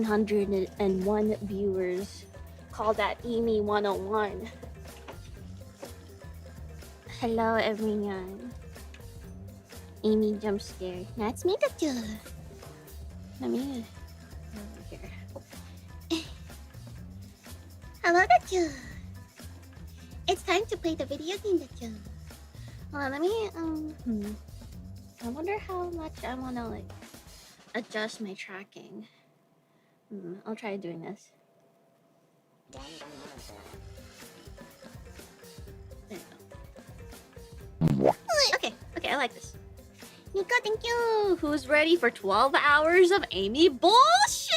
101 viewers. Call that Eimi 101. Hello everyone. Eimi jump scare. That's me, Doctor. Let me over here. Hello, Doctor. It's time to play the video game, Doctor. Hold on, let me I wonder how much I wanna like adjust my tracking. I'll try doing this. There you go. Okay, I like this. Nico, thank you. Who's ready for 12 hours of Eimi bullshit?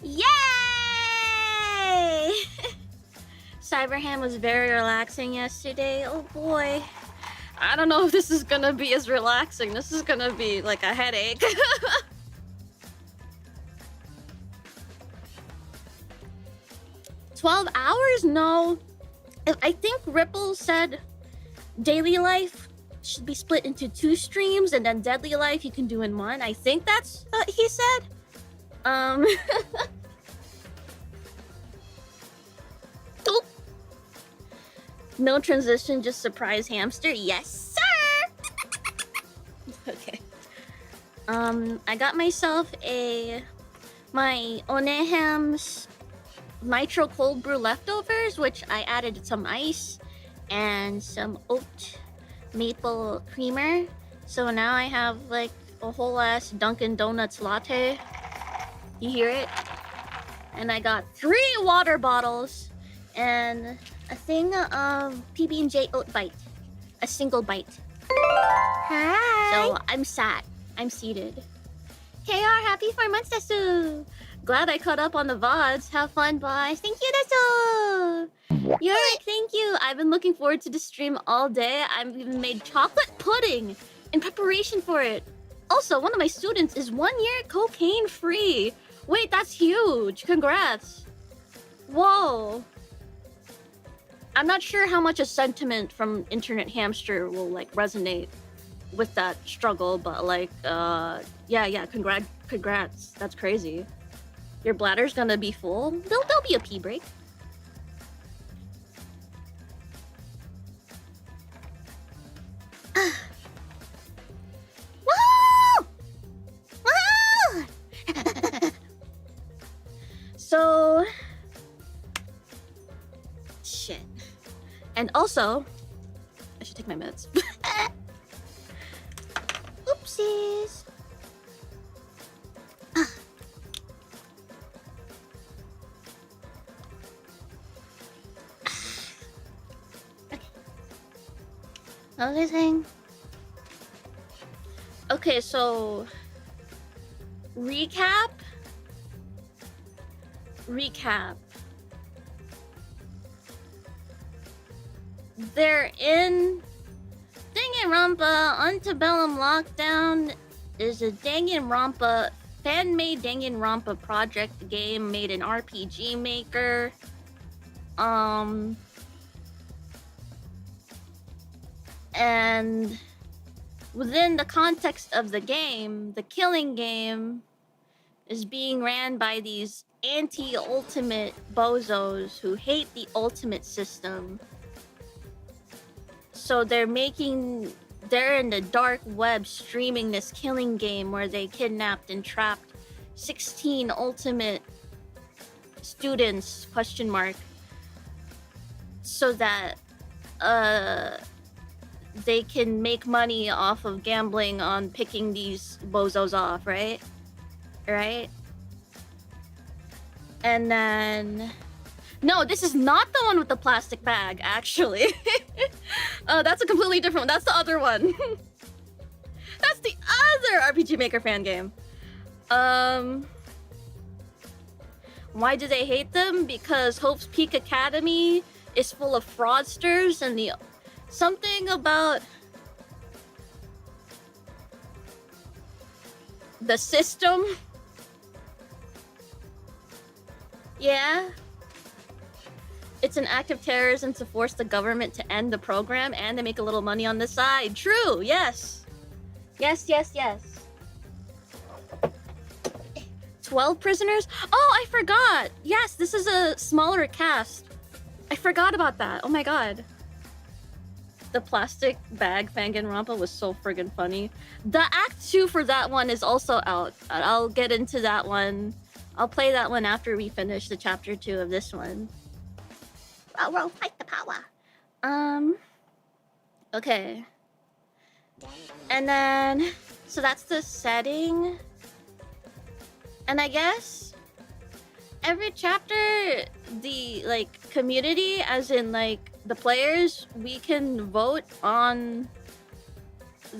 Yay! Cyberham was very relaxing yesterday. Oh boy. I don't know if this is gonna be as relaxing. This is gonna be like a headache. 12 hours? No. I think Ripple said daily life should be split into 2 streams, and then deadly life you can do in 1. I think that's what he said. Oop. No transition, just surprise hamster. Yes, sir. Okay. I got myself my Oneham's nitro cold brew leftovers, which I added some ice and some oat maple creamer. So now I have like a whole ass Dunkin' Donuts latte. You hear it? And I got 3 water bottles and a thing of PB&J oat bite. A single bite. Hi. So I'm sat. I'm seated. KR, happy 4 months, Desu. Glad I caught up on the VODs. Have fun, boys. Thank you, Desu. You're right, thank you. I've been looking forward to the stream all day. I've even made chocolate pudding in preparation for it. Also, one of my students is 1 year cocaine-free. Wait, that's huge. Congrats. Whoa. I'm not sure how much a sentiment from Internet Hamster will like resonate with that struggle, but like, yeah, congrats. That's crazy. Your bladder's gonna be full. There'll be a pee break. Woohoo! Woohoo! So, shit. And also, I should take my meds. Oopsies. What was I saying? Okay, so recap. They're in Danganronpa Antebellum Lockdown. Is a Danganronpa fan-made Danganronpa project game made in RPG Maker. And within the context of the game, the killing game is being ran by these anti-ultimate bozos who hate the ultimate system. So they're in the dark web streaming this killing game where they kidnapped and trapped 16 ultimate students, so that they can make money off of gambling on picking these bozos off, right? And then... No, this is not the one with the plastic bag, actually. That's a completely different one. That's the other one. That's the other RPG Maker fan game. Why do they hate them? Because Hope's Peak Academy is full of fraudsters and something about the system. Yeah. It's an act of terrorism to force the government to end the program, and they make a little money on the side. True, yes. Yes. 12 prisoners? Oh, I forgot! Yes, this is a smaller cast. I forgot about that. Oh my god. The plastic bag Danganronpa was so friggin' funny. The Act 2 for that one is also out. I'll get into that one. I'll play that one after we finish the chapter 2 of this one. Row, fight the power. Okay. And then, so that's the setting. And I guess every chapter, the like community, as in like the players, we can vote on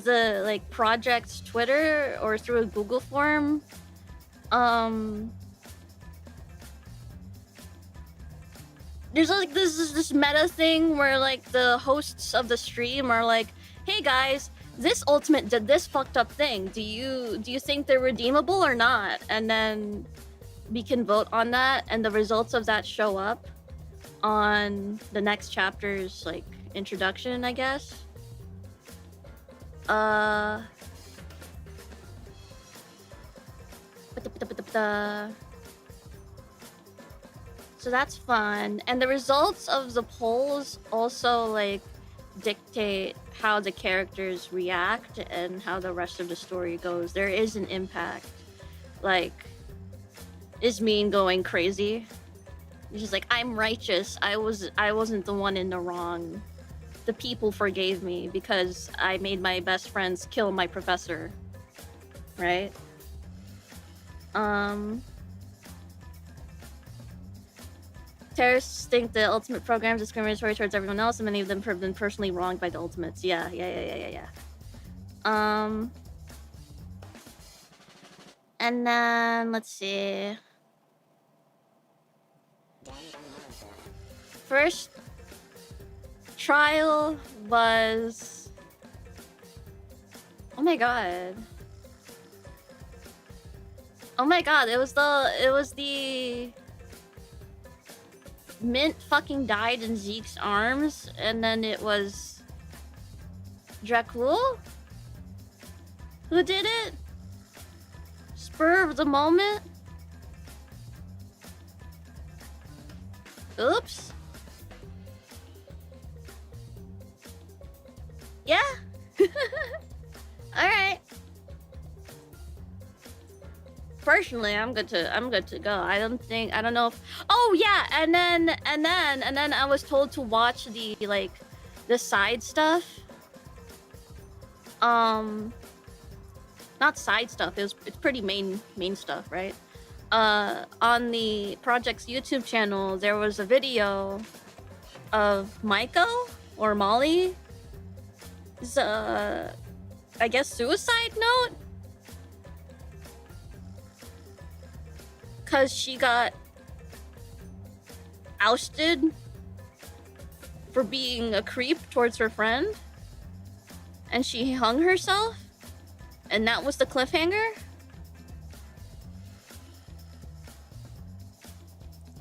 the like project's Twitter or through a Google form. There's like this meta thing where like the hosts of the stream are like, hey guys, this ultimate did this fucked up thing. Do you think they're redeemable or not? And then we can vote on that, and the results of that show up on the next chapter's like introduction, I guess. So that's fun. And the results of the polls also like dictate how the characters react and how the rest of the story goes. There is an impact. Like, is Mean going crazy? He's just like, I'm righteous. I wasn't the one in the wrong. The people forgave me because I made my best friends kill my professor. Right? Terrorists think the ultimate program is discriminatory towards everyone else, and many of them have been personally wronged by the ultimates. Yeah. And then, let's see. First trial was... Oh my god. Oh my god, it was the... Mint fucking died in Zeke's arms, and then it was Dracul who did it? Spur of the moment? Oops. Yeah. All right. Personally, I'm good to go. I don't know if... Oh yeah, and then I was told to watch the side stuff. Not side stuff. It's pretty main stuff, right? On the project's YouTube channel, there was a video of Maiko or Molly's I guess suicide note. Because she got ousted for being a creep towards her friend. And she hung herself. And that was the cliffhanger?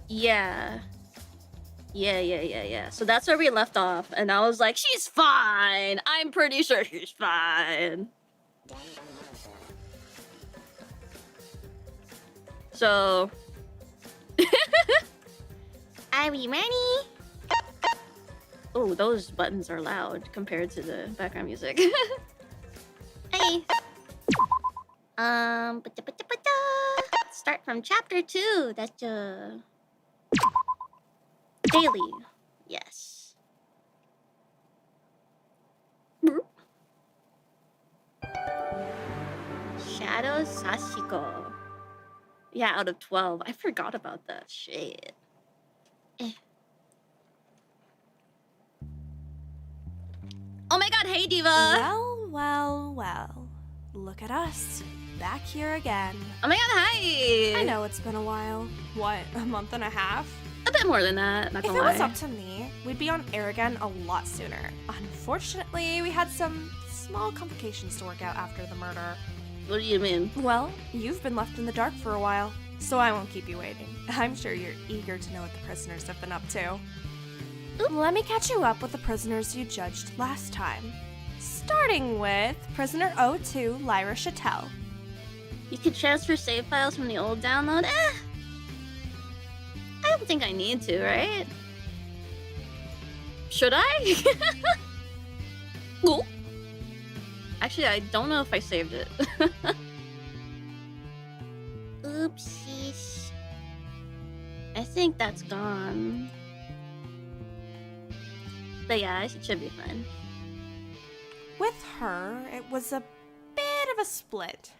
Yeah. Yeah. So that's where we left off. And I was like, she's fine. I'm pretty sure she's fine. So... Are we ready? Oh, those buttons are loud compared to the background music. Hey. Start from chapter 2. That's daily. Yes. Shadow Sashiko. Yeah, out of 12. I forgot about that shit. Oh my god, hey Diva! Well. Look at us. Back here again. Oh my god, hi! I know it's been a while. What, a month and a half? A bit more than that, not gonna lie. If it was up to me, we'd be on air again a lot sooner. Unfortunately, we had some small complications to work out after the murder. What do you mean? Well, you've been left in the dark for a while, so I won't keep you waiting. I'm sure you're eager to know what the prisoners have been up to. Let me catch you up with the prisoners you judged last time. Starting with prisoner 02, Lyra Chattel. You could transfer save files from the old download. I don't think I need to, right? Should I? Cool. Actually, I don't know if I saved it. Oopsies. I think that's gone. But yeah, it should be fine. With her, it was a bit of a split.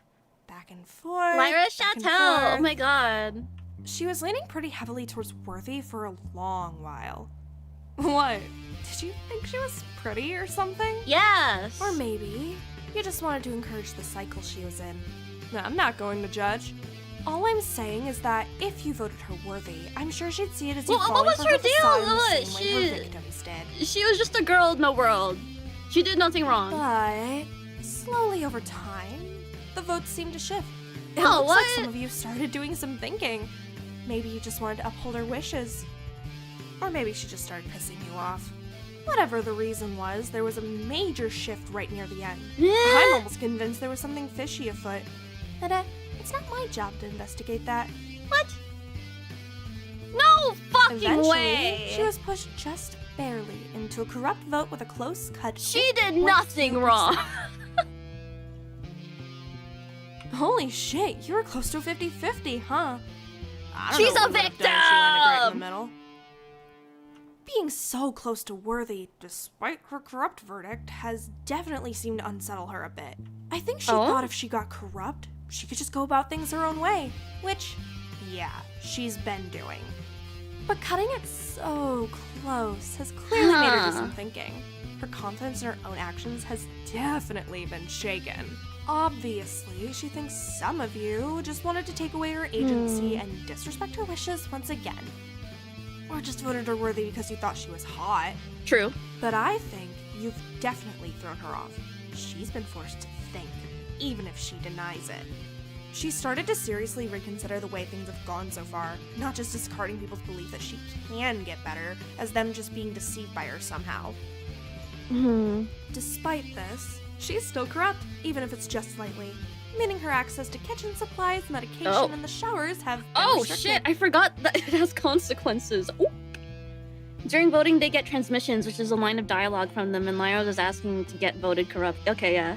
Back and forth. Lyra back and Chateau! forth. Oh my god. She was leaning pretty heavily towards Worthy for a long while. What? Did you think she was pretty or something? Yes! Or maybe you just wanted to encourage the cycle she was in. No, I'm not going to judge. All I'm saying is that if you voted her worthy, I'm sure she'd see it as you Well, falling what was for her her facade deal? in the What? same way her victims did. She was just a girl in the world. She did nothing wrong. But slowly over time, the votes seemed to shift. It Oh, looks what? like some of you started doing some thinking. Maybe you just wanted to uphold her wishes. Or maybe she just started pissing you off. Whatever the reason was, there was a major shift right near the end. I'm almost convinced there was something fishy afoot. But it's not my job to investigate that. What? No fucking Eventually, way! she was pushed just barely into a corrupt vote with a close cut. She did nothing wrong. Holy shit, you were close to a 50-50, huh? I don't She's know a what would have done if she landed right in the victim! middle. Being so close to Worthy, despite her corrupt verdict, has definitely seemed to unsettle her a bit. I think she thought if she got corrupt, she could just go about things her own way. Which, yeah, she's been doing. But cutting it so close has clearly made her do some thinking. Her confidence in her own actions has definitely been shaken. Obviously, she thinks some of you just wanted to take away her agency and disrespect her wishes once again. Or just voted her worthy because you thought she was hot. True. But I think you've definitely thrown her off. She's been forced to think, even if she denies it. She started to seriously reconsider the way things have gone so far, not just discarding people's belief that she can get better, as them just being deceived by her somehow. Despite this, she's still corrupt, even if it's just slightly, meaning her access to kitchen supplies, medication, and the showers have been Oh restricted. shit, I forgot that it has consequences. Ooh. During voting, they get transmissions, which is a line of dialogue from them, and Lyra is asking to get voted corrupt. Okay, yeah.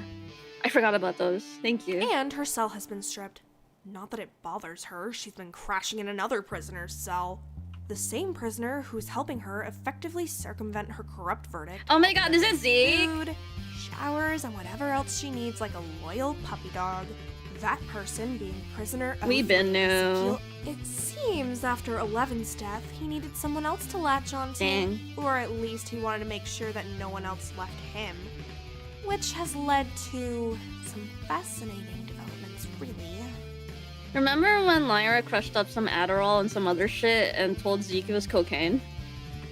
I forgot about those. Thank you. And her cell has been stripped. Not that it bothers her, she's been crashing in another prisoner's cell. The same prisoner who's helping her effectively circumvent her corrupt verdict. Oh my god, is it Zeke? Food, showers, and whatever else she needs like a loyal puppy dog. That person being prisoner of We been new. Ezekiel. It seems after Eleven's death, he needed someone else to latch onto. Dang. Or at least he wanted to make sure that no one else left him. Which has led to some fascinating developments, really. Remember when Lyra crushed up some Adderall and some other shit and told Zeke it was cocaine?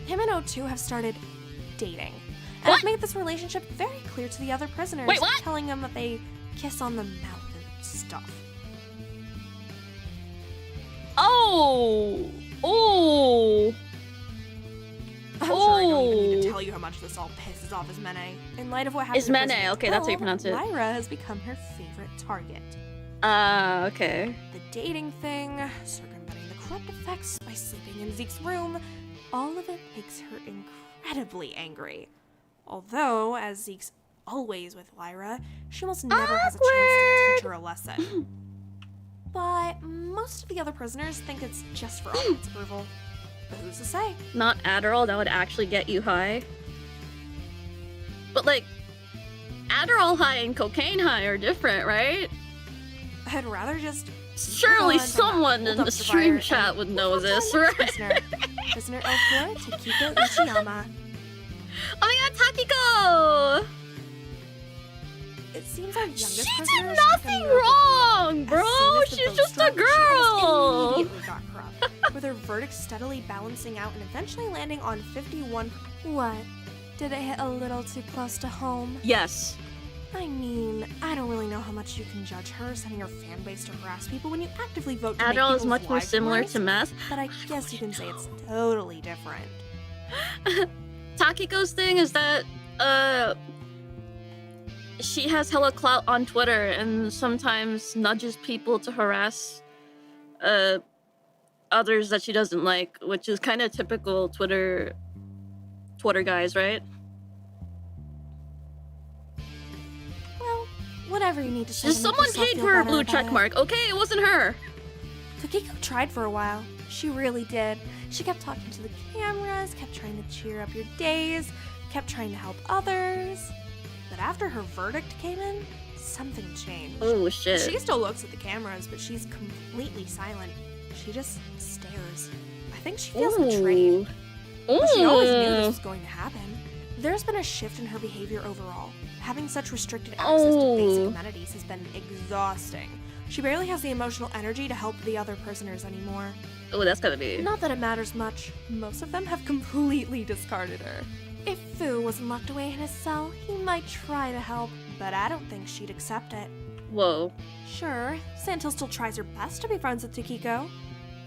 Him and O2 have started dating. And What? have made this relationship very clear to the other prisoners. Wait, what? Telling them that they kiss on the mouth and stuff. Oh! Oh! I'm sure I don't even need to tell you how much this all pisses off Ismene. In light of what happened to Ismene, Prisoner okay, that's how you 12, pronounce it. Lyra has become her favorite target. Okay. The dating thing, circumventing the corrupt effects by sleeping in Zeke's room, all of it makes her incredibly angry. Although, as Zeke's always with Lyra, she almost never has a chance to teach her a lesson. But most of the other prisoners think it's just for audience approval. But who's to say? Not Adderall, that would actually get you high. But like, Adderall high and cocaine high are different, right? I'd rather just Surely move on to someone that in the dumpster stream fire chat and would move know on to our this, next right? Prisoner, prisoner L4, Takiko Uchiyama. Oh my god, Takiko! It seems our youngest She prisoner did has nothing become wrong, As bro! soon as the She's votes just a dropped, she almost girl! immediately got corrupt, with her verdict steadily balancing out and eventually landing on 51. What? Did it hit a little too close to home? Yes. I mean, I don't really know how much you can judge her, sending her fan base to harass people when you actively vote to make Adderall is people's much more lives similar worse, to meth. but I guess you can say it's totally different. Takiko's thing is that, she has hella clout on Twitter and sometimes nudges people to harass others that she doesn't like, which is kind of typical Twitter guys, right? Well, whatever you need to say. Just someone take her blue check mark. Okay, it wasn't her. Takiko tried for a while. She really did. She kept talking to the cameras, kept trying to cheer up your days, kept trying to help others. But after her verdict came in, something changed. Oh shit. She still looks at the cameras, but she's completely silent. She just stares. I think she feels betrayed. But she always knew this was going to happen. There's been a shift in her behavior overall. Having such restricted access to basic amenities has been exhausting. She barely has the emotional energy to help the other prisoners anymore. Oh, that's gotta be. Not that it matters much. Most of them have completely discarded her. If Fu wasn't locked away in his cell, he might try to help, but I don't think she'd accept it. Whoa. Sure, Santil still tries her best to be friends with Takiko.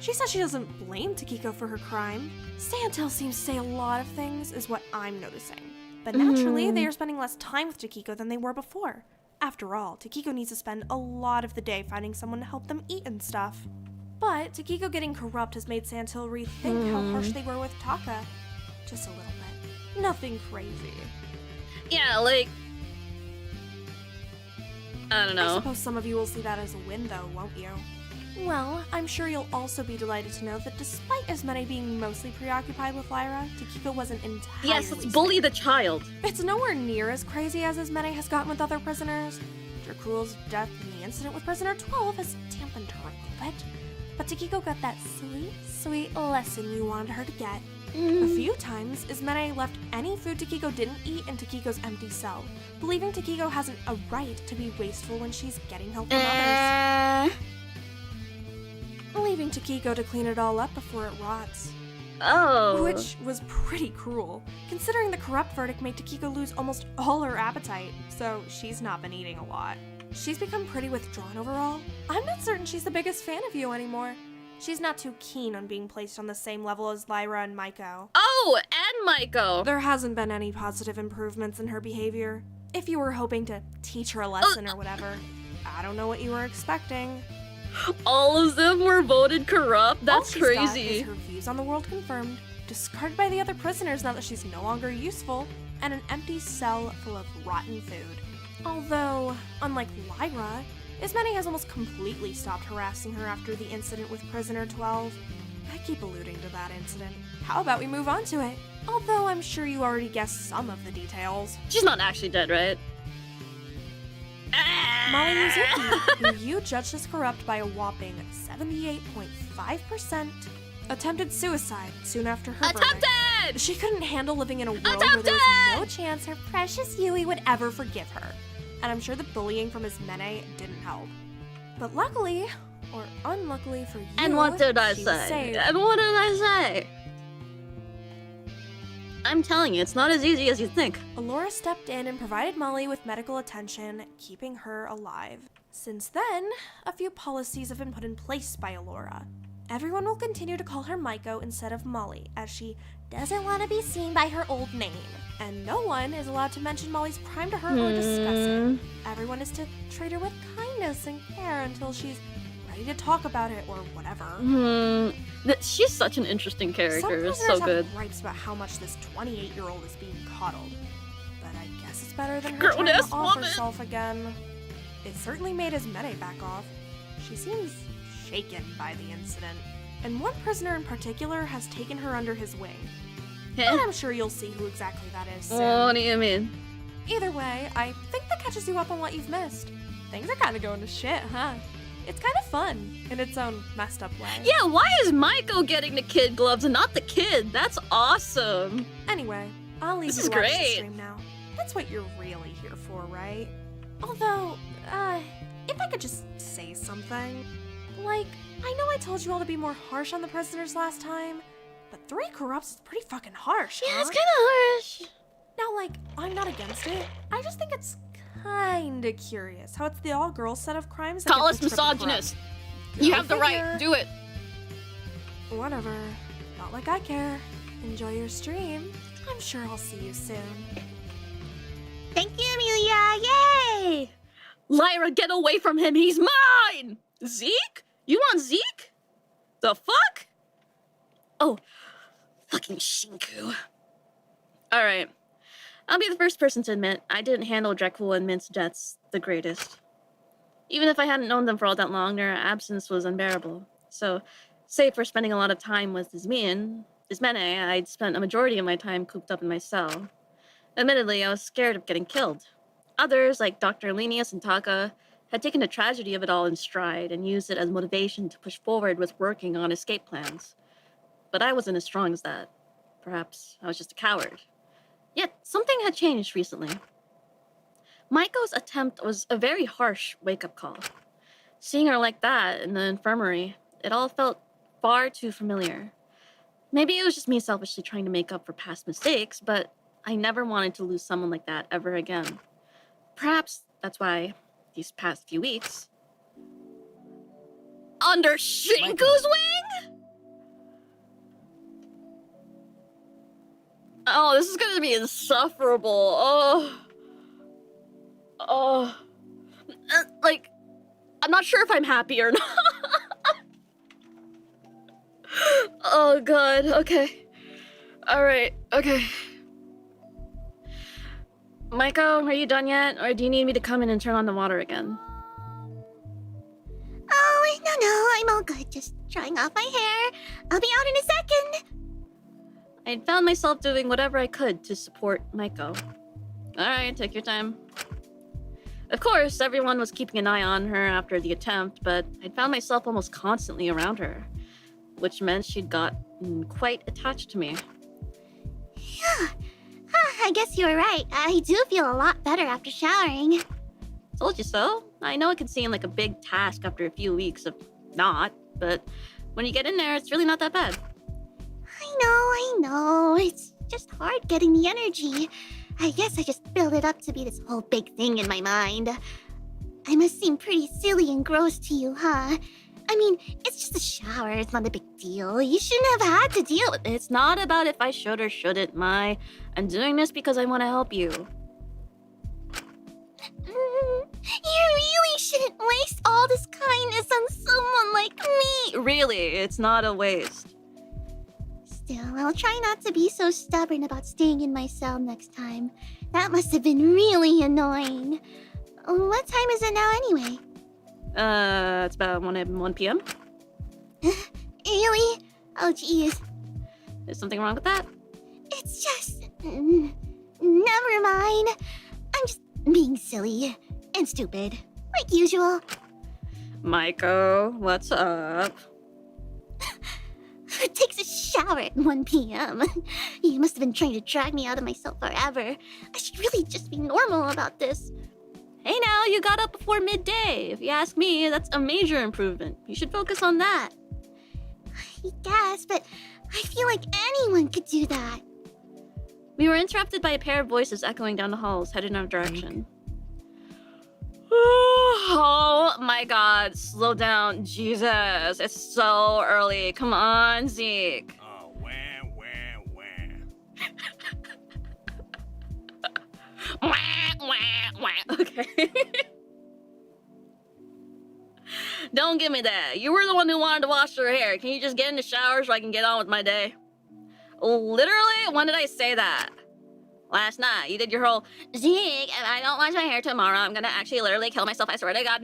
She says she doesn't blame Takiko for her crime. Santil seems to say a lot of things, is what I'm noticing. But naturally, they are spending less time with Takiko than they were before. After all, Takiko needs to spend a lot of the day finding someone to help them eat and stuff. But Takiko getting corrupt has made Santil rethink how harsh they were with Taka. Just a little bit. Nothing crazy. Yeah, like... I don't know. I suppose some of you will see that as a win though, won't you? Well, I'm sure you'll also be delighted to know that despite Ismene being mostly preoccupied with Lyra, Takiko wasn't entirely Yes, let's bully the child. It's nowhere near as crazy as Ismene has gotten with other prisoners. Dracul's death and the incident with prisoner 12 has dampened her a little bit. But Takiko got that sweet, sweet lesson you wanted her to get. A few times, Ismene left any food Takiko didn't eat in Takiko's empty cell, believing Takiko hasn't a right to be wasteful when she's getting help from others. Leaving Takiko to clean it all up before it rots. Oh. Which was pretty cruel, considering the corrupt verdict made Takiko lose almost all her appetite, so she's not been eating a lot. She's become pretty withdrawn overall. I'm not certain she's the biggest fan of you anymore. She's not too keen on being placed on the same level as Lyra and Maiko. Oh, and Maiko! There hasn't been any positive improvements in her behavior. If you were hoping to teach her a lesson or whatever, I don't know what you were expecting. All of them were voted corrupt? That's All she's got crazy. is her views on the world confirmed, discarded by the other prisoners now that she's no longer useful, and an empty cell full of rotten food. Although, unlike Lyra, Ismene has almost completely stopped harassing her after the incident with prisoner 12. I keep alluding to that incident. How about we move on to it? Although I'm sure you already guessed some of the details. She's not actually dead, right? Molly Mizuki, who you judged as corrupt by a whopping 78.5%, attempted suicide soon after her verdict. Attempted! She couldn't handle living in a world where there was no chance her precious Yui would ever forgive her. And I'm sure the bullying from Ismene didn't help. But luckily, or unluckily for you, And what did I she was say? saved. And what did I say? I'm telling you, it's not as easy as you think. Alora stepped in and provided Molly with medical attention, keeping her alive. Since then, a few policies have been put in place by Alora. Everyone will continue to call her Maiko instead of Molly, as she doesn't want to be seen by her old name. And no one is allowed to mention Molly's crime to her or discuss it. Everyone is to treat her with kindness and care until she's ready to talk about it or whatever. She's such an interesting character. Some It's prisoners so good. have gripes about how much this 28-year-old is being coddled. But I guess it's better than her trying Grown-ass to off woman. herself again. It certainly made Ismene back off. She seems shaken by the incident. And one prisoner in particular has taken her under his wing. And I'm sure you'll see who exactly that is soon. What do you mean? Either way, I think that catches you up on what you've missed. Things are kind of going to shit, huh? It's kind of fun, in its own messed up way. Yeah, why is Maiko getting the kid gloves and not the kid? That's awesome. Anyway, I'll leave This you is to watch the great. stream now. That's what you're really here for, right? Although, if I could just say something. Like, I know I told you all to be more harsh on the prisoners last time, but 3 corrupts is pretty fucking harsh, Yeah, huh? it's kind of harsh. Now, like, I'm not against it. I just think it's kinda curious how it's the all-girls set of crimes that Call get us the triple misogynist. corrupt. You Go have the figure. right. Do it. Whatever. Not like I care. Enjoy your stream. I'm sure I'll see you soon. Thank you, Amelia. Yay! way! Lyra, get away from him! He's mine! Zeke? You want Zeke? The fuck? Oh, fucking Shinku. Alright. I'll be the first person to admit I didn't handle Dracula and Mint's deaths the greatest. Even if I hadn't known them for all that long, their absence was unbearable. So, save for spending a lot of time with Ismene, I'd spent a majority of my time cooped up in my cell. Admittedly, I was scared of getting killed. Others, like Dr. Linnaeus and Taka, had taken the tragedy of it all in stride and used it as motivation to push forward with working on escape plans. But I wasn't as strong as that. Perhaps I was just a coward. Yet, something had changed recently. Maiko's attempt was a very harsh wake-up call. Seeing her like that in the infirmary, it all felt far too familiar. Maybe it was just me selfishly trying to make up for past mistakes, but I never wanted to lose someone like that ever again. Perhaps that's why, these past few weeks... Under Shinku's wing?! Oh, this is gonna be insufferable. Like, I'm not sure if I'm happy or not. Oh god, okay. Alright, okay. Maiko, are you done yet? Or do you need me to come in and turn on the water again? Oh, no, I'm all good. Just drying off my hair. I'll be out in a second. I'd found myself doing whatever I could to support Maiko. Alright, take your time. Of course, everyone was keeping an eye on her after the attempt, but I'd found myself almost constantly around her, which meant she'd gotten quite attached to me. Yeah, I guess you were right. I do feel a lot better after showering. Told you so. I know it can seem like a big task after a few weeks of not, but when you get in there, it's really not that bad. I know. It's just hard getting the energy. I guess I just built it up to be this whole big thing in my mind. I must seem pretty silly and gross to you, huh? I mean, it's just a shower. It's not a big deal. You shouldn't have had to deal with it. It's not about if I should or shouldn't, Mai. I'm doing this because I want to help you. You really shouldn't waste all this kindness on someone like me. Really, it's not a waste. Still, I'll try not to be so stubborn about staying in my cell next time. That must have been really annoying. What time is it now anyway? It's about 1 p.m. Really? Oh, jeez. Is something wrong with that? It's just... never mind. I'm just being silly and stupid, like usual. Maiko, what's up? Who takes a shower at 1 p.m.? You must have been trying to drag me out of myself forever. I should really just be normal about this. Hey now, you got up before midday. If you ask me, that's a major improvement. You should focus on that. I guess, but I feel like anyone could do that. We were interrupted by a pair of voices echoing down the halls, headed in our direction. Oh my god, slow down. Jesus, it's so early. Come on, Zeke. Oh, Okay. Don't give me that. You were the one who wanted to wash her hair. Can you just get in the shower so I can get on with my day? Literally? When did I say that? Last night. You did your whole, Zeke, if I don't wash my hair tomorrow, I'm gonna actually literally kill myself. I swear to God.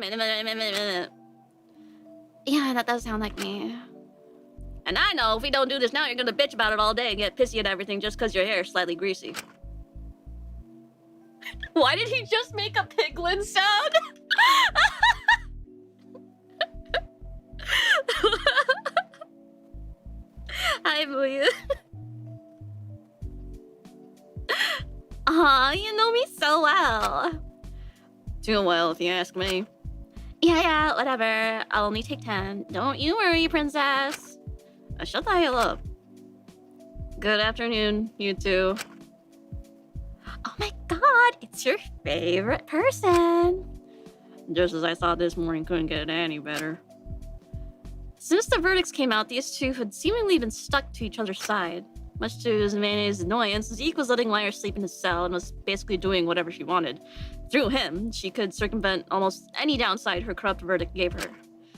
Yeah, that does sound like me. And I know if we don't do this now, you're gonna bitch about it all day and get pissy at everything just because your hair is slightly greasy. Why did he just make a piglin sound? Hi, Booyah. Aw, you know me so well. Too well, if you ask me. Yeah, whatever. I'll only take 10. Don't you worry, princess. She'll dial up. Good afternoon, you two. Oh my god, it's your favorite person. Just as I thought this morning couldn't get any better. Since the verdicts came out, these two had seemingly been stuck to each other's side. Much to Zmene's annoyance, Zeke was letting Lyra sleep in his cell and was basically doing whatever she wanted. Through him, she could circumvent almost any downside her corrupt verdict gave her.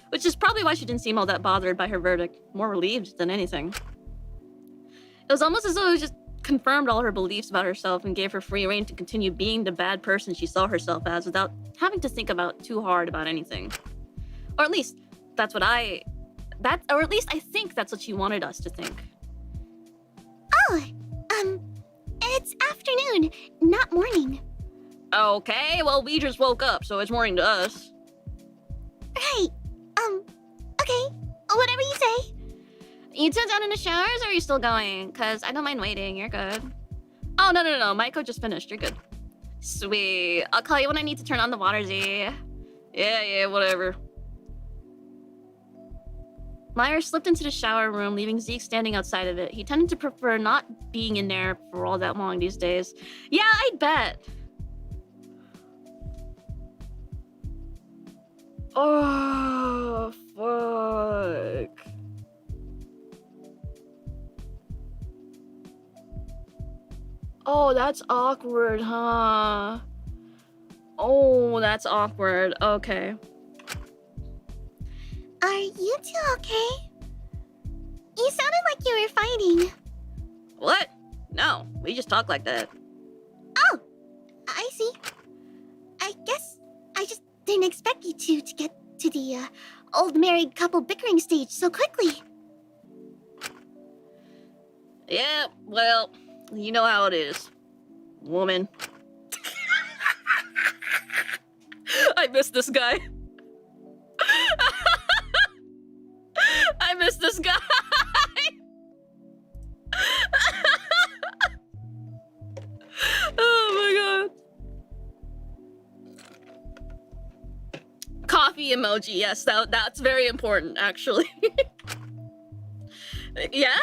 Which is probably why she didn't seem all that bothered by her verdict, more relieved than anything. It was almost as though it just confirmed all her beliefs about herself and gave her free rein to continue being the bad person she saw herself as without having to think about too hard about anything. Or at least, or at least I think that's what she wanted us to think. Oh, it's afternoon, not morning. Okay, well, we just woke up, so it's morning to us. Right, okay, whatever you say. You two down in the showers, or are you still going? Because I don't mind waiting, you're good. Oh, no, Maiko just finished, you're good. Sweet, I'll call you when I need to turn on the water, Z. Yeah, whatever. Lyra slipped into the shower room, leaving Zeke standing outside of it. He tended to prefer not being in there for all that long these days. Yeah, I'd bet. Oh, fuck. Oh, that's awkward, huh? Oh, that's awkward. Okay. Are you two okay? You sounded like you were fighting. What? No, we just talk like that. Oh, I see. I guess I just didn't expect you two to get to the old married couple bickering stage so quickly. Yeah, well, you know how it is. Woman. I miss this guy. I miss this guy. Oh my god. Coffee emoji, yes, that's very important, actually. Yeah?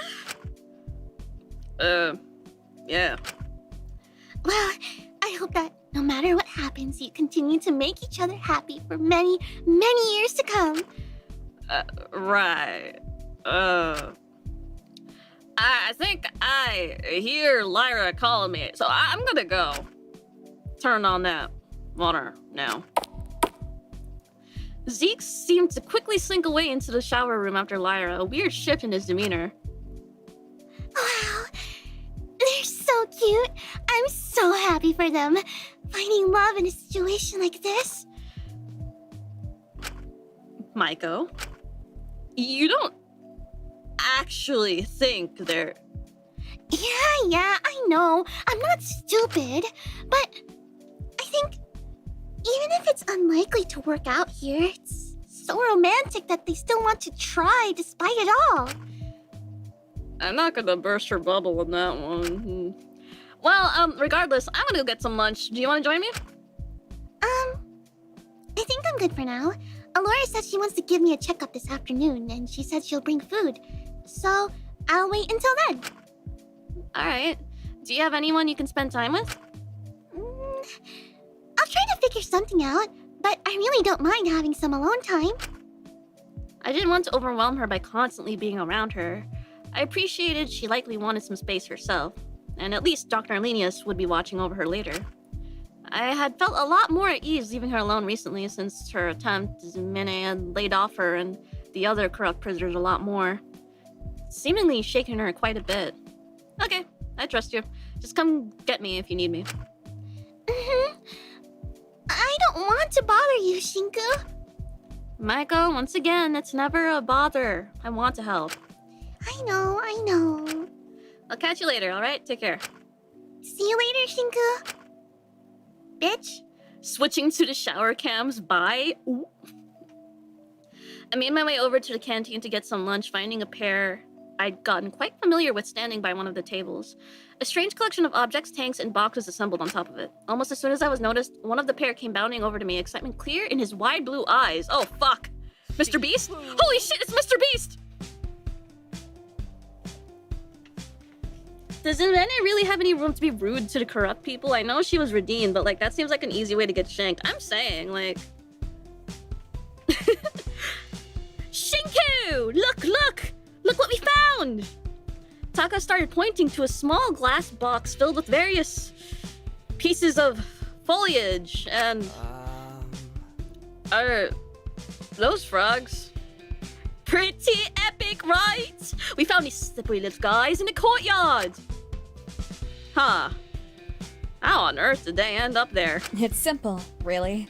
Yeah. Well, I hope that no matter what happens, you continue to make each other happy for many, many years to come. Right. I think I hear Lyra calling me, so I'm gonna go. Turn on that water now. Zeke seemed to quickly slink away into the shower room after Lyra, a weird shift in his demeanor. Wow, they're so cute. I'm so happy for them. Finding love in a situation like this. Maiko, you don't actually think they're... Yeah, I know. I'm not stupid. But I think even if it's unlikely to work out here, it's so romantic that they still want to try despite it all. I'm not gonna burst her bubble on that one. Well, regardless, I'm gonna go get some lunch. Do you want to join me? I think I'm good for now. Alora said she wants to give me a checkup this afternoon, and she said she'll bring food. So, I'll wait until then. Alright. Do you have anyone you can spend time with? I'll try to figure something out, but I really don't mind having some alone time. I didn't want to overwhelm her by constantly being around her. I appreciated she likely wanted some space herself, and at least Dr. Arlenius would be watching over her later. I had felt a lot more at ease leaving her alone recently since her attempt, Mene had laid off her and the other corrupt prisoners a lot more, seemingly shaking her quite a bit. Okay, I trust you. Just come get me if you need me. I don't want to bother you, Shinku. Maiko, once again, it's never a bother. I want to help. I know. I'll catch you later, alright? Take care. See you later, Shinku. Bitch. Switching to the shower cams, bye. Ooh. I made my way over to the canteen to get some lunch, finding a pair I'd gotten quite familiar with standing by one of the tables. A strange collection of objects, tanks, and boxes assembled on top of it. Almost as soon as I was noticed, one of the pair came bounding over to me, excitement clear in his wide blue eyes. Oh, fuck. Mr. Beast? Holy shit, it's Mr. Beast! Does Mene really have any room to be rude to the corrupt people? I know she was redeemed, but, like, that seems like an easy way to get shanked. I'm saying, like... Shinku! Look! Look what we found! Taka started pointing to a small glass box filled with various pieces of foliage and... Are those frogs? Pretty epic, right? We found these slippery little guys in the courtyard. Huh. How on earth did they end up there? It's simple, really.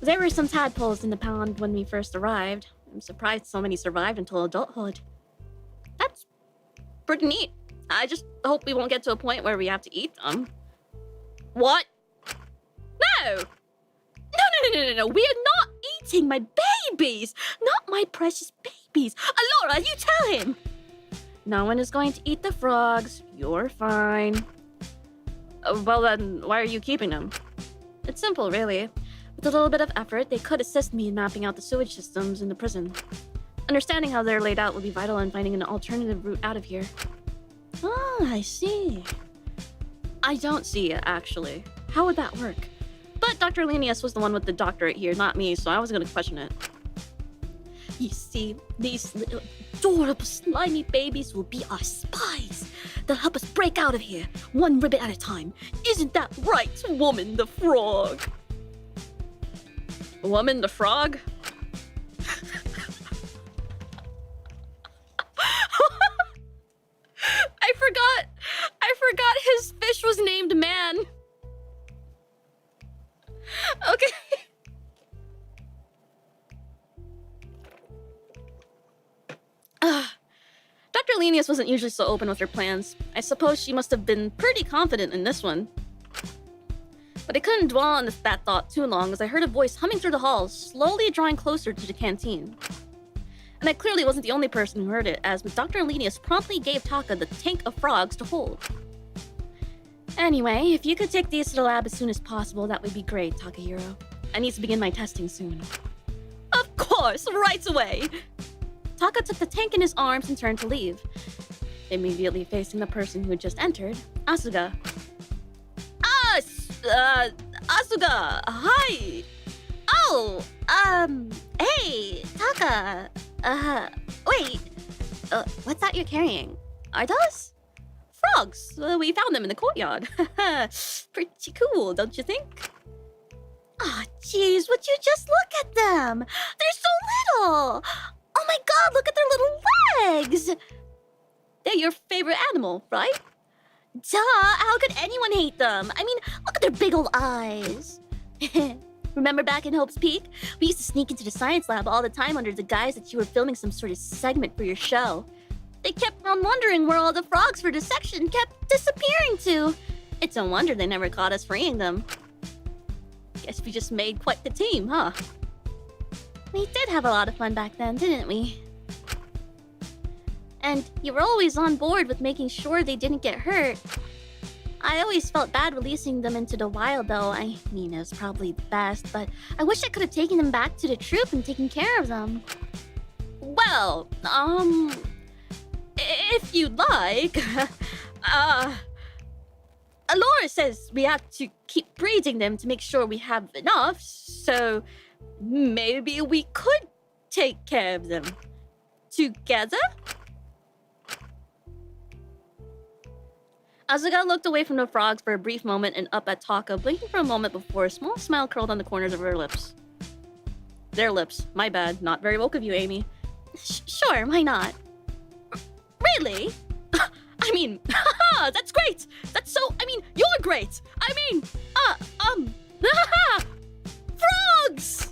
There were some tadpoles in the pond when we first arrived. I'm surprised so many survived until adulthood. That's pretty neat. I just hope we won't get to a point where we have to eat them. What? No! No, we are not eating my babies! Not my precious babies! Alora, you tell him! No one is going to eat the frogs. You're fine. Well then, why are you keeping them? It's simple, really. With a little bit of effort, they could assist me in mapping out the sewage systems in the prison. Understanding how they're laid out would be vital in finding an alternative route out of here. Ah, I see. I don't see it, actually. How would that work? But Dr. Linnaeus was the one with the doctorate here, not me, so I wasn't going to question it. You see, these little adorable slimy babies will be our spies. They'll help us break out of here, one ribbit at a time. Isn't that right, Woman the Frog? Woman the Frog? I forgot his fish was named Man. Okay. Dr. Linnaeus wasn't usually so open with her plans. I suppose she must have been pretty confident in this one. But I couldn't dwell on that thought too long as I heard a voice humming through the halls, slowly drawing closer to the canteen. And I clearly wasn't the only person who heard it, as Dr. Linnaeus promptly gave Taka the tank of frogs to hold. Anyway, if you could take these to the lab as soon as possible, that would be great, Takahiro. I need to begin my testing soon. Of course, right away! Taka took the tank in his arms and turned to leave, immediately facing the person who had just entered, Asuga. Asuga, hi! Oh, hey, Taka, wait, what's that you're carrying? Are those? Frogs! We found them in the courtyard. Pretty cool, don't you think? Ah, jeez, would you just look at them? They're so little! Oh my god, look at their little legs! They're your favorite animal, right? Duh, how could anyone hate them? I mean, look at their big old eyes. Remember back in Hope's Peak? We used to sneak into the science lab all the time under the guise that you were filming some sort of segment for your show. They kept on wondering where all the frogs for dissection kept disappearing to. It's no wonder they never caught us freeing them. Guess we just made quite the team, huh? We did have a lot of fun back then, didn't we? And you were always on board with making sure they didn't get hurt. I always felt bad releasing them into the wild, though. I mean, it was probably best, but I wish I could have taken them back to the troop and taken care of them. Well, if you'd like, Alora says we have to keep breeding them to make sure we have enough, so maybe we could take care of them together? Asuga looked away from the frogs for a brief moment and up at Taka, blinking for a moment before a small smile curled on the corners of her lips. Their lips. My bad. Not very woke of you, Amy. Sure, why not? Really? I mean, haha, that's great! That's so, I mean, you're great! I mean, frogs!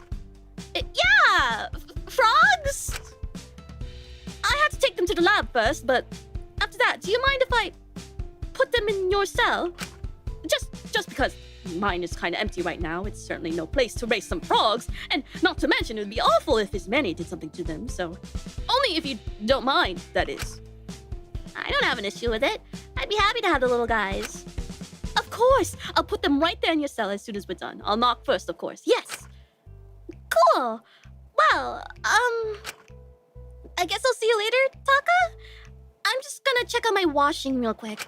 Yeah! Frogs? I have to take them to the lab first, but after that, do you mind if I put them in your cell? Just because mine is kind of empty right now. It's certainly no place to raise some frogs, and not to mention it would be awful if his Manny did something to them, so only if you don't mind, that is. I don't have an issue with it. I'd be happy to have the little guys. Of course! I'll put them right there in your cell as soon as we're done. I'll knock first, of course. Yes! Cool! Well, I guess I'll see you later, Taka? I'm just gonna check on my washing real quick.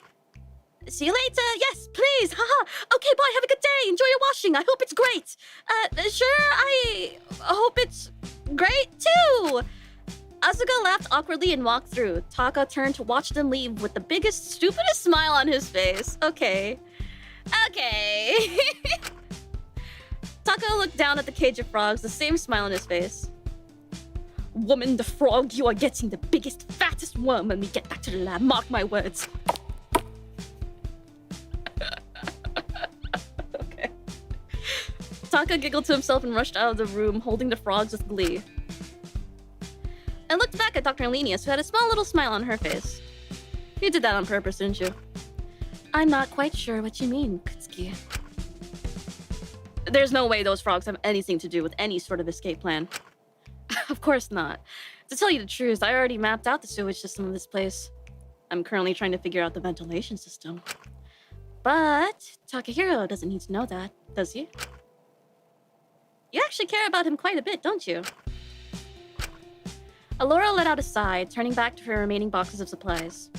See you later! Yes, please! Haha! Okay, bye, have a good day! Enjoy your washing! I hope it's great! Sure, I hope it's great, too! Asuka laughed awkwardly and walked through. Taka turned to watch them leave with the biggest, stupidest smile on his face. Okay. Taka looked down at the cage of frogs, the same smile on his face. Woman the frog, you are getting the biggest, fattest worm when we get back to the lab. Mark my words. Okay. Taka giggled to himself and rushed out of the room, holding the frogs with glee. I looked back at Dr. Lenius, who had a small little smile on her face. You did that on purpose, didn't you? I'm not quite sure what you mean, Kutsuki. There's no way those frogs have anything to do with any sort of escape plan. Of course not. To tell you the truth, I already mapped out the sewage system of this place. I'm currently trying to figure out the ventilation system. But Takahiro doesn't need to know that, does he? You actually care about him quite a bit, don't you? Alora let out a sigh, turning back to her remaining boxes of supplies.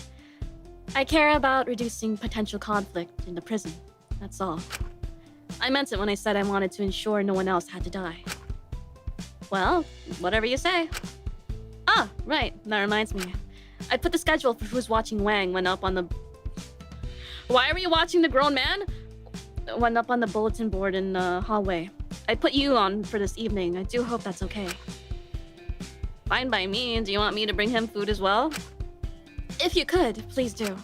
I care about reducing potential conflict in the prison, that's all. I meant it when I said I wanted to ensure no one else had to die. Well, whatever you say. Ah, right, that reminds me. I put the schedule for who's watching Wang went up on the... Why are you watching the grown man? Went up on the bulletin board in the hallway. I put you on for this evening. I do hope that's okay. Fine by me. Do you want me to bring him food as well? If you could, please do.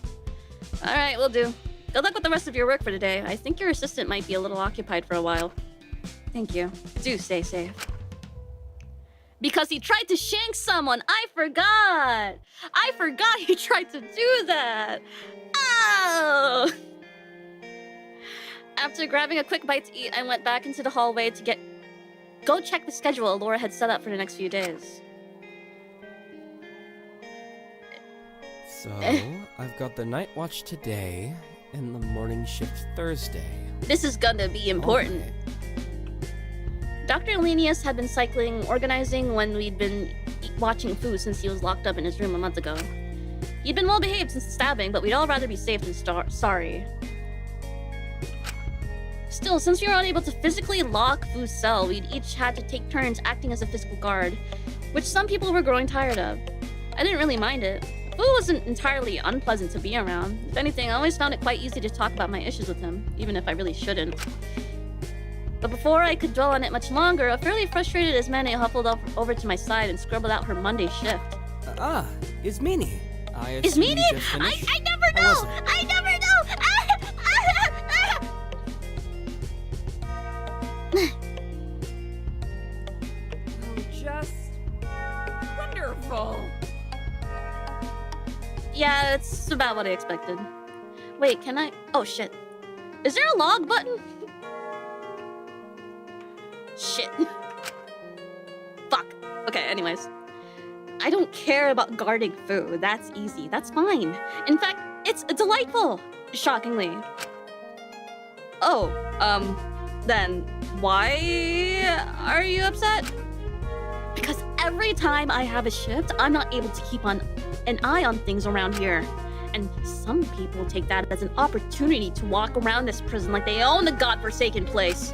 Alright, will do. Good luck with the rest of your work for today. I think your assistant might be a little occupied for a while. Thank you. Do stay safe. Because he tried to shank someone! I forgot he tried to do that! Oh! After grabbing a quick bite to eat, I went back into the hallway to go check the schedule Laura had set up for the next few days. So, I've got the night watch today and the morning shift Thursday. This is gonna be important. Okay. Dr. Lenius had been cycling, organizing when we'd been watching food since he was locked up in his room a month ago. He'd been well behaved since the stabbing, but we'd all rather be safe than sorry. Still, since we were unable to physically lock Fu's cell, we'd each had to take turns acting as a physical guard, which some people were growing tired of. I didn't really mind it. Fu wasn't entirely unpleasant to be around. If anything, I always found it quite easy to talk about my issues with him, even if I really shouldn't. But before I could dwell on it much longer, a fairly frustrated Ismene huffled over to my side and scribbled out her Monday shift. Ismene. Ismene? I never know! I never know! Just wonderful. Yeah, it's about what I expected. Wait, can I... Oh, shit. Is there a log button? Shit. Fuck. Okay, anyways. I don't care about guarding food. That's easy. That's fine. In fact, it's delightful. Shockingly. Oh, then why are you upset? Because every time I have a shift, I'm not able to keep an eye on things around here. And some people take that as an opportunity to walk around this prison like they own the godforsaken place.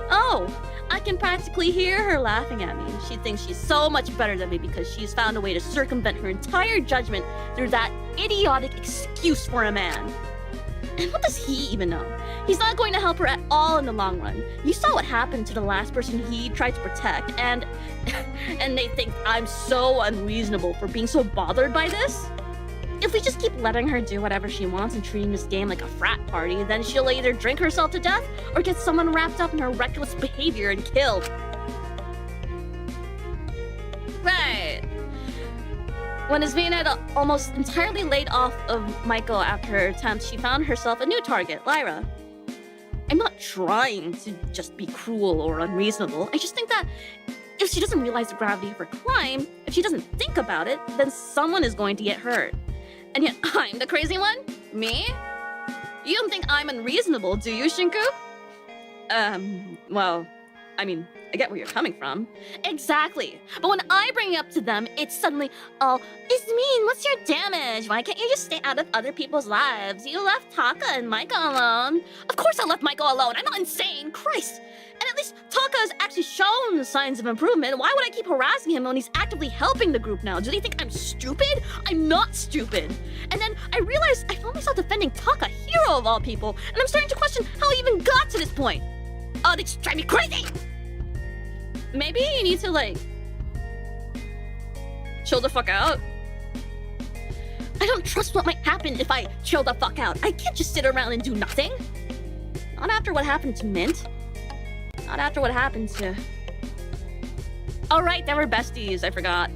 Oh, I can practically hear her laughing at me. She thinks she's so much better than me because she's found a way to circumvent her entire judgment through that idiotic excuse for a man. And what does he even know? He's not going to help her at all in the long run. You saw what happened to the last person he tried to protect, and they think I'm so unreasonable for being so bothered by this? If we just keep letting her do whatever she wants and treating this game like a frat party, then she'll either drink herself to death or get someone wrapped up in her reckless behavior and killed. Right. When Ismene had almost entirely laid off of Michael after her attempt, she found herself a new target, Lyra. I'm not trying to just be cruel or unreasonable. I just think that if she doesn't realize the gravity of her crime, if she doesn't think about it, then someone is going to get hurt. And yet I'm the crazy one? Me? You don't think I'm unreasonable, do you, Shinku? Well, I mean, I get where you're coming from. Exactly. But when I bring it up to them, it's suddenly, oh, Ismin, what's your damage? Why can't you just stay out of other people's lives? You left Taka and Micah alone. Of course I left Micah alone. I'm not insane. Christ. And at least Taka has actually shown signs of improvement. Why would I keep harassing him when he's actively helping the group now? Do they think I'm stupid? I'm not stupid. And then I realized I found myself defending Taka, hero of all people, and I'm starting to question how I even got to this point. Oh, they just drive me crazy! Maybe you need to, like, chill the fuck out. I don't trust what might happen if I chill the fuck out. I can't just sit around and do nothing. Not after what happened to Mint. Not after what happened to... Oh right, they were besties, I forgot.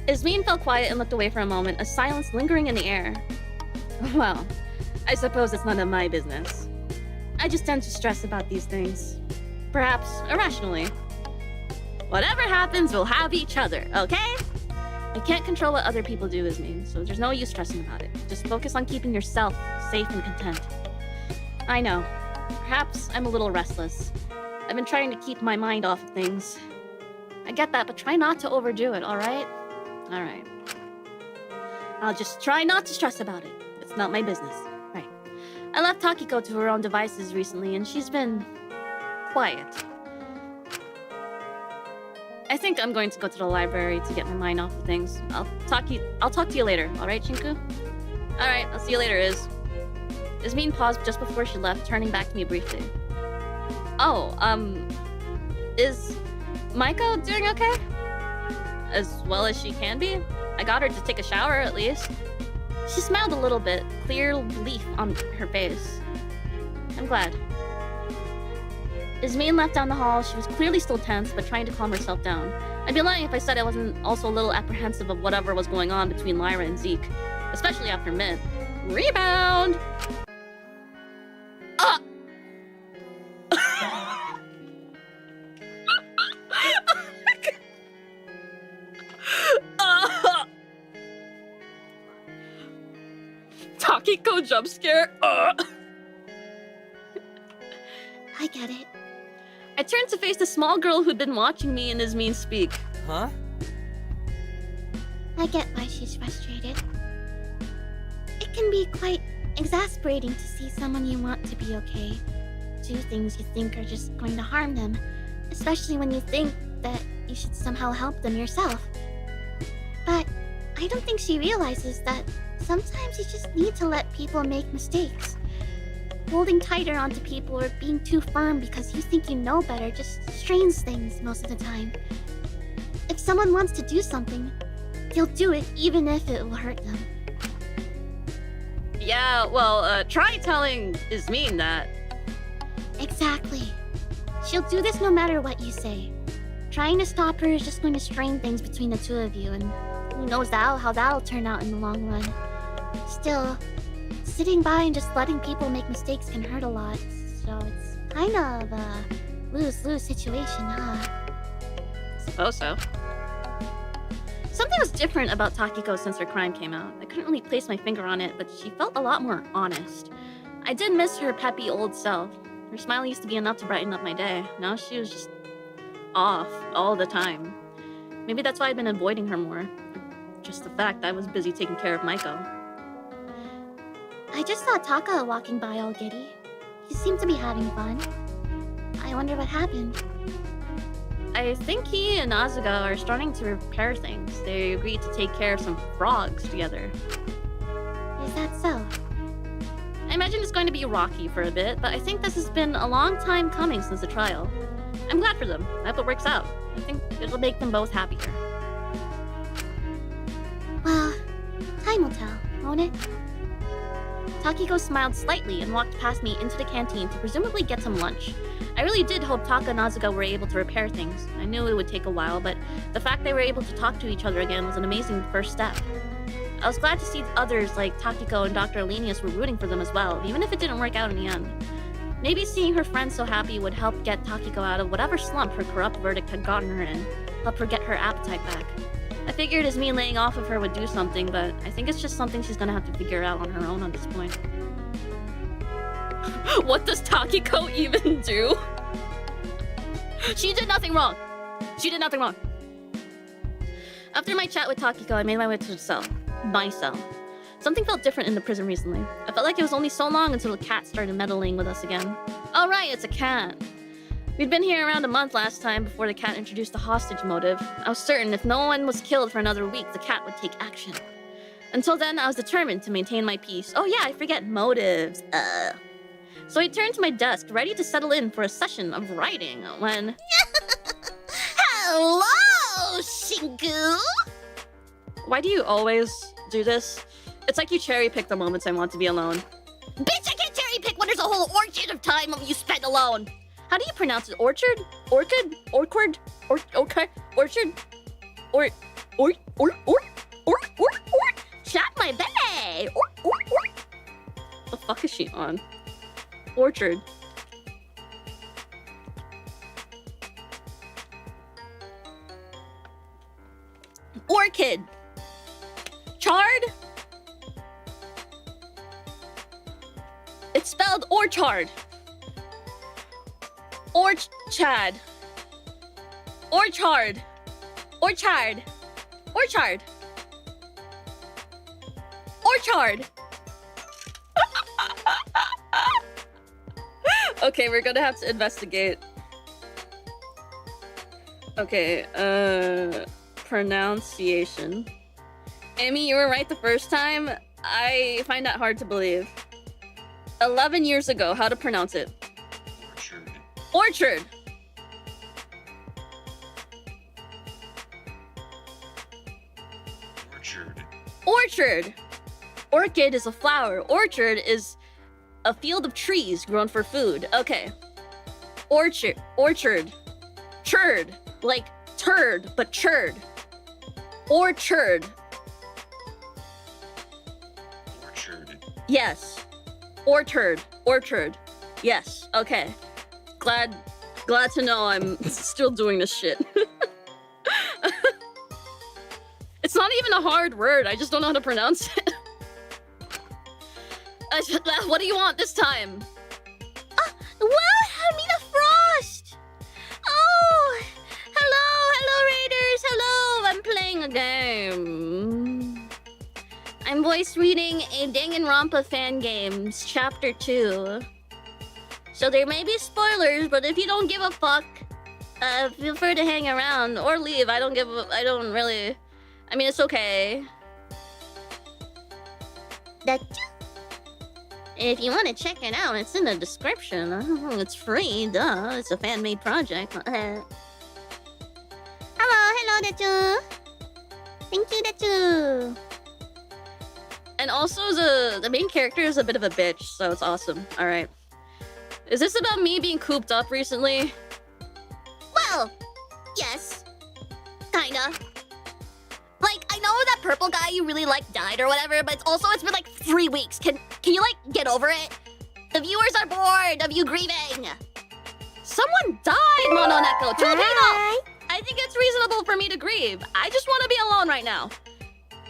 Ismin felt quiet and looked away for a moment, a silence lingering in the air. Well, I suppose it's none of my business. I just tend to stress about these things. Perhaps irrationally. Whatever happens, we'll have each other, okay? I can't control what other people do, Ismin, so there's no use stressing about it. Just focus on keeping yourself safe and content. I know. Perhaps I'm a little restless. I've been trying to keep my mind off of things. I get that, but try not to overdo it, alright? Alright. I'll just try not to stress about it. It's not my business. Right. I left Takiko to her own devices recently, and she's been... quiet. I think I'm going to go to the library to get my mind off of things. I'll talk to you later, alright, Shinku? Alright, I'll see you later, Ismin paused just before she left, turning back to me briefly. Oh, is Maiko doing okay? As well as she can be? I got her to take a shower, at least. She smiled a little bit, clear relief on her face. I'm glad. Ismin left down the hall. She was clearly still tense, but trying to calm herself down. I'd be lying if I said I wasn't also a little apprehensive of whatever was going on between Lyra and Zeke. Especially after Mint. Rebound! Takiko jump scare. I get it. I turned to face the small girl who'd been watching me and Ismin speak. Huh? I get why she's frustrated. It can be quite exasperating to see someone you want to be okay do things you think are just going to harm them, especially when you think that you should somehow help them yourself. But I don't think she realizes that sometimes you just need to let people make mistakes. Holding tighter onto people or being too firm because you think you know better just strains things most of the time. If someone wants to do something, they'll do it even if it will hurt them. Yeah, well, try telling Ismin that. Exactly. She'll do this no matter what you say. Trying to stop her is just going to strain things between the two of you, and who knows how that'll turn out in the long run. Still, sitting by and just letting people make mistakes can hurt a lot, so it's kind of a lose-lose situation, huh? Suppose so. Something was different about Takiko since her crime came out. I couldn't really place my finger on it, but she felt a lot more honest. I did miss her peppy old self. Her smile used to be enough to brighten up my day. Now she was just off all the time. Maybe that's why I'd been avoiding her more. Just the fact I was busy taking care of Maiko. I just saw Taka walking by all giddy. He seemed to be having fun. I wonder what happened. I think he and Asuga are starting to repair things. They agreed to take care of some frogs together. Is that so? I imagine it's going to be rocky for a bit, but I think this has been a long time coming since the trial. I'm glad for them. I hope it works out. I think it'll make them both happier. Well, time will tell, won't it? Takiko smiled slightly and walked past me into the canteen to presumably get some lunch. I really did hope Taka and Asuga were able to repair things. I knew it would take a while, but the fact they were able to talk to each other again was an amazing first step. I was glad to see others like Takiko and Dr. Alenius were rooting for them as well, even if it didn't work out in the end. Maybe seeing her friends so happy would help get Takiko out of whatever slump her corrupt verdict had gotten her in, help her get her appetite back. I figured as me laying off of her would do something, but I think it's just something she's gonna have to figure out on her own at this point. What does Takiko even do? She did nothing wrong. She did nothing wrong. After my chat with Takiko, I made my way to the cell. My cell. Something felt different in the prison recently. I felt like it was only so long until the cat started meddling with us again. Oh right, it's a cat. We'd been here around a month last time before the cat introduced the hostage motive. I was certain if no one was killed for another week, the cat would take action. Until then, I was determined to maintain my peace. Oh yeah, I forget motives. So I turned to my desk, ready to settle in for a session of writing, when... Hello, Shinku! Why do you always do this? It's like you cherry-pick the moments I want to be alone. Bitch, I can't cherry pick when there's a whole orchard of time you spent alone! How do you pronounce it? Orchard? Orchid? Orchard? Okay. Orchard? Or... Shot my bay! The fuck is she on? Orchard. Orchid. Chard? It's spelled orchard. Orchard. Orchard. Orchard. Orchard. Orchard. Okay, we're gonna have to investigate. Okay, pronunciation. Amy, you were right the first time. I find that hard to believe. 11 years ago, how to pronounce it? Orchard. Orchard. Orchard. Orchid is a flower. Orchard is a field of trees grown for food. Okay. Orchard. Orchard. Churd. Like turd, but churd. Orchard. Orchard. Yes. Orchard. Orchard. Yes. Okay. Glad to know I'm still doing this shit. It's not even a hard word. I just don't know how to pronounce it. What do you want this time? Well, Hermina Frost! Oh! Hello, Raiders! Hello! I'm playing a game. I'm voice reading a Danganronpa fan games, Chapter 2. So there may be spoilers, but if you don't give a fuck, feel free to hang around or leave. I don't really... I mean, it's okay. If you want to check it out, it's in the description. It's free, duh. It's a fan-made project. Hello, Dachu. Thank you, Dachu. And also, the main character is a bit of a bitch, so it's awesome. Alright. Is this about me being cooped up recently? Well, yes. Kinda. Like, I know that purple guy you really like died or whatever, but it's been like 3 weeks. Can you like get over it? The viewers are bored of you grieving. Someone died, Mononeko! Hi. I think it's reasonable for me to grieve. I just want to be alone right now.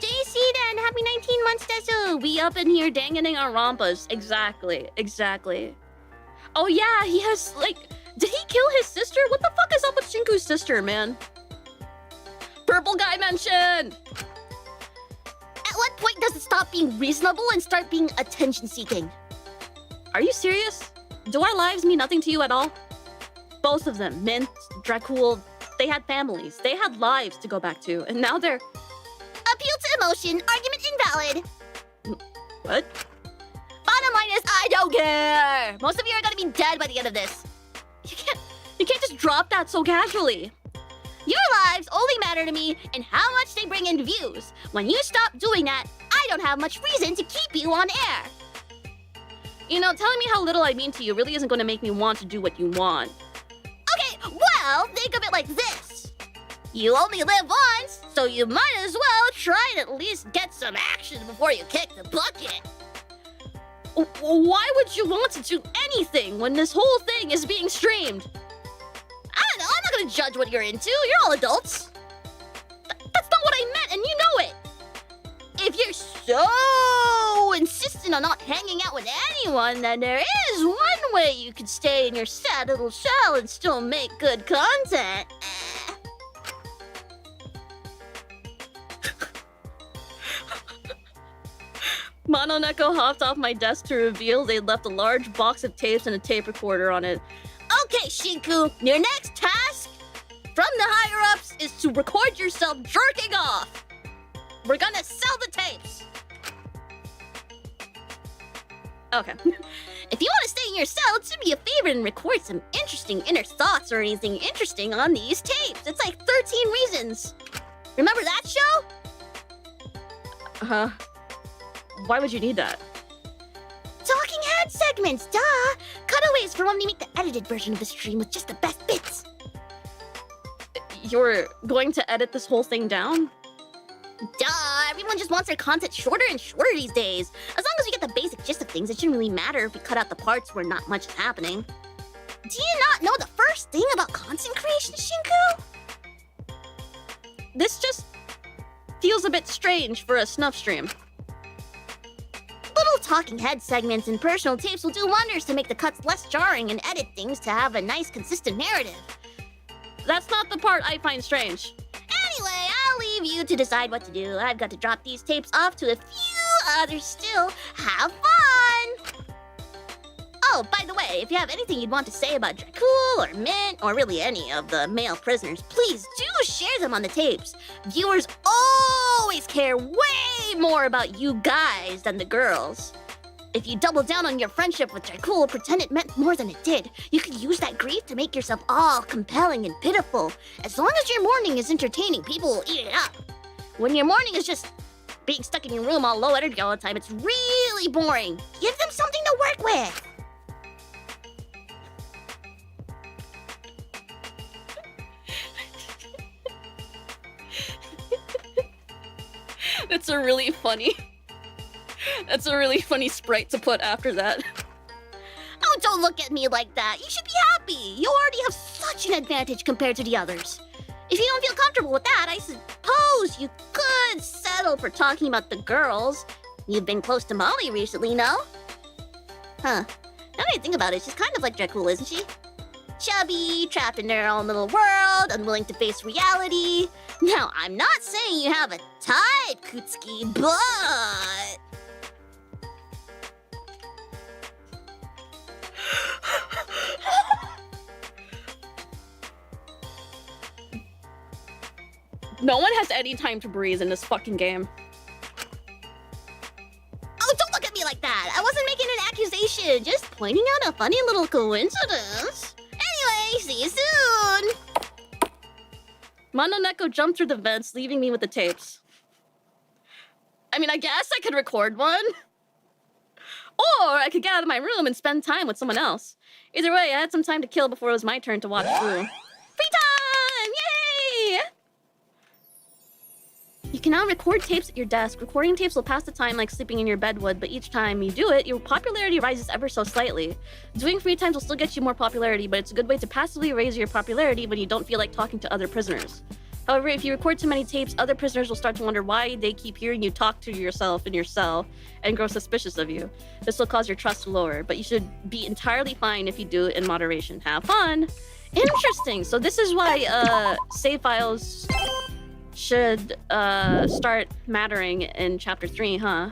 JC then, happy 19 months, Desu. We up in here danganing our rompas. Exactly. Oh yeah, he has, like... Did he kill his sister? What the fuck is up with Shinku's sister, man? Purple guy mentioned! At what point does it stop being reasonable and start being attention-seeking? Are you serious? Do our lives mean nothing to you at all? Both of them, Mint, Dracul, they had families. They had lives to go back to, and now they're... Appeal to emotion, argument invalid. What? Bottom line is, I don't care. Most of you are gonna be dead by the end of this. You can't just drop that so casually. Your lives only matter to me and how much they bring in views. When you stop doing that, I don't have much reason to keep you on air. You know, telling me how little I mean to you really isn't going to make me want to do what you want. Okay, well, think of it like this. You only live once, so you might as well try and at least get some action before you kick the bucket. Why would you want to do anything when this whole thing is being streamed? I don't know, I'm not gonna judge what you're into. You're all adults. That's not what I meant, and you know it. If you're so insistent on not hanging out with anyone, then there is one way you could stay in your sad little shell and still make good content. Mononeko hopped off my desk to reveal they'd left a large box of tapes and a tape recorder on it. Okay, Shinku, your next task from the higher-ups is to record yourself jerking off. We're gonna sell the tapes. Okay. If you want to stay in your cell, do me a favor and record some interesting inner thoughts or anything interesting on these tapes. It's like 13 reasons. Remember that show? Uh-huh. Why would you need that? Talking head segments, duh! Cutaways for when we make the edited version of the stream with just the best bits. You're going to edit this whole thing down? Duh! Everyone just wants their content shorter and shorter these days. As long as we get the basic gist of things, it shouldn't really matter if we cut out the parts where not much is happening. Do you not know the first thing about content creation, Shinku? This just feels a bit strange for a snuff stream. Little talking head segments and personal tapes will do wonders to make the cuts less jarring and edit things to have a nice, consistent narrative. That's not the part I find strange. Anyway, I'll leave you to decide what to do. I've got to drop these tapes off to a few others still. Have fun! Oh, by the way, if you have anything you'd want to say about Dracul or Mint, or really any of the male prisoners, please do share them on the tapes. Viewers always care way more about you guys than the girls. If you double down on your friendship with Dracul, pretend it meant more than it did. You could use that grief to make yourself all compelling and pitiful. As long as your morning is entertaining, people will eat it up. When your morning is just being stuck in your room all low energy all the time, it's really boring. Give them something to work with. That's a really funny sprite to put after that. Oh, don't look at me like that. You should be happy. You already have such an advantage compared to the others. If you don't feel comfortable with that, I suppose you could settle for talking about the girls. You've been close to Molly recently, no? Huh. Now that I think about it, she's kind of like Dracul, isn't she? Chubby, trapped in their own little world, unwilling to face reality. Now, I'm not saying you have a type, Kutsuki, but... No one has any time to breathe in this fucking game. Oh, don't look at me like that! I wasn't making an accusation, just pointing out a funny little coincidence. Anyway, see you soon! Mononeko jumped through the vents, leaving me with the tapes. I mean, I guess I could record one. Or I could get out of my room and spend time with someone else. Either way, I had some time to kill before it was my turn to watch through. Free time! Yay! You can now record tapes at your desk. Recording tapes will pass the time like sleeping in your bed would, but each time you do it, your popularity rises ever so slightly. Doing free times will still get you more popularity, but it's a good way to passively raise your popularity when you don't feel like talking to other prisoners. However, if you record too many tapes, other prisoners will start to wonder why they keep hearing you talk to yourself in your cell and grow suspicious of you. This will cause your trust to lower, but you should be entirely fine if you do it in moderation. Have fun! Interesting! So this is why save files should start mattering in chapter 3, huh?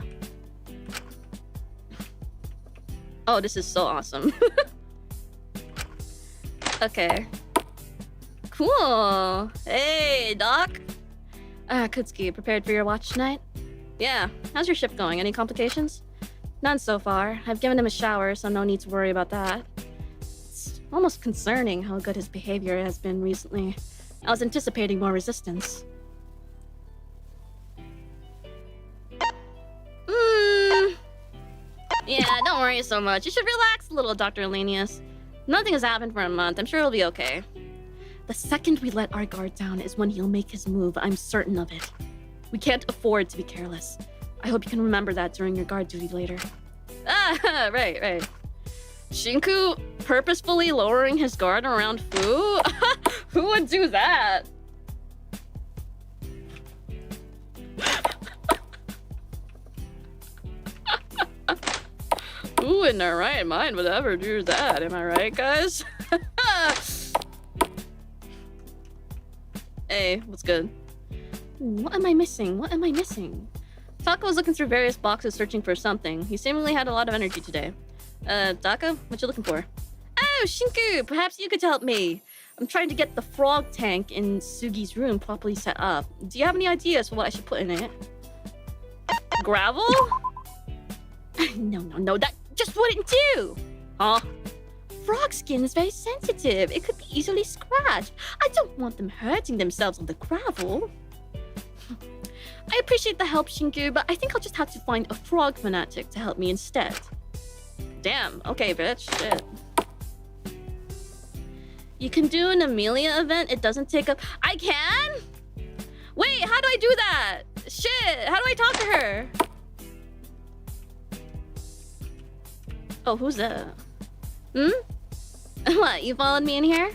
Oh, this is so awesome. Okay. Cool. Hey, Doc. Kutsuki, prepared for your watch tonight? Yeah. How's your shift going? Any complications? None so far. I've given him a shower, so no need to worry about that. It's almost concerning how good his behavior has been recently. I was anticipating more resistance. Yeah, don't worry so much. You should relax a little, Dr. Elenius. Nothing has happened for a month. I'm sure it'll be okay. The second we let our guard down is when he'll make his move. I'm certain of it. We can't afford to be careless. I hope you can remember that during your guard duty later. Ah, right. Shinku purposefully lowering his guard around Fu? Who would do that? Who in their right mind would ever do that? Am I right, guys? Hey, what's good? What am I missing? What am I missing? Taco was looking through various boxes searching for something. He seemingly had a lot of energy today. Taco, what you looking for? Oh, Shinku, perhaps you could help me. I'm trying to get the frog tank in Sugi's room properly set up. Do you have any ideas for what I should put in it? Gravel? No, that just wouldn't do! Huh? Frog skin is very sensitive. It could be easily scratched. I don't want them hurting themselves on the gravel. I appreciate the help, Shinku, but I think I'll just have to find a frog fanatic to help me instead. Damn, okay, bitch, shit. You can do an Amelia event, it doesn't take up... I can?! Wait, how do I do that? Shit, how do I talk to her? Oh, who's that? What, you followed me in here?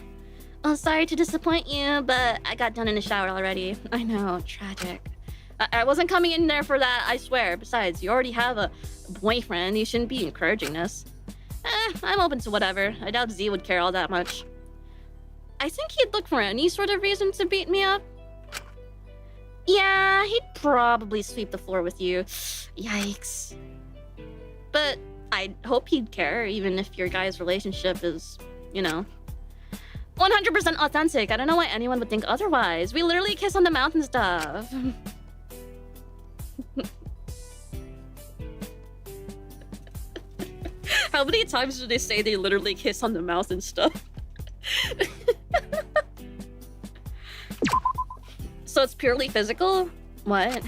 Oh, sorry to disappoint you, but I got done in the shower already. I know, tragic. I wasn't coming in there for that, I swear. Besides, you already have a boyfriend. You shouldn't be encouraging this. I'm open to whatever. I doubt Z would care all that much. I think he'd look for any sort of reason to beat me up. Yeah, he'd probably sweep the floor with you. Yikes. But I hope he'd care, even if your guys' relationship is, you know, 100% authentic. I don't know why anyone would think otherwise. We literally kiss on the mouth and stuff. How many times do they say they literally kiss on the mouth and stuff? So it's purely physical? What?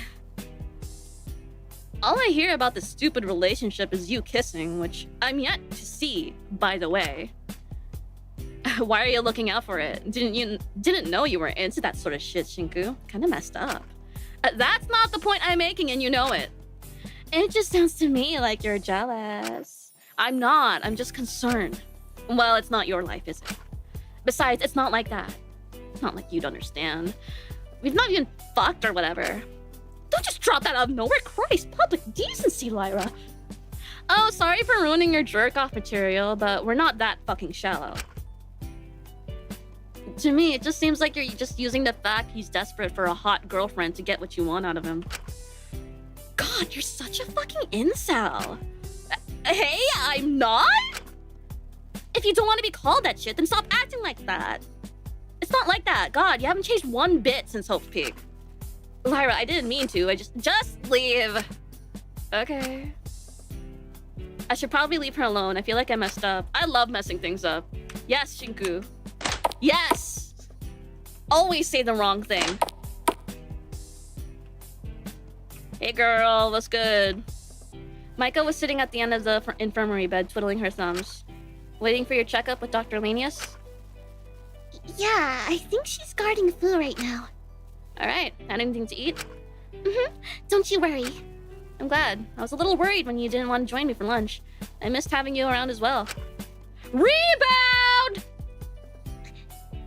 All I hear about this stupid relationship is you kissing, which I'm yet to see, by the way. Why are you looking out for it? Didn't know you were into that sort of shit, Shinku. Kinda messed up. That's not the point I'm making, and you know it. It just sounds to me like you're jealous. I'm not. I'm just concerned. Well, it's not your life, is it? Besides, it's not like that. It's not like you'd understand. We've not even fucked or whatever. Don't just drop that out of nowhere. Christ, public decency, Lyra. Oh, sorry for ruining your jerk-off material, but we're not that fucking shallow. To me, it just seems like you're just using the fact he's desperate for a hot girlfriend to get what you want out of him. God, you're such a fucking incel. Hey, I'm not? If you don't want to be called that shit, then stop acting like that. It's not like that. God, you haven't changed one bit since Hope's Peak. Lyra, I didn't mean to. I just leave. Okay. I should probably leave her alone. I feel like I messed up. I love messing things up. Yes, Shinku. Yes! Always say the wrong thing. Hey girl, what's good? Micah was sitting at the end of the infirmary bed, twiddling her thumbs. Waiting for your checkup with Dr. Lanius? Yeah, I think she's guarding Fu right now. Alright, had anything to eat? Don't you worry. I'm glad. I was a little worried when you didn't want to join me for lunch. I missed having you around as well. Rebound!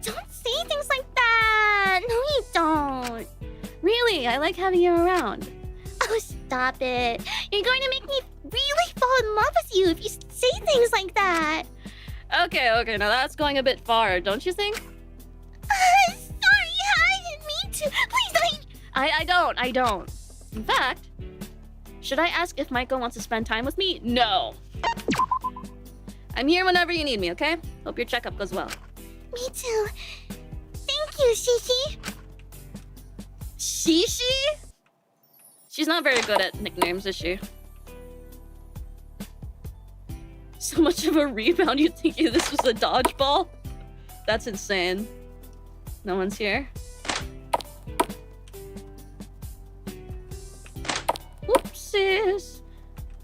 Don't say things like that! No, you don't. Really, I like having you around. Oh, stop it. You're going to make me really fall in love with you if you say things like that. Okay, now that's going a bit far, don't you think? Sorry, I didn't mean to. Please, I don't. In fact, should I ask if Micah wants to spend time with me? No. I'm here whenever you need me, okay? Hope your checkup goes well. Me too. Thank you, Shishi. Shishi? She's not very good at nicknames, is she? So much of a rebound, you think this was a dodgeball? That's insane. No one's here. Whoopsies.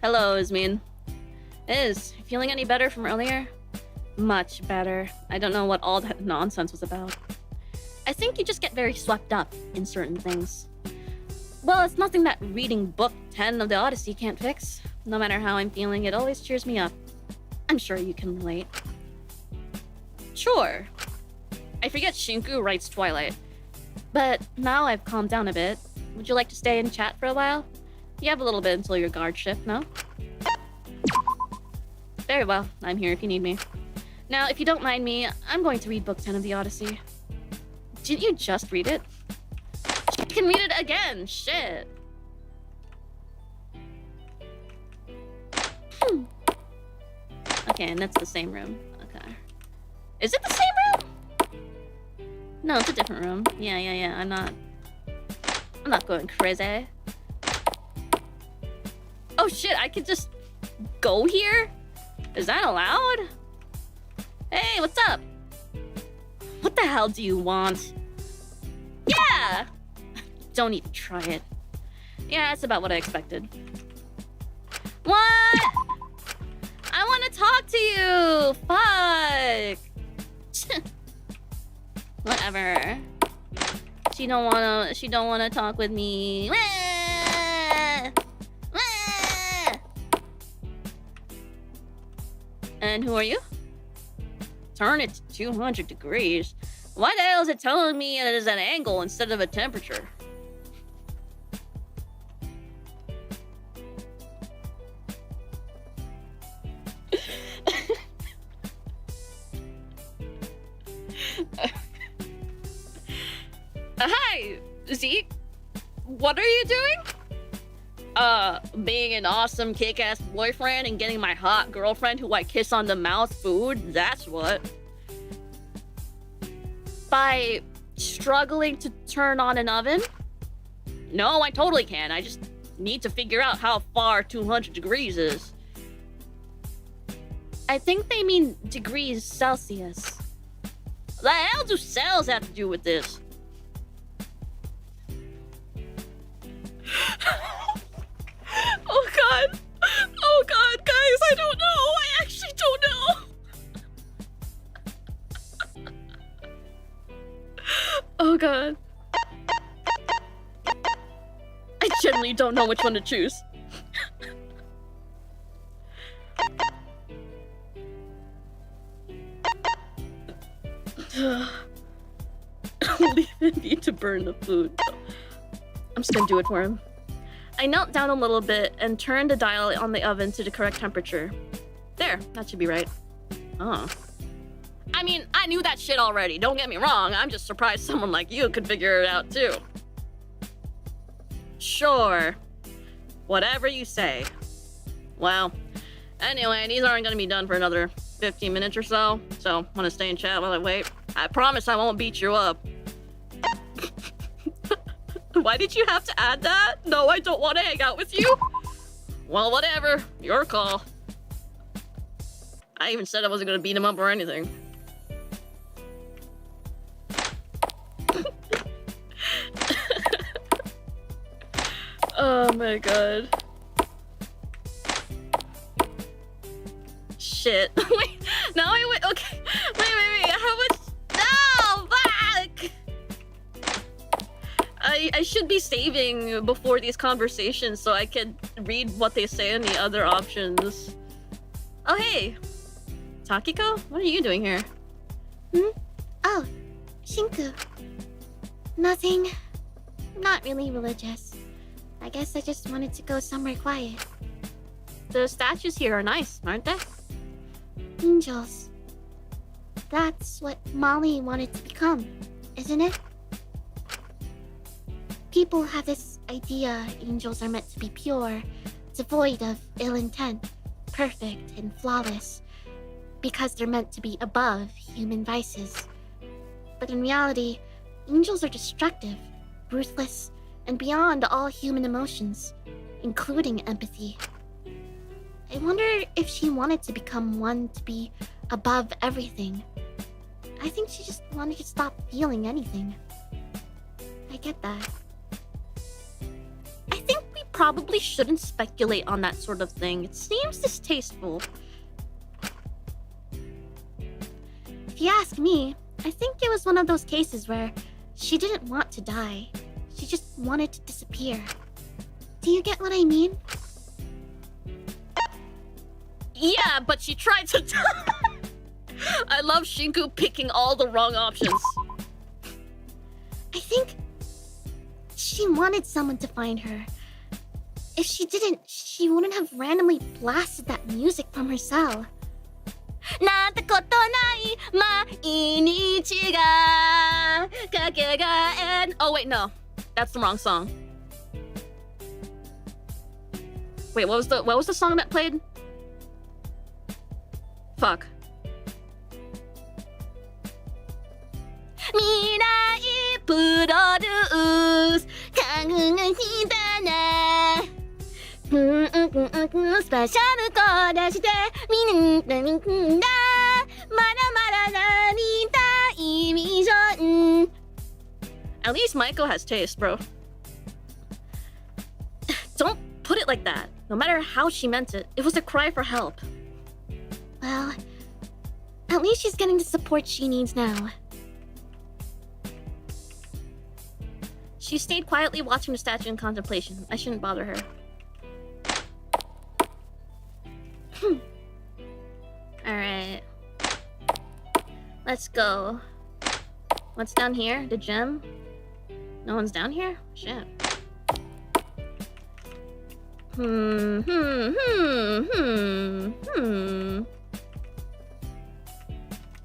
Hello, Ismin. Is, feeling any better from earlier? Much better. I don't know what all that nonsense was about. I think you just get very swept up in certain things. Well, it's nothing that reading book 10 of the Odyssey can't fix. No matter how I'm feeling, it always cheers me up. I'm sure you can relate. Sure. I forget Shinku writes Twilight. But now I've calmed down a bit. Would you like to stay and chat for a while? You have a little bit until your guard shift, no? Very well. I'm here if you need me. Now, if you don't mind me, I'm going to read Book 10 of the Odyssey. Didn't you just read it? You can read it again! Shit! Okay, and that's the same room. Okay. Is it the same room? No, it's a different room. Yeah. I'm not going crazy. Oh shit, I could just go here? Is that allowed? Hey, what's up? What the hell do you want? Yeah! Don't even try it. Yeah, that's about what I expected. What? I want to talk to you! Fuck! Whatever. She don't wanna talk with me. And who are you? Turn it to 200 degrees. Why the hell is it telling me it is an angle instead of a temperature? Hi, Zeke. What are you doing? Being an awesome kick-ass boyfriend and getting my hot girlfriend who I kiss on the mouth food, that's what. By struggling to turn on an oven? No, I totally can. I just need to figure out how far 200 degrees is. I think they mean degrees Celsius. The hell do cells have to do with this? Oh god, guys, I don't know. I actually don't know. Oh god. I generally don't know which one to choose. Leaving me to burn the food. I'm just gonna do it for him. I knelt down a little bit and turned the dial on the oven to the correct temperature. There, that should be right. Oh. I mean, I knew that shit already, don't get me wrong. I'm just surprised someone like you could figure it out too. Sure. Whatever you say. Well, anyway, these aren't gonna be done for another 15 minutes or so, wanna stay and chat while I wait? I promise I won't beat you up. Why did you have to add that? No, I don't want to hang out with you. Well, whatever. Your call. I even said I wasn't going to beat him up or anything. Oh my god. Shit. Wait. No, wait. Okay. Wait. How much? No! Fuck! I should be saving before these conversations so I can read what they say in the other options. Oh, hey. Takiko? What are you doing here? Oh, Shinku. Nothing. Not really religious. I guess I just wanted to go somewhere quiet. The statues here are nice, aren't they? Angels. That's what Molly wanted to become, isn't it? People have this idea angels are meant to be pure, devoid of ill intent, perfect and flawless, because they're meant to be above human vices. But in reality, angels are destructive, ruthless, and beyond all human emotions, including empathy. I wonder if she wanted to become one to be above everything. I think she just wanted to stop feeling anything. I get that. I think we probably shouldn't speculate on that sort of thing. It seems distasteful. If you ask me, I think it was one of those cases where she didn't want to die. She just wanted to disappear. Do you get what I mean? Yeah, but she tried to die. I love Shinku picking all the wrong options. I think she wanted someone to find her. If she didn't, she wouldn't have randomly blasted that music from her cell. なんてことない毎日がかけがえ。Oh wait, no, that's the wrong song. Wait, what was the song that played? Fuck. 未来プロデュース考えたなスペシャルコードしてみんなみんなまだまだなりたいビジョン At least Michael has taste, bro. Don't put it like that. No matter how she meant it, it was a cry for help. Well, at least she's getting the support she needs now. She stayed quietly watching the statue in contemplation. I shouldn't bother her. Alright. Let's go. What's down here? The gym? No one's down here? Shit.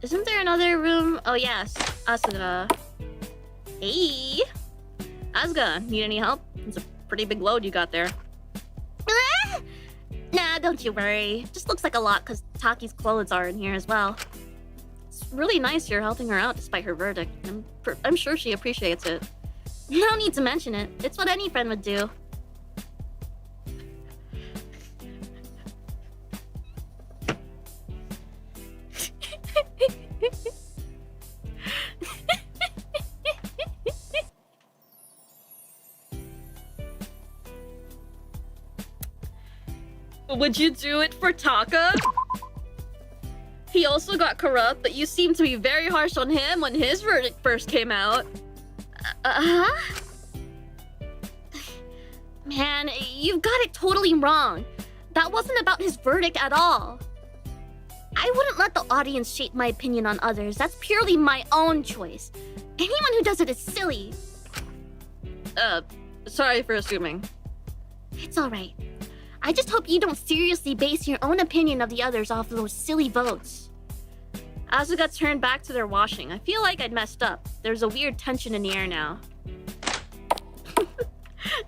Isn't there another room? Oh yes, Asuka. Hey! Asuka, need any help? It's a pretty big load you got there. Nah, don't you worry. Just looks like a lot because Taki's clothes are in here as well. It's really nice you're helping her out despite her verdict. I'm sure she appreciates it. No need to mention it. It's what any friend would do. Would you do it for Taka? He also got corrupt, but you seem to be very harsh on him when his verdict first came out. Man, you've got it totally wrong. That wasn't about his verdict at all. I wouldn't let the audience shape my opinion on others. That's purely my own choice. Anyone who does it is silly. Sorry for assuming. It's alright. I just hope you don't seriously base your own opinion of the others off of those silly votes. Asuka turned back to their washing. I feel like I'd messed up. There's a weird tension in the air now.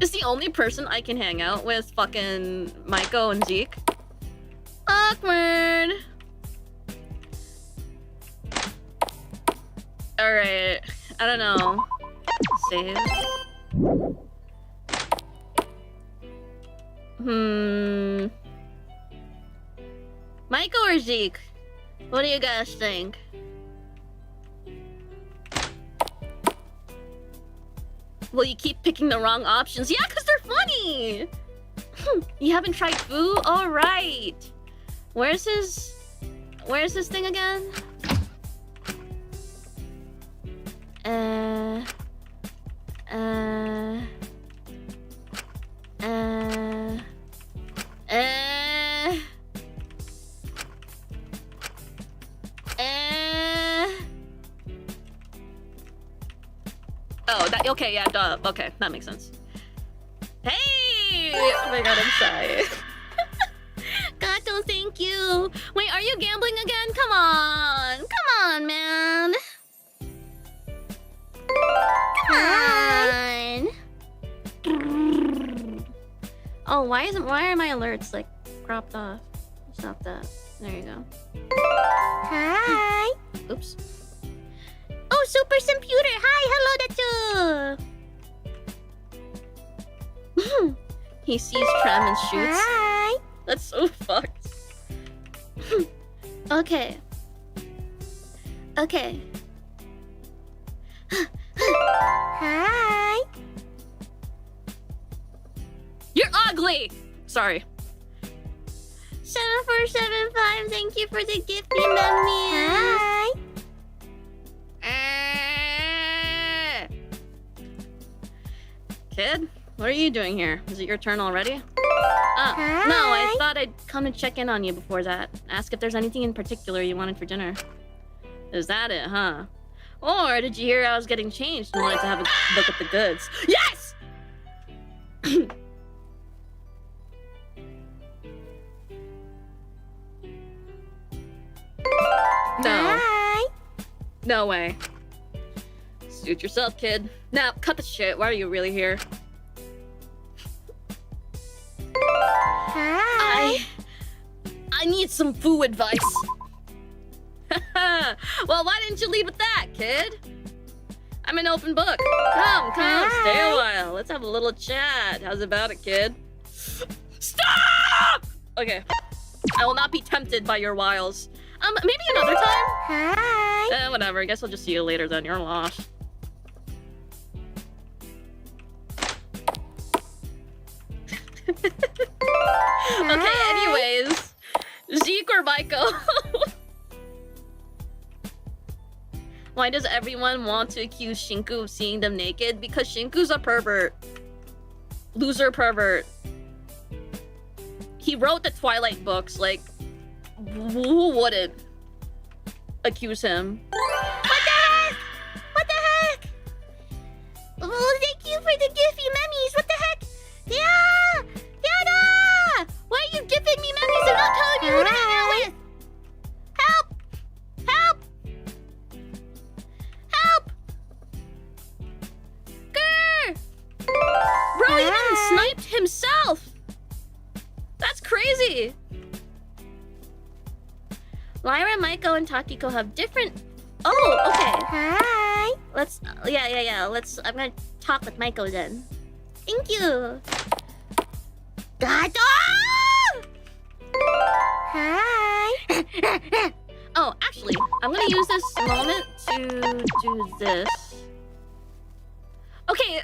Is the only person I can hang out with fucking Maiko and Zeke? Awkward! Alright. I don't know. Save. Maiko or Zeke? What do you guys think? Well, you keep picking the wrong options. Yeah, because they're funny! You haven't tried Fu? Alright. Where's his thing again? Oh, that okay, yeah, duh. Okay, that makes sense. Hey! Oh my god, I'm shy. Gato, thank you. Wait, are you gambling again? Come on. Come on, man. Come on. Oh, why are my alerts like cropped off? Stop that. There you go. Hi. Oops. Oh, Super Computer! Hi, hello, Dachu! He sees Trem and shoots. Hi. That's so fucked. Okay. Okay. Hi. You're ugly! Sorry. 7475, thank you for the gift, memories. Hi. Kid, what are you doing here? Is it your turn already? Hi. No, I thought I'd come to check in on you before that. Ask if there's anything in particular you wanted for dinner. Is that it, huh? Or did you hear I was getting changed and wanted to have a look at the goods? Yes! No way. Suit yourself, kid. Now, cut the shit. Why are you really here? Hi. I need some foo advice. Well, why didn't you leave with that, kid? I'm an open book. Come, stay a while. Let's have a little chat. How's about it, kid? Stop! Okay. I will not be tempted by your wiles. Maybe another time? Hi. Whatever. I guess I'll just see you later then. You're lost. Okay, anyways. Zeke or Maiko? Why does everyone want to accuse Shinku of seeing them naked? Because Shinku's a pervert. Loser pervert. He wrote the Twilight books, like, who wouldn't accuse him? What the heck? What the heck? Oh, thank you for the Giphy memes. What the heck? Yeah! Yana! Why are you giving me memes and not telling me who to hang out with? Help! Help! Help! Grr! Bro, he even sniped himself! That's crazy! Lyra, Maiko, and Takiko have different... Oh, okay. Hi. Let's... Yeah. I'm gonna talk with Maiko then. Thank you. Gato! Hi. Oh, actually, I'm gonna use this moment to do this. Okay,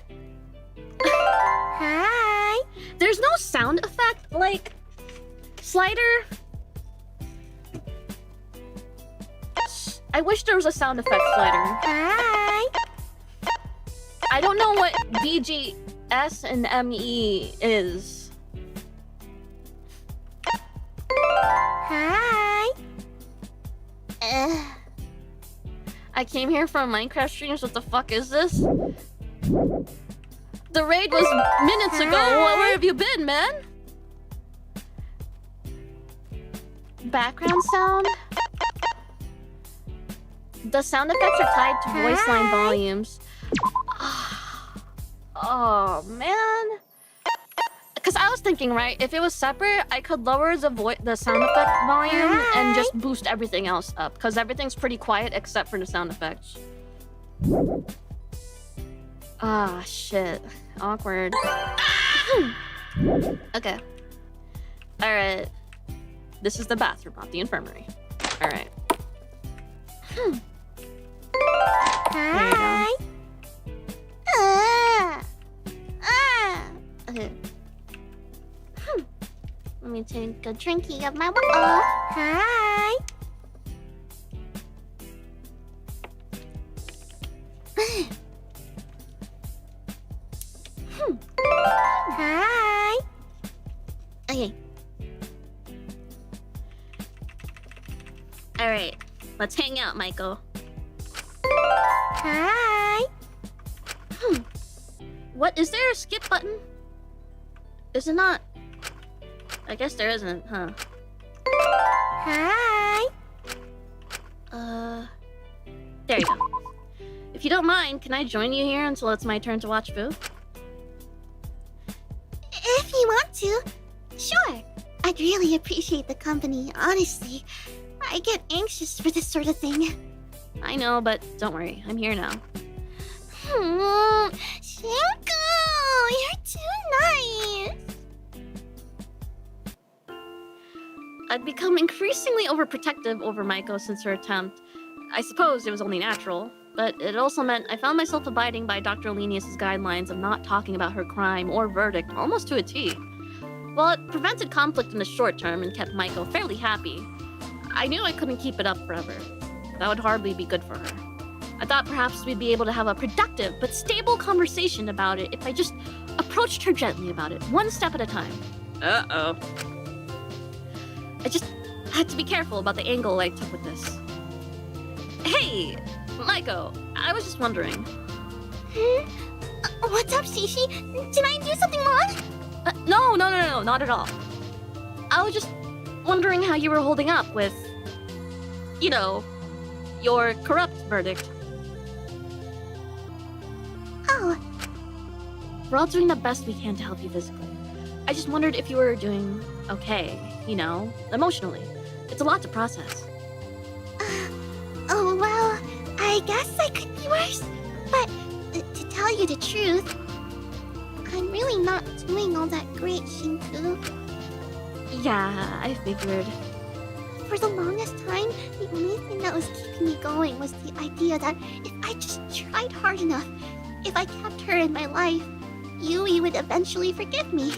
Hi. there's no sound effect, like... Slider... I wish there was a sound effect slider. Hi. I don't know what BGS and ME is. Hi. I came here from Minecraft streams. What the fuck is this? The raid was minutes ago. Where have you been, man? Background sound? The sound effects are tied to voice line volumes. Oh, man. Because I was thinking, right, if it was separate, I could lower the sound effect volume and just boost everything else up. Because everything's pretty quiet except for the sound effects. Ah, shit. Awkward. Okay. Alright. This is the bathroom, not the infirmary. Alright. Hi. Okay. Let me take a drinky of my water. Hi. Hi. Okay. Alright. Let's hang out, Maiko. Hi. What? Is there a skip button? Is it not? I guess there isn't, huh? Hi. There you go. If you don't mind, can I join you here until it's my turn to watch Boo? If you want to, sure. I'd really appreciate the company, honestly. I get anxious for this sort of thing. I know, but don't worry. I'm here now. Shinku, you're too nice. I'd become increasingly overprotective over Maiko since her attempt. I suppose it was only natural, but it also meant I found myself abiding by Dr. Lenius's guidelines of not talking about her crime or verdict almost to a T. While it prevented conflict in the short term and kept Maiko fairly happy, I knew I couldn't keep it up forever. That would hardly be good for her. I thought perhaps we'd be able to have a productive but stable conversation about it if I just approached her gently about it, one step at a time. Uh-oh. I just had to be careful about the angle I took with this. Hey, Maiko, I was just wondering. What's up, Shishi? Did I do something wrong? No, not at all. I was just wondering how you were holding up with, you know, your corrupt verdict. Oh, We're all doing the best we can to help you physically. I just wondered if you were doing okay, emotionally. It's a lot to process. oh well, I guess I could be worse. But to tell you the truth, I'm really not doing all that great, Shinku. Yeah, I figured. For the longest time, the only thing that was keeping me going was the idea that if I just tried hard enough, if I kept her in my life, Yui would eventually forgive me.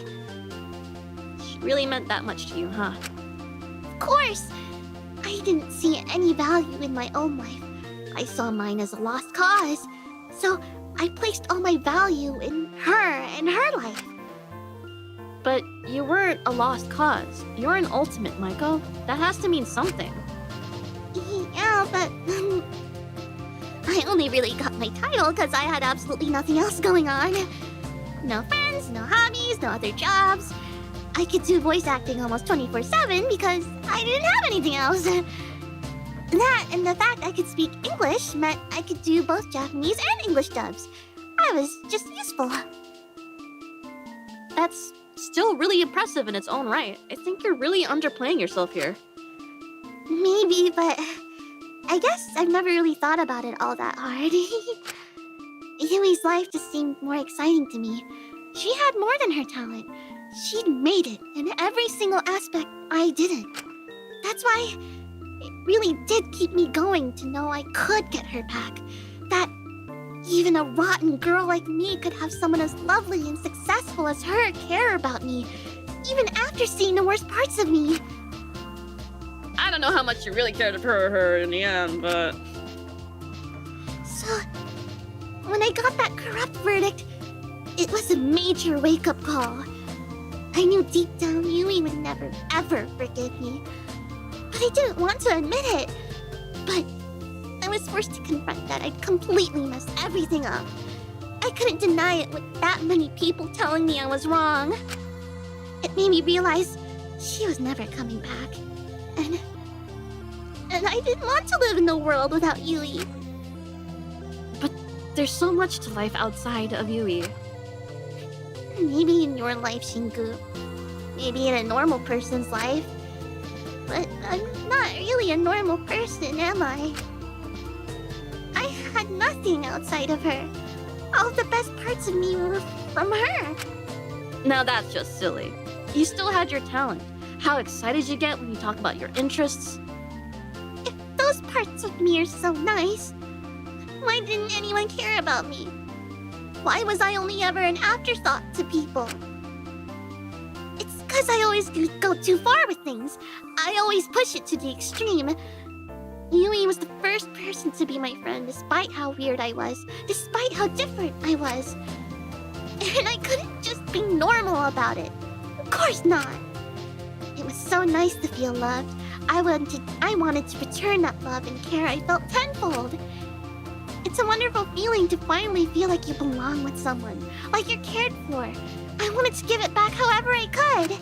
She really meant that much to you, huh? Of course! I didn't see any value in my own life. I saw mine as a lost cause. So I placed all my value in her and her life. But you weren't a lost cause. You're an ultimate, Maiko. That has to mean something. Yeah, but I only really got my title because I had absolutely nothing else going on. No friends, no hobbies, no other jobs. I could do voice acting almost 24/7 because I didn't have anything else. That and the fact I could speak English meant I could do both Japanese and English dubs. I was just useful. That's still really impressive in its own right. I think you're really underplaying yourself here. Maybe, but I guess I've never really thought about it all that hard. Yui's life just seemed more exciting to me. She had more than her talent. She'd made it in every single aspect I didn't. That's why it really did keep me going to know I could get her back. That even a rotten girl like me could have someone as lovely and successful as her care about me, even after seeing the worst parts of me. I don't know how much you really cared for her in the end, but... So, when I got that corrupt verdict, it was a major wake-up call. I knew deep down Yui would never, ever forgive me. But I didn't want to admit it. But I was forced to confront that I'd completely messed everything up. I couldn't deny it with that many people telling me I was wrong. It made me realize she was never coming back. And I didn't want to live in the world without Yui. But there's so much to life outside of Yui. Maybe in your life, Shinku. Maybe in a normal person's life. But I'm not really a normal person, am I? I had nothing outside of her. All the best parts of me were from her. Now that's just silly. You still had your talent. How excited you get when you talk about your interests. If those parts of me are so nice, why didn't anyone care about me? Why was I only ever an afterthought to people? It's because I always go too far with things. I always push it to the extreme. Yui was the first person to be my friend despite how weird I was, despite how different I was. And I couldn't just be normal about it. Of course not. It was so nice to feel loved. I wanted to return that love and care I felt tenfold. It's a wonderful feeling to finally feel like you belong with someone, like you're cared for. I wanted to give it back however I could.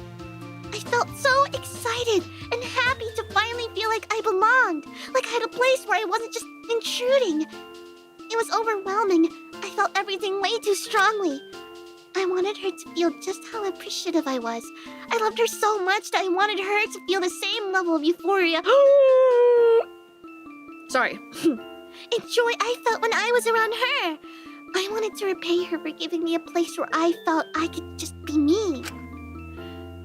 I felt so excited and happy to finally feel like I belonged, like I had a place where I wasn't just intruding. It was overwhelming. I felt everything way too strongly. I wanted her to feel just how appreciative I was. I loved her so much that I wanted her to feel the same level of euphoria Sorry. and joy I felt when I was around her. I wanted to repay her for giving me a place where I felt I could just be me.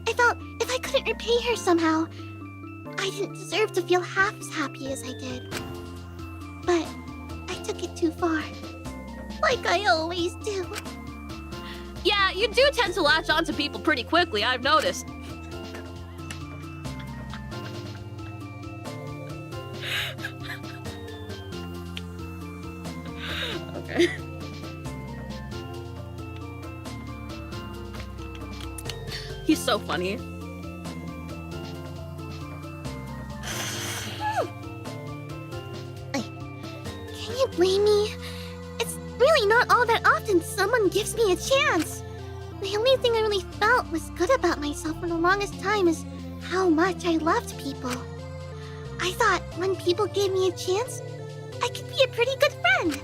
I felt if I couldn't repay her somehow, I didn't deserve to feel half as happy as I did. But I took it too far. Like I always do. Yeah, you do tend to latch on to people pretty quickly, I've noticed. Okay. He's so funny. Can you blame me? It's really not all that often someone gives me a chance. The only thing I really felt was good about myself for the longest time is how much I loved people. I thought when people gave me a chance, I could be a pretty good friend.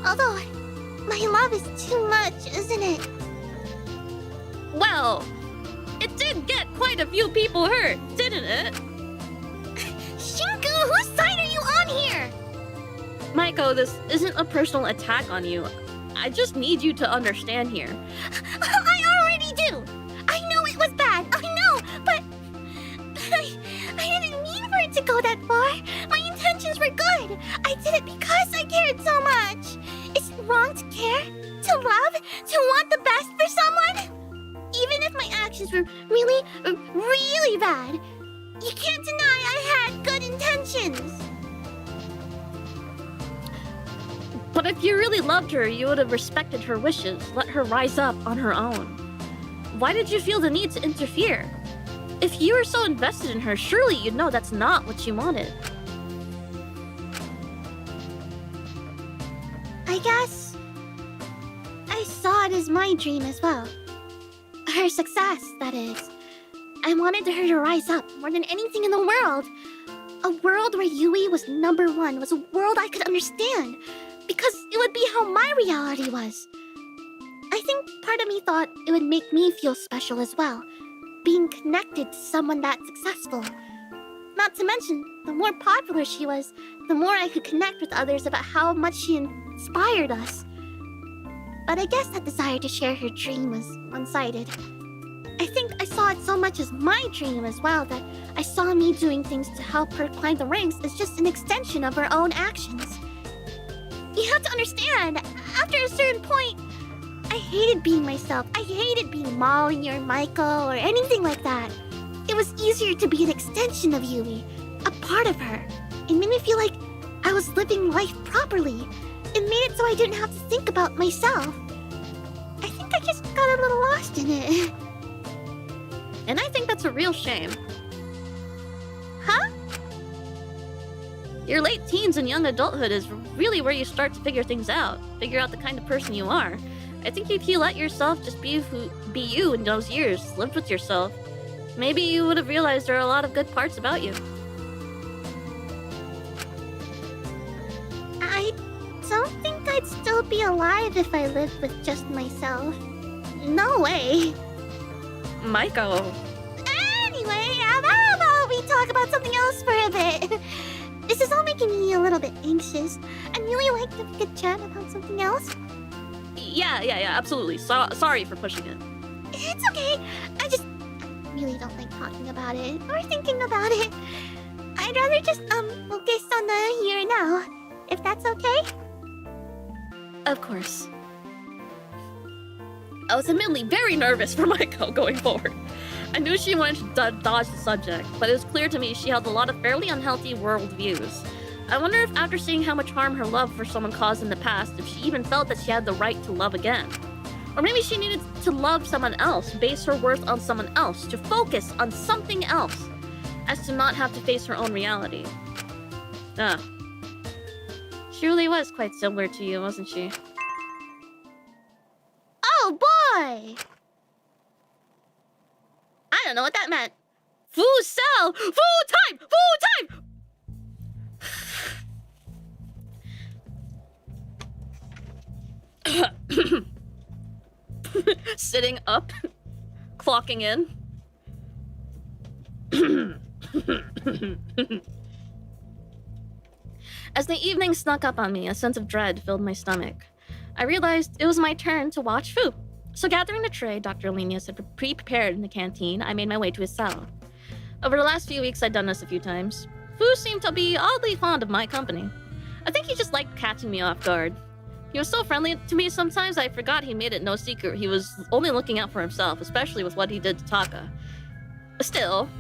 Although, my love is too much, isn't it? Well, it did get quite a few people hurt, didn't it? Shinku, whose side are you on here? Maiko, this isn't a personal attack on you. I just need you to understand here. I already do. I know it was bad. I know, but I didn't mean for it to go that far. My intentions were good. I did it because I cared so much. Is it wrong to care, to love, to want the best for someone? Even if my actions were really bad, you can't deny I had good intentions. But if you really loved her, you would have respected her wishes, let her rise up on her own. Why did you feel the need to interfere? If you were so invested in her, surely you'd know that's not what she wanted. I guess I saw it as my dream as well. Her success, that is. I wanted her to rise up more than anything in the world. A world where Yui was #1 was a world I could understand, because it would be how my reality was. I think part of me thought it would make me feel special as well, being connected to someone that successful. Not to mention, the more popular she was, the more I could connect with others about how much she inspired us. But I guess that desire to share her dream was one-sided. I think I saw it so much as my dream as well that I saw me doing things to help her climb the ranks as just an extension of her own actions. You have to understand, after a certain point, I hated being myself. I hated being Molly or Maiko or anything like that. It was easier to be an extension of Yui, a part of her. It made me feel like I was living life properly. It made it so I didn't have to think about myself. I think I just got a little lost in it. And I think that's a real shame. Huh? Your late teens and young adulthood is really where you start to figure things out, figure out the kind of person you are. I think if you let yourself just be you in those years, lived with yourself, maybe you would have realized there are a lot of good parts about you. I don't think I'd still be alive if I lived with just myself. No way. Maiko. Anyway, how about we talk about something else for a bit? This is all making me a little bit anxious. I'd really like to have a good chat about something else. Yeah, absolutely. Sorry for pushing it. It's okay. I really don't like talking about it or thinking about it. I'd rather just focus on the here and now, if that's okay. Of course. I was admittedly very nervous for Maiko going forward. I knew she wanted to dodge the subject, but it was clear to me she held a lot of fairly unhealthy worldviews. I wonder if after seeing how much harm her love for someone caused in the past, if she even felt that she had the right to love again. Or maybe she needed to love someone else, base her worth on someone else, to focus on something else, as to not have to face her own reality. She really was quite similar to you, wasn't she? Oh boy! I don't know what that meant. Fu Cell! Fu time! Sitting up, clocking in. As the evening snuck up on me, a sense of dread filled my stomach. I realized it was my turn to watch Fu. So gathering the tray Dr. Alenius had pre-prepared in the canteen, I made my way to his cell. Over the last few weeks, I'd done this a few times. Fu seemed to be oddly fond of my company. I think he just liked catching me off guard. He was so friendly to me sometimes I forgot he made it no secret he was only looking out for himself, especially with what he did to Taka. Still,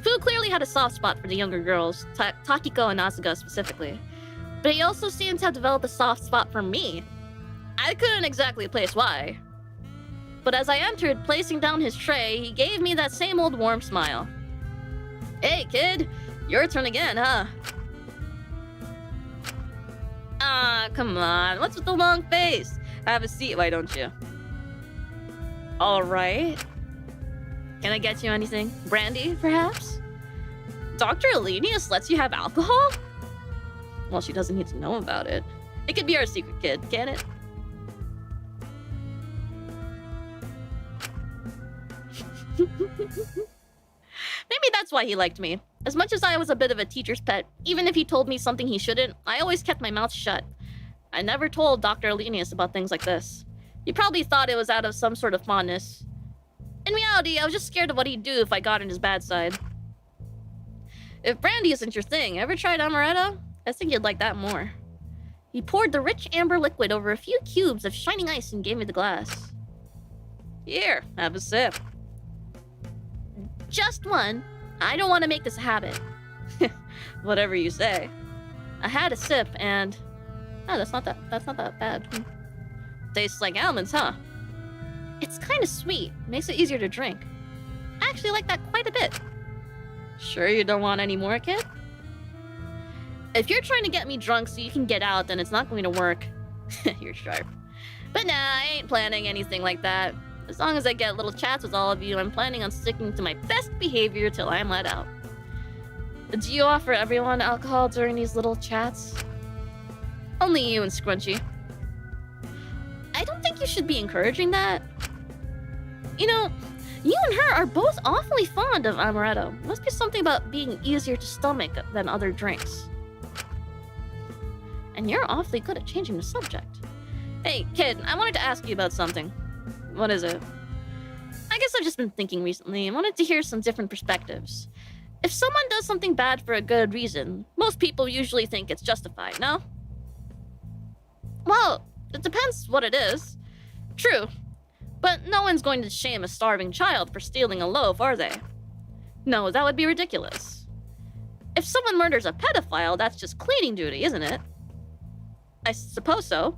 Fu clearly had a soft spot for the younger girls, Takiko and Asuga specifically. But he also seemed to have developed a soft spot for me. I couldn't exactly place why. But as I entered, placing down his tray, he gave me that same old warm smile. Hey kid, your turn again, huh? Ah, come on, what's with the long face? Have a seat, why don't you? Alright. Can I get you anything? Brandy, perhaps? Dr. Alenius lets you have alcohol? Well, she doesn't need to know about it. It could be our secret, kid, can't it? Maybe that's why he liked me. As much as I was a bit of a teacher's pet, even if he told me something he shouldn't, I always kept my mouth shut. I never told Dr. Alenius about things like this. He probably thought it was out of some sort of fondness. In reality, I was just scared of what he'd do if I got on his bad side. If brandy isn't your thing, ever tried amaretto? I think you'd like that more. He poured the rich amber liquid over a few cubes of shining ice and gave me the glass. Here, have a sip. Just one. I don't want to make this a habit. Whatever you say. I had a sip and... Oh, that's not that bad. Tastes like almonds, huh? It's kind of sweet. Makes it easier to drink. I actually like that quite a bit. Sure you don't want any more, kid? If you're trying to get me drunk so you can get out, then it's not going to work. You're sharp. But nah, I ain't planning anything like that. As long as I get little chats with all of you, I'm planning on sticking to my best behavior till I'm let out. Do you offer everyone alcohol during these little chats? Only you and Scrunchy. I don't think you should be encouraging that. You know, you and her are both awfully fond of amaretto. Must be something about being easier to stomach than other drinks. And you're awfully good at changing the subject. Hey, kid, I wanted to ask you about something. What is it? I guess I've just been thinking recently and wanted to hear some different perspectives. If someone does something bad for a good reason, most people usually think it's justified, no? Well, it depends what it is. True. But no one's going to shame a starving child for stealing a loaf, are they? No, that would be ridiculous. If someone murders a pedophile, that's just cleaning duty, isn't it? I suppose so.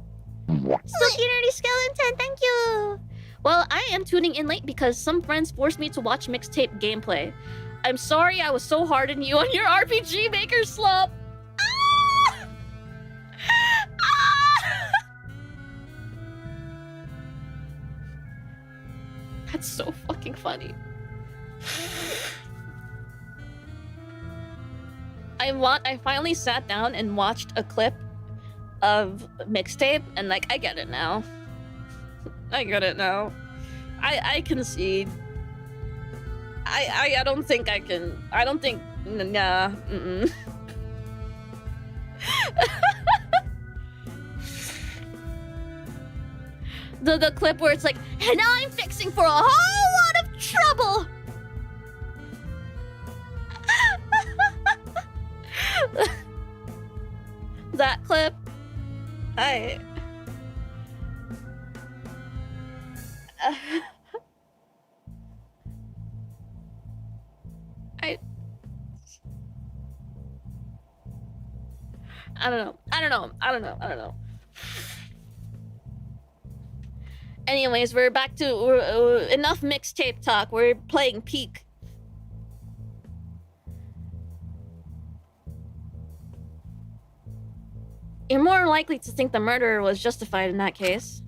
Silky Nerdy Skeleton, thank you! Well, I am tuning in late because some friends forced me to watch mixtape gameplay. I'm sorry I was so hard on you on your RPG Maker slump! Ah! Ah! That's so fucking funny. I finally sat down and watched a clip of mixtape and like I get it now. I get it now. I concede. I don't think I can. I don't think. Nah. The clip where it's like, and I'm fixing for a whole lot of trouble. That clip. I don't know. Anyways, we're back to enough mixtape talk. We're playing Peak. You're more likely to think the murderer was justified in that case.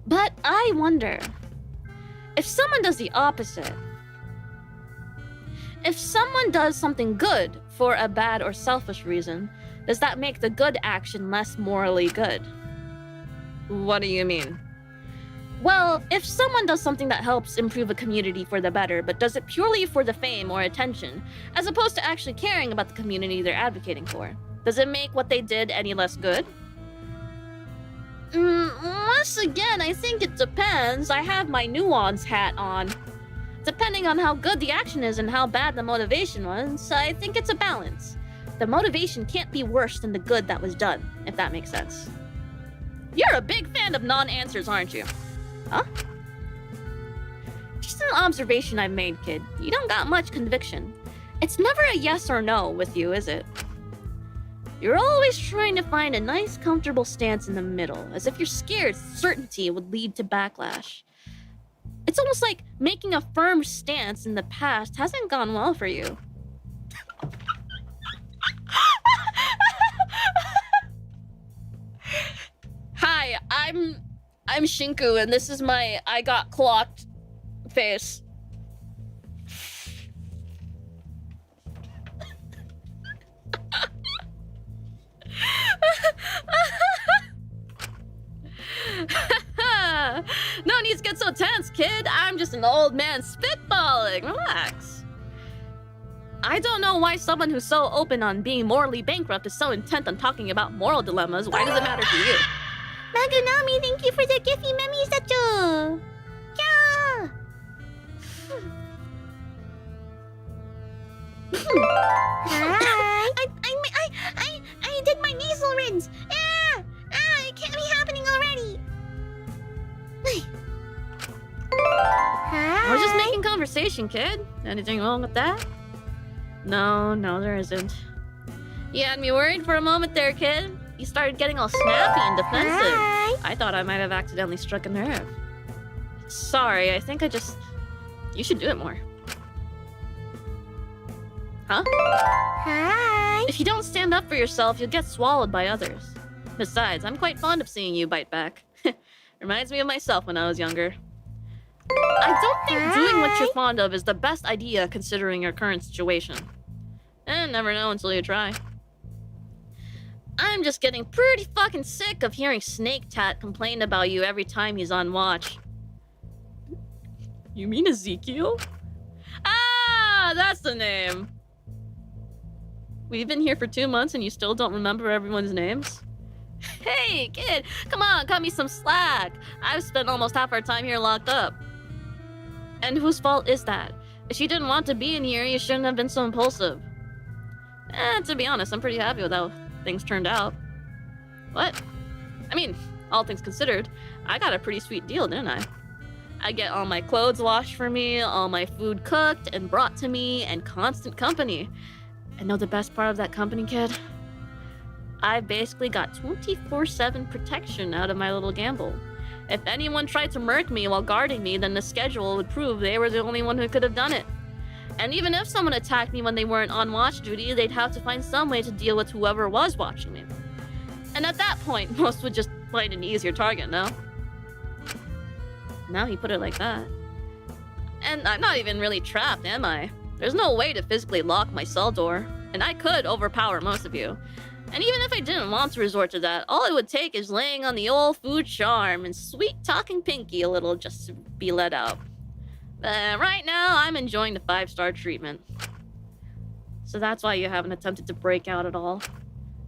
But I wonder, if someone does the opposite, if someone does something good for a bad or selfish reason, does that make the good action less morally good? What do you mean? Well, if someone does something that helps improve a community for the better, but does it purely for the fame or attention, as opposed to actually caring about the community they're advocating for, does it make what they did any less good? Once again, I think it depends. I have my nuance hat on. Depending on how good the action is and how bad the motivation was, I think it's a balance. The motivation can't be worse than the good that was done, if that makes sense. You're a big fan of non-answers, aren't you? Huh? Just an observation I've made, kid. You don't got much conviction. It's never a yes or no with you, is it? You're always trying to find a nice, comfortable stance in the middle, as if you're scared certainty would lead to backlash. It's almost like making a firm stance in the past hasn't gone well for you. Hi, I'm Shinku, and this is my I got clocked face. get so tense, kid. I'm just an old man spitballing. Relax. I don't know why someone who's so open on being morally bankrupt is so intent on talking about moral dilemmas. Why does it matter to you? Magunami, thank you for the Giphy memories that you. Yeah. Hi. I did my nasal rinse. It can't be happening already. Hi. I was just making conversation, kid. Anything wrong with that? No, there isn't. You had me worried for a moment there, kid. You started getting all snappy and defensive. Hi. I thought I might have accidentally struck a nerve. Sorry, I think you should do it more. Huh? Hi. If you don't stand up for yourself, you'll get swallowed by others. Besides, I'm quite fond of seeing you bite back. Reminds me of myself when I was younger. I don't think doing what you're fond of is the best idea considering your current situation. And never know until you try. I'm just getting pretty fucking sick of hearing Snake Tat complain about you every time he's on watch. You mean Ezekiel? Ah, that's the name. We've been here for 2 months and you still don't remember everyone's names? Hey, kid, come on, cut me some slack. I've spent almost half our time here locked up. And whose fault is that? If you didn't want to be in here, you shouldn't have been so impulsive. To be honest, I'm pretty happy with how things turned out. What? I mean, all things considered, I got a pretty sweet deal, didn't I? I get all my clothes washed for me, all my food cooked and brought to me, and constant company. And know the best part of that company, kid? I basically got 24/7 protection out of my little gamble. If anyone tried to murk me while guarding me, then the schedule would prove they were the only one who could have done it. And even if someone attacked me when they weren't on watch duty, they'd have to find some way to deal with whoever was watching me. And at that point, most would just find an easier target, no? Now you put it like that. And I'm not even really trapped, am I? There's no way to physically lock my cell door, and I could overpower most of you. And even if I didn't want to resort to that, all it would take is laying on the old food charm and sweet-talking Pinky a little just to be let out. But right now, I'm enjoying the 5-star treatment. So that's why you haven't attempted to break out at all.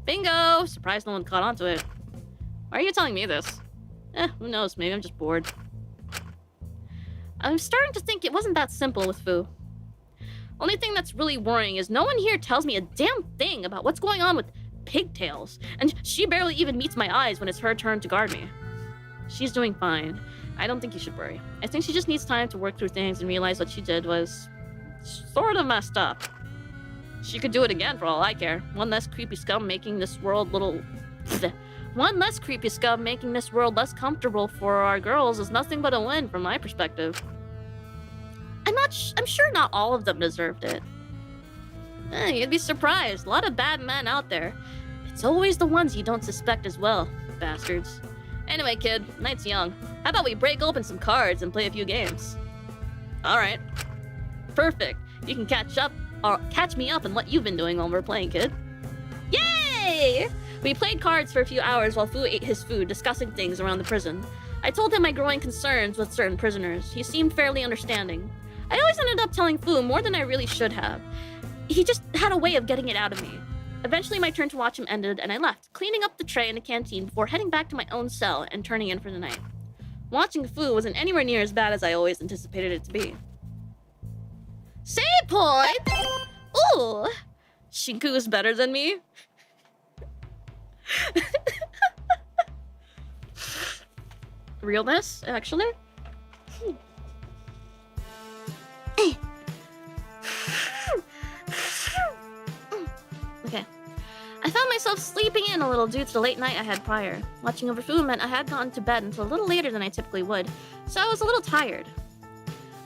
Bingo! Surprised no one caught on to it. Why are you telling me this? Who knows, maybe I'm just bored. I'm starting to think it wasn't that simple with Fu. Only thing that's really worrying is no one here tells me a damn thing about what's going on with pigtails, and she barely even meets my eyes when it's her turn to guard me. She's doing fine. I don't think you should worry. I think she just needs time to work through things and realize what she did was sort of messed up. She could do it again for all I care. One less creepy scum making this world One less creepy scum making this world less comfortable for our girls is nothing but a win from my perspective. I'm sure not all of them deserved it. You'd be surprised. A lot of bad men out there. It's always the ones you don't suspect as well, bastards. Anyway, kid, night's young. How about we break open some cards and play a few games? Alright. Perfect. You can catch me up on what you've been doing while we're playing, kid. Yay! We played cards for a few hours while Fu ate his food, discussing things around the prison. I told him my growing concerns with certain prisoners. He seemed fairly understanding. I always ended up telling Fu more than I really should have. He just had a way of getting it out of me. Eventually, my turn to watch him ended, and I left, cleaning up the tray in the canteen before heading back to my own cell and turning in for the night. Watching Fu wasn't anywhere near as bad as I always anticipated it to be. Save point! Ooh! Shinku's better than me? Realness, actually? Okay. I found myself sleeping in a little due to the late night I had prior. Watching over Fu meant I had gone to bed until a little later than I typically would, so I was a little tired.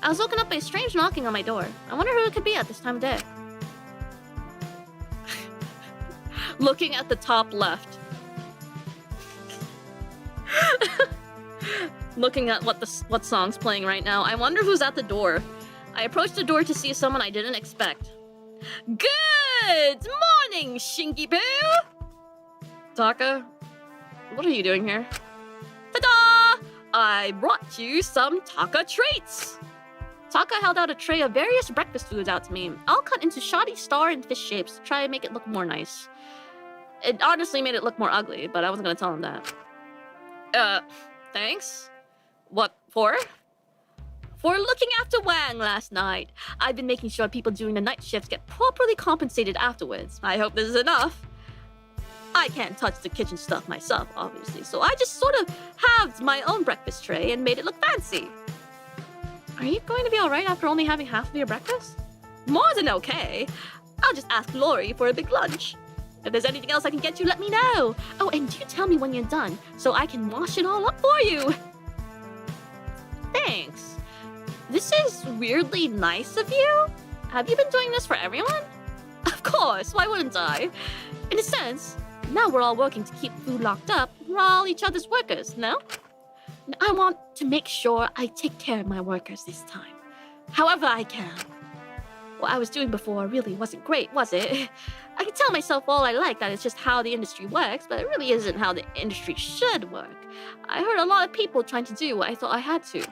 I was woken up by a strange knocking on my door. I wonder who it could be at this time of day. Looking at the top left. Looking at what song's playing right now. I wonder who's at the door. I approached the door to see someone I didn't expect. Good morning, Shinky Poo! Taka, what are you doing here? Ta-da! I brought you some Taka treats. Taka held out a tray of various breakfast foods out to me, all cut into shoddy star and fish shapes to try and make it look more nice. It honestly made it look more ugly, but I wasn't gonna tell him that. Thanks? What for? For looking after Wang last night. I've been making sure people doing the night shifts get properly compensated afterwards. I hope this is enough. I can't touch the kitchen stuff myself, obviously, so I just sort of halved my own breakfast tray and made it look fancy. Are you going to be alright after only having half of your breakfast? More than okay. I'll just ask Lori for a big lunch. If there's anything else I can get you, let me know. Oh, and do tell me when you're done, so I can wash it all up for you. Thanks. This is weirdly nice of you. Have you been doing this for everyone? Of course, why wouldn't I? In a sense, now we're all working to keep food locked up. We're all each other's workers, no? I want to make sure I take care of my workers this time. However I can. What I was doing before really wasn't great, was it? I can tell myself all I like that it's just how the industry works, but it really isn't how the industry should work. I heard a lot of people trying to do what I thought I had to.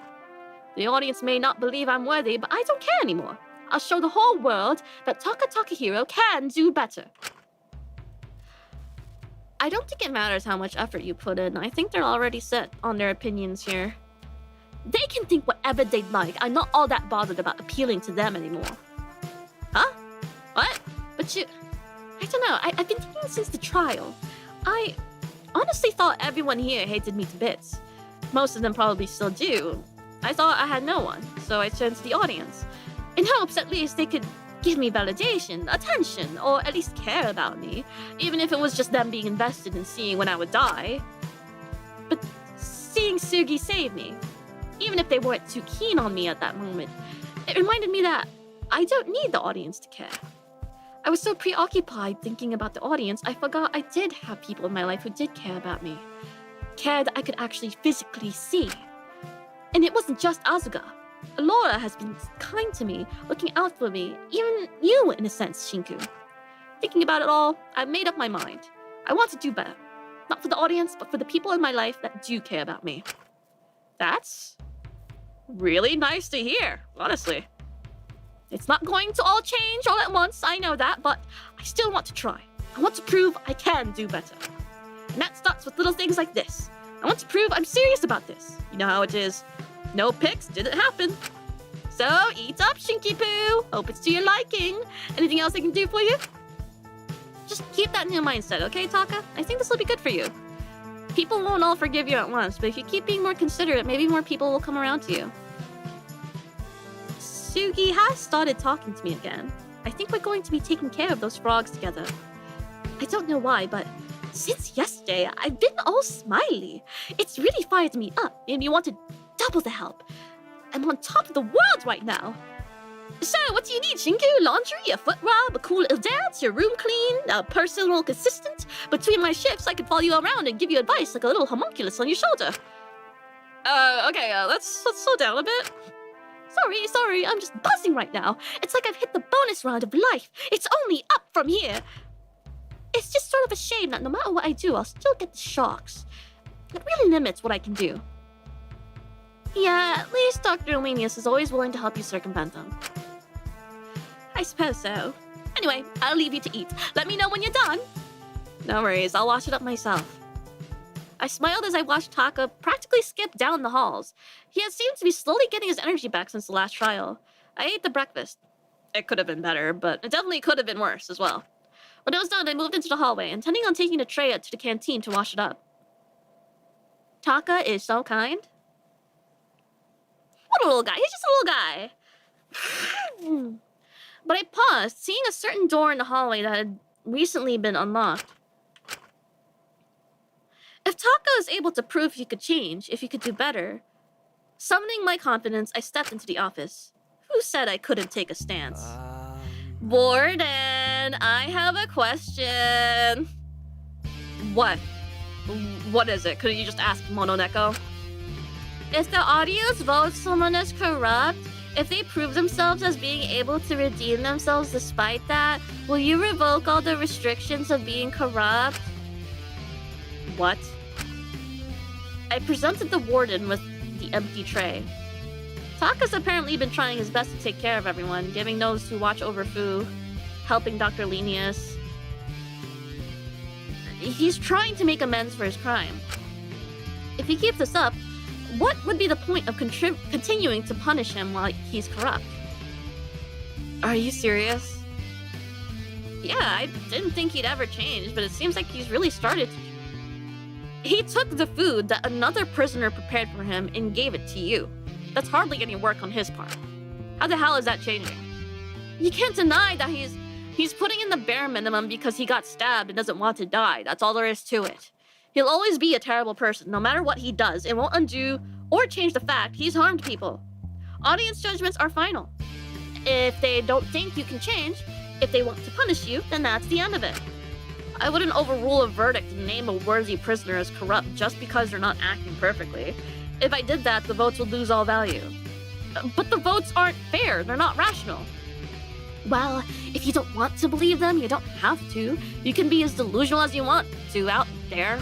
The audience may not believe I'm worthy, but I don't care anymore. I'll show the whole world that Taka Takahiro can do better. I don't think it matters how much effort you put in. I think they're already set on their opinions here. They can think whatever they like. I'm not all that bothered about appealing to them anymore. Huh? What? But you... I don't know. I've been thinking since the trial. I honestly thought everyone here hated me to bits. Most of them probably still do. I thought I had no one, so I turned to the audience. In hopes at least they could give me validation, attention, or at least care about me, even if it was just them being invested in seeing when I would die. But seeing Sugi save me, even if they weren't too keen on me at that moment, it reminded me that I don't need the audience to care. I was so preoccupied thinking about the audience, I forgot I did have people in my life who did care about me. Care that I could actually physically see. And it wasn't just Asuga. Laura has been kind to me, looking out for me, even you in a sense, Shinku. Thinking about it all, I've made up my mind. I want to do better. Not for the audience, but for the people in my life that do care about me. That's really nice to hear, honestly. It's not going to all change all at once, I know that, but I still want to try. I want to prove I can do better. And that starts with little things like this. I want to prove I'm serious about this. You know how it is. No pics didn't happen. So, eat up, Shinky Poo. Hope it's to your liking. Anything else I can do for you? Just keep that in your mindset, okay, Taka? I think this will be good for you. People won't all forgive you at once, but if you keep being more considerate, maybe more people will come around to you. Sugi has started talking to me again. I think we're going to be taking care of those frogs together. I don't know why, but since yesterday, I've been all smiley. It's really fired me up, made me want to double the help. I'm on top of the world right now. So, what do you need, Shinku? Laundry, a foot rub, a cool little dance, your room clean, a personal assistant? Between my shifts, I could follow you around and give you advice like a little homunculus on your shoulder. Okay, let's slow down a bit. Sorry, I'm just buzzing right now. It's like I've hit the bonus round of life. It's only up from here. It's just sort of a shame that no matter what I do, I'll still get the shocks. It really limits what I can do. Yeah, at least Dr. Elenius is always willing to help you circumvent them. I suppose so. Anyway, I'll leave you to eat. Let me know when you're done. No worries, I'll wash it up myself. I smiled as I watched Taka practically skip down the halls. He had seemed to be slowly getting his energy back since the last trial. I ate the breakfast. It could have been better, but it definitely could have been worse as well. When it was done, I moved into the hallway, intending on taking a tray to the canteen to wash it up. Taka is so kind. What a little guy. He's just a little guy. But I paused, seeing a certain door in the hallway that had recently been unlocked. If Taka is able to prove he could change, if he could do better... Summoning my confidence, I stepped into the office. Who said I couldn't take a stance? Warden, I have a question. What? What is it? Couldn't you just ask Mononeko? If the audience votes someone as corrupt, if they prove themselves as being able to redeem themselves despite that, will you revoke all the restrictions of being corrupt? What? I presented the warden with the empty tray. Taka's apparently been trying his best to take care of everyone, giving those who watch over Fu, helping Dr. Linnaeus. He's trying to make amends for his crime. If he keeps this up, what would be the point of continuing to punish him while he's corrupt? Are you serious? Yeah, I didn't think he'd ever change, but it seems like he's really started to. He took the food that another prisoner prepared for him and gave it to you. That's hardly any work on his part. How the hell is that changing? You can't deny that he's putting in the bare minimum because he got stabbed and doesn't want to die. That's all there is to it. He'll always be a terrible person, no matter what he does. It won't undo or change the fact he's harmed people. Audience judgments are final. If they don't think you can change, if they want to punish you, then that's the end of it. I wouldn't overrule a verdict and name a worthy prisoner as corrupt just because they're not acting perfectly. If I did that, the votes would lose all value. But the votes aren't fair. They're not rational. Well, if you don't want to believe them, you don't have to. You can be as delusional as you want to out there.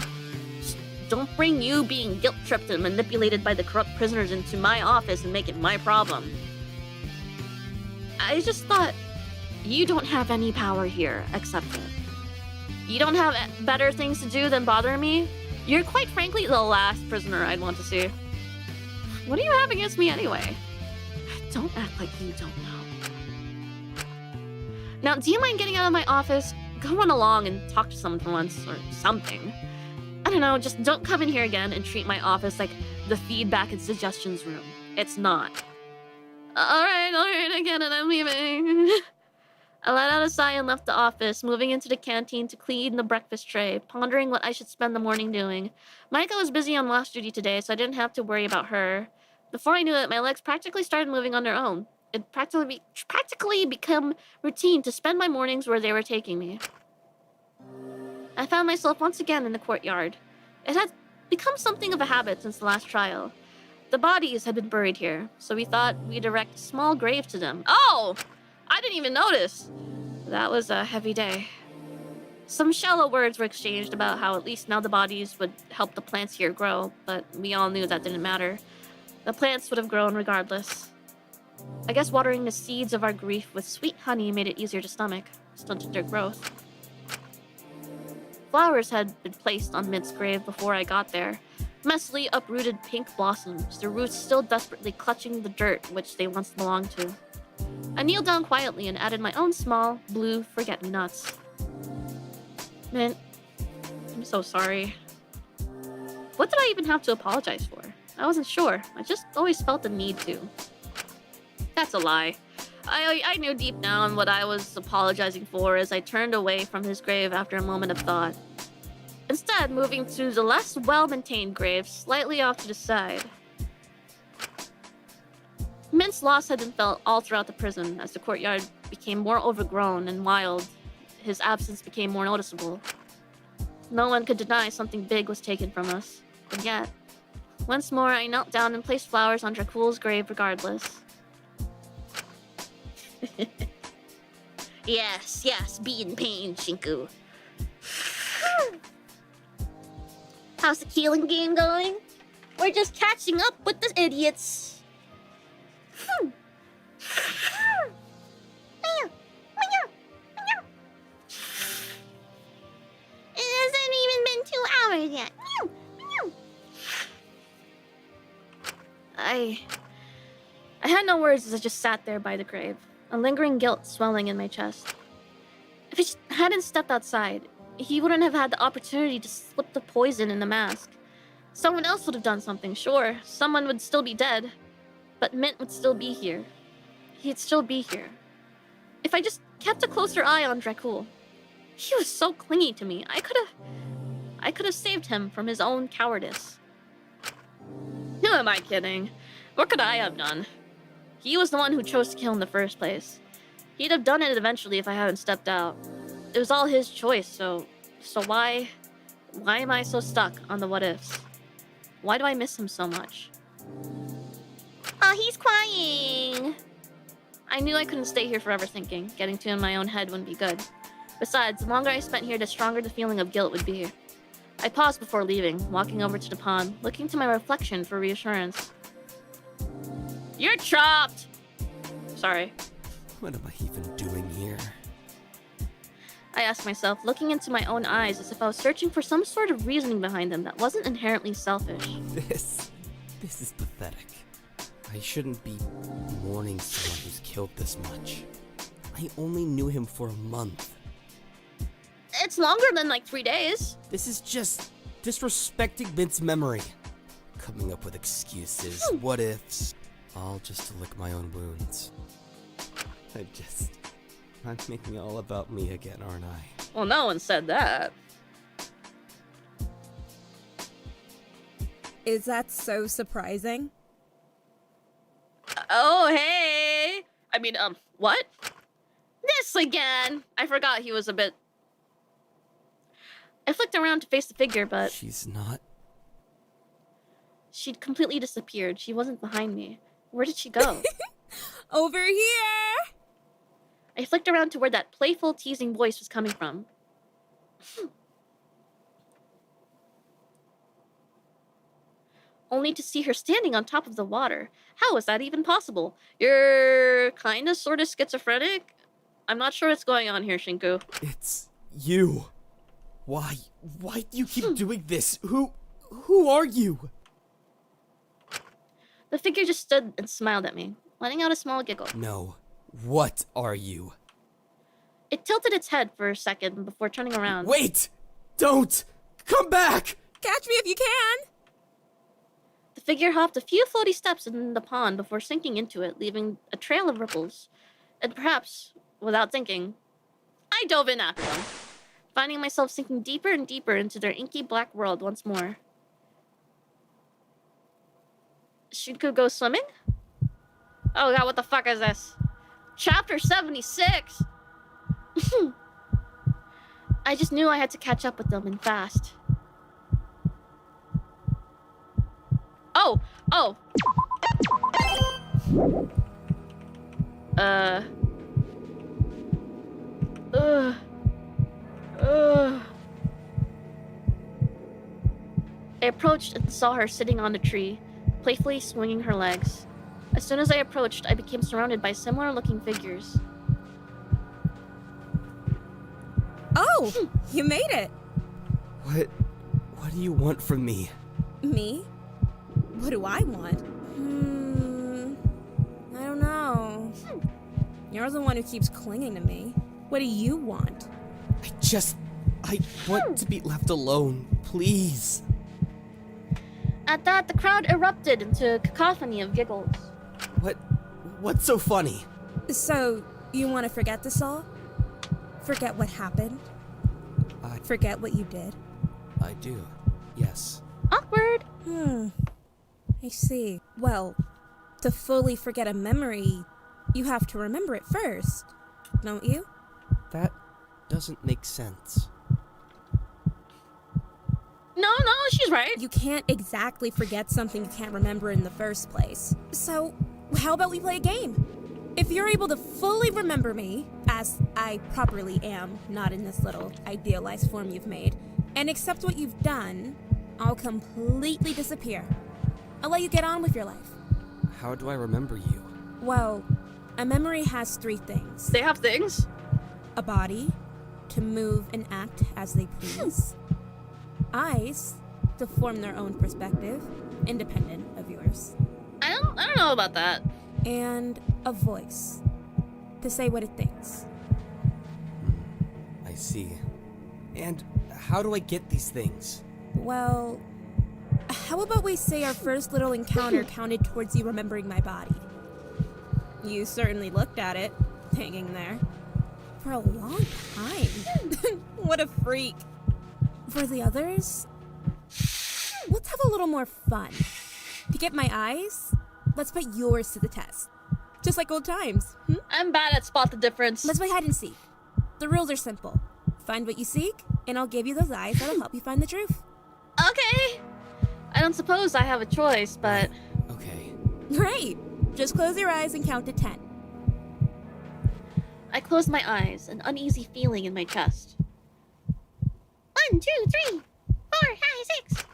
Just don't bring you being guilt-tripped and manipulated by the corrupt prisoners into my office and make it my problem. I just thought, you don't have any power here, accept it. You don't have better things to do than bother me? You're quite frankly the last prisoner I'd want to see. What do you have against me anyway? Don't act like you don't know. Now, do you mind getting out of my office? Go run along and talk to someone for once, or something. I don't know, just don't come in here again and treat my office like the feedback and suggestions room. It's not. Alright, I get it, I'm leaving. I let out a sigh and left the office, moving into the canteen to clean the breakfast tray, pondering what I should spend the morning doing. Micah was busy on watch duty today, so I didn't have to worry about her. Before I knew it, my legs practically started moving on their own. It practically became routine to spend my mornings where they were taking me. I found myself once again in the courtyard. It had become something of a habit since the last trial. The bodies had been buried here, so we thought we'd erect a small grave to them. Oh! I didn't even notice. That was a heavy day. Some shallow words were exchanged about how at least now the bodies would help the plants here grow, but we all knew that didn't matter. The plants would have grown regardless. I guess watering the seeds of our grief with sweet honey made it easier to stomach, stunted their growth. Flowers had been placed on Mint's grave before I got there. Messily uprooted pink blossoms, their roots still desperately clutching the dirt which they once belonged to. I kneeled down quietly and added my own small, blue forget-me-nots. Mint, I'm so sorry. What did I even have to apologize for? I wasn't sure. I just always felt the need to. That's a lie. I knew deep down what I was apologizing for as I turned away from his grave after a moment of thought. Instead, moving to the less well-maintained grave slightly off to the side. Mint's loss had been felt all throughout the prison. As the courtyard became more overgrown and wild, his absence became more noticeable. No one could deny something big was taken from us. And yet, once more I knelt down and placed flowers on Dracul's grave regardless. Yes, be in pain, Shinku. How's the healing game going? We're just catching up with the idiots. It hasn't even been 2 hours yet. I had no words as I just sat there by the grave, a lingering guilt swelling in my chest. If he just hadn't stepped outside, he wouldn't have had the opportunity to slip the poison in the mask. Someone else would have done something, sure. Someone would still be dead. But Mint would still be here. He'd still be here. If I just kept a closer eye on Dracul. He was so clingy to me. I could have saved him from his own cowardice. Who am I kidding? What could I have done? He was the one who chose to kill in the first place. He'd have done it eventually if I hadn't stepped out. It was all his choice, so why am I so stuck on the what ifs? Why do I miss him so much? Oh, he's crying. I knew I couldn't stay here forever thinking. Getting too in my own head wouldn't be good. Besides, the longer I spent here, the stronger the feeling of guilt would be. I paused before leaving, walking over to the pond, looking to my reflection for reassurance. You're chopped! Sorry. What am I even doing here? I asked myself, looking into my own eyes as if I was searching for some sort of reasoning behind them that wasn't inherently selfish. This is pathetic. I shouldn't be mourning someone who's killed this much. I only knew him for a month. It's longer than like 3 days. This is just disrespecting Vince's memory. Coming up with excuses, what ifs, all just to lick my own wounds. I'm making it all about me again, aren't I? Well, no one said that. Is that so surprising? Oh, hey! I mean, what? This again! I forgot he was a bit... I flicked around to face the figure, but... She's not. She'd completely disappeared. She wasn't behind me. Where did she go? Over here! I flicked around to where that playful, teasing voice was coming from. Only to see her standing on top of the water. How is that even possible? You're kinda sorta schizophrenic? I'm not sure what's going on here, Shinku. It's you. Why do you keep doing this? Who are you? The figure just stood and smiled at me, letting out a small giggle. No. What are you? It tilted its head for a second before turning around. Wait! Don't! Come back! Catch me if you can! The figure hopped a few floaty steps in the pond before sinking into it, leaving a trail of ripples. And perhaps, without thinking, I dove in after them, finding myself sinking deeper and deeper into their inky black world once more. Shinku go swimming? Oh god, what the fuck is this? Chapter 76! I just knew I had to catch up with them and fast. Oh! I approached and saw her sitting on a tree, playfully swinging her legs. As soon as I approached, I became surrounded by similar-looking figures. Oh! You made it! What do you want from me? Me? What do I want? I don't know. You're the one who keeps clinging to me. What do you want? I want to be left alone, please. At that, the crowd erupted into a cacophony of giggles. What's so funny? So, you want to forget this all? Forget what happened? Forget what you did? I do, yes. Awkward! I see. Well, to fully forget a memory, you have to remember it first, don't you? That doesn't make sense. No, she's right. You can't exactly forget something you can't remember in the first place. So, how about we play a game? If you're able to fully remember me, as I properly am, not in this little idealized form you've made, and accept what you've done, I'll completely disappear. I'll let you get on with your life. How do I remember you? Well, a memory has 3 things. They have things? A body, to move and act as they please. Eyes, to form their own perspective, independent of yours. I don't know about that. And a voice, to say what it thinks. I see. And how do I get these things? Well, how about we say our first little encounter counted towards you remembering my body? You certainly looked at it, hanging there, for a long time. What a freak. For the others, let's have a little more fun. To get my eyes, let's put yours to the test. Just like old times. I'm bad at spot the difference. Let's play hide and seek. The rules are simple. Find what you seek, and I'll give you those eyes that'll help you find the truth. Okay. I don't suppose I have a choice, but... Okay. Great. Just close your eyes and count to 10. I closed my eyes, an uneasy feeling in my chest. 1, 2, 3, 4, 5, 6,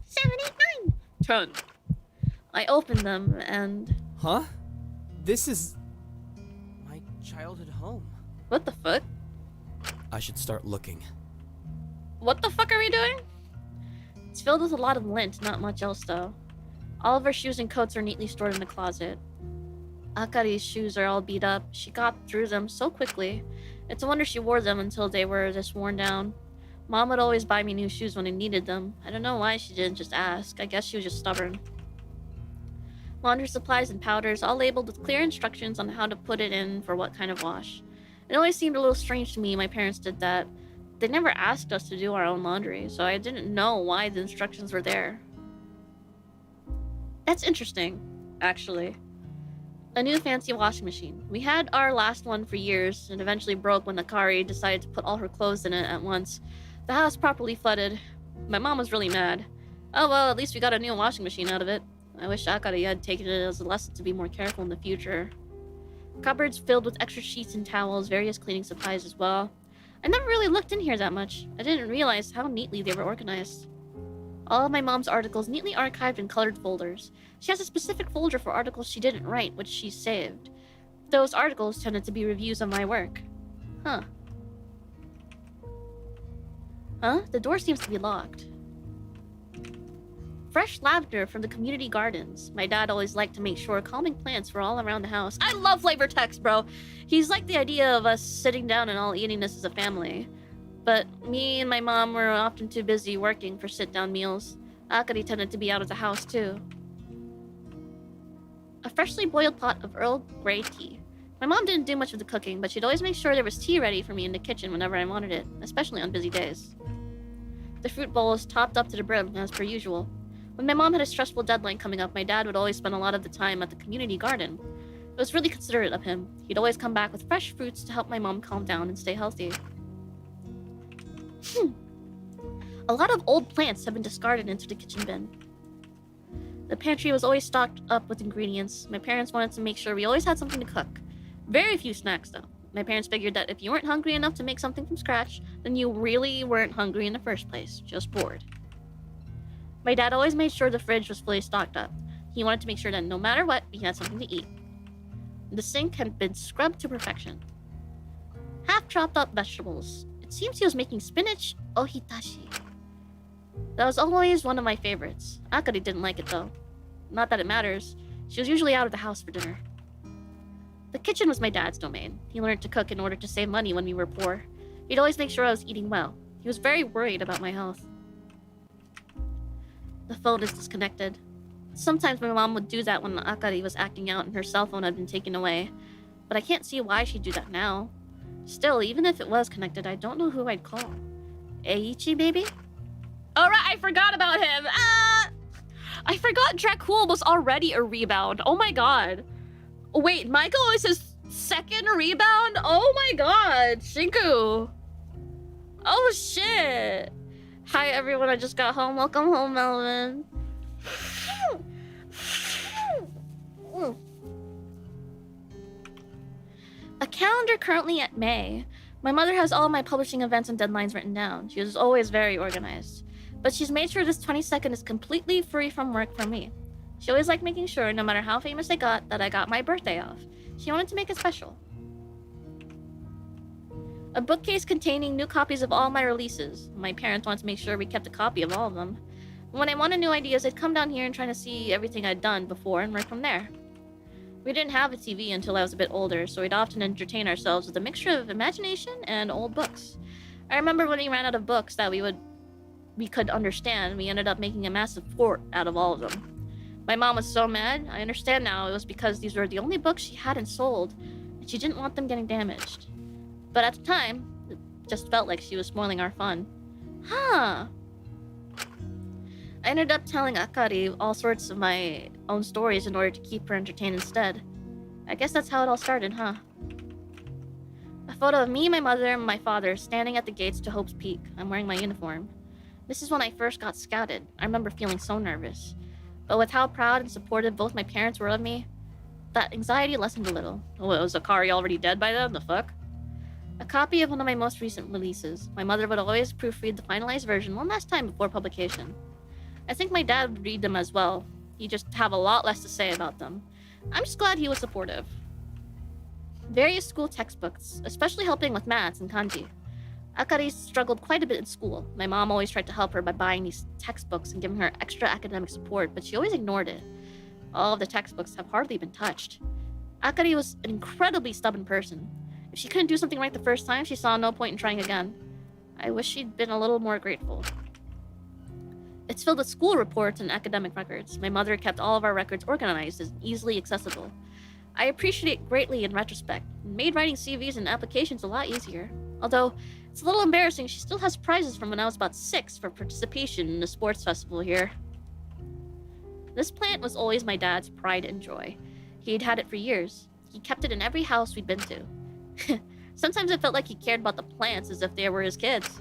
7, 8, 9. 10. I opened them, and Huh? This is my childhood home. What the fuck? I should start looking. What the fuck are we doing? It's filled with a lot of lint, not much else though. All of her shoes and coats are neatly stored in the closet. Akari's shoes are all beat up. She got through them so quickly. It's a wonder she wore them until they were this worn down. Mom would always buy me new shoes when I needed them. I don't know why she didn't just ask. I guess she was just stubborn. Laundry supplies and powders, all labeled with clear instructions on how to put it in for what kind of wash. It always seemed a little strange to me my parents did that. They never asked us to do our own laundry, so I didn't know why the instructions were there. That's interesting, actually. A new fancy washing machine. We had our last one for years, and eventually broke when Akari decided to put all her clothes in it at once. The house properly flooded. My mom was really mad. Oh well, at least we got a new washing machine out of it. I wish Akari had taken it as a lesson to be more careful in the future. Cupboards filled with extra sheets and towels, various cleaning supplies as well. I never really looked in here that much. I didn't realize how neatly they were organized. All of my mom's articles neatly archived in colored folders. She has a specific folder for articles she didn't write, which she saved. Those articles tended to be reviews of my work. Huh? The door seems to be locked. Fresh lavender from the community gardens. My dad always liked to make sure calming plants were all around the house. I love flavor text, bro. He's like the idea of us sitting down and all eating this as a family. But me and my mom were often too busy working for sit-down meals. Akari tended to be out of the house too. A freshly boiled pot of Earl Grey tea. My mom didn't do much of the cooking, but she'd always make sure there was tea ready for me in the kitchen whenever I wanted it, especially on busy days. The fruit bowl was topped up to the brim, as per usual. When my mom had a stressful deadline coming up, my dad would always spend a lot of the time at the community garden. It was really considerate of him. He'd always come back with fresh fruits to help my mom calm down and stay healthy. A lot of old plants have been discarded into the kitchen bin. The pantry was always stocked up with ingredients. My parents wanted to make sure we always had something to cook. Very few snacks, though. My parents figured that if you weren't hungry enough to make something from scratch, then you really weren't hungry in the first place, just bored. My dad always made sure the fridge was fully stocked up. He wanted to make sure that no matter what, we had something to eat. The sink had been scrubbed to perfection. Half chopped up vegetables. It seems he was making spinach ohitashi. That was always one of my favorites. Akari didn't like it though. Not that it matters. She was usually out of the house for dinner. The kitchen was my dad's domain. He learned to cook in order to save money when we were poor. He'd always make sure I was eating well. He was very worried about my health. The phone is disconnected. Sometimes my mom would do that when Akari was acting out and her cell phone had been taken away. But I can't see why she'd do that now. Still, even if it was connected, I don't know who I'd call. Eiichi, maybe? Oh, right, I forgot about him! I forgot Dracul was already a rebound. Oh my god. Wait, Michael is his second rebound? Oh my god, Shinku. Oh shit. Hi everyone, I just got home. Welcome home, Melvin. A calendar currently at May. My mother has all my publishing events and deadlines written down. She is always very organized. But she's made sure this 22nd is completely free from work for me. She always liked making sure, no matter how famous I got, that I got my birthday off. She wanted to make it special. A bookcase containing new copies of all my releases. My parents wanted to make sure we kept a copy of all of them. When I wanted new ideas, I'd come down here and try to see everything I'd done before and work from there. We didn't have a TV until I was a bit older, so we'd often entertain ourselves with a mixture of imagination and old books. I remember when we ran out of books that we could understand, we ended up making a massive fort out of all of them. My mom was so mad. I understand now it was because these were the only books she hadn't sold, and she didn't want them getting damaged. But at the time, it just felt like she was spoiling our fun. Huh. I ended up telling Akari all sorts of my own stories in order to keep her entertained instead. I guess that's how it all started, huh? A photo of me, my mother, and my father standing at the gates to Hope's Peak. I'm wearing my uniform. This is when I first got scouted. I remember feeling so nervous. But with how proud and supportive both my parents were of me, that anxiety lessened a little. Oh, was Akari already dead by then? The fuck? A copy of one of my most recent releases. My mother would always proofread the finalized version one last time before publication. I think my dad would read them as well. He'd just have a lot less to say about them. I'm just glad he was supportive. Various school textbooks, especially helping with maths and kanji. Akari struggled quite a bit in school. My mom always tried to help her by buying these textbooks and giving her extra academic support, but she always ignored it. All of the textbooks have hardly been touched. Akari was an incredibly stubborn person. If she couldn't do something right the first time, she saw no point in trying again. I wish she'd been a little more grateful. It's filled with school reports and academic records. My mother kept all of our records organized and easily accessible. I appreciate it greatly in retrospect. It made writing CVs and applications a lot easier. Although, it's a little embarrassing, she still has prizes from when I was about 6 for participation in the sports festival here. This plant was always my dad's pride and joy. He'd had it for years. He kept it in every house we'd been to. Sometimes it felt like he cared about the plants as if they were his kids.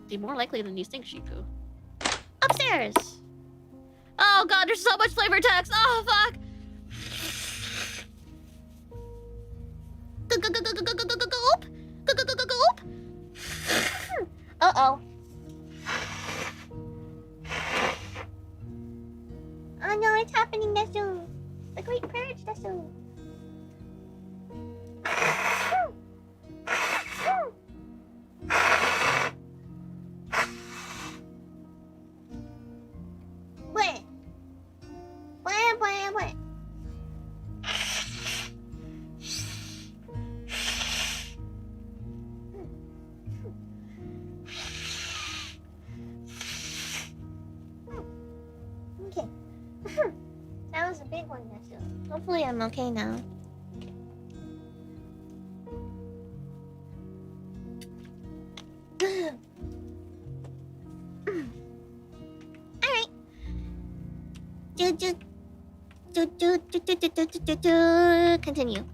Be more likely than you think, Shiku. Upstairs! Oh god, there's so much flavor text! Oh fuck! Gulp! Gulp! Uh-oh. Oh no, it's happening, Desu. The Great Purge, Desu. What? What? Okay. That was a big one, Desu. Hopefully I'm okay now. Alright. Continue.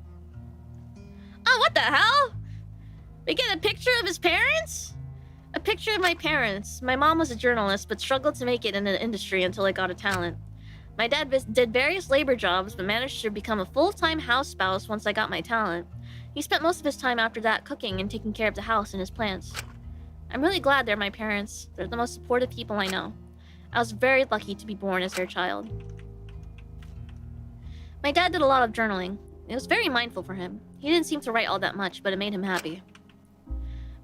Oh, what the hell? We get a picture of his parents? A picture of my parents. My mom was a journalist, but struggled to make it in the industry until I got a talent. My dad did various labor jobs, but managed to become a full-time house spouse once I got my talent. He spent most of his time after that cooking and taking care of the house and his plants. I'm really glad they're my parents. They're the most supportive people I know. I was very lucky to be born as their child. My dad did a lot of journaling. It was very mindful for him. He didn't seem to write all that much, but it made him happy.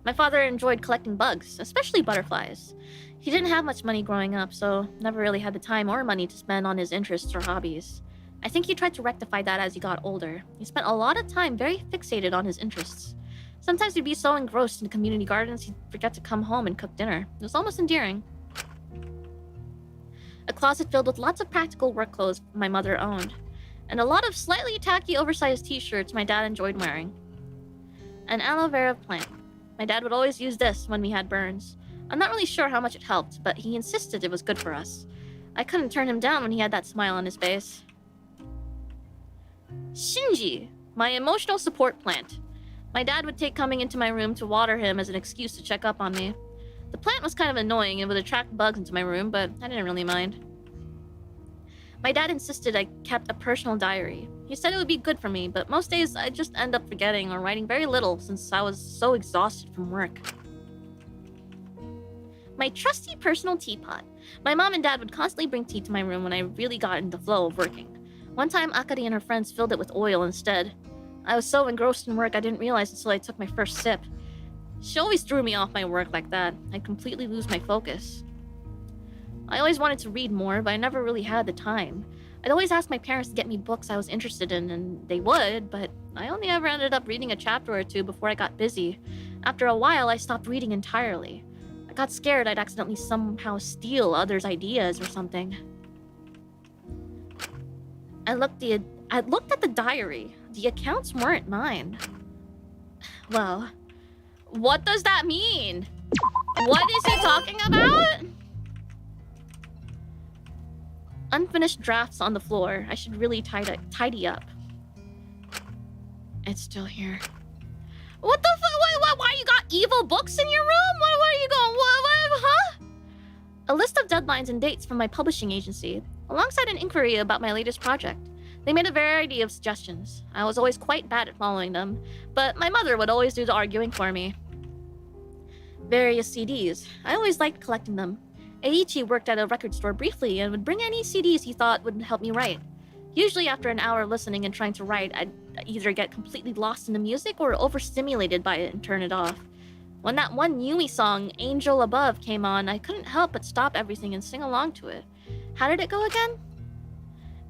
My father enjoyed collecting bugs, especially butterflies. He didn't have much money growing up, so never really had the time or money to spend on his interests or hobbies. I think he tried to rectify that as he got older. He spent a lot of time very fixated on his interests. Sometimes he'd be so engrossed in the community gardens he'd forget to come home and cook dinner. It was almost endearing. A closet filled with lots of practical work clothes my mother owned, and a lot of slightly tacky oversized t-shirts my dad enjoyed wearing. An aloe vera plant. My dad would always use this when we had burns. I'm not really sure how much it helped, but he insisted it was good for us. I couldn't turn him down when he had that smile on his face. Shinji, my emotional support plant. My dad would take coming into my room to water him as an excuse to check up on me. The plant was kind of annoying and would attract bugs into my room, but I didn't really mind. My dad insisted I kept a personal diary. He said it would be good for me, but most days I just end up forgetting or writing very little since I was so exhausted from work. My trusty personal teapot. My mom and dad would constantly bring tea to my room when I really got in the flow of working. One time, Akari and her friends filled it with oil instead. I was so engrossed in work I didn't realize until I took my first sip. She always threw me off my work like that. I'd completely lose my focus. I always wanted to read more, but I never really had the time. I'd always ask my parents to get me books I was interested in, and they would, but I only ever ended up reading a chapter or two before I got busy. After a while, I stopped reading entirely. I got scared I'd accidentally somehow steal others' ideas or something. I looked at the diary. The accounts weren't mine. Well, what does that mean? What is he talking about? Unfinished drafts on the floor. I should really tidy up. It's still here. What the fuck? Why you got evil books in your room? What are you going? What, huh? A list of deadlines and dates from my publishing agency, alongside an inquiry about my latest project. They made a variety of suggestions. I was always quite bad at following them, but my mother would always do the arguing for me. Various CDs. I always liked collecting them. Eiichi worked at a record store briefly and would bring any CDs he thought would help me write. Usually after an hour of listening and trying to write, I'd either get completely lost in the music or overstimulated by it and turn it off. When that one Yumi song, Angel Above, came on, I couldn't help but stop everything and sing along to it. How did it go again?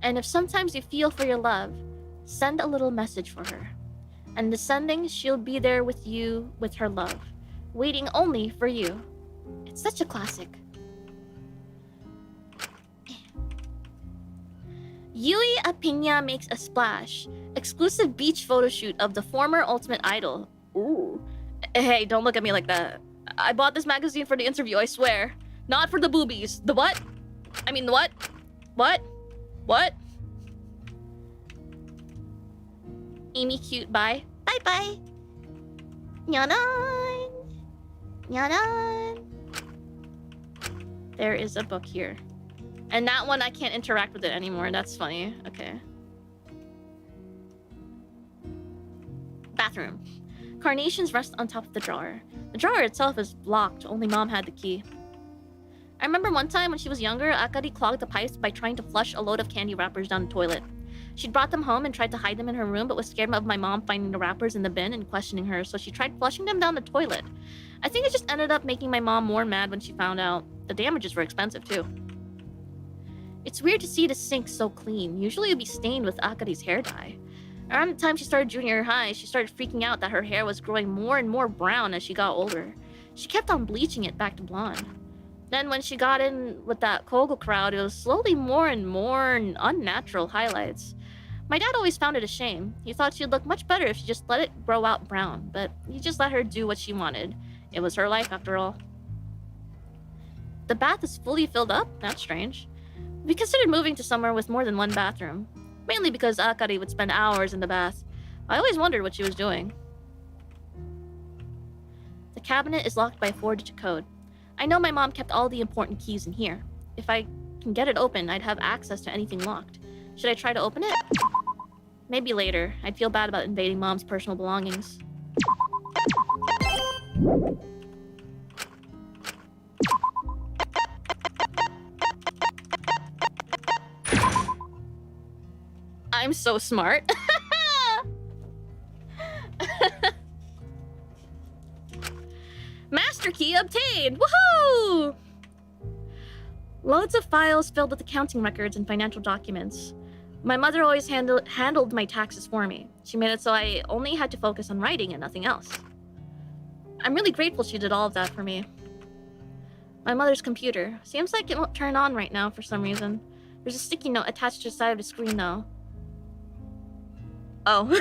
And if sometimes you feel for your love, send a little message for her. And the sending, she'll be there with you with her love, waiting only for you. It's such a classic. Yui Apina makes a splash. Exclusive beach photo shoot of the former Ultimate Idol. Ooh. Hey, don't look at me like that. I bought this magazine for the interview, I swear. Not for the boobies. The what? I mean, the what? What? What? Amy cute, bye. Bye-bye. Nyanan. Nyanan. There is a book here. And that one, I can't interact with it anymore. That's funny. Okay. Bathroom. Carnations rest on top of the drawer. The drawer itself is locked. Only Mom had the key. I remember one time when she was younger, Akari clogged the pipes by trying to flush a load of candy wrappers down the toilet. She'd brought them home and tried to hide them in her room, but was scared of my mom finding the wrappers in the bin and questioning her, so she tried flushing them down the toilet. I think it just ended up making my mom more mad when she found out. The damages were expensive, too. It's weird to see the sink so clean. Usually it'd be stained with Akari's hair dye. Around the time she started junior high, she started freaking out that her hair was growing more and more brown as she got older. She kept on bleaching it back to blonde. Then when she got in with that Kogo crowd, it was slowly more and more unnatural highlights. My dad always found it a shame. He thought she'd look much better if she just let it grow out brown, but he just let her do what she wanted. It was her life after all. The bath is fully filled up? That's strange. We considered moving to somewhere with more than one bathroom. Mainly because Akari would spend hours in the bath. I always wondered what she was doing. The cabinet is locked by a 4-digit code. I know my mom kept all the important keys in here. If I can get it open, I'd have access to anything locked. Should I try to open it? Maybe later. I'd feel bad about invading Mom's personal belongings. I'm so smart. Master key obtained! Woohoo! Loads of files filled with accounting records and financial documents. My mother always handled my taxes for me. She made it so I only had to focus on writing and nothing else. I'm really grateful she did all of that for me. My mother's computer. Seems like it won't turn on right now for some reason. There's a sticky note attached to the side of the screen though. Oh.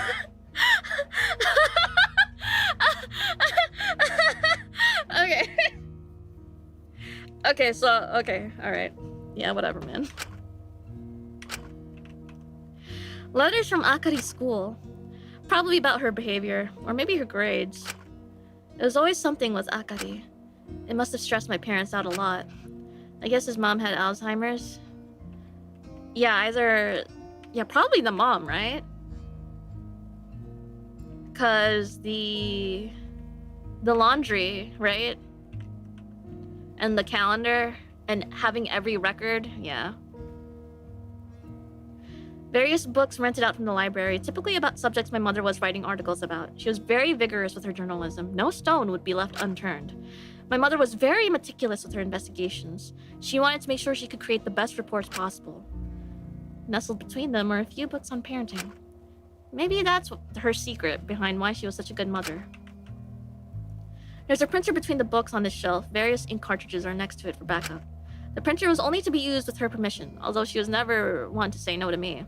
Okay. Okay, so, okay, alright. Yeah, whatever, man. Letters from Akari's school. Probably about her behavior, or maybe her grades. It was always something with Akari. It must have stressed my parents out a lot. I guess his mom had Alzheimer's. Yeah, probably the mom, right? Cause the laundry, right? And the calendar, and having every record, yeah. Various books rented out from the library, typically about subjects my mother was writing articles about. She was very vigorous with her journalism. No stone would be left unturned. My mother was very meticulous with her investigations. She wanted to make sure she could create the best reports possible. Nestled between them are a few books on parenting. Maybe that's her secret behind why she was such a good mother. There's a printer between the books on this shelf. Various ink cartridges are next to it for backup. The printer was only to be used with her permission, although she was never one to say no to me.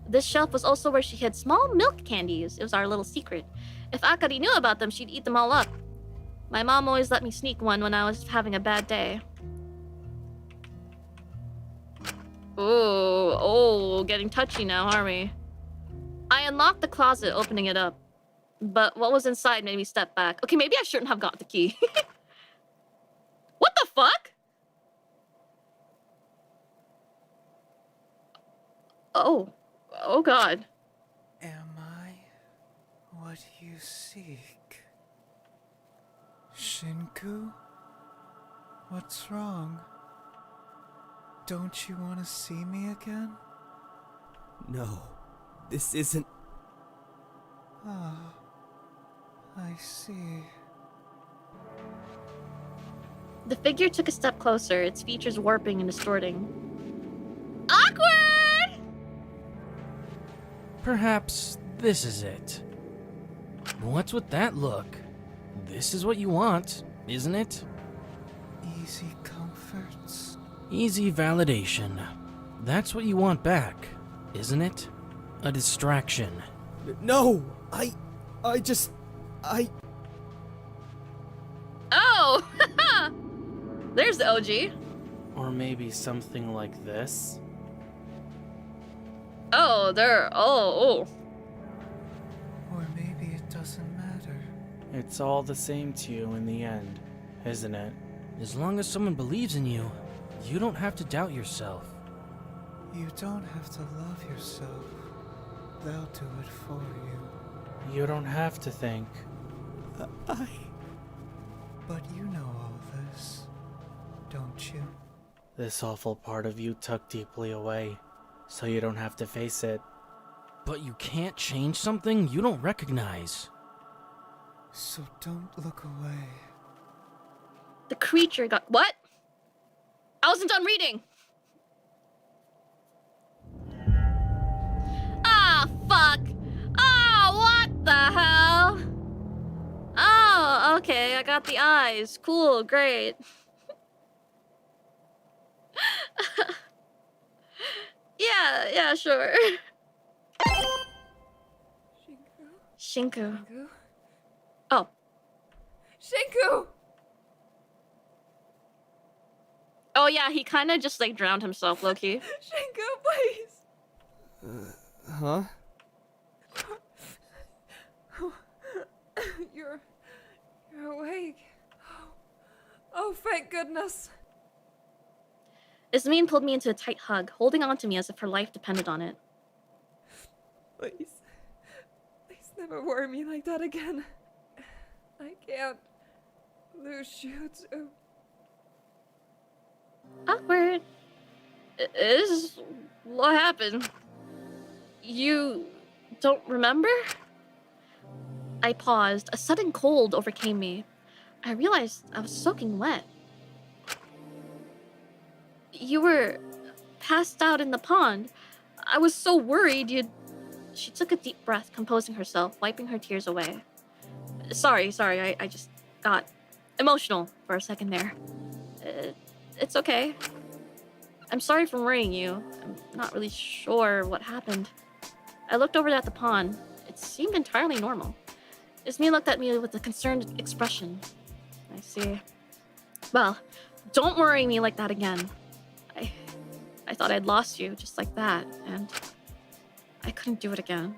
This shelf was also where she hid small milk candies. It was our little secret. If Akari knew about them, she'd eat them all up. My mom always let me sneak one when I was having a bad day. Oh, getting touchy now, are we? I unlocked the closet, opening it up. But what was inside made me step back. Okay, maybe I shouldn't have got the key. What the fuck? Oh god. Am I what you seek? Shinku? What's wrong? Don't you want to see me again? No, this isn't... Ah, I see. The figure took a step closer, its features warping and distorting. Awkward! Perhaps this is it. What's with that look? This is what you want, isn't it? Easy comforts. Easy validation. That's what you want back, isn't it? A distraction. No! I just... Oh! There's the OG. Or maybe something like this? Oh, there. Oh. Or maybe it doesn't matter. It's all the same to you in the end, isn't it? As long as someone believes in you, you don't have to doubt yourself. You don't have to love yourself. They'll do it for you. You don't have to think. But you know all this, don't you? This awful part of you tucked deeply away, so you don't have to face it. But you can't change something you don't recognize. So don't look away. The creature got. What? I wasn't done reading. Ah, fuck. Oh, what the hell? Oh, okay, I got the eyes. Cool, great. Yeah, sure. Shinku. Oh. Shinku! Oh yeah, he kind of just like drowned himself, low-key. Shinku, please! Huh? You're awake. Oh, thank goodness. Ismene pulled me into a tight hug, holding on to me as if her life depended on it. Please never worry me like that again. I can't lose you too. Awkward. This is what happened. You don't remember? I paused. A sudden cold overcame me. I realized I was soaking wet. You were passed out in the pond. I was so worried you'd... She took a deep breath, composing herself, wiping her tears away. Sorry, I just got emotional for a second there. It's okay. I'm sorry for worrying you. I'm not really sure what happened. I looked over at the pond. It seemed entirely normal. Ismene looked at me with a concerned expression. I see. Well, don't worry me like that again. I thought I'd lost you just like that, and I couldn't do it again.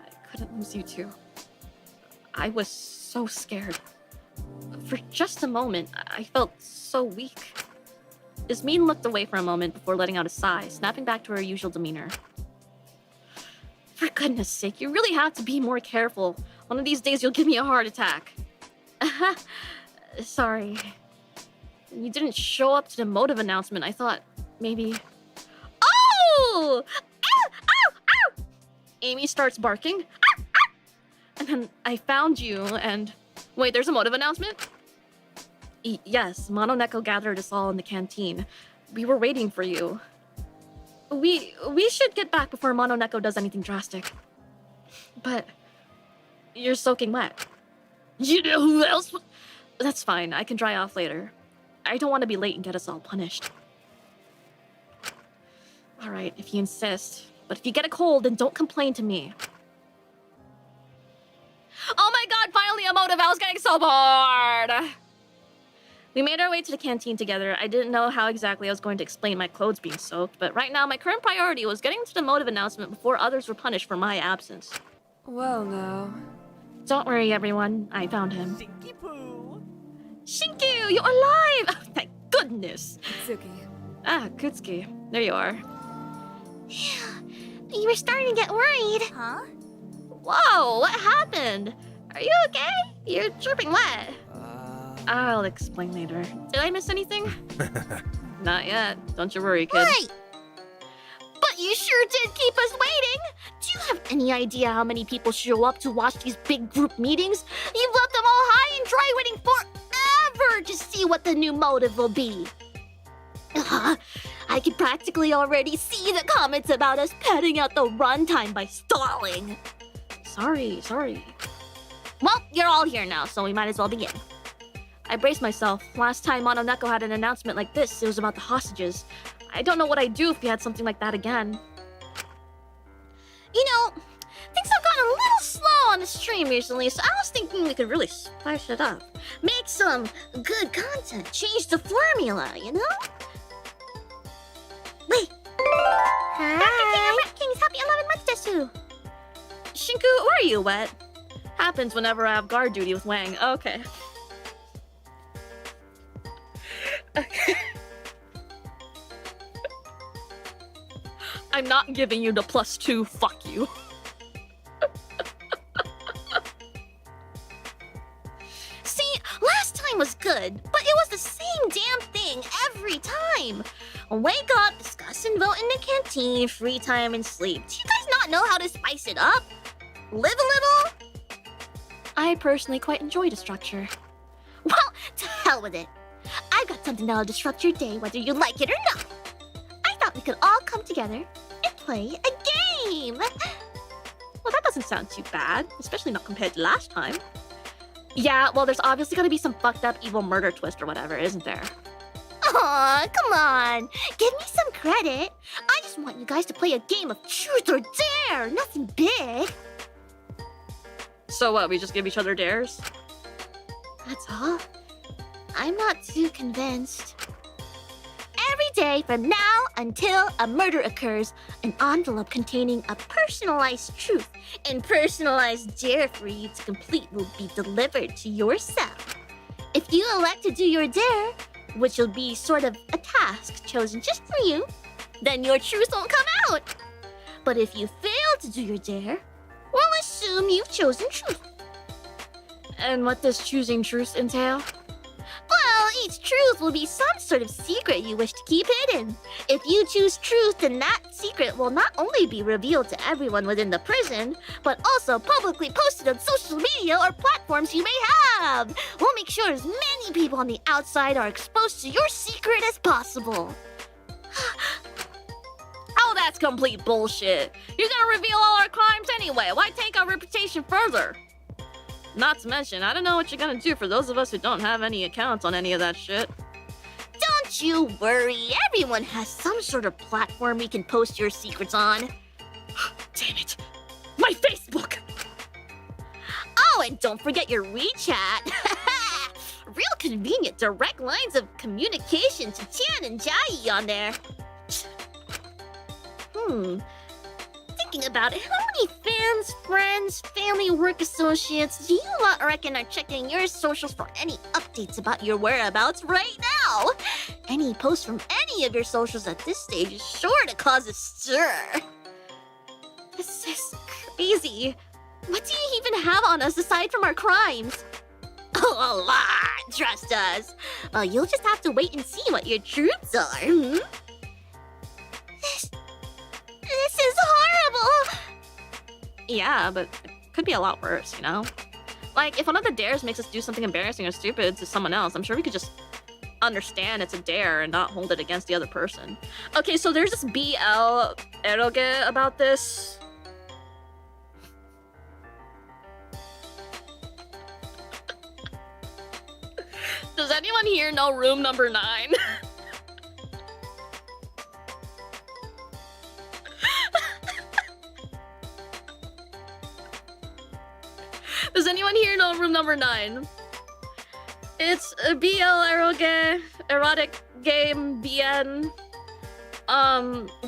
I couldn't lose you too. I was so scared. For just a moment, I felt so weak. Ismene looked away for a moment before letting out a sigh, snapping back to her usual demeanor. For goodness sake, you really have to be more careful. One of these days you'll give me a heart attack. Sorry. When you didn't show up to the motive announcement, I thought maybe... Oh! Ow! Ow! Ow! Eimi starts barking. Ow! Ow! And then I found you and... Wait, there's a motive announcement? Yes, Mononeko gathered us all in the canteen. We were waiting for you. We should get back before Mononeko does anything drastic. But you're soaking wet. You know who else? That's fine. I can dry off later. I don't want to be late and get us all punished. All right, if you insist. But if you get a cold, then don't complain to me. Oh my god, finally a motive! I was getting so bored! We made our way to the canteen together. I didn't know how exactly I was going to explain my clothes being soaked, but right now my current priority was getting to the motive announcement before others were punished for my absence. Well, now. Don't worry, everyone. I found him. Stinky poo. Shinku, you're alive! Oh, thank goodness. Suki. Ah, Kutsuki. There you are. You were starting to get worried. Huh? Whoa, what happened? Are you okay? You're dripping wet. I'll explain later. Did I miss anything? Not yet. Don't you worry, kid. Wait! But you sure did keep us waiting. Do you have any idea how many people show up to watch these big group meetings? You've left them all high and dry waiting forever to see what the new motive will be. I can practically already see the comments about us padding out the runtime by stalling. Sorry. Well, you're all here now, so we might as well begin. I braced myself. Last time Mononeko had an announcement like this, it was about the hostages. I don't know what I'd do if we had something like that again. You know, things have gotten a little slow on the stream recently, so I was thinking we could really spice it up. Make some good content, change the formula, you know? Wait. Hi. Rat Kings, happy 11 months, Desu. Shinku, where are you, Wet? Happens whenever I have guard duty with Wang. Okay. I'm not giving you the +2, fuck you. See, last time was good, but it was the same damn thing every time. Wake up, discuss and vote in the canteen, free time and sleep. Do you guys not know how to spice it up? Live a little? I personally quite enjoy the structure. Well, to hell with it. I've got something that'll disrupt your day whether you like it or not. I thought we could all come together and play a game. Well, that doesn't sound too bad, especially not compared to last time. Yeah, well, there's obviously gonna be some fucked up evil murder twist or whatever, isn't there? Aw, come on. Give me some credit. I just want you guys to play a game of truth or dare. Nothing big. So what, we just give each other dares? That's all. I'm not too convinced. Every day from now until a murder occurs, an envelope containing a personalized truth and personalized dare for you to complete will be delivered to your cell. If you elect to do your dare, which will be sort of a task chosen just for you, then your truth won't come out. But if you fail to do your dare, we'll assume you've chosen truth. And what does choosing truth entail? Well, each truth will be some sort of secret you wish to keep hidden. If you choose truth, then that secret will not only be revealed to everyone within the prison, but also publicly posted on social media or platforms you may have. We'll make sure as many people on the outside are exposed to your secret as possible. Oh, that's complete bullshit. You're gonna reveal all our crimes anyway. Why take our reputation further? Not to mention, I don't know what you're gonna do for those of us who don't have any accounts on any of that shit. Don't you worry. Everyone has some sort of platform we can post your secrets on. Damn it. My Facebook! Oh, and don't forget your WeChat. Real convenient direct lines of communication to Tian and Jai on there. Thinking about it, how many fans, friends, family, work associates do you lot reckon are checking your socials for any updates about your whereabouts right now? Any post from any of your socials at this stage is sure to cause a stir. This is crazy. What do you even have on us aside from our crimes? Oh, a lot, trust us. Well, you'll just have to wait and see what your truths are. This is horrible! Yeah, but it could be a lot worse, you know? Like, if one of the dares makes us do something embarrassing or stupid to someone else, I'm sure we could just understand it's a dare and not hold it against the other person. Okay, so there's this BL eroge about this. Does anyone here know room number 9? Does anyone here know room number 9? It's a BL erotic game BN,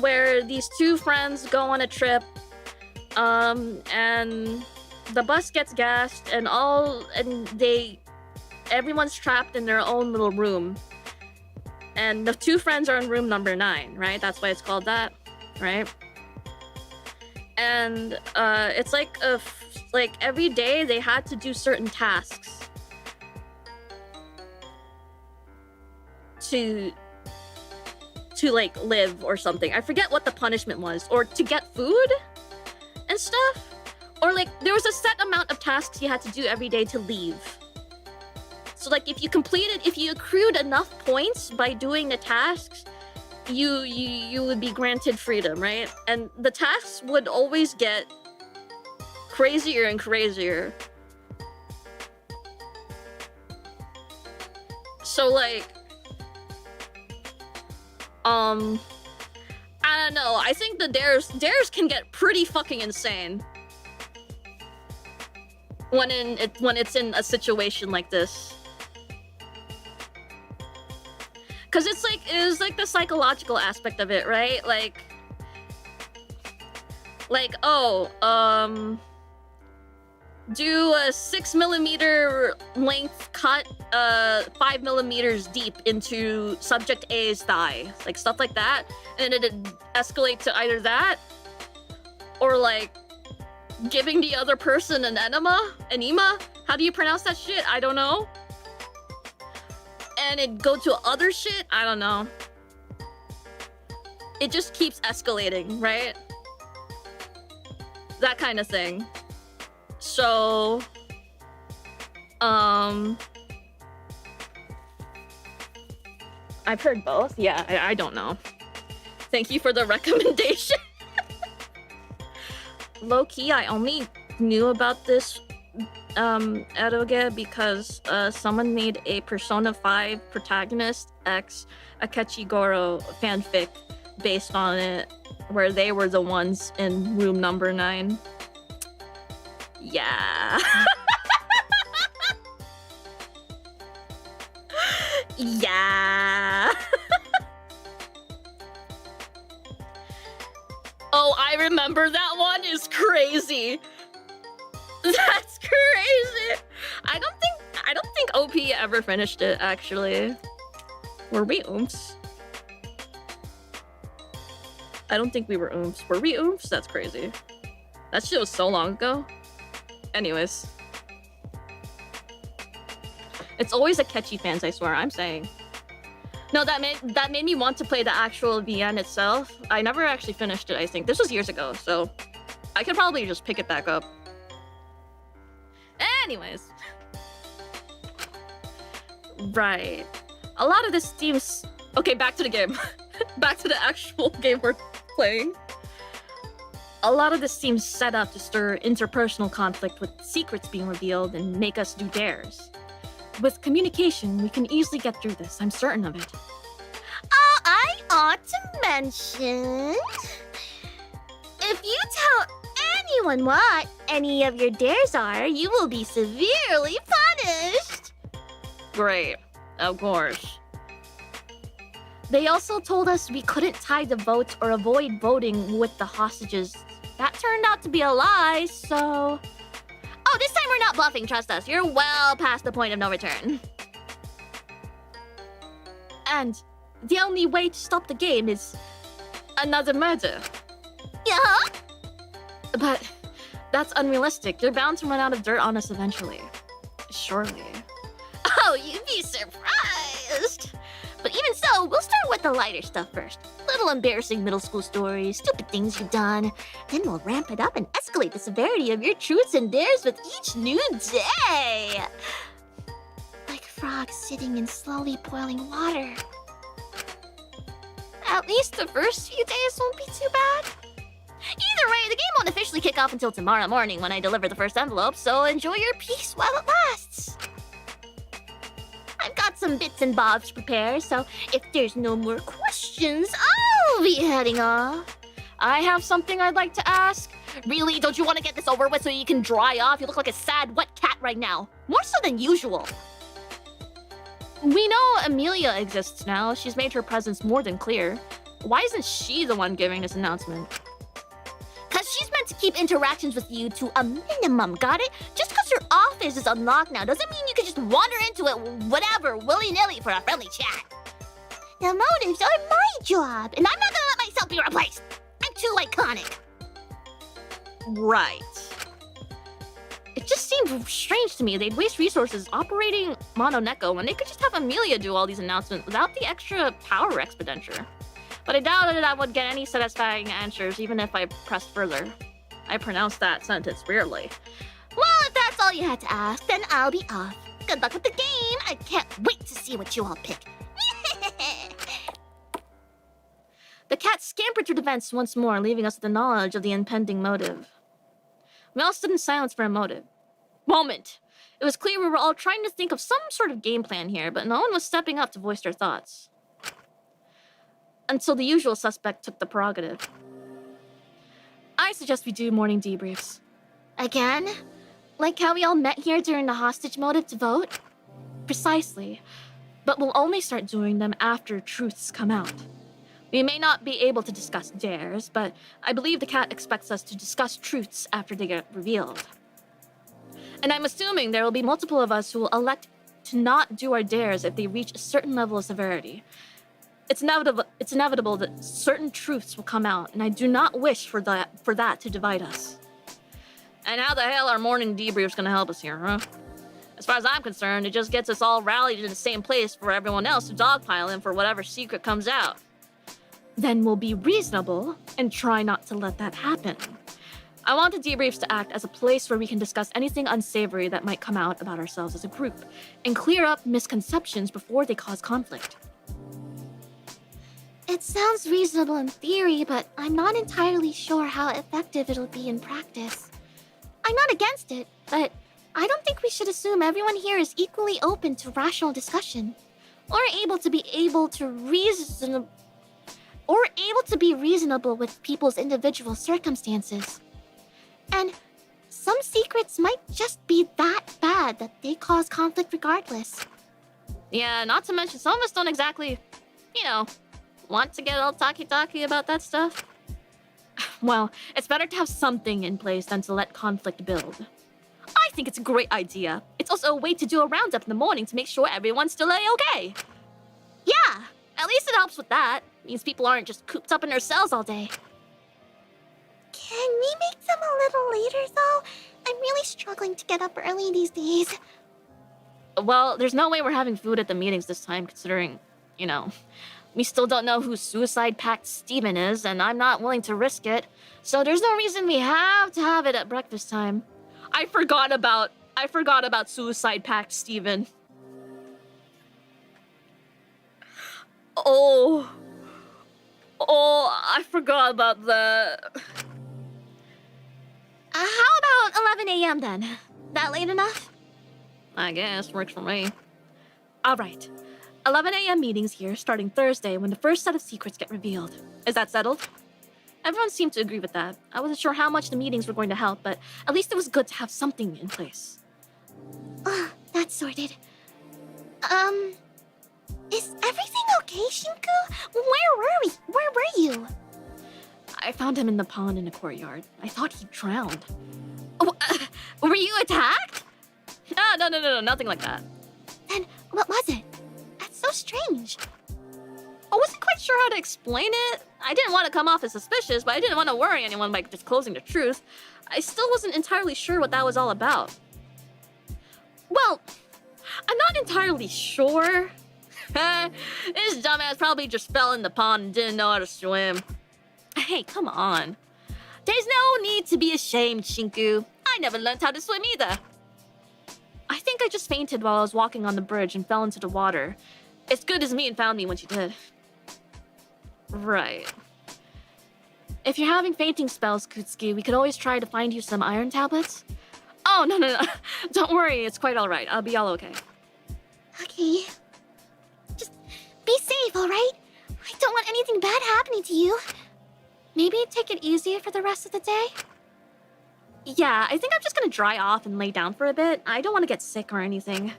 where these two friends go on a trip, and the bus gets gassed, and everyone's trapped in their own little room, and the two friends are in room number 9, right? That's why it's called that, right? And it's like every day they had to do certain tasks to like live or something. I forget what the punishment was, or to get food and stuff, or like there was a set amount of tasks you had to do every day to leave. So like if you accrued enough points by doing the tasks, you would be granted freedom, right? And the tasks would always get crazier and crazier. So like I don't know. I think the dares can get pretty fucking insane when it's in a situation like this. Cause it's like the psychological aspect of it, right? Like do a 6mm length cut 5mm deep into subject A's thigh, like stuff like that, and it'd escalate to either that or like giving the other person an enema. How do you pronounce that shit? I don't know. And it'd go to other shit. I don't know. It just keeps escalating, right? That kind of thing. So, I've heard both. Yeah, I don't know. Thank you for the recommendation. Low-key, I only knew about this eroge because someone made a Persona 5 protagonist X Akechi Goro fanfic based on it, where they were the ones in room number 9. Yeah. Yeah. Oh, I remember that one is crazy. That's crazy. I don't think OP ever finished it, actually. Were we oomps? I don't think we were oomps. Were we oomps? That's crazy. That shit was so long ago. Anyways. It's always Akechi fans, I swear, I'm saying. No, that made me want to play the actual VN itself. I never actually finished it, I think. This was years ago, so I could probably just pick it back up. Anyways. Right. A lot of this seems... Okay, back to the game. Back to the actual game we're playing. A lot of this seems set up to stir interpersonal conflict with secrets being revealed and make us do dares. With communication, we can easily get through this, I'm certain of it. I ought to mention... If you tell anyone what any of your dares are, you will be severely punished. Great. Of course. They also told us we couldn't tie the votes or avoid voting with the hostages. That turned out to be a lie, so... Oh, this time we're not bluffing, trust us. You're well past the point of no return. And the only way to stop the game is another murder. Yeah? But that's unrealistic. They're bound to run out of dirt on us eventually. Surely. Oh, you'd be surprised. But even so, we'll start with the lighter stuff first. Little embarrassing middle school stories, stupid things you've done. Then we'll ramp it up and escalate the severity of your truths and dares with each new day. Like frogs sitting in slowly boiling water. At least the first few days won't be too bad. Either way, the game won't officially kick off until tomorrow morning when I deliver the first envelope, so enjoy your peace while it lasts. I've got some bits and bobs to prepare, so if there's no more questions, I'll be heading off. I have something I'd like to ask. Really? Don't you want to get this over with so you can dry off? You look like a sad, wet cat right now. More so than usual. We know Amelia exists now. She's made her presence more than clear. Why isn't she the one giving this announcement? Because she's meant to keep interactions with you to a minimum, got it? Just because your office is unlocked now doesn't mean you can just wander into it whatever, willy-nilly for a friendly chat. The motives are my job, and I'm not gonna let myself be replaced. I'm too iconic. Right. It just seemed strange to me. They'd waste resources operating Mononeko when they could just have Amelia do all these announcements without the extra power expenditure. But I doubted I would get any satisfying answers even if I pressed further. I pronounced that sentence weirdly. Well, if that's all you had to ask, then I'll be off. Good luck with the game. I can't wait to see what you all pick. The cat scampered through the vents once more, leaving us with the knowledge of the impending motive. We all stood in silence for a moment. It was clear we were all trying to think of some sort of game plan here, but no one was stepping up to voice their thoughts. Until the usual suspect took the prerogative. I suggest we do morning debriefs. Again? Like how we all met here during the hostage motive to vote? Precisely. But we'll only start doing them after truths come out. We may not be able to discuss dares, but I believe the cat expects us to discuss truths after they get revealed. And I'm assuming there will be multiple of us who will elect to not do our dares if they reach a certain level of severity. It's inevitable that certain truths will come out, and I do not wish for that to divide us. And how the hell are morning debriefs gonna help us here, huh? As far as I'm concerned, it just gets us all rallied in the same place for everyone else to dogpile in for whatever secret comes out. Then we'll be reasonable and try not to let that happen. I want the debriefs to act as a place where we can discuss anything unsavory that might come out about ourselves as a group, and clear up misconceptions before they cause conflict. It sounds reasonable in theory, but I'm not entirely sure how effective it'll be in practice. I'm not against it, but I don't think we should assume everyone here is equally open to rational discussion, or able to be reasonable with people's individual circumstances. And some secrets might just be that bad that they cause conflict regardless. Yeah, not to mention some of us don't exactly, want to get all talky-talky about that stuff. Well, it's better to have something in place than to let conflict build. I think it's a great idea. It's also a way to do a roundup in the morning to make sure everyone's still A-okay. Yeah, At least it helps with that. Means people aren't just cooped up in their cells all day. can we make them a little later though? I'm really struggling to get up early these days. Well, there's no way we're having food at the meetings this time, considering, we still don't know who Suicide Pact Steven is, and I'm not willing to risk it. So there's no reason we have to have it at breakfast time. I forgot about Suicide Pact Steven. Oh, I forgot about that. How about 11 a.m. then? That late enough? I guess, works for me. All right. 11 a.m. meetings here, starting Thursday when the first set of secrets get revealed. Is that settled? Everyone seemed to agree with that. I wasn't sure how much the meetings were going to help, but at least it was good to have something in place. That's sorted. Is everything okay, Shinku? Where were you? I found him in the pond in the courtyard. I thought he drowned. Oh, were you attacked? No, nothing like that. Then what was it? That's so strange. I wasn't quite sure how to explain it. I didn't want to come off as suspicious, but I didn't want to worry anyone by disclosing the truth. I still wasn't entirely sure what that was all about. Well, I'm not entirely sure. This dumbass probably just fell in the pond and didn't know how to swim. Hey, come on. There's no need to be ashamed, Shinku. I never learned how to swim either. I think I just fainted while I was walking on the bridge and fell into the water. It's good as me found me when she did. Right. If you're having fainting spells, Kutsuki, we could always try to find you some iron tablets. Oh, no. Don't worry, it's quite alright. I'll be all okay. Okay. Just be safe, alright? I don't want anything bad happening to you. Maybe take it easy for the rest of the day? Yeah, I think I'm just gonna dry off and lay down for a bit. I don't want to get sick or anything.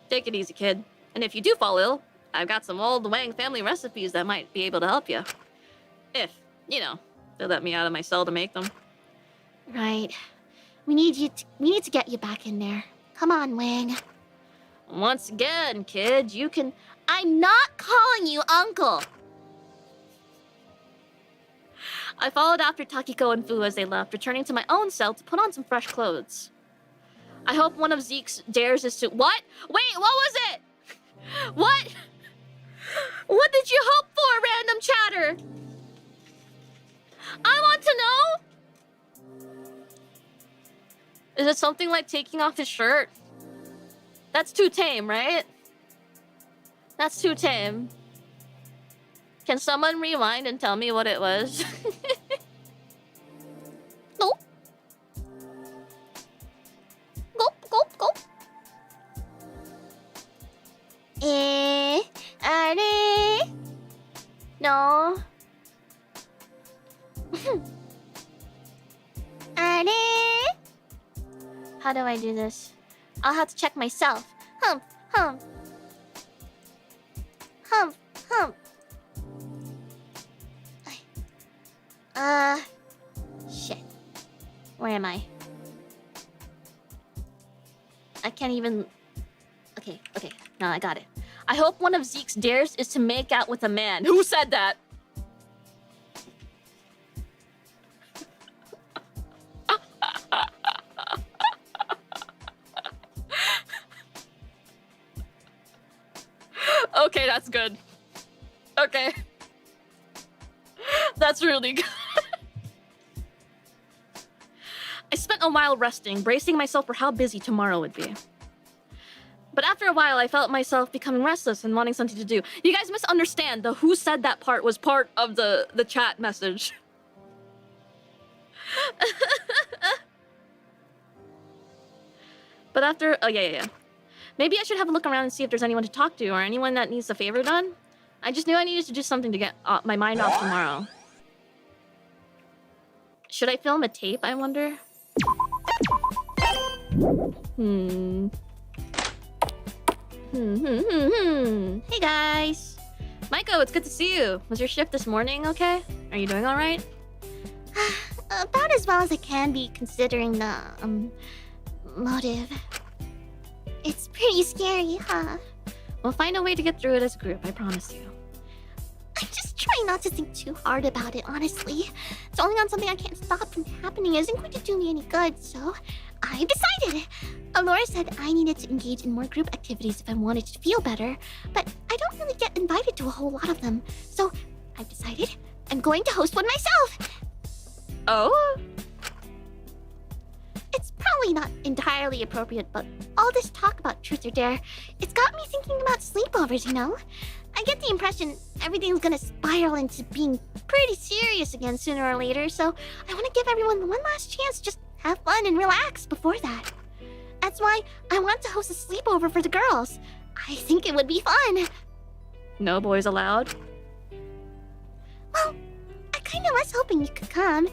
Take it easy, kid. And if you do fall ill, I've got some old Wang family recipes that might be able to help you. If, they let me out of my cell to make them. Right. We need to get you back in there. Come on, Wang. Once again, kid, you can... I'm not calling you uncle! I followed after Takiko and Fu as they left, returning to my own cell to put on some fresh clothes. I hope one of Zeke's dares is to... What? Wait, what was it? What? What did you hope for, random chatter? I want to know. Is it something like taking off his shirt? That's too tame, right? That's too tame. Can someone rewind and tell me what it was? Nope. Gulp, gulp. Are no. Are how do I do this? I'll have to check myself. Hump. Shit. Where am I? I can't even... Okay. Now I got it. I hope one of Zeke's dares is to make out with a man. Who said that? Okay, that's good. Okay. That's really good. I spent a while resting, bracing myself for how busy tomorrow would be. But after a while, I felt myself becoming restless and wanting something to do. You guys misunderstand. The who said that part was part of the chat message. But after... Oh, yeah. Maybe I should have a look around and see if there's anyone to talk to or anyone that needs a favor done. I just knew I needed to do something to get my mind off tomorrow. Should I film a tape, I wonder? Hey guys! Maiko, it's good to see you. Was your shift this morning okay? Are you doing alright? About as well as I can be considering the, motive. It's pretty scary, huh? We'll find a way to get through it as a group, I promise you. I'm just trying not to think too hard about it, honestly. Dwelling on something I can't stop from happening isn't going to do me any good, so I've decided. Alora said I needed to engage in more group activities if I wanted to feel better, but I don't really get invited to a whole lot of them. So I've decided I'm going to host one myself. Oh? It's probably not entirely appropriate, but all this talk about truth or dare, it's got me thinking about sleepovers, you know? I get the impression everything's gonna spiral into being pretty serious again sooner or later, so I want to give everyone one last chance to just have fun and relax before that. That's why I want to host a sleepover for the girls. I think it would be fun. No boys allowed? Well, I kinda was hoping you could come.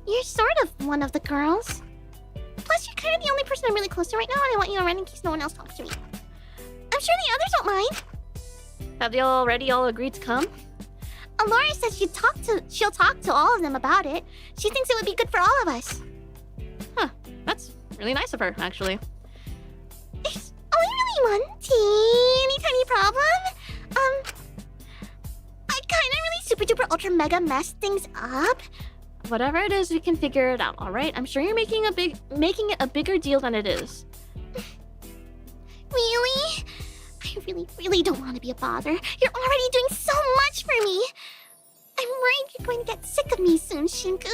You're sort of one of the girls. Plus, you're kind of the only person I'm really close to right now, and I want you around in case no one else talks to me. I'm sure the others don't mind. Have they already all agreed to come? Alora says she'll talk to all of them about it. She thinks it would be good for all of us. Huh. That's really nice of her, actually. There's only really one teeny tiny problem. I kinda really super duper ultra mega messed things up. Whatever it is, we can figure it out, alright? I'm sure you're making it a bigger deal than it is. Really? I really don't want to be a bother. You're already doing so much for me. I'm worried you're going to get sick of me soon, Shinku.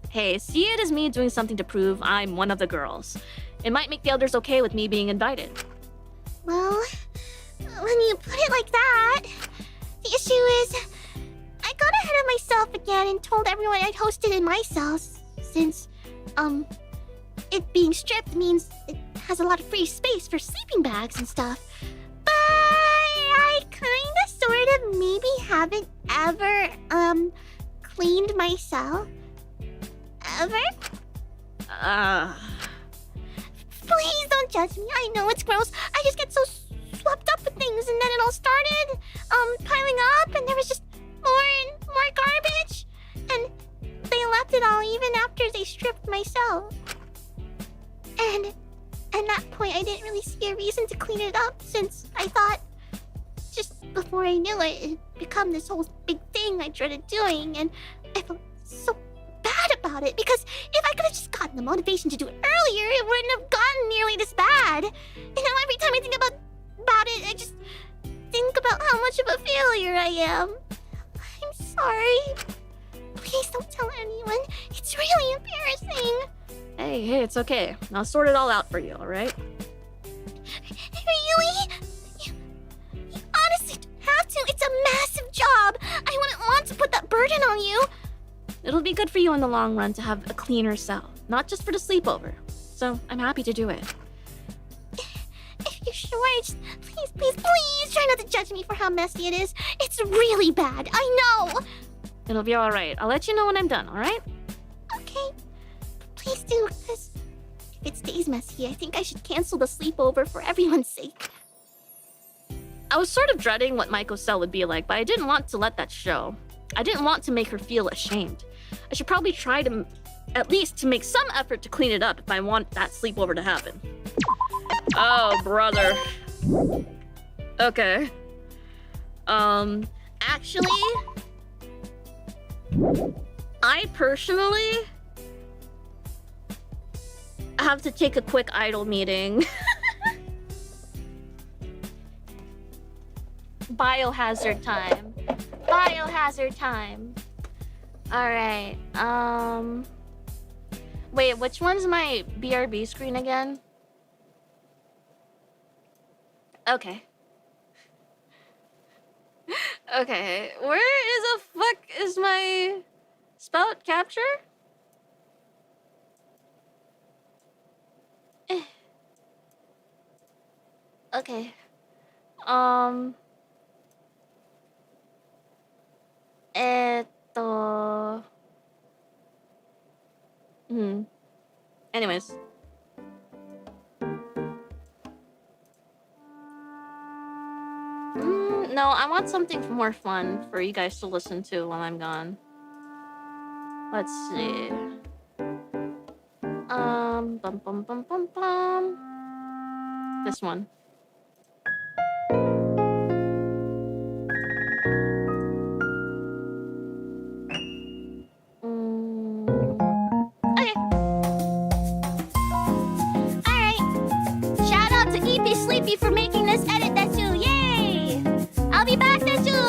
Hey, see it as me doing something to prove I'm one of the girls. It might make the others okay with me being invited. Well, when you put it like that, the issue is I got ahead of myself again and told everyone I'd hosted in my cell since, it being stripped means it has a lot of free space for sleeping bags and stuff. But I kinda sort of maybe haven't ever, cleaned my cell. Ever? Please don't judge me. I know it's gross. I just get so swept up with things, and then it all started, piling up, and there was just more and more garbage. And they left it all even after they stripped my cell. And at that point, I didn't really see a reason to clean it up, since I thought, just before I knew it, it'd become this whole big thing I dreaded doing, and I felt so bad about it, because if I could have just gotten the motivation to do it earlier, it wouldn't have gotten nearly this bad. And now every time I think about it, I just think about about how much of a failure I am. I'm sorry. Please don't tell anyone. It's really embarrassing. Hey, it's okay. I'll sort it all out for you, alright? Really? You honestly don't have to. It's a massive job. I wouldn't want to put that burden on you. It'll be good for you in the long run to have a cleaner cell, not just for the sleepover. So I'm happy to do it. If you're sure, just please try not to judge me for how messy it is. It's really bad. I know. It'll be alright. I'll let you know when I'm done, alright? Okay. Please do, because if it stays messy, I think I should cancel the sleepover for everyone's sake. I was sort of dreading what Maiko's cell would be like, but I didn't want to let that show. I didn't want to make her feel ashamed. I should probably try to, at least, to make some effort to clean it up if I want that sleepover to happen. Oh, brother. Okay. Actually, I personally have to take a quick idol meeting. Biohazard time. Biohazard time. Alright, wait, which one's my BRB screen again? Okay. Okay, where is the fuck is my spout capture? Okay. Anyways. No, I want something more fun for you guys to listen to while I'm gone. Let's see. This one. Okay. Alright. Shout out to EP Sleepy for making this edit that too. Yay! I'll be back that too.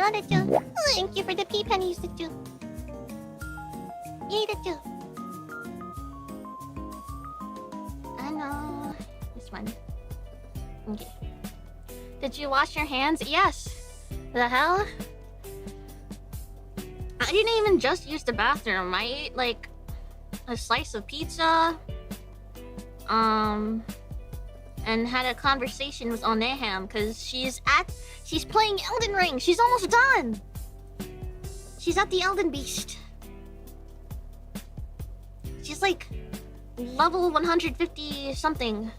I love it too. Thank you for the pea pennies, the two. Yay, the two. I know. This one. Okay. Did you wash your hands? Yes. The hell? I didn't even just use the bathroom. I ate like a slice of pizza. And had a conversation with Oneham because she's playing Elden Ring. She's almost done. She's at the Elden Beast. She's like level 150 something.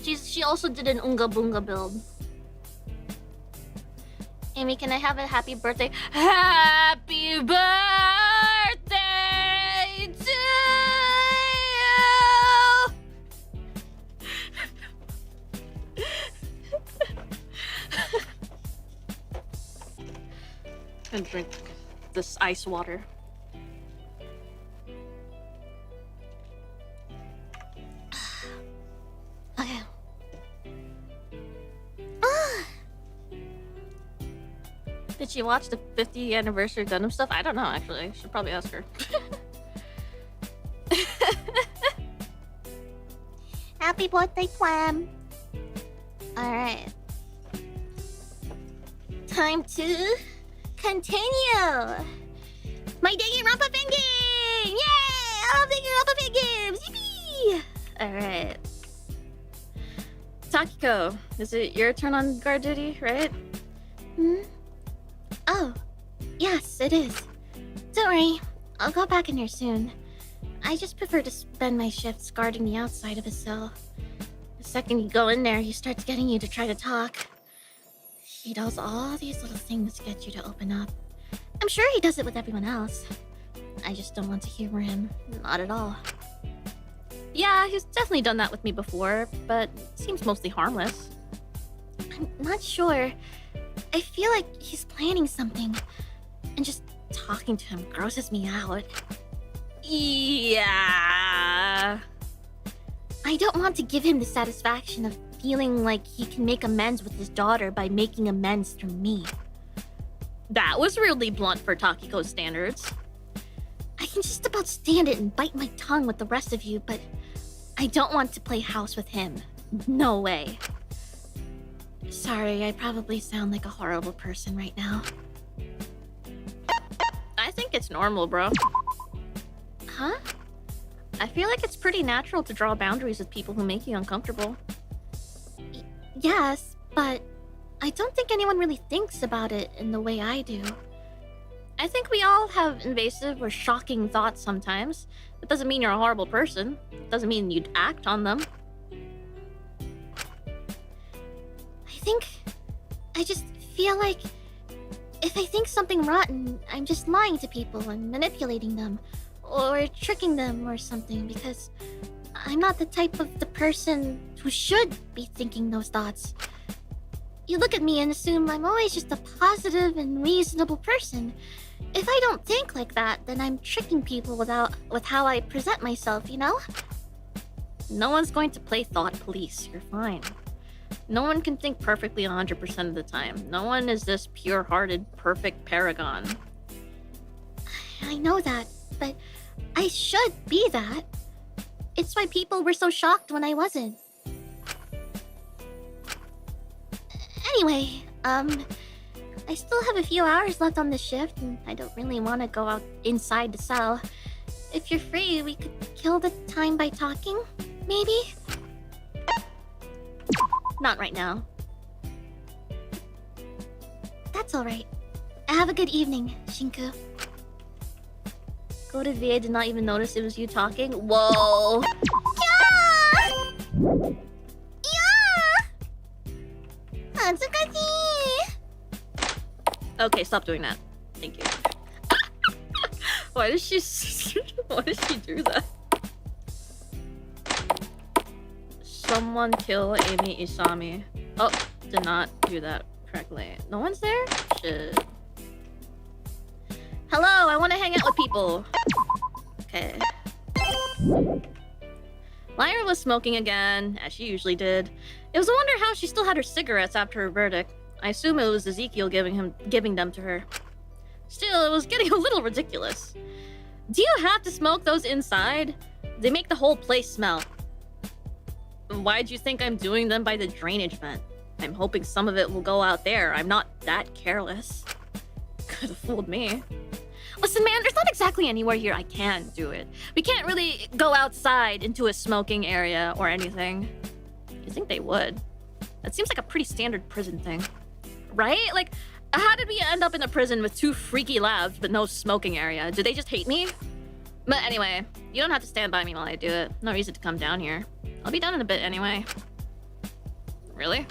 She also did an Unga Bunga build. Amy, can I have a happy birthday? Happy birthday to you! And drink this ice water. Okay. Did she watch the 50th anniversary Gundam stuff? I don't know, actually. I should probably ask her. Happy birthday, Clam. Alright. Time to continue. My Danganronpa fan game! Yay! I love Danganronpa fan games! Yippee! Alright. Takiko, is it your turn on guard duty, right? Hmm? Oh, yes, it is. Don't worry, I'll go back in here soon. I just prefer to spend my shifts guarding the outside of a cell. The second you go in there, he starts getting you to try to talk. He does all these little things to get you to open up. I'm sure he does it with everyone else. I just don't want to humor him. Not at all. Yeah, he's definitely done that with me before, but it seems mostly harmless. I'm not sure. I feel like he's planning something. And just talking to him grosses me out. Yeah. I don't want to give him the satisfaction of feeling like he can make amends with his daughter by making amends through me. That was really blunt for Takiko's standards. I can just about stand it and bite my tongue with the rest of you, but I don't want to play house with him. No way. Sorry, I probably sound like a horrible person right now. I think it's normal, bro. Huh? I feel like it's pretty natural to draw boundaries with people who make you uncomfortable. Yes, but I don't think anyone really thinks about it in the way I do. I think we all have invasive or shocking thoughts sometimes. That doesn't mean you're a horrible person. It doesn't mean you'd act on them. I just feel like if I think something rotten, I'm just lying to people and manipulating them or tricking them or something because I'm not the type of the person who should be thinking those thoughts. You look at me and assume I'm always just a positive and reasonable person. If I don't think like that, then I'm tricking people with how I present myself, you know? No one's going to play thought police. You're fine. No one can think perfectly 100% of the time. No one is this pure-hearted, perfect paragon. I know that, but I should be that. It's why people were so shocked when I wasn't. Anyway, I still have a few hours left on the shift, and I don't really want to go out inside the cell. If you're free, we could kill the time by talking, maybe? Not right now. That's alright. Have a good evening, Shinku. Go to VA did not even notice it was you talking? Whoa! Yeah! Hatsukashi! Okay, stop doing that. Thank you. Why did she do that? Someone kill Eimi Isami. Oh, did not do that correctly. No one's there? Shit. Hello, I want to hang out with people. Okay. Lyra was smoking again, as she usually did. It was a wonder how she still had her cigarettes after her verdict. I assume it was Ezekiel giving them to her. Still, it was getting a little ridiculous. Do you have to smoke those inside? They make the whole place smell. Why'd you think I'm doing them by the drainage vent? I'm hoping some of it will go out there. I'm not that careless. Could have fooled me. Listen, man, there's not exactly anywhere here I can do it. We can't really go outside into a smoking area or anything. You think they would? That seems like a pretty standard prison thing. Right? Like, how did we end up in a prison with 2 freaky labs but no smoking area? Do they just hate me? But anyway, you don't have to stand by me while I do it. No reason to come down here. I'll be done in a bit anyway. Really?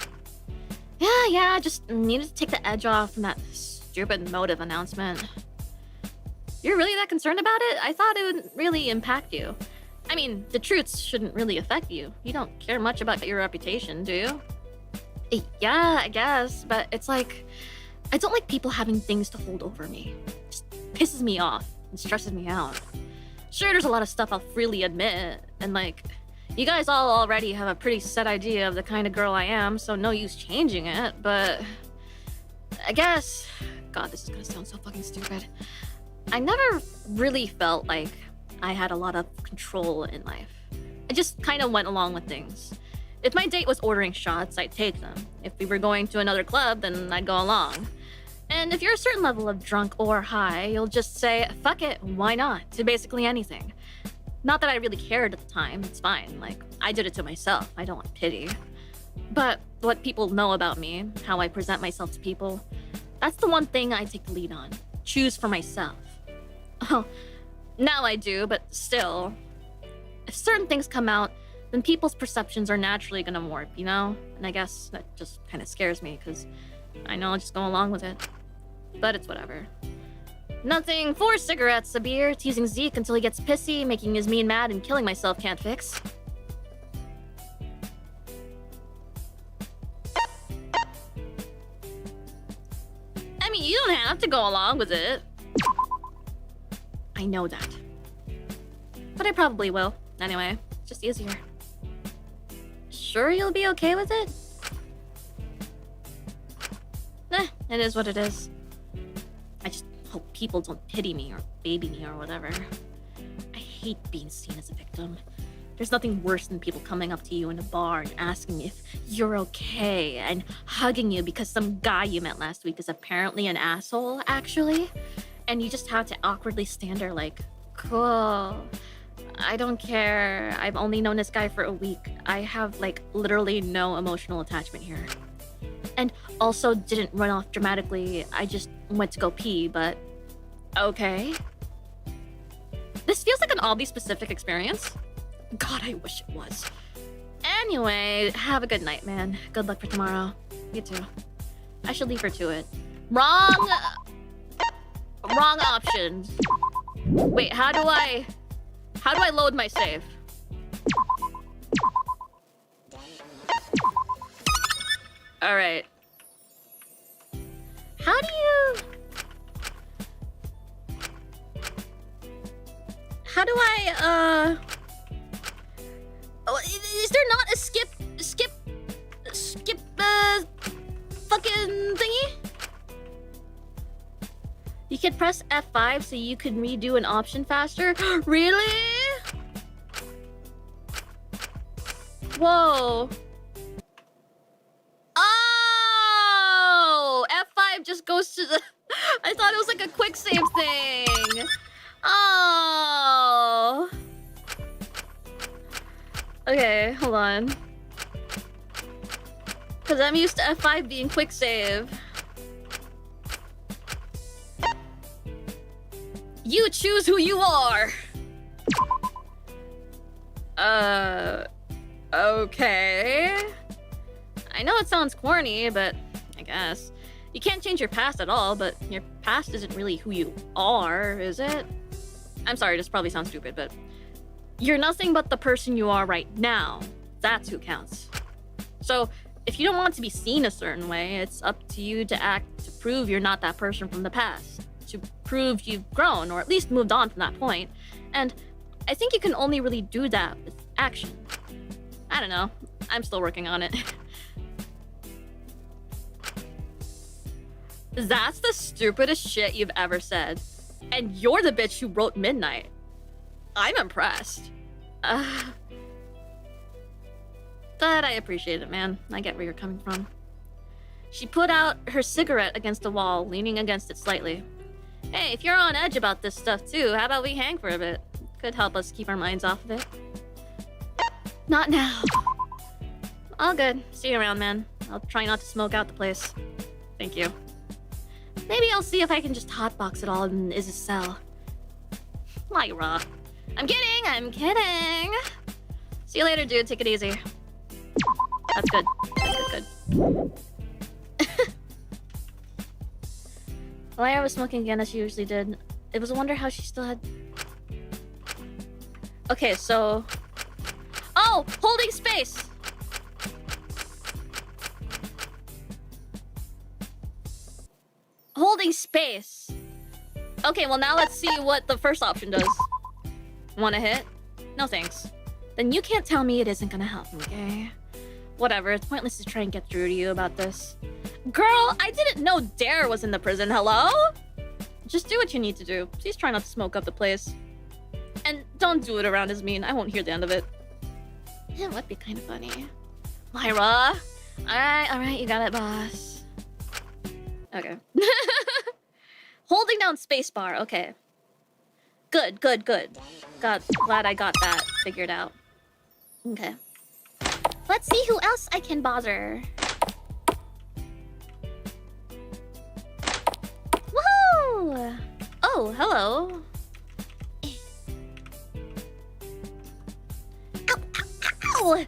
Yeah, just needed to take the edge off from that stupid motive announcement. You're really that concerned about it? I thought it would really impact you. I mean, the truths shouldn't really affect you. You don't care much about your reputation, do you? Yeah, I guess, but it's like, I don't like people having things to hold over me. It just pisses me off and stresses me out. Sure, there's a lot of stuff I'll freely admit, and like, you guys all already have a pretty set idea of the kind of girl I am, so no use changing it, but I guess, God, this is gonna sound so fucking stupid. I never really felt like I had a lot of control in life. I just kind of went along with things. If my date was ordering shots, I'd take them. If we were going to another club, then I'd go along. And if you're a certain level of drunk or high, you'll just say, fuck it, why not, to basically anything. Not that I really cared at the time, it's fine. Like, I did it to myself, I don't want pity. But what people know about me, how I present myself to people, that's the one thing I take the lead on. Choose for myself. Oh, now I do, but still. If certain things come out, then people's perceptions are naturally gonna warp, you know? And I guess that just kind of scares me, because I know I'll just go along with it. But it's whatever. Nothing 4 cigarettes, a beer, teasing Zeke until he gets pissy, making his mean mad, and killing myself can't fix. I mean, you don't have to go along with it. I know that. But I probably will. Anyway, it's just easier. Sure you'll be okay with it? It is what it is. I just hope people don't pity me or baby me or whatever. I hate being seen as a victim. There's nothing worse than people coming up to you in a bar and asking if you're okay and hugging you because some guy you met last week is apparently an asshole, actually. And you just have to awkwardly stand there like, cool. I don't care. I've only known this guy for a week. I have, like, literally no emotional attachment here. And also didn't run off dramatically. I just went to go pee, but okay. This feels like an oddly specific experience. God, I wish it was. Anyway, have a good night, man. Good luck for tomorrow. You too. I should leave her to it. Wrong options. Wait, how do I load my save? All right. How do I oh, is there not a skip fucking thingy? You could press F5 so you could redo an option faster. Really? Whoa. Oh! F5 just goes to the... I thought it was like a quick save thing. Oh. Okay, hold on. Because I'm used to F5 being quick save. You choose who you are. Okay. I know it sounds corny, but I guess. You can't change your past at all, but your past isn't really who you are, is it? I'm sorry, this probably sounds stupid, but you're nothing but the person you are right now. That's who counts. So if you don't want to be seen a certain way, it's up to you to act to prove you're not that person from the past. To prove you've grown, or at least moved on from that point. And I think you can only really do that with action. I don't know. I'm still working on it. That's the stupidest shit you've ever said. And you're the bitch who wrote Midnight. I'm impressed. But I appreciate it, man. I get where you're coming from. She put out her cigarette against the wall, leaning against it slightly. Hey, if you're on edge about this stuff too, how about we hang for a bit? Could help us keep our minds off of it. Not now. All good. See you around, man. I'll try not to smoke out the place. Thank you. Maybe I'll see if I can just hotbox it all in Iz's cell. Lyra. I'm kidding. See you later, dude. Take it easy. That's good. Good. Lyra was smoking again as she usually did. It was a wonder how she still had... Okay, so... Oh! Holding space! Holding space. Okay, well now let's see what the first option does. Wanna hit? No thanks. Then you can't tell me it isn't gonna help me, okay? Whatever, it's pointless to try and get through to you about this. Girl, I didn't know Dare was in the prison, hello? Just do what you need to do. Please try not to smoke up the place. And don't do it around Ismin. I won't hear the end of it. It would be kind of funny. Lyra! Alright, you got it, boss. Okay. Holding down spacebar, okay. Good. Glad I got that figured out. Okay. Let's see who else I can bother. Woohoo! Oh, hello. Ow!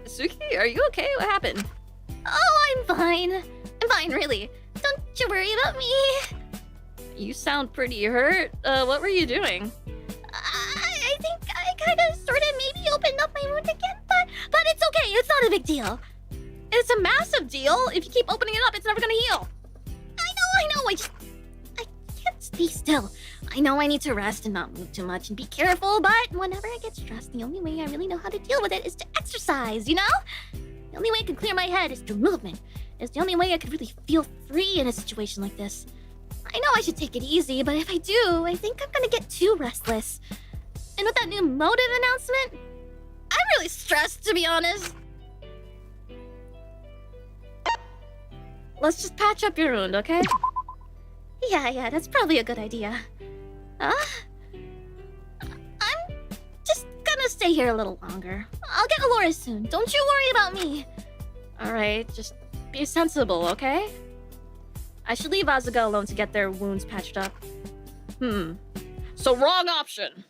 Suki, are you okay? What happened? Oh, I'm fine. I'm fine, really. Don't you worry about me. You sound pretty hurt. What were you doing? I think I kind of sort of maybe opened up my wound again, but it's okay. It's not a big deal. It's a massive deal. If you keep opening it up, it's never gonna heal. I know. I can't stay still. I know I need to rest and not move too much and be careful, but whenever I get stressed, the only way I really know how to deal with it is to exercise, you know? The only way I can clear my head is through movement. It's the only way I could really feel free in a situation like this. I know I should take it easy, but if I do, I think I'm gonna get too restless. And with that new motive announcement, I'm really stressed, to be honest. Let's just patch up your wound, okay? Yeah, that's probably a good idea. I'm just gonna stay here a little longer. I'll get Alora soon. Don't you worry about me. Alright, just be sensible, okay? I should leave Asuka alone to get their wounds patched up. So wrong option.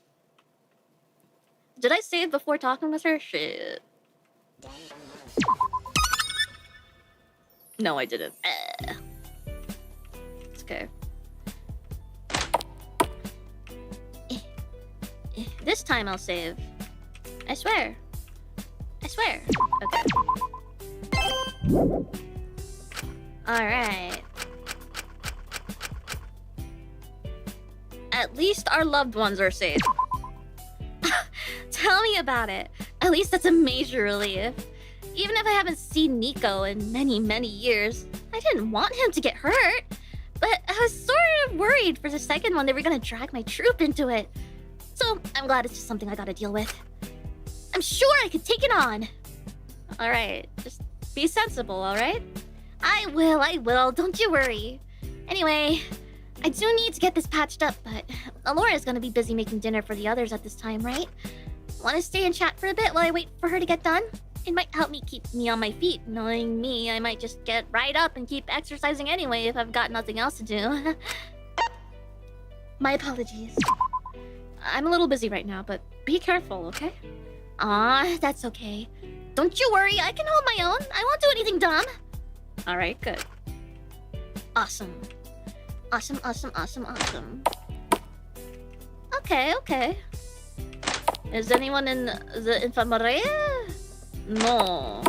Did I save before talking with her? Shit. No, I didn't. It's okay. This time I'll save. I swear. Okay. Alright. At least our loved ones are safe. Tell me about it. At least that's a major relief. Even if I haven't seen Nico in many, many years, I didn't want him to get hurt. But I was sort of worried for the second one they were gonna drag my troop into it. So I'm glad it's just something I gotta deal with. I'm sure I could take it on. Alright, just be sensible, alright? I will, don't you worry. Anyway, I do need to get this patched up, but Alora's gonna be busy making dinner for the others at this time, right? Wanna stay and chat for a bit while I wait for her to get done? It might help me keep me on my feet. Knowing me, I might just get right up and keep exercising anyway if I've got nothing else to do. My apologies. I'm a little busy right now, but be careful, okay? Aw, that's okay. Don't you worry, I can hold my own. I won't do anything dumb. Alright, good. Awesome. Awesome. Okay. Is anyone in the infirmary? No.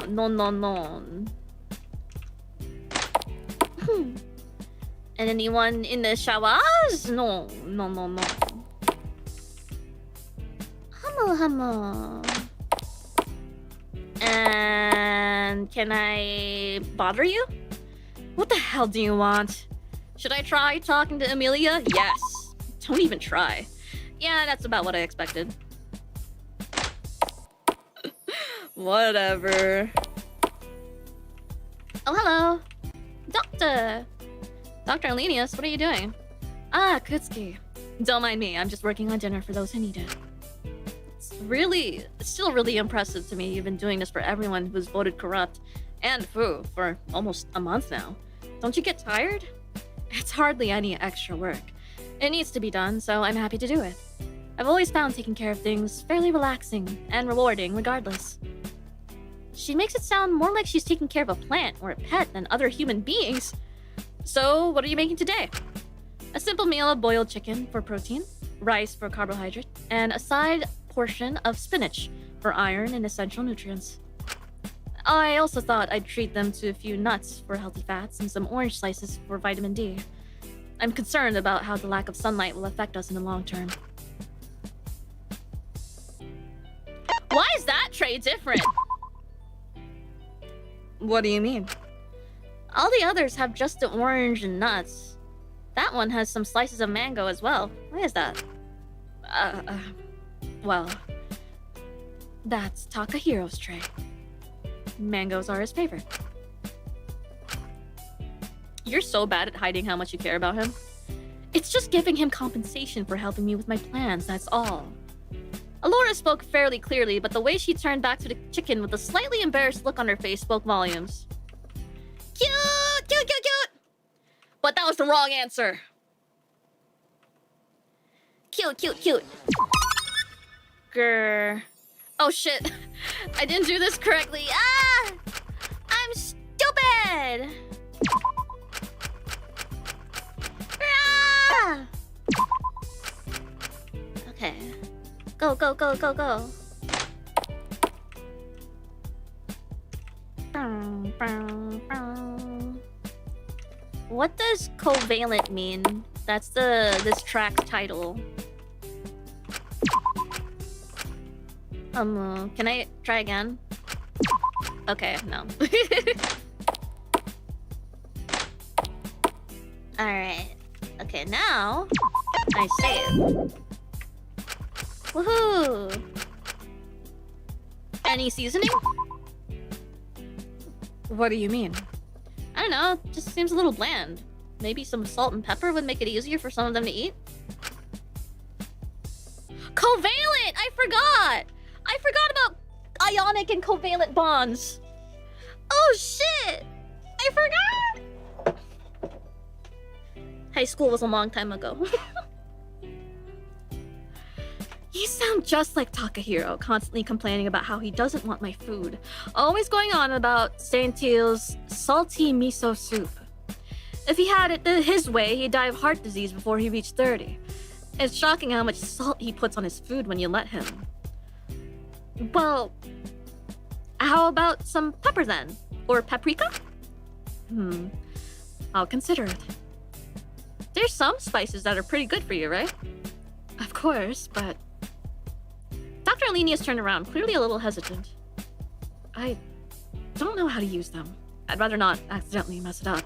And anyone in the showers? No. Humble. And can I bother you? What the hell do you want? Should I try talking to Amelia? Yes. Don't even try. Yeah, that's about what I expected. Whatever. Oh, hello. Doctor! Dr. Alenius, what are you doing? Ah, Kutsuki. Don't mind me, I'm just working on dinner for those who need it. It's still really impressive to me you've been doing this for everyone who's voted corrupt and Fu for almost a month now. Don't you get tired? It's hardly any extra work. It needs to be done, so I'm happy to do it. I've always found taking care of things fairly relaxing and rewarding regardless. She makes it sound more like she's taking care of a plant or a pet than other human beings. So, what are you making today? A simple meal of boiled chicken for protein, rice for carbohydrate, and a side portion of spinach for iron and essential nutrients. I also thought I'd treat them to a few nuts for healthy fats and some orange slices for vitamin D. I'm concerned about how the lack of sunlight will affect us in the long term. Why is that tray different? What do you mean? All the others have just the orange and nuts. That one has some slices of mango as well. Why is that? Well, that's Takahiro's tray. Mangoes are his favorite. You're so bad at hiding how much you care about him. It's just giving him compensation for helping me with my plans, that's all. Alora spoke fairly clearly, but the way she turned back to the chicken with a slightly embarrassed look on her face spoke volumes. Cute! Cute, cute, cute! But that was the wrong answer. Cute, cute, cute. Grr. Oh shit. I didn't do this correctly. Ah! I'm stupid! Ah! Okay. Go, go, go, go, go. What does covalent mean? That's this track's title. Can I try again? Okay, no. Alright. Okay, now I say it. Woohoo! Any seasoning? What do you mean? I don't know, just seems a little bland. Maybe some salt and pepper would make it easier for some of them to eat? Covalent! I forgot! I forgot about ionic and covalent bonds. Oh shit! I forgot! High school was a long time ago. You sound just like Takahiro, constantly complaining about how he doesn't want my food. Always going on about Saintil's salty miso soup. If he had it his way, he'd die of heart disease before he reached 30. It's shocking how much salt he puts on his food when you let him. Well, how about some pepper then? Or paprika? I'll consider it. There's some spices that are pretty good for you, right? Of course, but... Dr. Alenius turned around, clearly a little hesitant. I don't know how to use them. I'd rather not accidentally mess it up.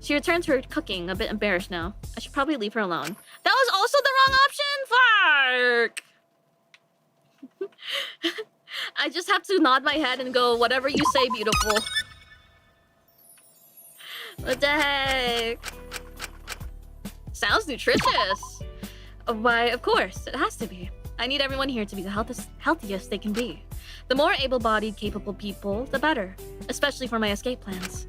She returned to her cooking, a bit embarrassed now. I should probably leave her alone. That was also the wrong option? Fuck! I just have to nod my head and go, whatever you say, beautiful. What the heck? Sounds nutritious. Why, of course, it has to be. I need everyone here to be the healthiest they can be. The more able-bodied, capable people, the better, especially for my escape plans.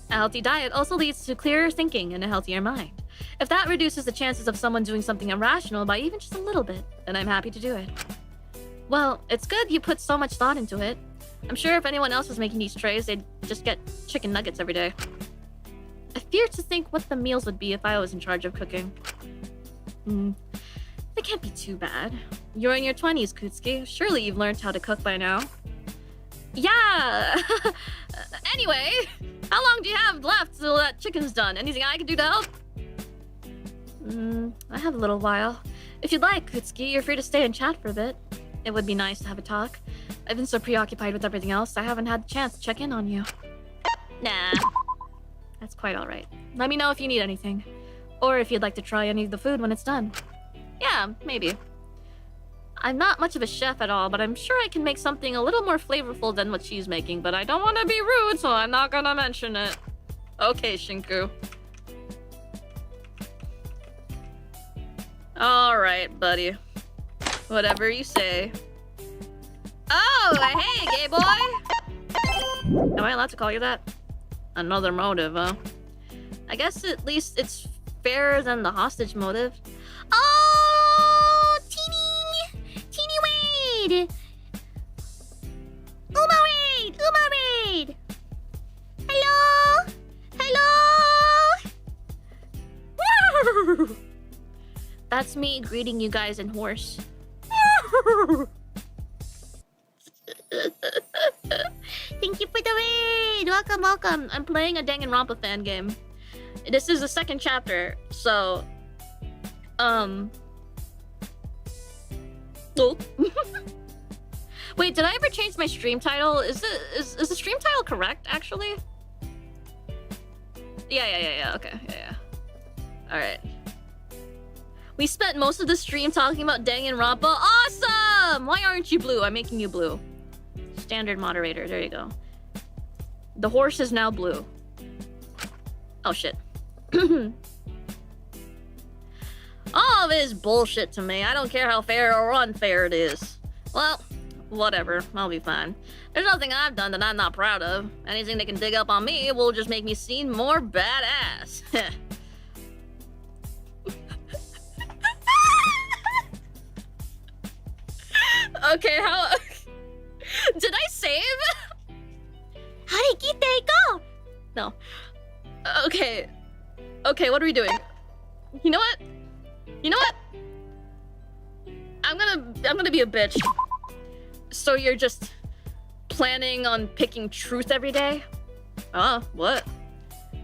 A healthy diet also leads to clearer thinking and a healthier mind. If that reduces the chances of someone doing something irrational by even just a little bit, then I'm happy to do it. Well, it's good you put so much thought into it. I'm sure if anyone else was making these trays, they'd just get chicken nuggets every day. I fear to think what the meals would be if I was in charge of cooking. They can't be too bad. You're in your 20s, Kutsuki. Surely you've learned how to cook by now. Yeah! Anyway, how long do you have left till that chicken's done? Anything I can do to help? I have a little while. If you'd like, Kutsuki, you're free to stay and chat for a bit. It would be nice to have a talk. I've been so preoccupied with everything else, I haven't had the chance to check in on you. Nah. That's quite alright. Let me know if you need anything. Or if you'd like to try any of the food when it's done. Yeah, maybe. I'm not much of a chef at all, but I'm sure I can make something a little more flavorful than what she's making, but I don't want to be rude, so I'm not gonna mention it. Okay, Shinku. Alright, buddy. Whatever you say. Oh, hey, gay boy! Am I allowed to call you that? Another motive, huh? I guess at least it's fairer than the hostage motive. Oh, Teeny Wade! Uma Wade! Hello? Hello? That's me greeting you guys in horse. Thank you for the raid! Welcome. I'm playing a Danganronpa fan game. This is the second chapter, so... Oh. Wait, did I ever change my stream title? Is the stream title correct, actually? Yeah, okay, yeah. Alright. We spent most of the stream talking about Danganronpa. Awesome! Why aren't you blue? I'm making you blue. Standard moderator, there you go. The horse is now blue. Oh shit. All of it is bullshit to me. I don't care how fair or unfair it is. Well, whatever. I'll be fine. There's nothing I've done that I'm not proud of. Anything they can dig up on me will just make me seem more badass. Okay, how... Did I save? Harikite, go! No. Okay. Okay, what are we doing? You know what? I'm gonna be a bitch. So you're just planning on picking truth every day? What?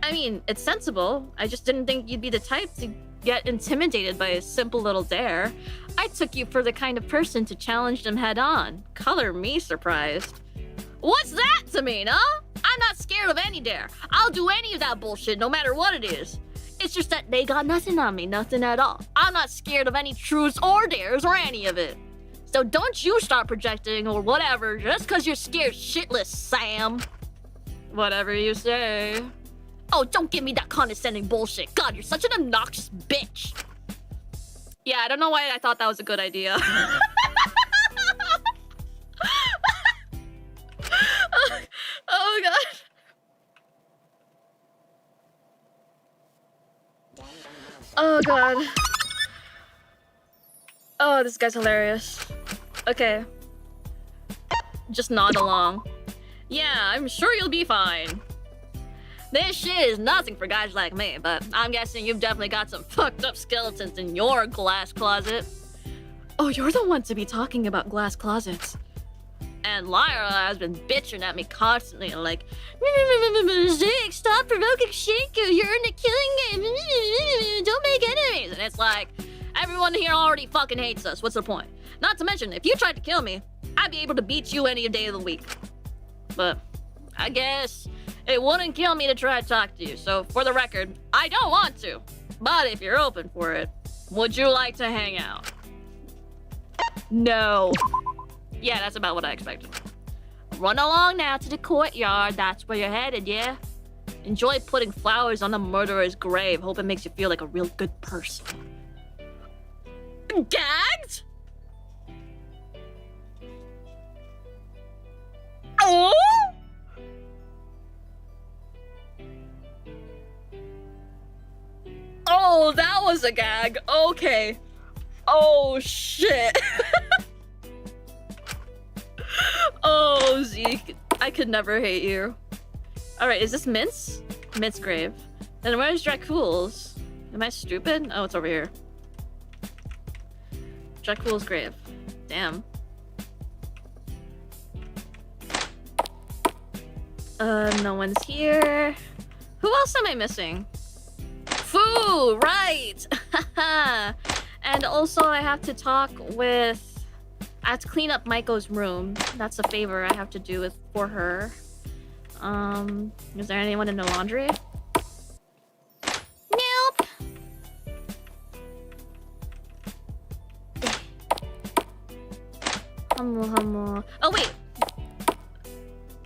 I mean, it's sensible. I just didn't think you'd be the type to get intimidated by a simple little dare. I took you for the kind of person to challenge them head on. Color me surprised. What's that to mean, huh? I'm not scared of any dare. I'll do any of that bullshit, no matter what it is. It's just that they got nothing on me, nothing at all. I'm not scared of any truths or dares or any of it. So don't you start projecting or whatever just because you're scared shitless, Sam. Whatever you say. Oh, don't give me that condescending bullshit. God, you're such an obnoxious bitch. Yeah, I don't know why I thought that was a good idea. Oh god. Oh god. Oh, this guy's hilarious. Okay. Just nod along. Yeah, I'm sure you'll be fine. This shit is nothing for guys like me, but I'm guessing you've definitely got some fucked up skeletons in your glass closet. Oh, you're the one to be talking about glass closets. And Lyra has been bitching at me constantly, like, Zig, stop provoking Shinku, you're in a killing game, don't make enemies. And it's like, everyone here already fucking hates us, what's the point? Not to mention, if you tried to kill me, I'd be able to beat you any day of the week. But I guess it wouldn't kill me to try to talk to you, so for the record, I don't want to. But if you're open for it, would you like to hang out? No. Yeah, that's about what I expected. Run along now to the courtyard. That's where you're headed, yeah? Enjoy putting flowers on the murderer's grave. Hope it makes you feel like a real good person. Gagged? Oh? Oh, that was a gag. Okay. Oh, shit. Oh, Zeke. I could never hate you. Alright, is this Mint's? Mint's grave. Then where's Dracul's? Am I stupid? Oh, it's over here. Dracul's grave. Damn. No one's here. Who else am I missing? Foo! Right! And also I have to talk with... I have to clean up Maiko's room. That's a favor I have to do for her. Is there anyone in the laundry? Humble. Oh, wait.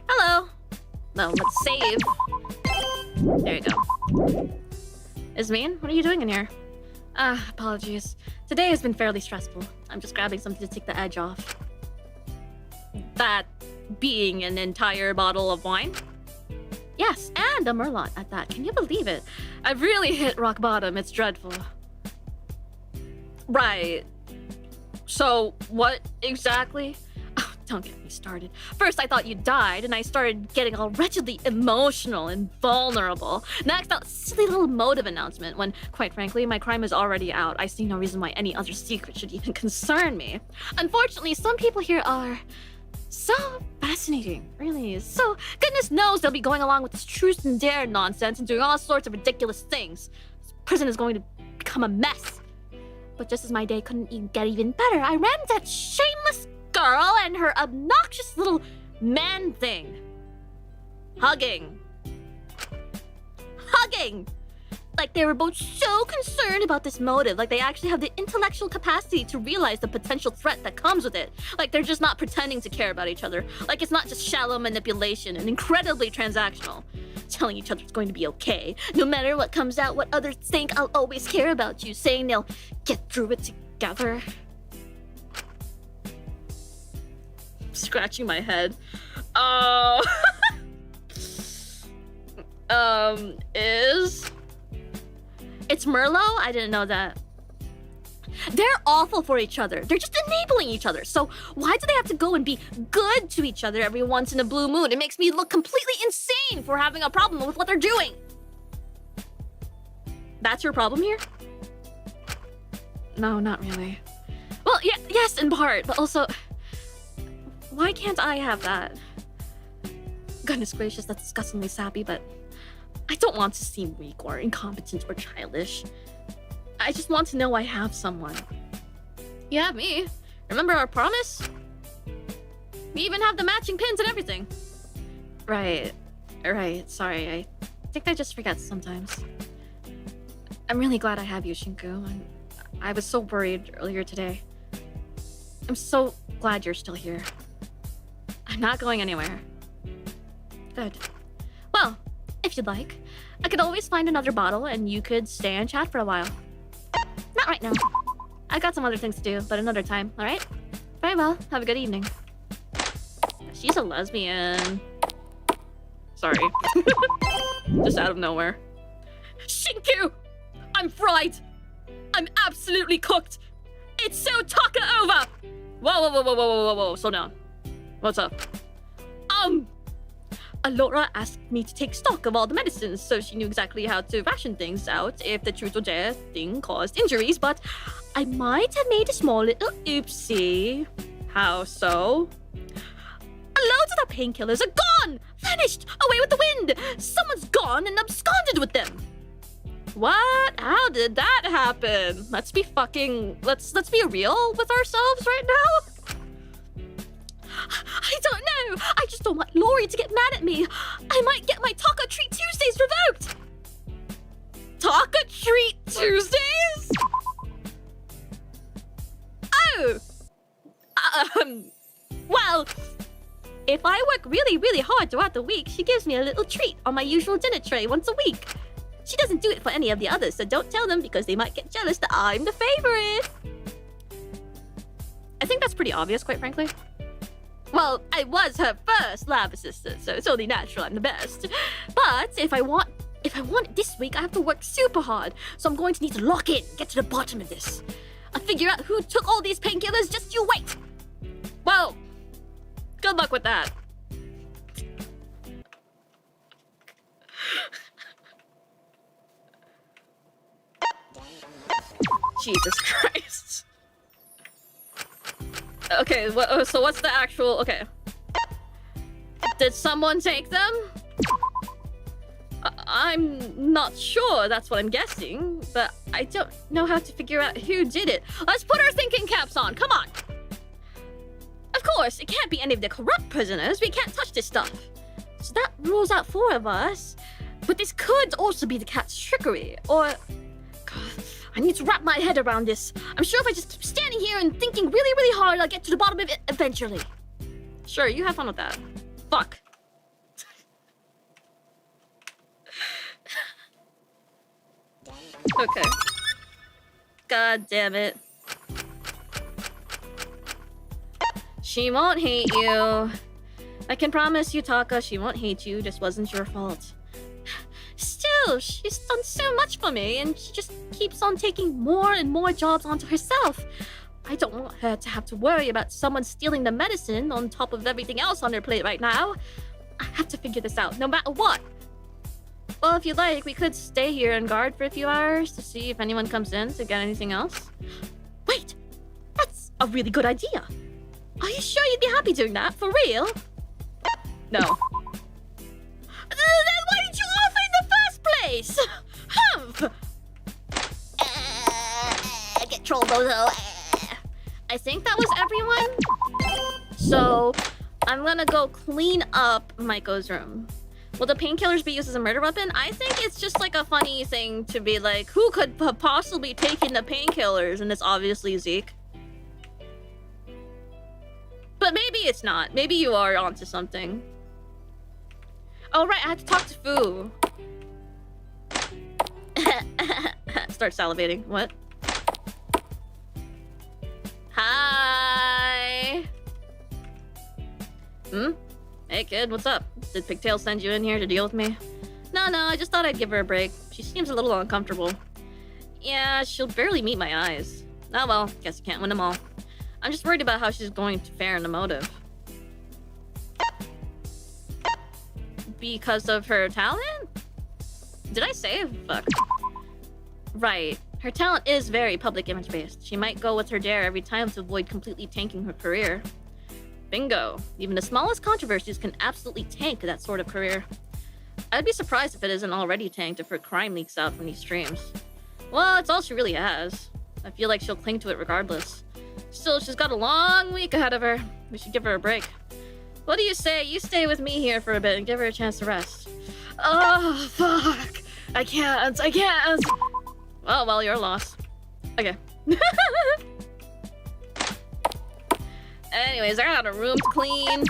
Hello. No, let's save. There you go. Ismeen, what are you doing in here? Apologies. Today has been fairly stressful. I'm just grabbing something to take the edge off. That being an entire bottle of wine? Yes, and a Merlot at that. Can you believe it? I've really hit rock bottom. It's dreadful. Right. So, what exactly? Oh, don't get me started. First, I thought you died, and I started getting all wretchedly emotional and vulnerable. Next, that silly little motive announcement, when, quite frankly, my crime is already out. I see no reason why any other secret should even concern me. Unfortunately, some people here are so fascinating, really. So, goodness knows they'll be going along with this truth and dare nonsense and doing all sorts of ridiculous things. This prison is going to become a mess. But just as my day couldn't get even better, I ran into that shameless girl and her obnoxious little man thing. Hugging. Like they were both so concerned about this motive, like they actually have the intellectual capacity to realize the potential threat that comes with it. Like they're just not pretending to care about each other. Like it's not just shallow manipulation and incredibly transactional. Telling each other it's going to be okay. No matter what comes out, what others think, I'll always care about you. Saying they'll get through it together. Scratching my head. It's Merlot? I didn't know that. They're awful for each other. They're just enabling each other. So why do they have to go and be good to each other every once in a blue moon? It makes me look completely insane for having a problem with what they're doing. That's your problem here? No, not really. Well, yeah, yes, in part, but also, why can't I have that? Goodness gracious, that's disgustingly sappy, but I don't want to seem weak or incompetent or childish. I just want to know I have someone. You have me. Remember our promise? We even have the matching pins and everything. Right. Sorry, I think I just forget sometimes. I'm really glad I have you, Shinku. I was so worried earlier today. I'm so glad you're still here. I'm not going anywhere. Good. Well, if you'd like, I could always find another bottle and you could stay and chat for a while. Not right now. I got some other things to do, but another time, alright? Very well. Have a good evening. She's a lesbian. Sorry. Just out of nowhere. Shinku! I'm fried! I'm absolutely cooked! It's so taka over! Whoa. Slow down. What's up? Alora asked me to take stock of all the medicines, so she knew exactly how to ration things out if the truth or dare thing caused injuries, but I might have made a small little oopsie. How so? Loads of the painkillers are gone! Vanished! Away with the wind! Someone's gone and absconded with them! What? How did that happen? Let's be real with ourselves right now? I don't know. I just don't want Lori to get mad at me. I might get my Taco Treat Tuesdays revoked. Taco Treat Tuesdays? Oh. Well, if I work really, really hard throughout the week, she gives me a little treat on my usual dinner tray once a week. She doesn't do it for any of the others, so don't tell them because they might get jealous that I'm the favorite. I think that's pretty obvious, quite frankly. Well, I was her first lab assistant, so it's only natural I'm the best. But if I want it this week, I have to work super hard. So I'm going to need to lock in, get to the bottom of this. I'll figure out who took all these painkillers, just you wait. Well, good luck with that. Jesus Christ. Okay, so what's the actual... Okay. Did someone take them? I'm not sure, that's what I'm guessing. But I don't know how to figure out who did it. Let's put our thinking caps on, come on! Of course, it can't be any of the corrupt prisoners. We can't touch this stuff. So that rules out 4 of us. But this could also be the cat's trickery. Or... God, I need to wrap my head around this. I'm sure if I just keep standing here and thinking really, really hard, I'll get to the bottom of it eventually. Sure, you have fun with that. Fuck. Okay. God damn it. She won't hate you. I can promise you, Taka, she won't hate you. This wasn't your fault. Still, she's done so much for me, and she just keeps on taking more and more jobs onto herself. I don't want her to have to worry about someone stealing the medicine on top of everything else on her plate right now. I have to figure this out, no matter what. Well, if you like, we could stay here and guard for a few hours to see if anyone comes in to get anything else. Wait! That's a really good idea! Are you sure you'd be happy doing that? For real? No. Then why did you offer in the first place? Humph! Get troll bozo. I think that was everyone. So, I'm gonna go clean up Maiko's room. Will the painkillers be used as a murder weapon? I think it's just like a funny thing to be like, who could possibly take in the painkillers? And it's obviously Zeke. But maybe it's not. Maybe you are onto something. Oh, right, I had to talk to Fu. Start salivating. What? Hi. Hey, kid, what's up? Did Pigtail send you in here to deal with me? No, I just thought I'd give her a break. She seems a little uncomfortable. Yeah, she'll barely meet my eyes. Oh well, guess you can't win them all. I'm just worried about how she's going to fare in the motive. Because of her talent? Did I say? Fuck. Right. Her talent is very public image based. She might go with her dare every time to avoid completely tanking her career. Bingo. Even the smallest controversies can absolutely tank that sort of career. I'd be surprised if it isn't already tanked if her crime leaks out from these streams. Well, it's all she really has. I feel like she'll cling to it regardless. Still, she's got a long week ahead of her. We should give her a break. What do you say? You stay with me here for a bit and give her a chance to rest. Oh, fuck. I can't. Oh, well, your loss. Okay. Anyways, I got a room to clean.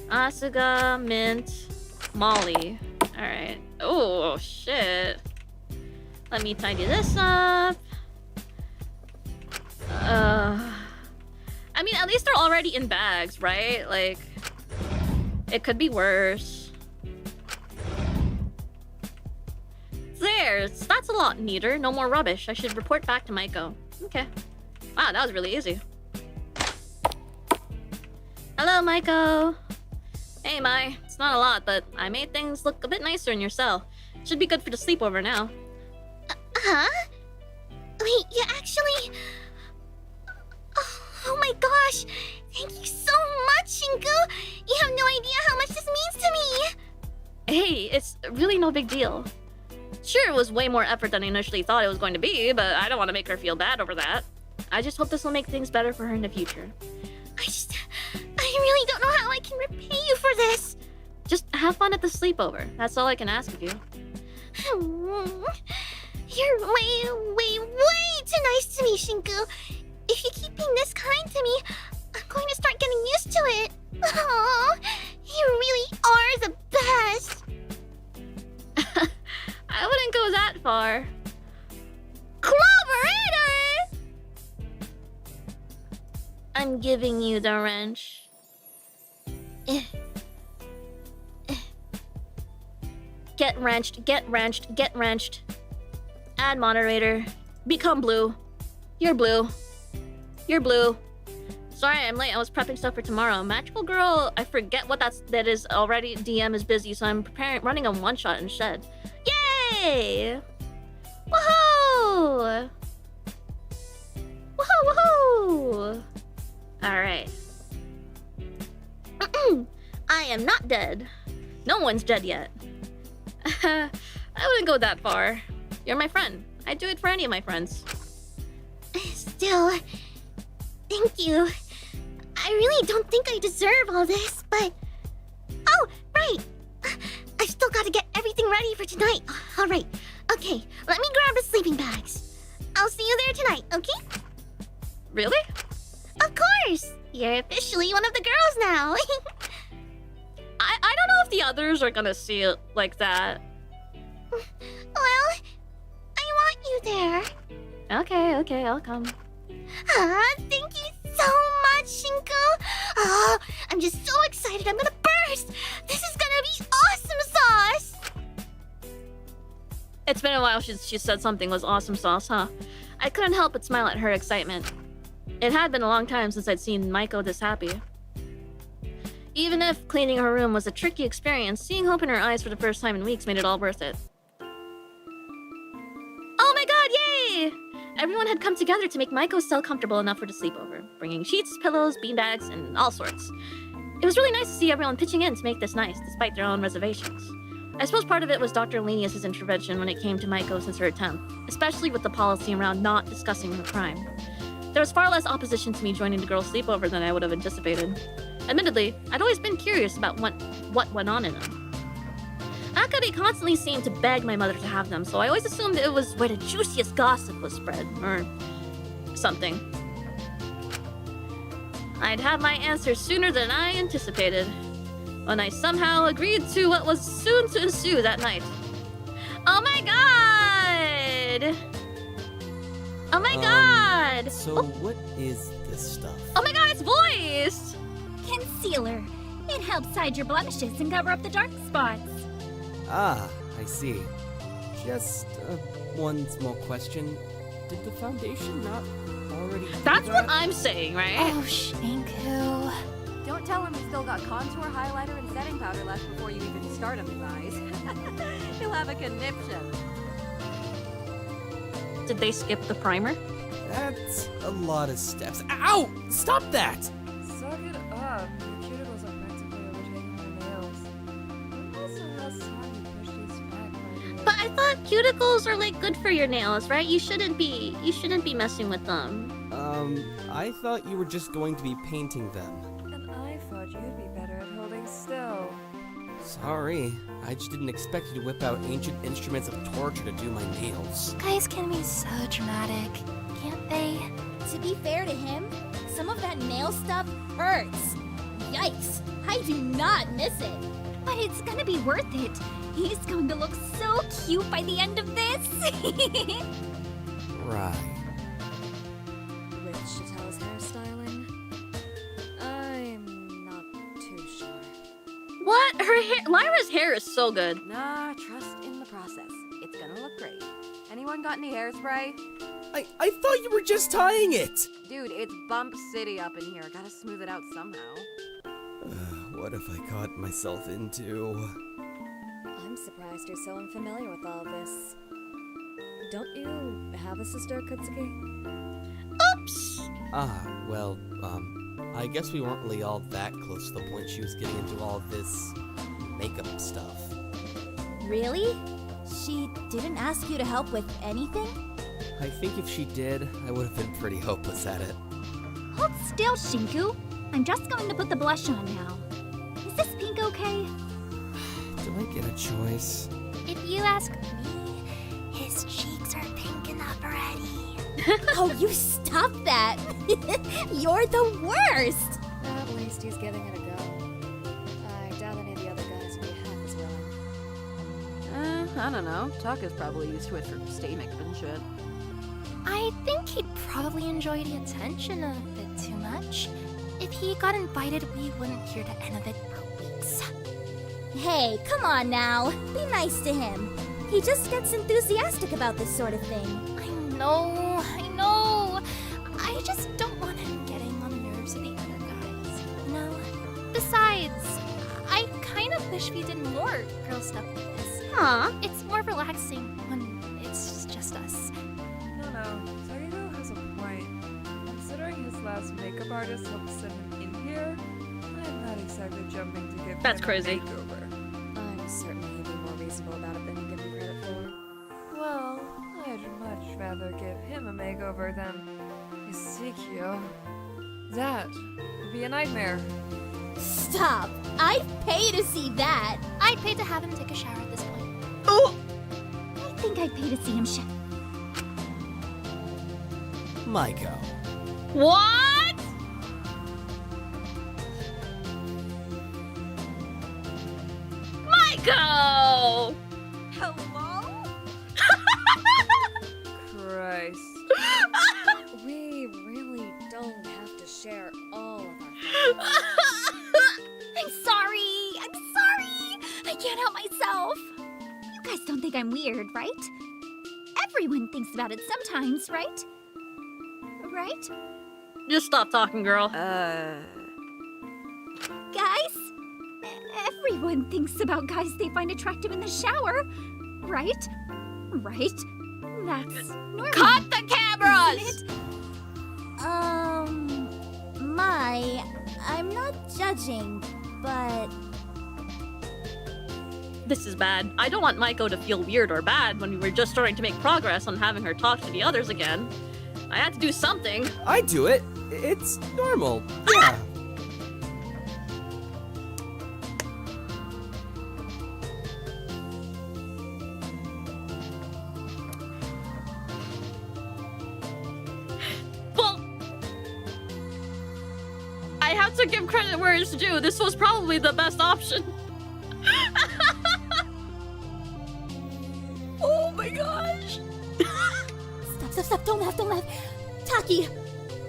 Asuga, Mint, Molly. Alright. Oh, shit. Let me tidy this up. I mean, at least they're already in bags, right? Like, it could be worse. There, that's a lot neater. No more rubbish. I should report back to Maiko. Okay. Wow, that was really easy. Hello, Maiko. Hey, Mai. It's not a lot, but I made things look a bit nicer in your cell. Should be good for the sleepover now. Huh? Wait, you actually... Oh my gosh! Thank you so much, Shinku! You have no idea how much this means to me! Hey, it's really no big deal. Sure, it was way more effort than I initially thought it was going to be, but I don't want to make her feel bad over that. I just hope this will make things better for her in the future. I really don't know how I can repay you for this! Just have fun at the sleepover. That's all I can ask of you. You're way too nice to me, Shinku. If you keep being this kind to me, I'm going to start getting used to it. Oh, you really are the best. I wouldn't go that far. Clobberator! I'm giving you the wrench. Get wrenched, get wrenched, get wrenched. Add moderator. Become blue. You're blue. You're blue. Sorry, I'm late. I was prepping stuff for tomorrow. Magical Girl, I forget what that is already. DM is busy, so I'm running a one-shot instead. Yay! Woohoo! Woohoo! Alright. I am not dead. No one's dead yet. I wouldn't go that far. You're my friend. I'd do it for any of my friends. Still, thank you. I really don't think I deserve all this, but... Oh, right! I've still got to get everything ready for tonight. tonight. Alright. Okay, let me grab the sleeping bags. I'll see you there tonight, okay? Really? Of course! You're officially one of the girls now. I don't know if the others are gonna see it like that. Well, I want you there. Okay, I'll come. Thank you so much, Shinku. Oh, I'm just so excited. I'm gonna burst. This is gonna be awesome sauce. It's been a while since she said something was awesome sauce, huh? I couldn't help but smile at her excitement. It had been a long time since I'd seen Maiko this happy. Even if cleaning her room was a tricky experience, seeing hope in her eyes for the first time in weeks made it all worth it. Oh my god, yay! Everyone had come together to make Maiko still comfortable enough for the sleepover, bringing sheets, pillows, beanbags, and all sorts. It was really nice to see everyone pitching in to make this nice, despite their own reservations. I suppose part of it was Dr. Lenius's intervention when it came to Maiko since her attempt, especially with the policy around not discussing her crime. There was far less opposition to me joining the girls' sleepover than I would have anticipated. Admittedly, I'd always been curious about what went on in them. Akane constantly seemed to beg my mother to have them, so I always assumed it was where the juiciest gossip was spread, or something. I'd have my answer sooner than I anticipated, when I somehow agreed to what was soon to ensue that night. Oh my god! Oh my god! So what is this stuff? Oh my god, it's voiced! Concealer. It helps hide your blemishes and cover up the dark spots. Ah, I see. Just one small question. Did the foundation not already do That's that? what I'm saying, right? Oh, Shinku. Don't tell him you still got contour, highlighter, and setting powder left before you even start on his eyes. He'll have a conniption. Did they skip the primer? That's a lot of steps. Ow! Stop that! Suck it up. Your cuticles are practically overtaking your nails. When was the last time you pushed these back, my dear? But I thought cuticles are like good for your nails, right? You shouldn't be messing with them. I thought you were just going to be painting them. And I thought you'd be better at holding still. Sorry, I just didn't expect you to whip out ancient instruments of torture to do my nails. Guys can be so dramatic, can't they? To be fair to him, some of that nail stuff hurts. Yikes, I do not miss it. But it's gonna be worth it. He's going to look so cute by the end of this. Right. With Chatel's hairstyling, I'm not too sure. What? Her hair, Lyra's hair is so good. Nah, trust in the process. It's gonna look great. Anyone got any hairspray? I thought you were just tying it! Dude, it's Bump City up in here. Gotta smooth it out somehow. What have I got myself into? I'm surprised you're so unfamiliar with all this. Don't you have a sister, Kutsuki? Oops! Well, I guess we weren't really all that close to the point she was getting into all this makeup stuff. Really? She didn't ask you to help with anything? I think if she did, I would have been pretty hopeless at it. Hold still, Shinku. I'm just going to put the blush on now. Is this pink okay? Do I get a choice? If you ask me, his cheeks are pink enough already. Oh, you stop that! You're the worst! At least he's giving it a go. I doubt any of the other guys would be half as willing. I don't know. Taka's probably used to it for stay makeup and shit. I think he'd probably enjoy the attention a bit too much. If he got invited, we wouldn't hear the end of it for weeks. Hey, come on now. Be nice to him. He just gets enthusiastic about this sort of thing. I know. I just don't want him getting on the nerves of the other guys. No. Besides, I kind of wish we did more girl stuff like this. Huh? It's more relaxing when it's just us. No, Takiko has a point. Considering his last makeup artist helped send him in here, I'm not exactly jumping to give That's him crazy. a makeover. I'm certain he'd be more reasonable about it than you give him credit for. Well, I'd much rather give him a makeover than Ezekiel. That would be a nightmare. Stop! I'd pay to see that! I'd pay to have him take a shower at this point. Oh! think I'd pay to see him ship. Maiko. What? Maiko! Hello? Christ. We really don't have to share all of our thoughts. I'm sorry. I'm sorry. I can't help myself. You guys don't think I'm weird, right? Everyone thinks about it sometimes, right? Right? Just stop talking, girl. Guys? Everyone thinks about guys they find attractive in the shower, right? Right? That's normal. Cut the cameras! I'm not judging, but... This is bad. I don't want Maiko to feel weird or bad when we were just starting to make progress on having her talk to the others again. I had to do something. I do it. It's normal. Yeah. Well, I have to give credit where it's due. This was probably the best option. Oh my gosh. Stop, don't laugh. Taki,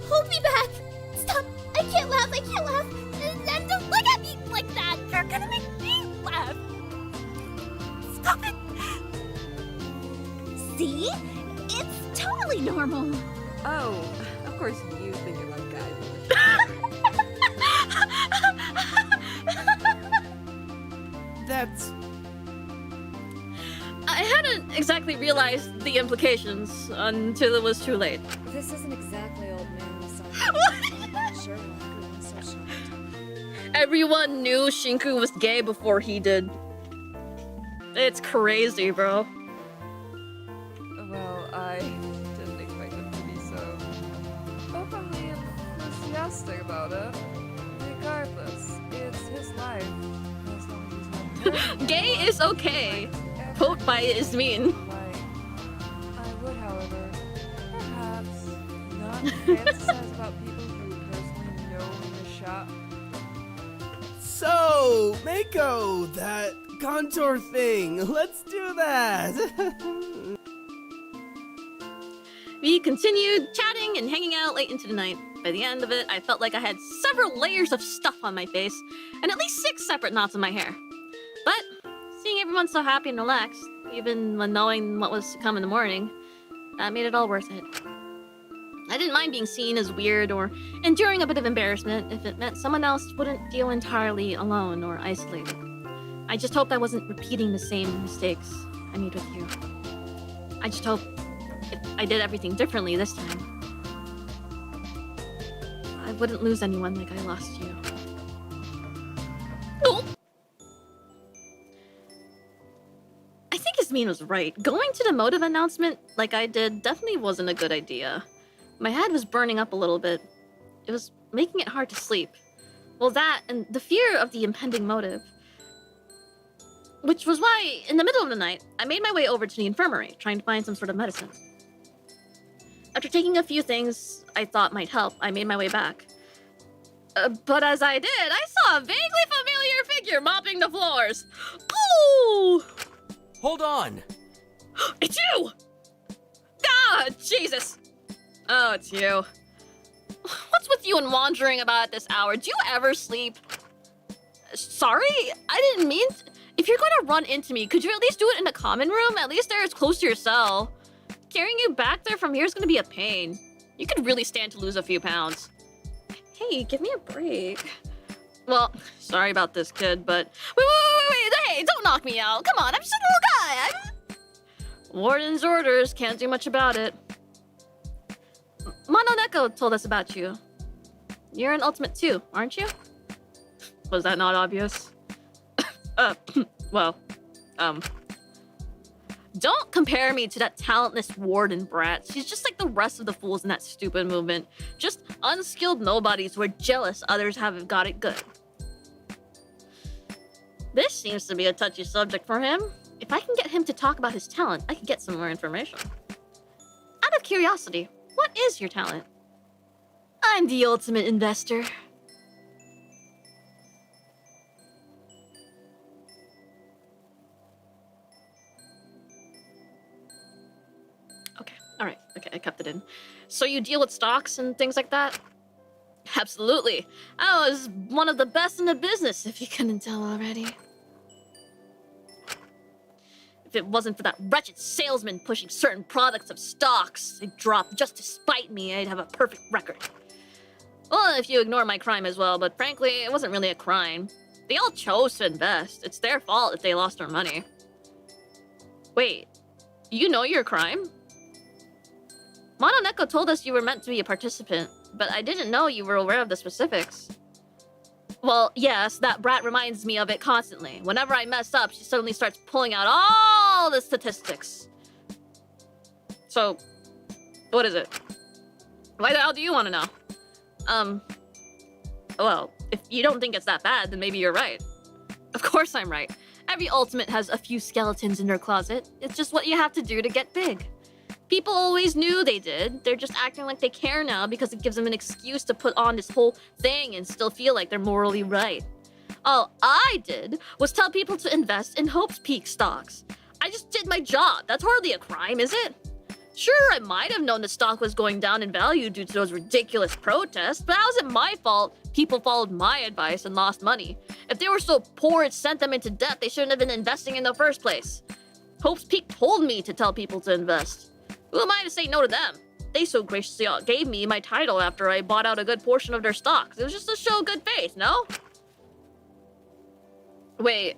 hold me back. Stop, I can't laugh. And don't look at me like that. You're gonna make me laugh. Stop it. See? It's totally normal. Oh, of course you think I love guys. That's... I hadn't exactly realized the implications until it was too late. This isn't exactly old man Isami. Sure, everyone's so shocked. Everyone knew Shinku was gay before he did. It's crazy, bro. Well, I didn't expect him to be so openly enthusiastic about it. Regardless, it's his life. As long as he's not hurting Gay anyone, is okay. like Quote by Ismin. Like, I would, however, perhaps not fantasize about people who personally know in the shop. So, Maiko, that contour thing. Let's do that. We continued chatting and hanging out late into the night. By the end of it, I felt like I had several layers of stuff on my face and at least 6 separate knots in my hair. But seeing everyone so happy and relaxed, even when knowing what was to come in the morning, that made it all worth it. I didn't mind being seen as weird or enduring a bit of embarrassment if it meant someone else wouldn't feel entirely alone or isolated. I just hoped I wasn't repeating the same mistakes I made with you. I just hope if I did everything differently this time, I wouldn't lose anyone like I lost you. Oh! I think Ismin was right. Going to the motive announcement like I did definitely wasn't a good idea. My head was burning up a little bit. It was making it hard to sleep. Well, that and the fear of the impending motive. Which was why, in the middle of the night, I made my way over to the infirmary, trying to find some sort of medicine. After taking a few things I thought might help, I made my way back. But as I did, I saw a vaguely familiar figure mopping the floors. Ooh! Hold on. It's you! Ah, Jesus! Oh, it's you. What's with you and wandering about at this hour? Do you ever sleep? Sorry, I didn't mean to. If you're going to run into me, could you at least do it in the common room? At least there it's close to your cell. Carrying you back there from here is going to be a pain. You could really stand to lose a few pounds. Hey, give me a break. Well, sorry about this, kid, but... Wait, hey, don't knock me out. Come on, I'm just a little guy. Warden's orders, can't do much about it. Mononeko told us about you. You're an ultimate too, aren't you? Was that not obvious? Don't compare me to that talentless warden brat. She's just like the rest of the fools in that stupid movement. Just unskilled nobodies who are jealous others haven't got it good. This seems to be a touchy subject for him. If I can get him to talk about his talent, I can get some more information. Out of curiosity, what is your talent? I'm the ultimate investor. Okay, alright, okay, I kept it in. So you deal with stocks and things like that? Absolutely. I was one of the best in the business, if you couldn't tell already. If it wasn't for that wretched salesman pushing certain products of stocks they dropped just to spite me, I'd have a perfect record. Well, if you ignore my crime as well, but frankly, it wasn't really a crime. They all chose to invest. It's their fault if they lost their money. Wait, you know your crime? Mononeko told us you were meant to be a participant, but I didn't know you were aware of the specifics. Well, yes, that brat reminds me of it constantly. Whenever I mess up, she suddenly starts pulling out all the statistics. So, what is it? Why the hell do you want to know? Well, if you don't think it's that bad, then maybe you're right. Of course I'm right. Every ultimate has a few skeletons in their closet. It's just what you have to do to get big. People always knew they did. They're just acting like they care now because it gives them an excuse to put on this whole thing and still feel like they're morally right. All I did was tell people to invest in Hope's Peak stocks. I just did my job. That's hardly a crime, is it? Sure, I might have known the stock was going down in value due to those ridiculous protests, but how's it my fault people followed my advice and lost money? If they were so poor it sent them into debt, they shouldn't have been investing in the first place. Hope's Peak told me to tell people to invest. Who am I to say no to them? They so graciously gave me my title after I bought out a good portion of their stocks. It was just to show good faith, no? Wait,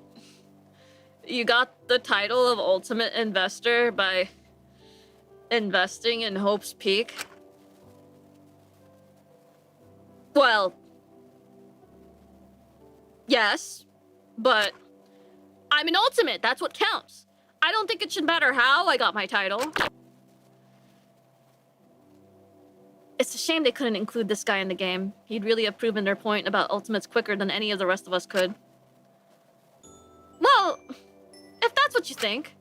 you got the title of Ultimate Investor by investing in Hope's Peak? Well, yes, but I'm an ultimate. That's what counts. I don't think it should matter how I got my title. It's a shame they couldn't include this guy in the game. He'd really have proven their point about ultimates quicker than any of the rest of us could. Well, if that's what you think.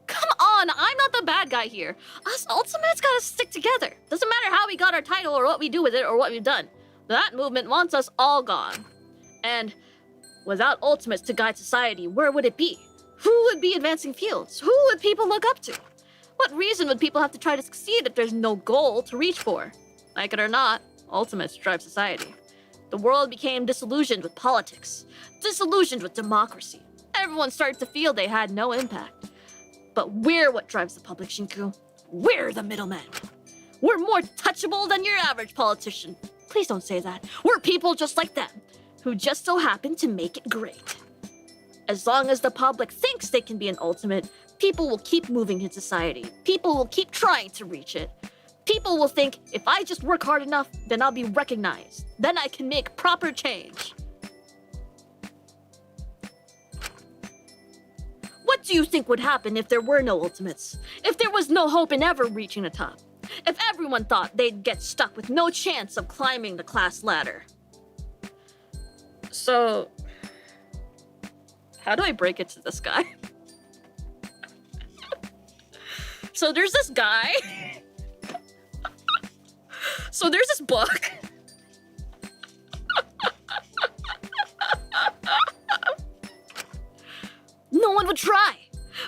Come on, I'm not the bad guy here. Us ultimates gotta stick together. Doesn't matter how we got our title or what we do with it or what we've done. That movement wants us all gone. And without ultimates to guide society, where would it be? Who would be advancing fields? Who would people look up to? What reason would people have to try to succeed if there's no goal to reach for? Like it or not, ultimates drive society. The world became disillusioned with politics, disillusioned with democracy. Everyone started to feel they had no impact. But we're what drives the public, Shinku. We're the middlemen. We're more touchable than your average politician. Please don't say that. We're people just like them, who just so happen to make it great. As long as the public thinks they can be an ultimate, people will keep moving in society. People will keep trying to reach it. People will think, if I just work hard enough, then I'll be recognized. Then I can make proper change. What do you think would happen if there were no ultimates? If there was no hope in ever reaching the top? If everyone thought they'd get stuck with no chance of climbing the class ladder? So, how do I break it to this guy? So there's this guy. So there's this book. No one would try.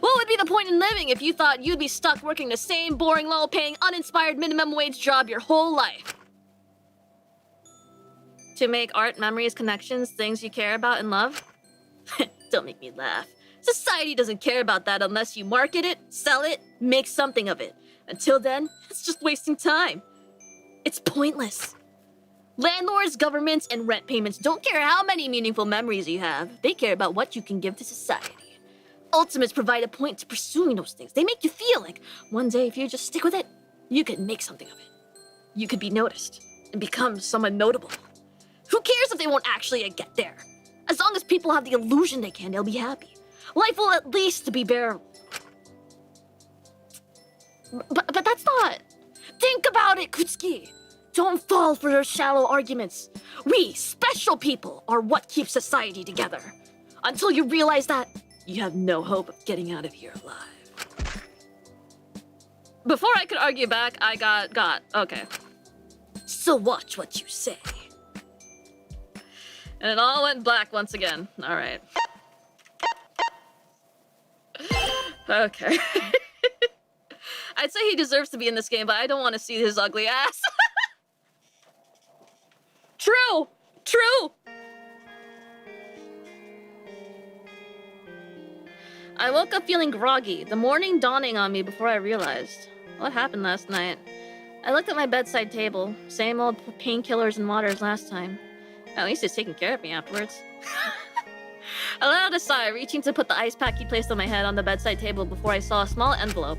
What would be the point in living if you thought you'd be stuck working the same boring, low-paying, uninspired minimum wage job your whole life? To make art, memories, connections, things you care about and love? Don't make me laugh. Society doesn't care about that unless you market it, sell it, make something of it. Until then, it's just wasting time. It's pointless. Landlords, governments, and rent payments don't care how many meaningful memories you have. They care about what you can give to society. Ultimates provide a point to pursuing those things. They make you feel like one day if you just stick with it, you could make something of it. You could be noticed and become someone notable. Who cares if they won't actually get there? As long as people have the illusion they can, they'll be happy. Life will at least be bearable. But that's not... Think about it, Kutsuki. Don't fall for their shallow arguments. We, special people, are what keeps society together. Until you realize that, you have no hope of getting out of here alive. Before I could argue back, I got. Okay. So watch what you say. And it all went black once again. Alright. Okay. I'd say he deserves to be in this game, but I don't want to see his ugly ass. True! True! I woke up feeling groggy, the morning dawning on me before I realized. What happened last night? I looked at my bedside table. Same old painkillers and water as last time. At least it's taking care of me afterwards. I let out a sigh, reaching to put the ice pack he placed on my head on the bedside table before I saw a small envelope.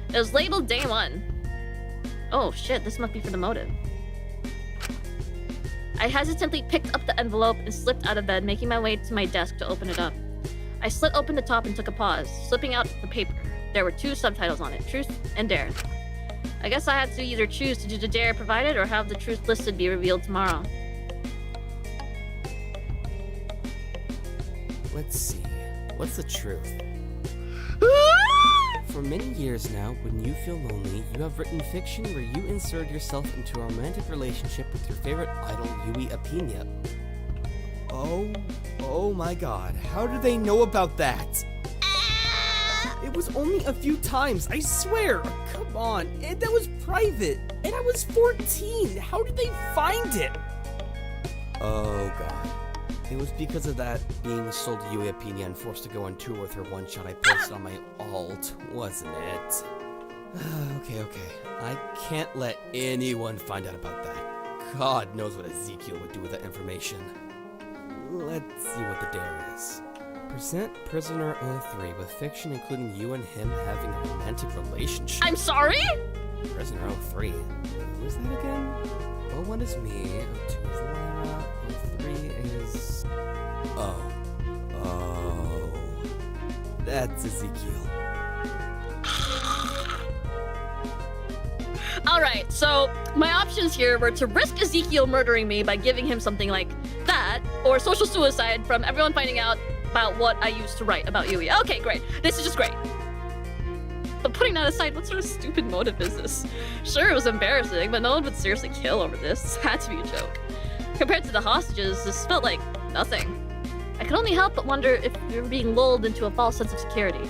It was labeled Day 1. Oh shit, this must be for the motive. I hesitantly picked up the envelope and slipped out of bed, making my way to my desk to open it up. I slit open the top and took a pause, slipping out the paper. There were 2 subtitles on it, Truth and Dare. I guess I had to either choose to do the dare provided or have the truth listed be revealed tomorrow. Let's see. What's the truth? For many years now, when you feel lonely, you have written fiction where you insert yourself into a romantic relationship with your favorite idol, Yui Apina. Oh my god, how do they know about that? It was only a few times, I swear! Come on, that was private, and I was 14! How did they find it? Oh god. It was because of that being sold to Yui Apina and forced to go on tour with her one shot I posted on my alt, wasn't it? Okay. I can't let anyone find out about that. God knows what Ezekiel would do with that information. Let's see what the dare is. Present Prisoner 03 with fiction including you and him having a romantic relationship. I'm sorry? Prisoner 03? Who is that again? 01 is me, 02 is Lyra, 03 is... Oh. That's Ezekiel. Alright, so my options here were to risk Ezekiel murdering me by giving him something like that, or social suicide from everyone finding out about what I used to write about Yui. Okay, great. This is just great. But putting that aside, what sort of stupid motive is this? Sure, it was embarrassing, but no one would seriously kill over this. This had to be a joke. Compared to the hostages, this felt like nothing. I could only help but wonder if we were being lulled into a false sense of security.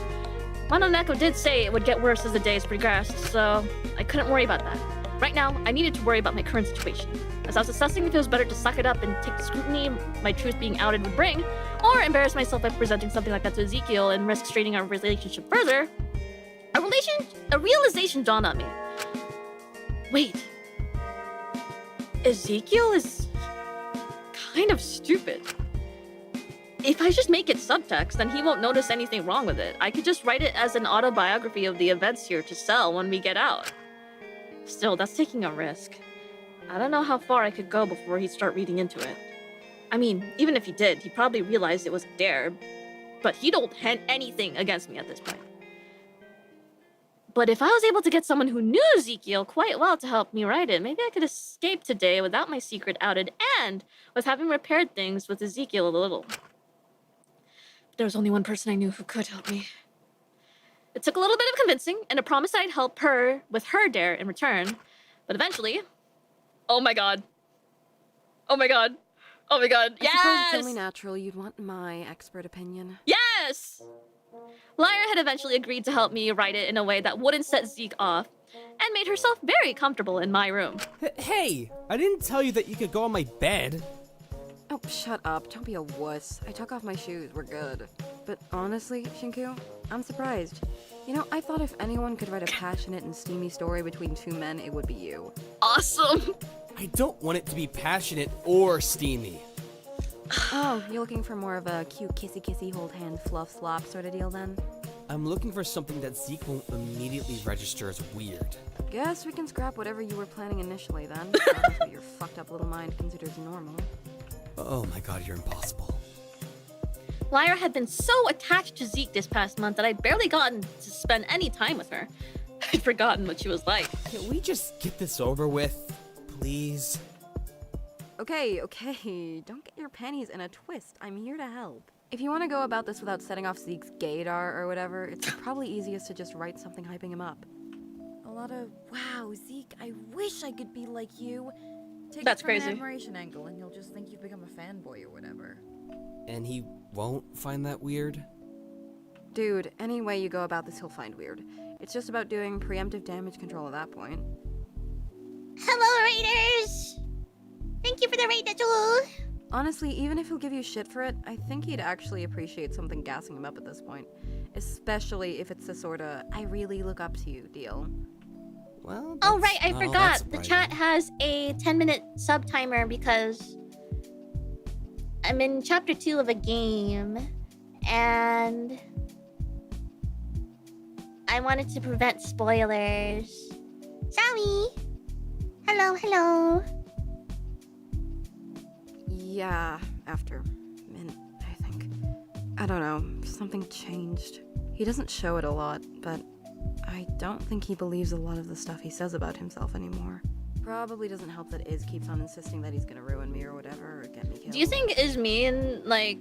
Mononeko did say it would get worse as the days progressed, so I couldn't worry about that. Right now, I needed to worry about my current situation. As I was assessing if it was better to suck it up and take the scrutiny my truth being outed would bring, or embarrass myself by presenting something like that to Ezekiel and risk straining our relationship further, a realization dawned on me. Wait. Ezekiel is kind of stupid. If I just make it subtext, then he won't notice anything wrong with it. I could just write it as an autobiography of the events here to sell when we get out. Still, that's taking a risk. I don't know how far I could go before he'd start reading into it. I mean, even if he did, he probably realized it was a dare, but he don't have anything against me at this point. But if I was able to get someone who knew Ezekiel quite well to help me write it, maybe I could escape today without my secret outed and with having repaired things with Ezekiel a little. There was only one person I knew who could help me. It took a little bit of convincing and a promise I'd help her with her dare in return, but eventually... Oh my god. Oh my god. Oh my god. Yes! I suppose it's only natural you'd want my expert opinion. Yes! Lyra had eventually agreed to help me write it in a way that wouldn't set Zeke off, and made herself very comfortable in my room. Hey! I didn't tell you that you could go on my bed. Oh, shut up. Don't be a wuss. I took off my shoes. We're good. But honestly, Shinku, I'm surprised. You know, I thought if anyone could write a passionate and steamy story between 2 men, it would be you. Awesome! I don't want it to be passionate or steamy. Oh, you're looking for more of a cute kissy-kissy, hold-hand, fluff-slop sort of deal then? I'm looking for something that Zeke won't immediately register as weird. Guess we can scrap whatever you were planning initially then. That's what your fucked up little mind considers normal. Oh my god, you're impossible. Lyra had been so attached to Zeke this past month that I'd barely gotten to spend any time with her. I'd forgotten what she was like. Can we just get this over with, please? Okay, don't get your panties in a twist. I'm here to help. If you want to go about this without setting off Zeke's gaydar or whatever, it's probably easiest to just write something hyping him up. A lot of, wow, Zeke, I wish I could be like you. Take That's it from crazy. an admiration angle and he'll just think you've become a fanboy or whatever. And he won't find that weird? Dude, any way you go about this, he'll find weird. It's just about doing preemptive damage control at that point. Hello, Raiders! Thank you for the raid, Jewel. Honestly, even if he'll give you shit for it, I think he'd actually appreciate something gassing him up at this point. Especially if it's a sorta, I really look up to you deal. Well, Oh, right, I not all that forgot. The surprising. chat has a 10-minute sub timer because I'm in chapter 2 of a game and I wanted to prevent spoilers. Sammy! Hello, hello. Yeah, after a minute, I think. I don't know, something changed. He doesn't show it a lot, but I don't think he believes a lot of the stuff he says about himself anymore. Probably doesn't help that Iz keeps on insisting that he's gonna ruin me or whatever, or get me killed. Do you think Ismin, like,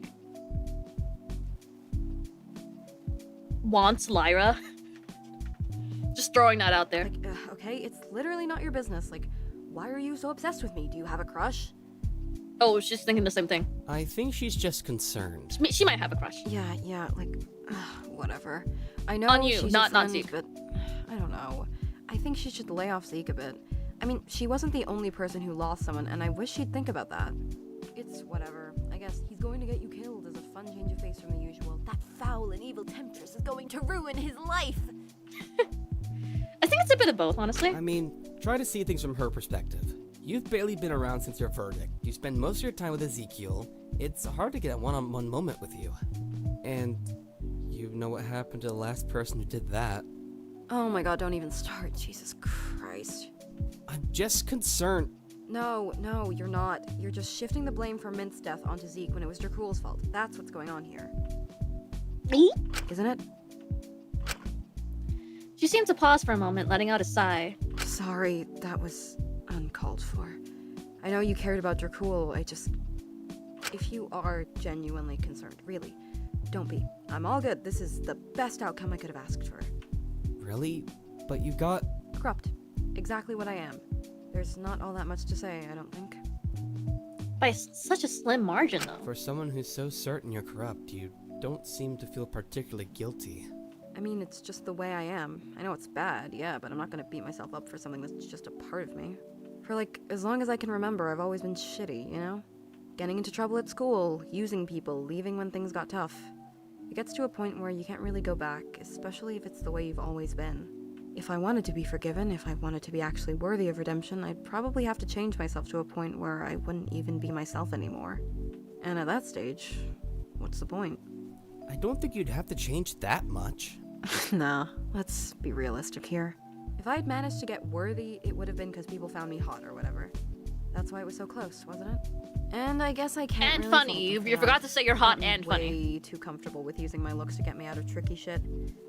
wants Lyra? Just throwing that out there. Like, okay, it's literally not your business. Like, why are you so obsessed with me? Do you have a crush? Oh, she's thinking the same thing. I think she's just concerned. She might have a crush. Yeah, like, whatever. I know On you, she's not your friend, Zeke. but I don't know. I think she should lay off Zeke a bit. I mean, she wasn't the only person who lost someone, and I wish she'd think about that. It's whatever. I guess he's going to get you killed as a fun change of face from the usual. That foul and evil temptress is going to ruin his life. I think it's a bit of both, honestly. I mean, try to see things from her perspective. You've barely been around since your verdict. You spend most of your time with Ezekiel. It's hard to get a one-on-one moment with you. And you know what happened to the last person who did that. Oh my god, don't even start. Jesus Christ. I'm just concerned. No, you're not. You're just shifting the blame for Mint's death onto Zeke when it was Dracula's fault. That's what's going on here. Me? Isn't it? She seemed to pause for a moment, letting out a sigh. Sorry, that was uncalled for. I know you cared about Dracul, if you are genuinely concerned, really, don't be. I'm all good. This is the best outcome I could have asked for. Really? But you got... Corrupt. Exactly what I am. There's not all that much to say, I don't think. By such a slim margin, though. For someone who's so certain you're corrupt, you don't seem to feel particularly guilty. I mean, it's just the way I am. I know it's bad, yeah, but I'm not gonna beat myself up for something that's just a part of me. For, like, as long as I can remember, I've always been shitty, you know? Getting into trouble at school, using people, leaving when things got tough. It gets to a point where you can't really go back, especially if it's the way you've always been. If I wanted to be forgiven, if I wanted to be actually worthy of redemption, I'd probably have to change myself to a point where I wouldn't even be myself anymore. And at that stage, what's the point? I don't think you'd have to change that much. Nah, let's be realistic here. If I'd managed to get worthy, it would have been because people found me hot or whatever. That's why it was so close, wasn't it? And I guess I can't And really funny. fault You them for forgot that. to say you're hot I'm and way funny. too comfortable with using my looks to get me out of tricky shit.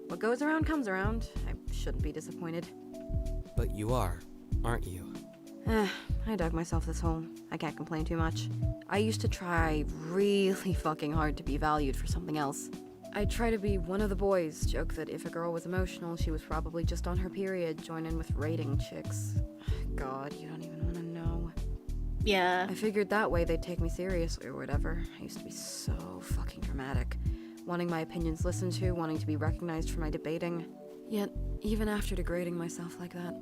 What goes around comes around. I shouldn't be disappointed. But you are, aren't you? I dug myself this hole. I can't complain too much. I used to try really fucking hard to be valued for something else. I'd try to be one of the boys, joke that if a girl was emotional, she was probably just on her period, join in with rating chicks. God, you don't even want to know. Yeah. I figured that way they'd take me seriously or whatever. I used to be so fucking dramatic. Wanting my opinions listened to, wanting to be recognized for my debating. Yet, even after degrading myself like that,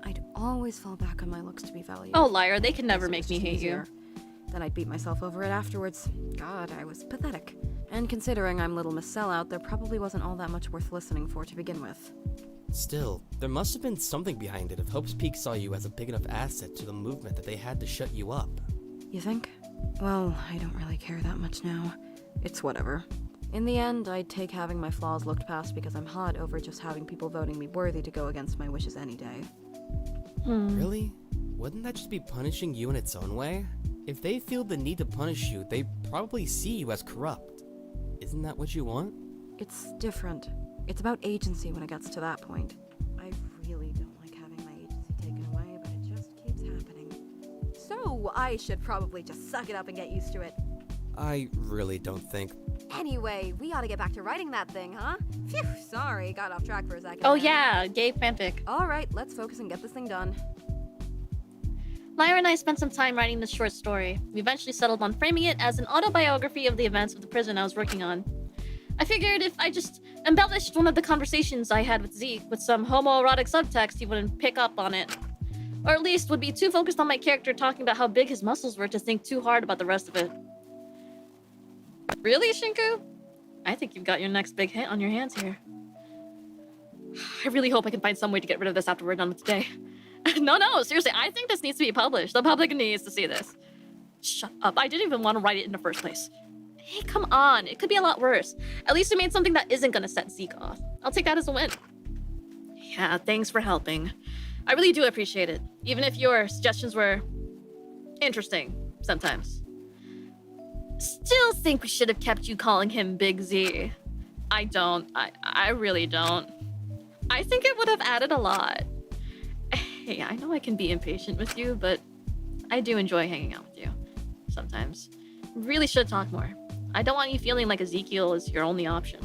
I'd always fall back on my looks to be valued. Oh, liar. They can never It make was me just hate easier. you. Then I'd beat myself over it afterwards. God, I was pathetic. And considering I'm Little Miss Sellout, there probably wasn't all that much worth listening for to begin with. Still, there must have been something behind it if Hope's Peak saw you as a big enough asset to the movement that they had to shut you up. You think? Well, I don't really care that much now. It's whatever. In the end, I'd take having my flaws looked past because I'm hot over just having people voting me worthy to go against my wishes any day. Really? Wouldn't that just be punishing you in its own way? If they feel the need to punish you, they probably see you as corrupt. Isn't that what you want? It's different. It's about agency when it gets to that point. I really don't like having my agency taken away, but it just keeps happening. So I should probably just suck it up and get used to it. I really don't think Anyway, we ought to get back to writing that thing, huh? Phew, sorry, got off track for a second. Oh there. yeah, gay fanfic. Alright, let's focus and get this thing done. Lyra and I spent some time writing this short story. We eventually settled on framing it as an autobiography of the events of the prison I was working on. I figured if I just embellished one of the conversations I had with Zeke with some homoerotic subtext, he wouldn't pick up on it. Or at least would be too focused on my character talking about how big his muscles were to think too hard about the rest of it. Really, Shinku? I think you've got your next big hit on your hands here. I really hope I can find some way to get rid of this after we're done with today. No, seriously, I think this needs to be published. The public needs to see this. Shut up, I didn't even want to write it in the first place. Hey, come on, it could be a lot worse. At least we made something that isn't gonna set Zeke off. I'll take that as a win. Yeah, thanks for helping. I really do appreciate it, even if your suggestions were interesting sometimes. Still think we should have kept you calling him Big Z. I don't. I really don't. I think it would have added a lot. Hey, I know I can be impatient with you, but I do enjoy hanging out with you. Sometimes. Really should talk more. I don't want you feeling like Ezekiel is your only option.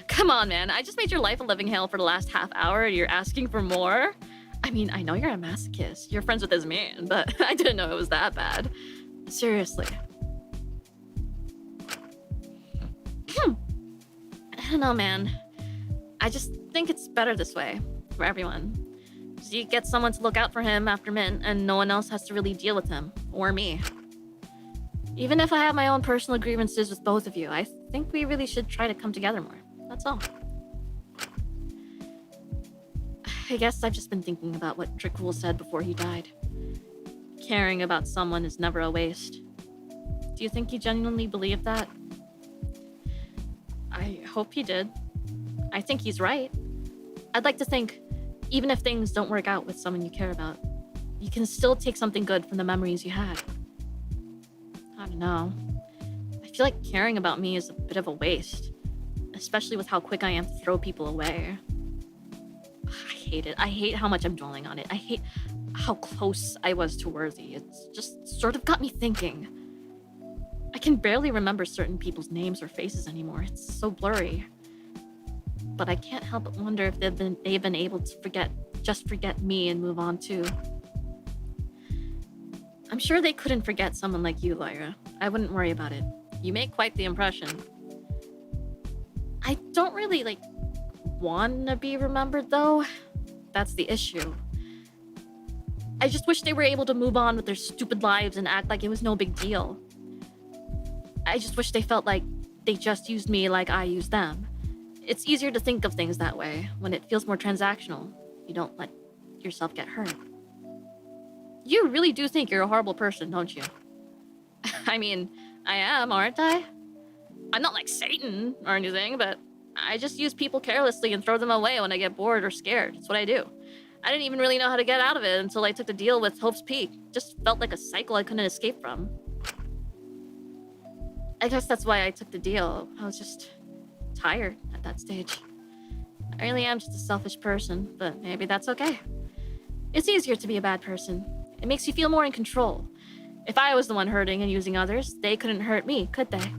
Come on, man. I just made your life a living hell for the last half hour and you're asking for more? I mean, I know you're a masochist. You're friends with this man, but I didn't know it was that bad. Seriously. I don't know, man. I just think it's better this way for everyone. Zeke gets someone to look out for him after Mint, and no one else has to really deal with him, or me. Even if I have my own personal grievances with both of you, I think we really should try to come together more. That's all. I guess I've just been thinking about what Drickwell said before he died. Caring about someone is never a waste. Do you think he genuinely believed that? I hope he did. I think he's right. I'd like to think, even if things don't work out with someone you care about, you can still take something good from the memories you had. I don't know. I feel like caring about me is a bit of a waste, especially with how quick I am to throw people away. I hate it. I hate how much I'm dwelling on it. I hate how close I was to Worthy. It's just sort of got me thinking. I can barely remember certain people's names or faces anymore. It's so blurry. But I can't help but wonder if they've been able to forget me and move on too. I'm sure they couldn't forget someone like you, Lyra. I wouldn't worry about it. You make quite the impression. I don't really, want to be remembered, though. That's the issue. I just wish they were able to move on with their stupid lives and act like it was no big deal. I just wish they felt like they just used me like I used them. It's easier to think of things that way, when it feels more transactional. You don't let yourself get hurt. You really do think you're a horrible person, don't you? I mean, I am, aren't I? I'm not like Satan or anything, but I just use people carelessly and throw them away when I get bored or scared. It's what I do. I didn't even really know how to get out of it until I took the deal with Hope's Peak. Just felt like a cycle I couldn't escape from. I guess that's why I took the deal. I was just tired at that stage. I really am just a selfish person, but maybe that's okay. It's easier to be a bad person. It makes you feel more in control. If I was the one hurting and using others, they couldn't hurt me, could they?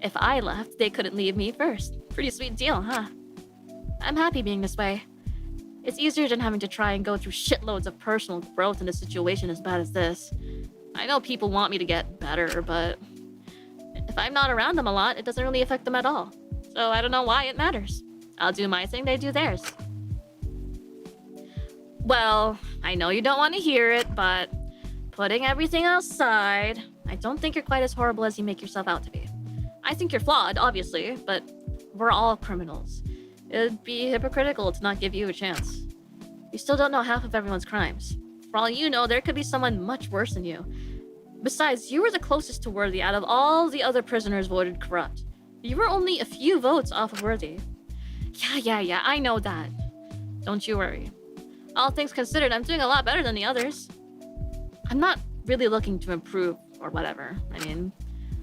If I left, they couldn't leave me first. Pretty sweet deal, huh? I'm happy being this way. It's easier than having to try and go through shitloads of personal growth in a situation as bad as this. I know people want me to get better, but if I'm not around them a lot, it doesn't really affect them at all. So I don't know why it matters. I'll do my thing, they do theirs. Well, I know you don't want to hear it, but putting everything aside, I don't think you're quite as horrible as you make yourself out to be. I think you're flawed, obviously, but we're all criminals. It'd be hypocritical to not give you a chance. You still don't know half of everyone's crimes. For all you know, there could be someone much worse than you. Besides, you were the closest to Worthy out of all the other prisoners voted corrupt. You were only a few votes off of Worthy. Yeah, I know that. Don't you worry. All things considered, I'm doing a lot better than the others. I'm not really looking to improve or whatever. I mean,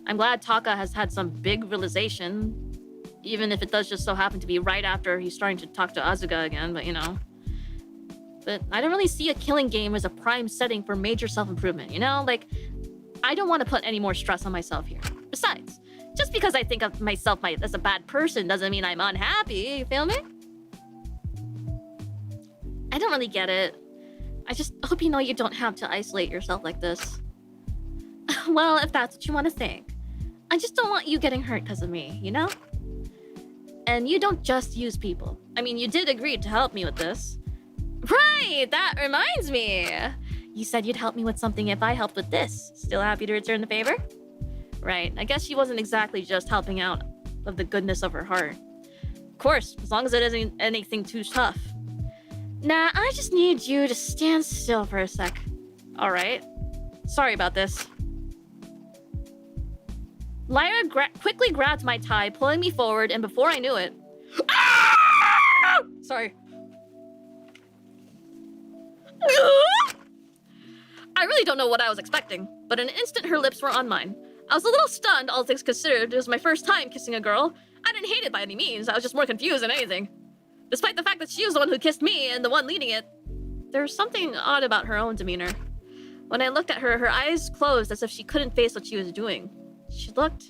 I'm glad Taka has had some big realization, even if it does just so happen to be right after he's starting to talk to Asuka again, but you know. But I don't really see a killing game as a prime setting for major self-improvement, you know? Like, I don't want to put any more stress on myself here. Besides, just because I think of myself as a bad person doesn't mean I'm unhappy, you feel me? I don't really get it. I just hope you know you don't have to isolate yourself like this. Well, if that's what you want to think. I just don't want you getting hurt because of me, you know? And you don't just use people. I mean, you did agree to help me with this. Right, that reminds me. You said you'd help me with something if I helped with this. Still happy to return the favor? Right, I guess she wasn't exactly just helping out of the goodness of her heart. Of course, as long as it isn't anything too tough. Nah, I just need you to stand still for a sec. Alright. Sorry about this. Lyra quickly grabbed my tie, pulling me forward, and before I knew it... Ah! Sorry. I really don't know what I was expecting, but in an instant her lips were on mine. I was a little stunned, all things considered. It was my first time kissing a girl. I didn't hate it by any means, I was just more confused than anything. Despite the fact that she was the one who kissed me and the one leading it, there was something odd about her own demeanor. When I looked at her, her eyes closed as if she couldn't face what she was doing. She looked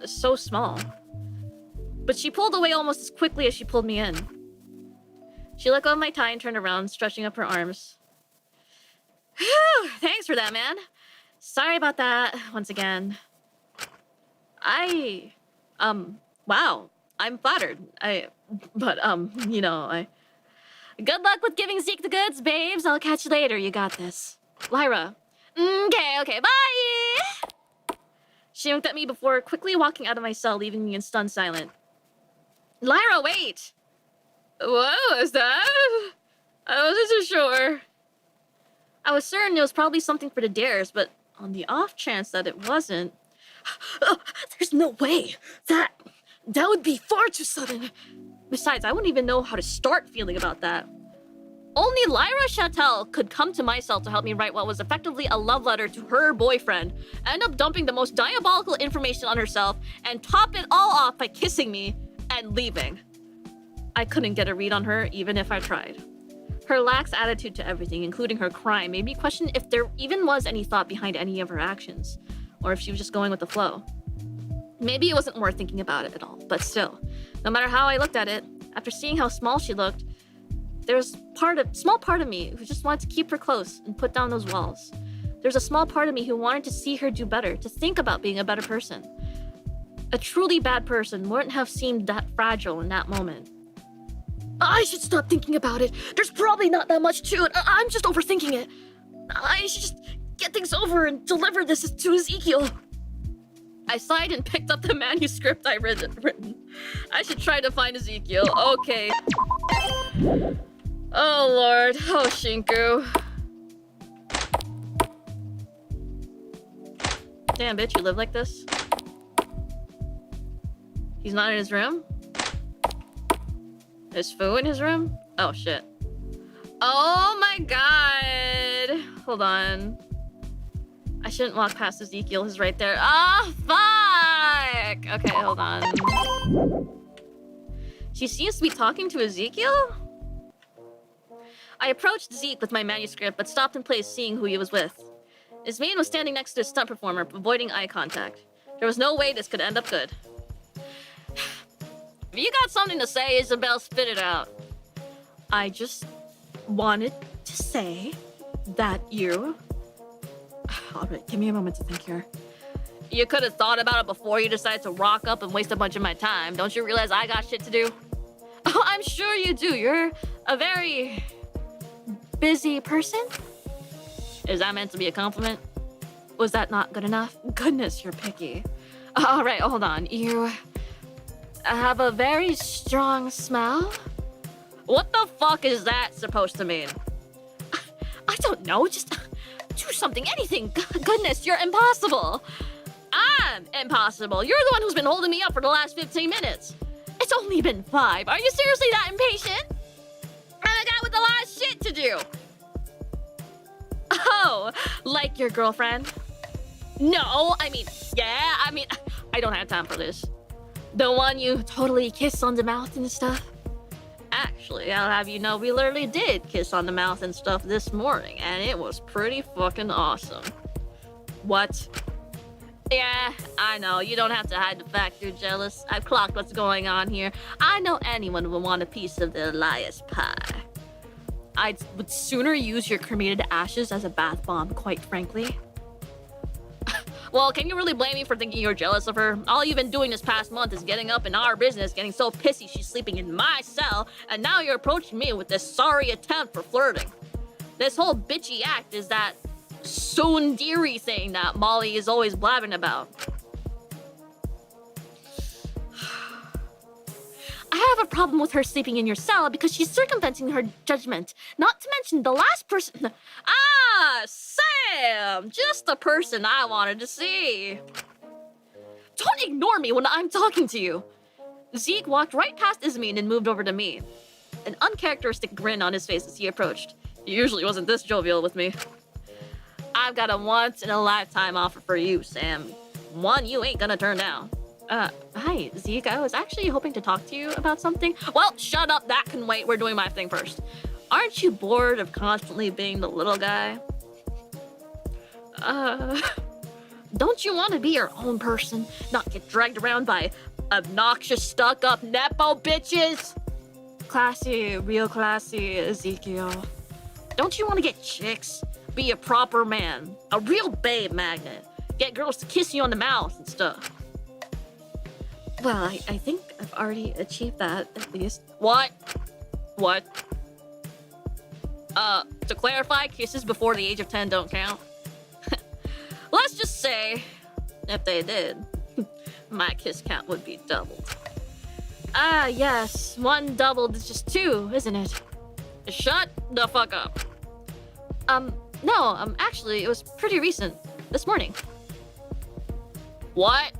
so small. But she pulled away almost as quickly as she pulled me in. She let go of my tie and turned around, stretching up her arms. Whew, thanks for that, man. Sorry about that, once again. Wow, I'm flattered. You know, Good luck with giving Zeke the goods, babes. I'll catch you later, you got this. Lyra. Okay, bye! She winked at me before quickly walking out of my cell, leaving me in stunned silence. Lyra, wait! What was that? I wasn't too sure. I was certain it was probably something for the dares, but on the off chance that it wasn't... There's no way! That would be far too sudden. Besides, I wouldn't even know how to start feeling about that. Only Lyra Chattel could come to my cell to help me write what was effectively a love letter to her boyfriend, end up dumping the most diabolical information on herself, and top it all off by kissing me and leaving. I couldn't get a read on her, even if I tried. Her lax attitude to everything, including her crime, made me question if there even was any thought behind any of her actions, or if she was just going with the flow. Maybe it wasn't worth thinking about it at all, but still, no matter how I looked at it, after seeing how small she looked, there was a small part of me who just wanted to keep her close and put down those walls. There's a small part of me who wanted to see her do better, to think about being a better person. A truly bad person wouldn't have seemed that fragile in that moment. I should stop thinking about it. There's probably not that much to it. I'm just overthinking it. I should just get things over and deliver this to Ezekiel. I sighed and picked up the manuscript I written. I should try to find Ezekiel. Okay. Oh lord. Oh Shinku. Damn bitch, you live like this? He's not in his room? Is Fu in his room? Oh shit. Oh my god. Hold on. I shouldn't walk past Ezekiel. He's right there. Ah, fuck! Okay, hold on. She seems to be talking to Ezekiel? I approached Zeke with my manuscript, but stopped in place seeing who he was with. His man was standing next to a stunt performer, avoiding eye contact. There was no way this could end up good. If you got something to say, Isabel, spit it out. I just wanted to say that you... Alright, give me a moment to think here. You could have thought about it before you decided to rock up and waste a bunch of my time. Don't you realize I got shit to do? Oh, I'm sure you do. You're a very busy person. Is that meant to be a compliment? Was that not good enough? Goodness, you're picky. Alright, hold on. You have a very strong smell? What the fuck is that supposed to mean? I don't know, just do something, anything. Goodness, you're impossible. I'm impossible. You're the one who's been holding me up for the last 15 minutes. It's only been 5. Are you seriously that impatient? And I got with a lot of shit to do. Oh, like your girlfriend? No, I mean, I don't have time for this. The one you totally kiss on the mouth and stuff? Actually, I'll have you know we literally did kiss on the mouth and stuff this morning, and it was pretty fucking awesome. What? Yeah, I know. You don't have to hide the fact you're jealous. I've clocked what's going on here. I know anyone would want a piece of the Elias pie. I would sooner use your cremated ashes as a bath bomb, quite frankly. Well, can you really blame me for thinking you're jealous of her? All you've been doing this past month is getting up in our business, getting so pissy she's sleeping in my cell, and now you're approaching me with this sorry attempt for flirting. This whole bitchy act is that tsundere thing that Molly is always blabbing about. I have a problem with her sleeping in your cell because she's circumventing her judgment. Not to mention the last person... Ah, Sam! Just the person I wanted to see. Don't ignore me when I'm talking to you. Zeke walked right past Ismin and moved over to me. An uncharacteristic grin on his face as he approached. He usually wasn't this jovial with me. I've got a once-in-a-lifetime offer for you, Sam. One you ain't gonna turn down. Hi, Zeke. I was actually hoping to talk to you about something. Well, shut up. That can wait. We're doing my thing first. Aren't you bored of constantly being the little guy? Don't you want to be your own person? Not get dragged around by obnoxious, stuck-up nepo bitches? Classy, real classy, Ezekiel. Don't you want to get chicks? Be a proper man. A real babe magnet. Get girls to kiss you on the mouth and stuff. Well, I think I've already achieved that, at least. What? What? To clarify, kisses before the age of 10 don't count. Let's just say, if they did, my kiss count would be doubled. Ah, yes, one doubled is just two, isn't it? Shut the fuck up. No, actually, it was pretty recent. This morning. What?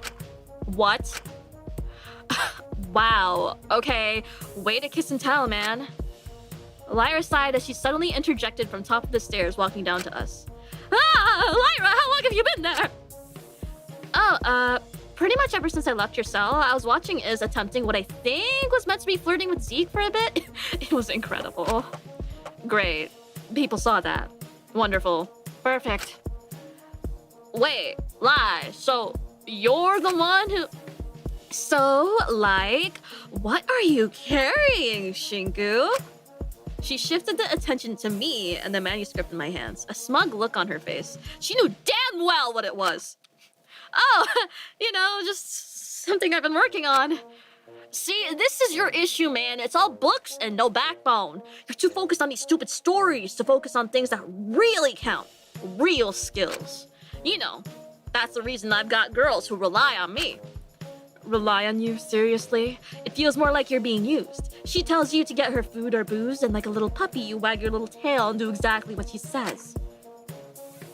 What? Wow, okay. Way to kiss and tell, man. Lyra sighed as she suddenly interjected from top of the stairs, walking down to us. Ah, Lyra, how long have you been there? Oh, pretty much ever since I left your cell. I was watching Iz attempting what I think was meant to be flirting with Zeke for a bit. It was incredible. Great. People saw that. Wonderful. Perfect. Wait, Lie, so you're the one who... So, like, what are you carrying, Shinku? She shifted the attention to me and the manuscript in my hands, a smug look on her face. She knew damn well what it was. Oh, you know, just something I've been working on. See, this is your issue, man. It's all books and no backbone. You're too focused on these stupid stories to focus on things that really count. Real skills. You know, that's the reason I've got girls who rely on me. Rely on you? Seriously? It feels more like you're being used. She tells you to get her food or booze, and like a little puppy, you wag your little tail and do exactly what she says.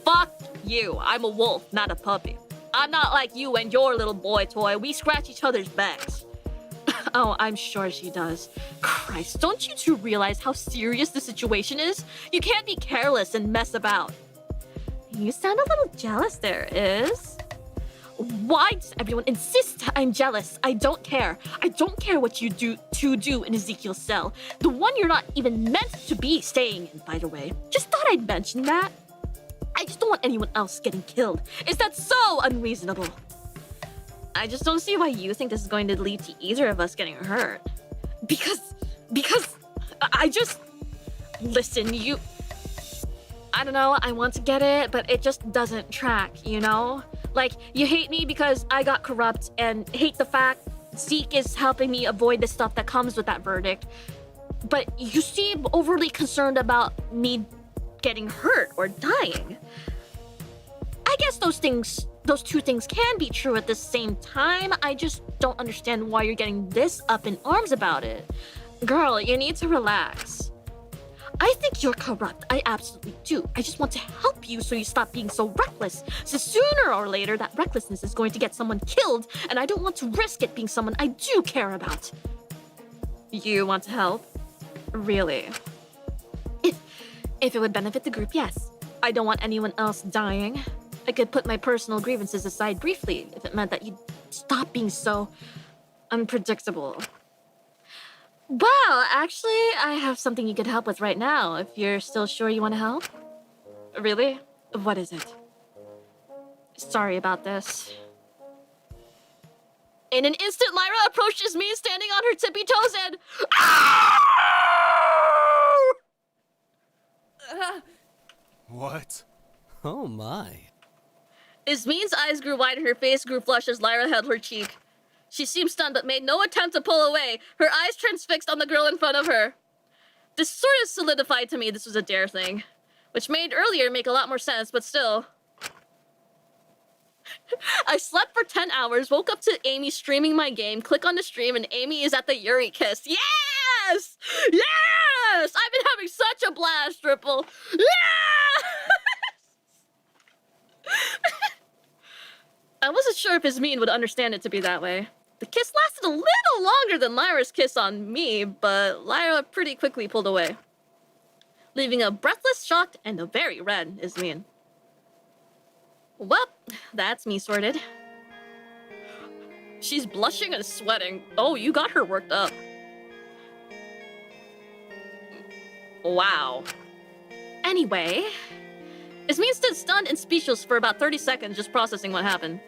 Fuck you. I'm a wolf, not a puppy. I'm not like you and your little boy toy. We scratch each other's backs. Oh, I'm sure she does. Christ, don't you two realize how serious the situation is? You can't be careless and mess about. You sound a little jealous there, Iz. Why does everyone insist I'm jealous? I don't care. I don't care what you do in Ezekiel's cell. The one you're not even meant to be staying in, by the way. Just thought I'd mention that. I just don't want anyone else getting killed. Is that so unreasonable? I just don't see why you think this is going to lead to either of us getting hurt. Because I just... Listen, you... I don't know, I want to get it, but it just doesn't track, you know? Like, you hate me because I got corrupt and hate the fact Zeke is helping me avoid the stuff that comes with that verdict. But you seem overly concerned about me getting hurt or dying. I guess those two things can be true at the same time. I just don't understand why you're getting this up in arms about it. Girl, you need to relax. I think you're corrupt. I absolutely do. I just want to help you so you stop being so reckless. So sooner or later, that recklessness is going to get someone killed, and I don't want to risk it being someone I do care about. You want to help? Really? If it would benefit the group, yes. I don't want anyone else dying. I could put my personal grievances aside briefly if it meant that you'd stop being so unpredictable. Well, actually, I have something you could help with right now, if you're still sure you want to help. Really? What is it? Sorry about this. In an instant, Lyra approaches me, standing on her tippy toes and... What? Oh my. Ismin's eyes grew wide and her face grew flushed as Lyra held her cheek. She seemed stunned but made no attempt to pull away, her eyes transfixed on the girl in front of her. This sort of solidified to me this was a dare thing, which made earlier make a lot more sense, but still. I slept for 10 hours, woke up to Amy streaming my game, click on the stream, and Amy is at the Yuri kiss. Yes! Yes! I've been having such a blast, Ripple. Yeah! I wasn't sure if Ismin would understand it to be that way. The kiss lasted a little longer than Lyra's kiss on me, but Lyra pretty quickly pulled away, leaving a breathless, shocked, and a very red Ismin. Well, that's me sorted. She's blushing and sweating. Oh, you got her worked up. Wow. Anyway, Ismin stood stunned and speechless for about 30 seconds, just processing what happened.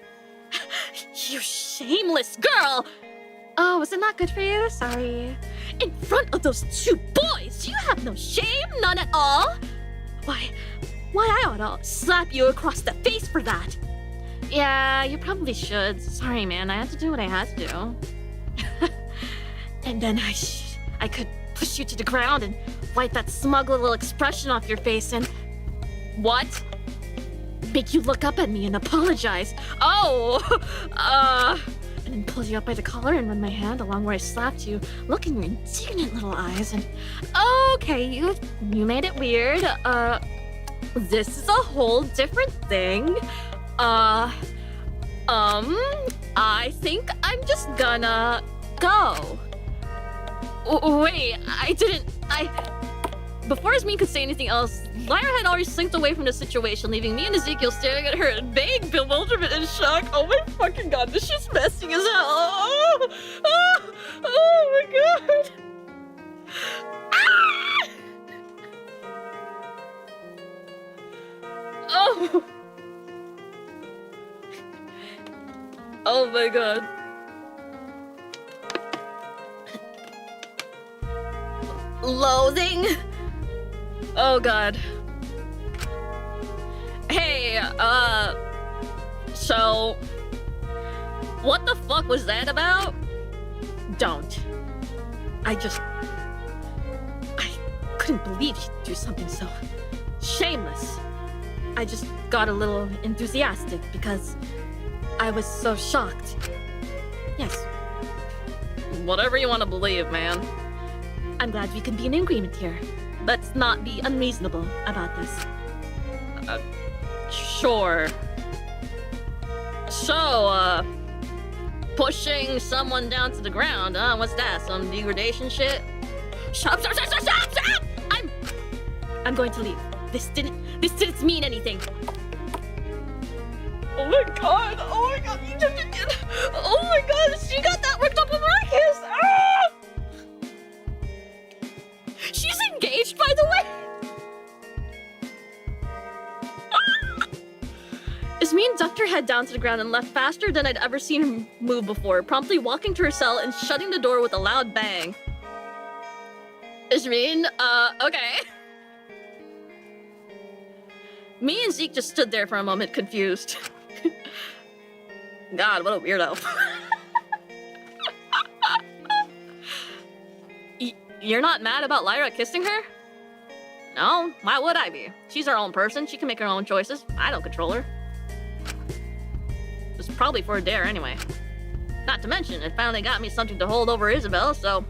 You shameless girl! Oh, was it not good for you? Sorry. In front of those two boys, you have no shame, none at all? Why I ought to slap you across the face for that. Yeah, you probably should. Sorry, man, I had to do what I had to do. And then I could push you to the ground and wipe that smug little expression off your face and... What? Make you look up at me and apologize. Oh! And then pull you up by the collar and run my hand along where I slapped you, look in your indignant little eyes and... Okay, you made it weird. This is a whole different thing. I think I'm just gonna go. Wait, Before Ismin could say anything else, Lyra had already slinked away from the situation, leaving me and Ezekiel staring at her in vague bewilderment and shock. Oh my fucking god, this shit's messy as hell. Oh my god. Ah! Oh. Oh my god. Loathing? Oh god. Hey, so... What the fuck was that about? Don't. I couldn't believe she'd do something so shameless. I just got a little enthusiastic because I was so shocked. Yes. Whatever you want to believe, man. I'm glad we can be in agreement here. Let's not be unreasonable about this. Sure. So, pushing someone down to the ground, what's that? Some degradation shit? Stop! I'm going to leave. This didn't mean anything. Oh my god, you did it again. Oh my god, she got that worked up with my kiss. Ah! She's engaged, by the way. Ismin ducked her head down to the ground and left faster than I'd ever seen her move before, promptly walking to her cell and shutting the door with a loud bang. Ismin, okay. Me and Zeke just stood there for a moment, confused. God, what a weirdo. You're not mad about Lyra kissing her? No, why would I be? She's her own person, she can make her own choices. I don't control her. It was probably for a dare anyway. Not to mention, it finally got me something to hold over Isabel, so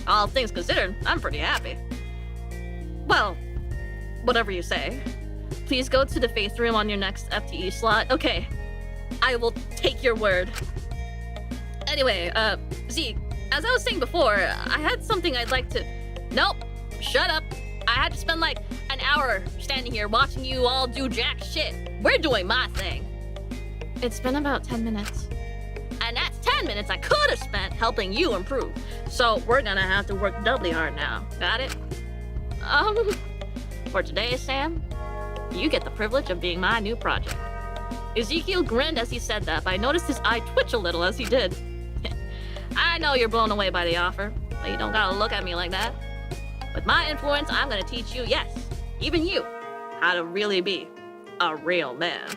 all things considered, I'm pretty happy. Well, whatever you say. Please go to the faith room on your next FTE slot. Okay, I will take your word. Anyway, Zeke, as I was saying before, I had something I'd like to... Nope, shut up. I had to spend like an hour standing here watching you all do jack shit. We're doing my thing. It's been about 10 minutes. And that's 10 minutes I could have spent helping you improve. So we're gonna have to work doubly hard now. Got it? For today, Sam, you get the privilege of being my new project. Ezekiel grinned as he said that, but I noticed his eye twitch a little as he did. I know you're blown away by the offer, but you don't gotta look at me like that. With my influence, I'm gonna teach you, yes, even you, how to really be a real man.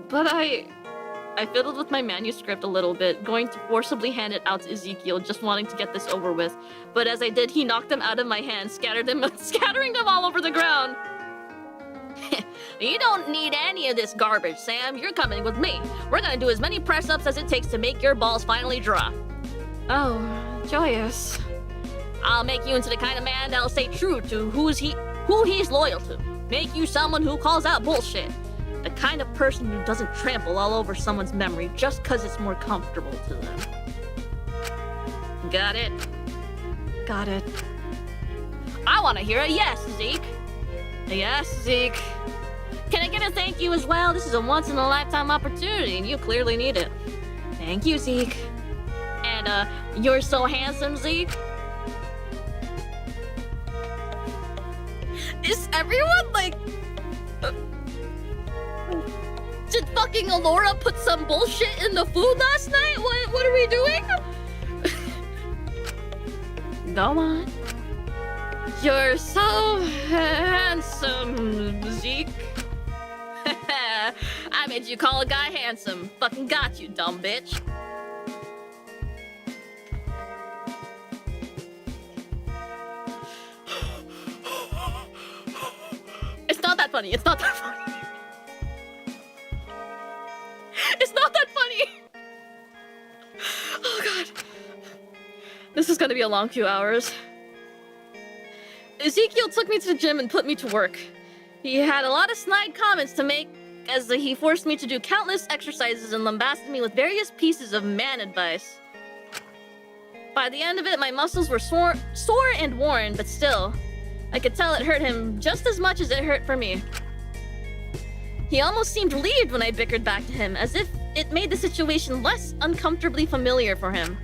But I fiddled with my manuscript a little bit, going to forcibly hand it out to Ezekiel, just wanting to get this over with. But as I did, he knocked them out of my hand, scattering them all over the ground. You don't need any of this garbage, Sam. You're coming with me. We're gonna do as many press-ups as it takes to make your balls finally drop. Oh, joyous. I'll make you into the kind of man that'll stay true to who he's loyal to. Make you someone who calls out bullshit. The kind of person who doesn't trample all over someone's memory just because it's more comfortable to them. Got it? Got it. I want to hear a yes, Zeke. A yes, Zeke. Can I get a thank you as well? This is a once-in-a-lifetime opportunity, and you clearly need it. Thank you, Zeke. And, you're so handsome, Zeke. Is everyone, like... Did fucking Alora put some bullshit in the food last night? What are we doing? Go on. You're so handsome, Zeke. I made you call a guy handsome. Fucking got you, dumb bitch. It's not that funny. It's not that funny. It's not that funny! Oh god. This is gonna be a long few hours. Ezekiel took me to the gym and put me to work. He had a lot of snide comments to make as he forced me to do countless exercises and lambasted me with various pieces of man advice. By the end of it, my muscles were sore and worn, but still, I could tell it hurt him just as much as it hurt for me. He almost seemed relieved when I bickered back to him, as if it made the situation less uncomfortably familiar for him.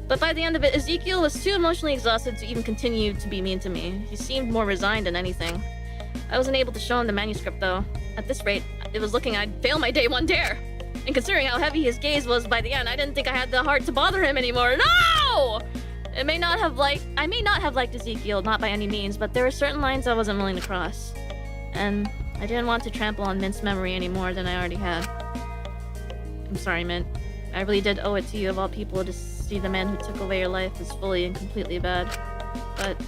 But by the end of it, Ezekiel was too emotionally exhausted to even continue to be mean to me. He seemed more resigned than anything. I wasn't able to show him the manuscript, though. At this rate, it was looking I'd fail my day one dare. And considering how heavy his gaze was by the end, I didn't think I had the heart to bother him anymore. No! I may not have liked Ezekiel, not by any means, but there were certain lines I wasn't willing to cross. And I didn't want to trample on Mint's memory any more than I already had. I'm sorry, Mint. I really did owe it to you, of all people, to see the man who took away your life as fully and completely bad. But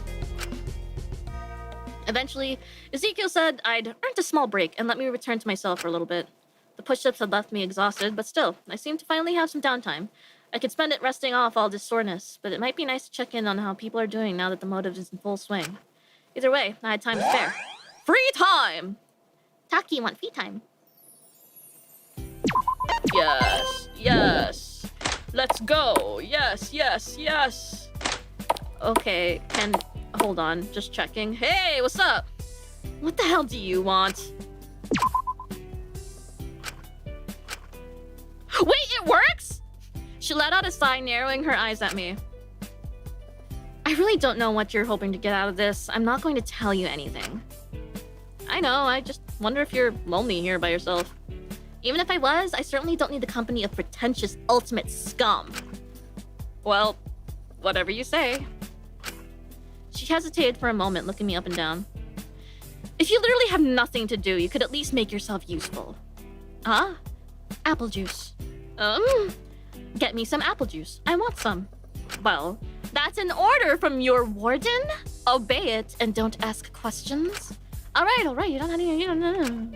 eventually, Ezekiel said I'd earned a small break and let me return to myself for a little bit. The push-ups had left me exhausted, but still, I seemed to finally have some downtime. I could spend it resting off all this soreness, but it might be nice to check in on how people are doing now that the motive is in full swing. Either way, I had time to spare. Free time! Taki, want free time? Yes, yes. Let's go. Yes, yes, yes. Okay, hold on, just checking. Hey, what's up? What the hell do you want? Wait, it works? She let out a sigh, narrowing her eyes at me. I really don't know what you're hoping to get out of this. I'm not going to tell you anything. I know, I just wonder if you're lonely here by yourself. Even if I was, I certainly don't need the company of pretentious ultimate scum. Well, whatever you say. She hesitated for a moment, looking me up and down. If you literally have nothing to do, you could at least make yourself useful. Huh? Apple juice. Get me some apple juice. I want some. Well, that's an order from your warden. Obey it and don't ask questions. All right. You don't.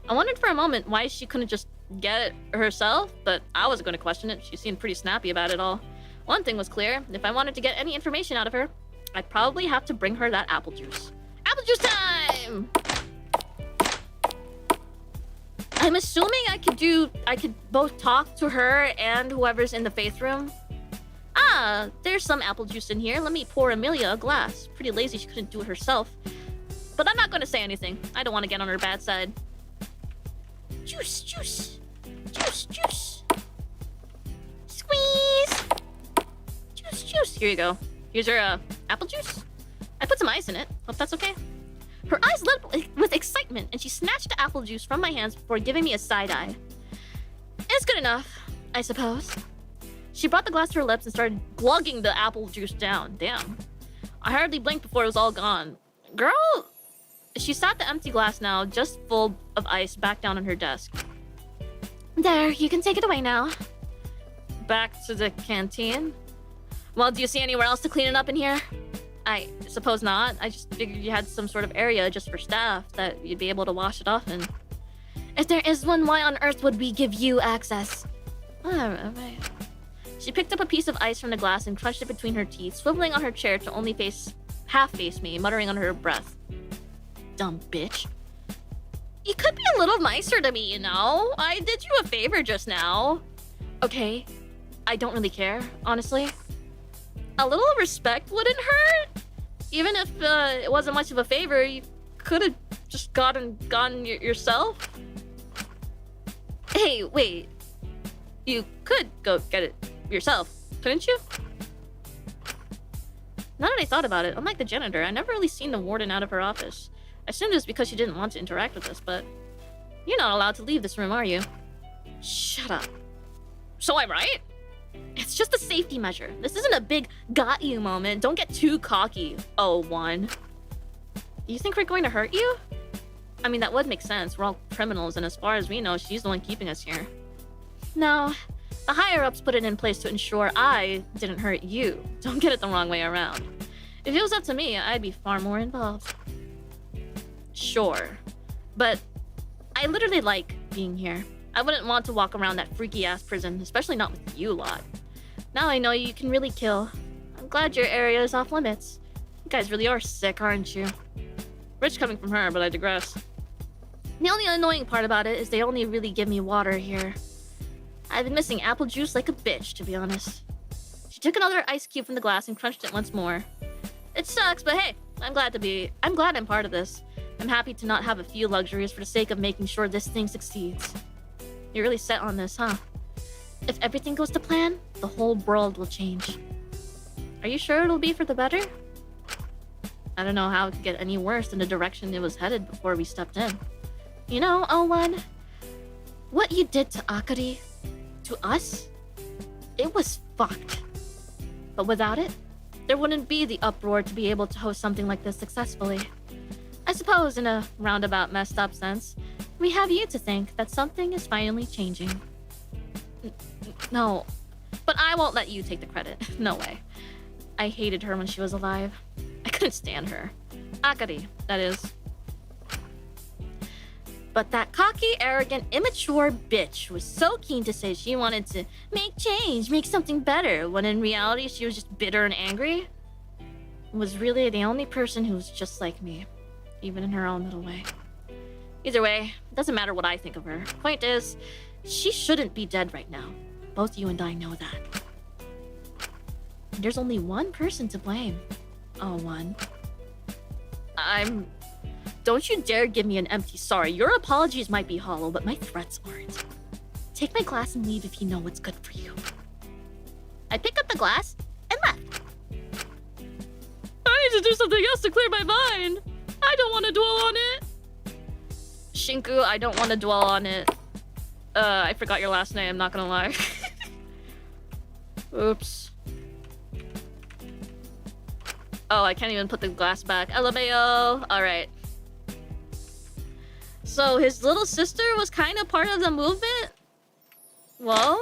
I wondered for a moment why she couldn't just get it herself, but I wasn't going to question it. She seemed pretty snappy about it all. One thing was clear: if I wanted to get any information out of her, I'd probably have to bring her that apple juice. Apple juice time! I'm assuming I could both talk to her and whoever's in the faith room. Ah, there's some apple juice in here. Let me pour Amelia a glass. Pretty lazy she couldn't do it herself. But I'm not going to say anything. I don't want to get on her bad side. Juice. Squeeze! Juice. Here you go. Here's your, apple juice. I put some ice in it. Hope that's okay. Her eyes lit up with excitement, and she snatched the apple juice from my hands before giving me a side eye. It's good enough, I suppose. She brought the glass to her lips and started glugging the apple juice down. Damn. I hardly blinked before it was all gone. Girl... She sat the empty glass now, just full of ice, back down on her desk. There, you can take it away now. Back to the canteen? Well, do you see anywhere else to clean it up in here? I suppose not. I just figured you had some sort of area just for staff that you'd be able to wash it off in. If there is one, why on earth would we give you access? Okay. She picked up a piece of ice from the glass and crunched it between her teeth, swiveling on her chair to only half face me, muttering under her breath. Dumb bitch. You could be a little nicer to me, you know? I did you a favor just now. Okay, I don't really care, honestly. A little respect wouldn't hurt. Even if it wasn't much of a favor, you could have just gone yourself. Hey, wait. You could go get it yourself, couldn't you? Now that I thought about it, unlike the janitor, I never really seen the warden out of her office. I assumed it was because she didn't want to interact with us, but you're not allowed to leave this room, are you? Shut up. So I'm right? It's just a safety measure. This isn't a big got you moment. Don't get too cocky, O1. You think we're going to hurt you? I mean, that would make sense. We're all criminals, and as far as we know, she's the one keeping us here. No, the higher-ups put it in place to ensure I didn't hurt you. Don't get it the wrong way around. If it was up to me, I'd be far more involved. Sure, but I literally like being here. I wouldn't want to walk around that freaky-ass prison, especially not with you lot. Now I know you can really kill. I'm glad your area is off limits. You guys really are sick, aren't you? Rich coming from her, but I digress. The only annoying part about it is they only really give me water here. I've been missing apple juice like a bitch, to be honest. She took another ice cube from the glass and crunched it once more. It sucks, but hey, I'm glad I'm part of this. I'm happy to not have a few luxuries for the sake of making sure this thing succeeds. You're really set on this, huh? If everything goes to plan, the whole world will change. Are you sure it'll be for the better? I don't know how it could get any worse than the direction it was headed before we stepped in. You know, O1, what you did to Akari, to us, it was fucked. But without it, there wouldn't be the uproar to be able to host something like this successfully. I suppose, in a roundabout messed up sense, we have you to thank that something is finally changing. No, but I won't let you take the credit. No way. I hated her when she was alive. I couldn't stand her. Akari, that is. But that cocky, arrogant, immature bitch was so keen to say she wanted to make change, make something better, when in reality she was just bitter and angry. Was really the only person who was just like me, even in her own little way. Either way, it doesn't matter what I think of her. Point is, she shouldn't be dead right now. Both you and I know that. And there's only one person to blame. O1. Don't you dare give me an empty sorry. Your apologies might be hollow, but my threats aren't. Take my glass and leave if you know what's good for you. I picked up the glass and left. I need to do something else to clear my mind. I don't want to dwell on it. Shinku, I don't want to dwell on it. I forgot your last name, not gonna lie. Oops. Oh, I can't even put the glass back. LMAO. Alright. So his little sister was kind of part of the movement? Well?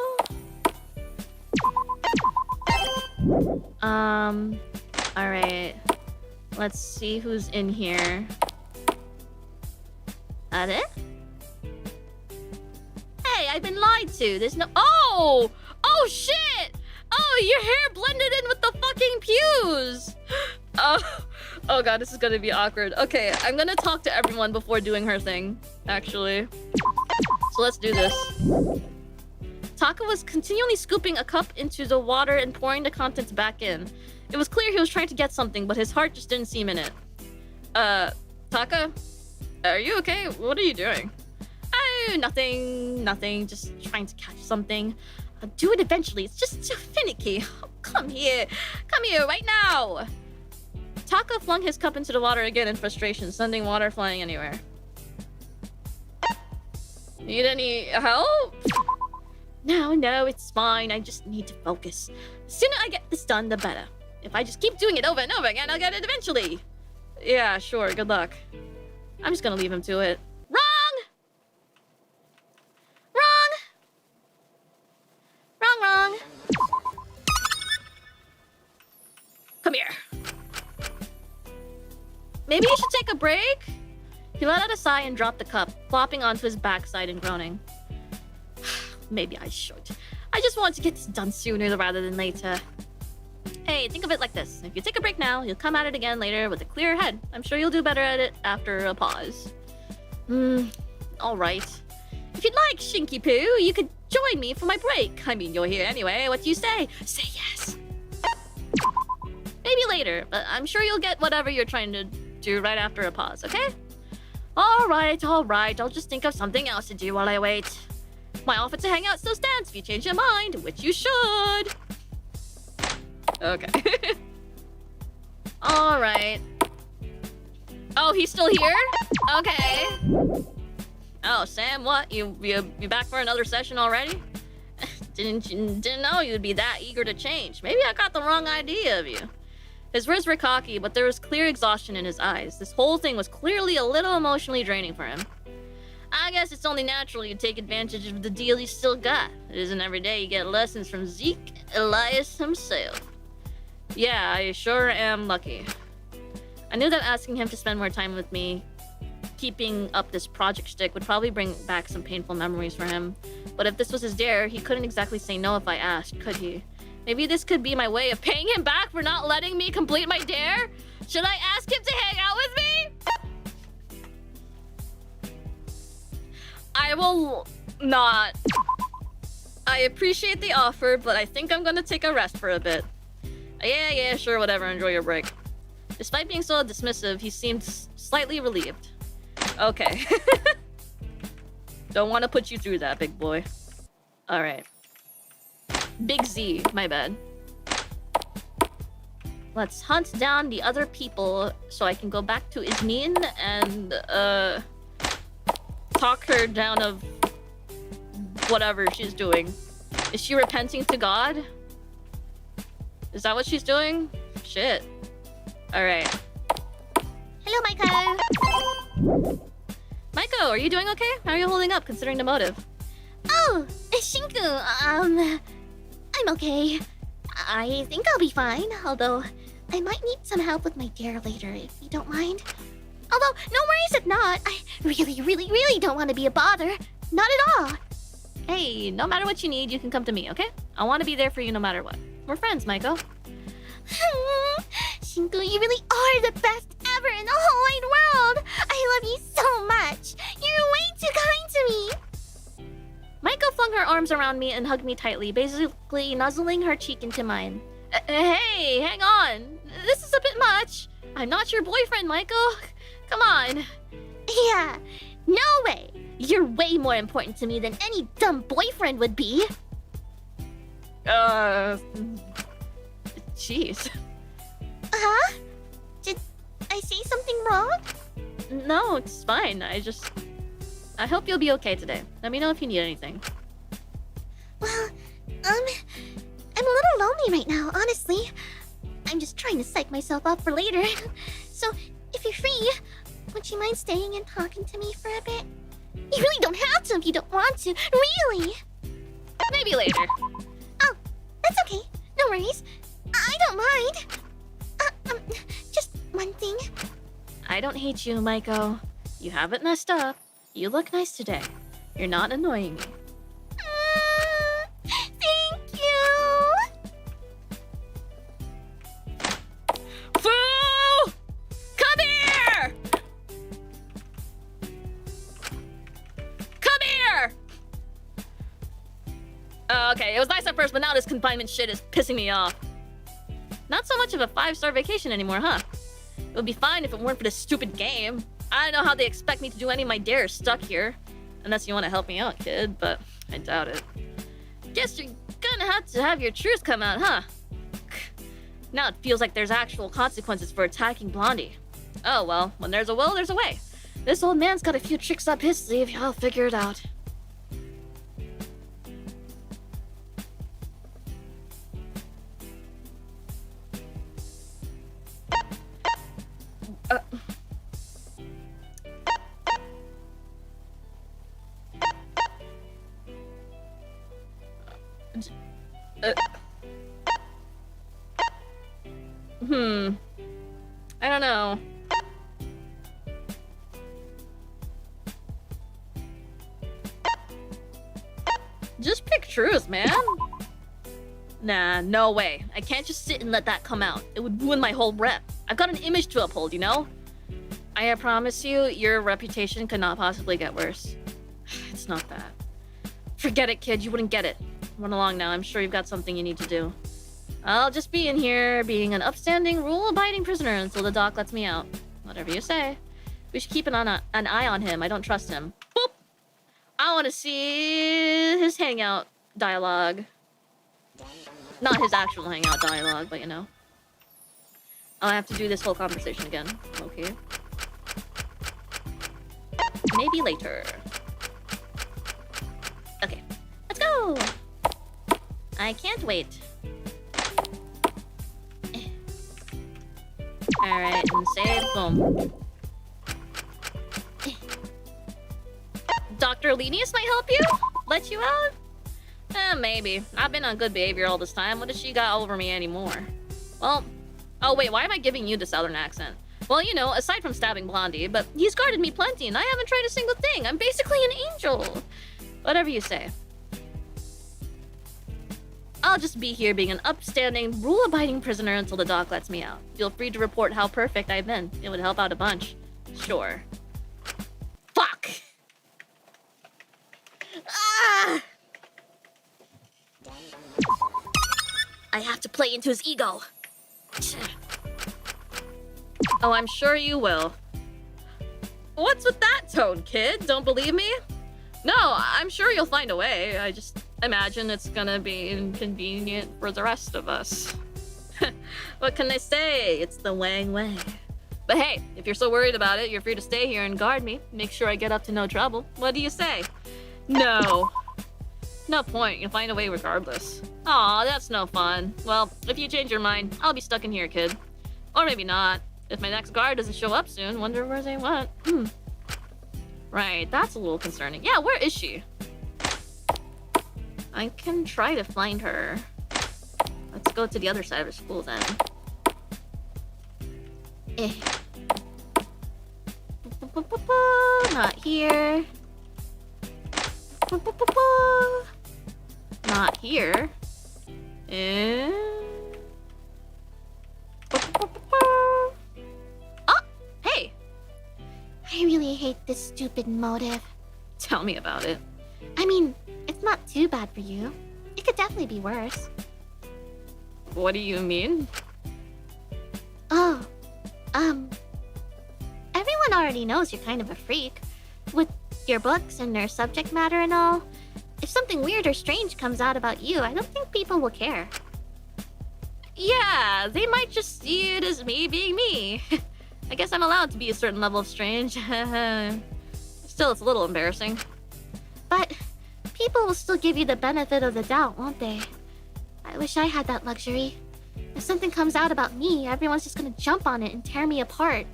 Alright. Let's see who's in here. That it? Hey, I've been lied to. There's no... Oh! Oh, shit! Oh, your hair blended in with the fucking pews! Oh god, this is gonna be awkward. Okay, I'm gonna talk to everyone before doing her thing, actually. So let's do this. Taka was continually scooping a cup into the water and pouring the contents back in. It was clear he was trying to get something, but his heart just didn't seem in it. Taka? Are you okay? What are you doing? Nothing. Just trying to catch something. I'll do it eventually. It's just so finicky. Oh, come here right now. Taka flung his cup into the water again in frustration, sending water flying anywhere. Need any help? No, it's fine. I just need to focus. The sooner I get this done, the better. If I just keep doing it over and over again, I'll get it eventually. Yeah, sure, good luck. I'm just gonna leave him to it. Wrong! Wrong! Come here. Maybe you should take a break? He let out a sigh and dropped the cup, flopping onto his backside and groaning. Maybe I should. I just want to get this done sooner rather than later. Hey, think of it like this. If you take a break now, you'll come at it again later with a clear head. I'm sure you'll do better at it after a pause. Alright. If you'd like, Shinky Poo, you could join me for my break. I mean, you're here anyway. What do you say? Say yes. Maybe later, but I'm sure you'll get whatever you're trying to do right after a pause, okay? Alright. I'll just think of something else to do while I wait. My offer to hang out still stands if you change your mind, which you should. Okay. Alright. Oh, he's still here? Okay. Oh, Sam, what? You back for another session already? Didn't know you'd be that eager to change. Maybe I got the wrong idea of you. His words were cocky, but there was clear exhaustion in his eyes. This whole thing was clearly a little emotionally draining for him. I guess it's only natural you take advantage of the deal you still got. It isn't every day you get lessons from Zeke Elias himself. Yeah, I sure am lucky. I knew that asking him to spend more time with me, keeping up this project shtick, would probably bring back some painful memories for him. But if this was his dare, he couldn't exactly say no if I asked, could he? Maybe this could be my way of paying him back for not letting me complete my dare? Should I ask him to hang out with me? I will not. I appreciate the offer, but I think I'm gonna take a rest for a bit. Yeah, sure, whatever, enjoy your break. Despite being so dismissive, he seemed slightly relieved. Okay. Don't want to put you through that, big boy. Alright. Big Z, my bad. Let's hunt down the other people so I can go back to Ismin and, talk her down of whatever she's doing. Is she repenting to God? Is that what she's doing? Shit. Alright. Hello, Maiko. Maiko, are you doing okay? How are you holding up considering the motive? Oh, Shinku, I'm okay. I think I'll be fine, although I might need some help with my dare later, if you don't mind. Although, no worries if not. I really don't want to be a bother. Not at all. Hey, no matter what you need, you can come to me, okay? I want to be there for you no matter what. We're friends, Maiko. Shinku, you really are the best ever in the whole wide world. I love you so much. You're way too kind to me. Maiko flung her arms around me and hugged me tightly, basically nuzzling her cheek into mine. Hey, hang on. This is a bit much. I'm not your boyfriend, Maiko. Come on. Yeah, no way. You're way more important to me than any dumb boyfriend would be. Jeez. Huh? Did I say something wrong? No, it's fine. I hope you'll be okay today. Let me know if you need anything. Well, I'm a little lonely right now, honestly. I'm just trying to psych myself up for later. So, if you're free, would you mind staying and talking to me for a bit? You really don't have to if you don't want to. Really? Maybe later. Oh, that's okay. No worries. I don't mind. Just one thing. I don't hate you, Maiko. You haven't messed up. You look nice today. You're not annoying me. Thank you. Fool! Come here! Come here! Okay, it was nice at first, but now this confinement shit is pissing me off. Not so much of a 5-star vacation anymore, huh? It would be fine if it weren't for this stupid game. I don't know how they expect me to do any of my dares stuck here. Unless you want to help me out, kid, but I doubt it. Guess you're gonna have to have your truth come out, huh? Now it feels like there's actual consequences for attacking Blondie. Oh well, when there's a will, there's a way. This old man's got a few tricks up his sleeve, I'll figure it out. I don't know. Just pick truth, man. Nah, no way. I can't just sit and let that come out. It would ruin my whole rep. I've got an image to uphold, you know? I promise you, your reputation could not possibly get worse. It's not that. Forget it, kid. You wouldn't get it. Run along now. I'm sure you've got something you need to do. I'll just be in here being an upstanding, rule-abiding prisoner until the doc lets me out. Whatever you say. We should keep an eye on him. I don't trust him. Boop! I want to see his hangout dialogue. Not his actual hangout dialogue, but you know. I'll have to do this whole conversation again. Okay. Maybe later. Okay. Let's go! I can't wait. Alright, and save. Boom. Dr. Lenius might help you? Let you out? Maybe. I've been on good behavior all this time. What has she got over me anymore? Well... Oh, wait, why am I giving you the southern accent? Well, you know, aside from stabbing Blondie, but he's guarded me plenty and I haven't tried a single thing. I'm basically an angel. Whatever you say. I'll just be here being an upstanding, rule-abiding prisoner until the doc lets me out. Feel free to report how perfect I've been. It would help out a bunch. Sure. Fuck! Ah! I have to play into his ego. Oh, I'm sure you will. What's with that tone, kid? Don't believe me? No, I'm sure you'll find a way. I just imagine it's gonna be inconvenient for the rest of us. What can I say? It's the Wang way. But hey, if you're so worried about it, you're free to stay here and guard me. Make sure I get up to no trouble. What do you say? No. No point. You'll find a way regardless. Aw, that's no fun. Well, if you change your mind, I'll be stuck in here, kid. Or maybe not. If my next guard doesn't show up soon, wonder where they went. Right, that's a little concerning. Yeah, where is she? I can try to find her. Let's go to the other side of her school then. Not here. Not here. Oh, hey! I really hate this stupid motive. Tell me about it. I mean, it's not too bad for you. It could definitely be worse. What do you mean? Oh, everyone already knows you're kind of a freak. With your books and their subject matter and all. If something weird or strange comes out about you, I don't think people will care. Yeah, they might just see it as me being me. I guess I'm allowed to be a certain level of strange. Still, it's a little embarrassing. But people will still give you the benefit of the doubt, won't they? I wish I had that luxury. If something comes out about me, everyone's just gonna jump on it and tear me apart.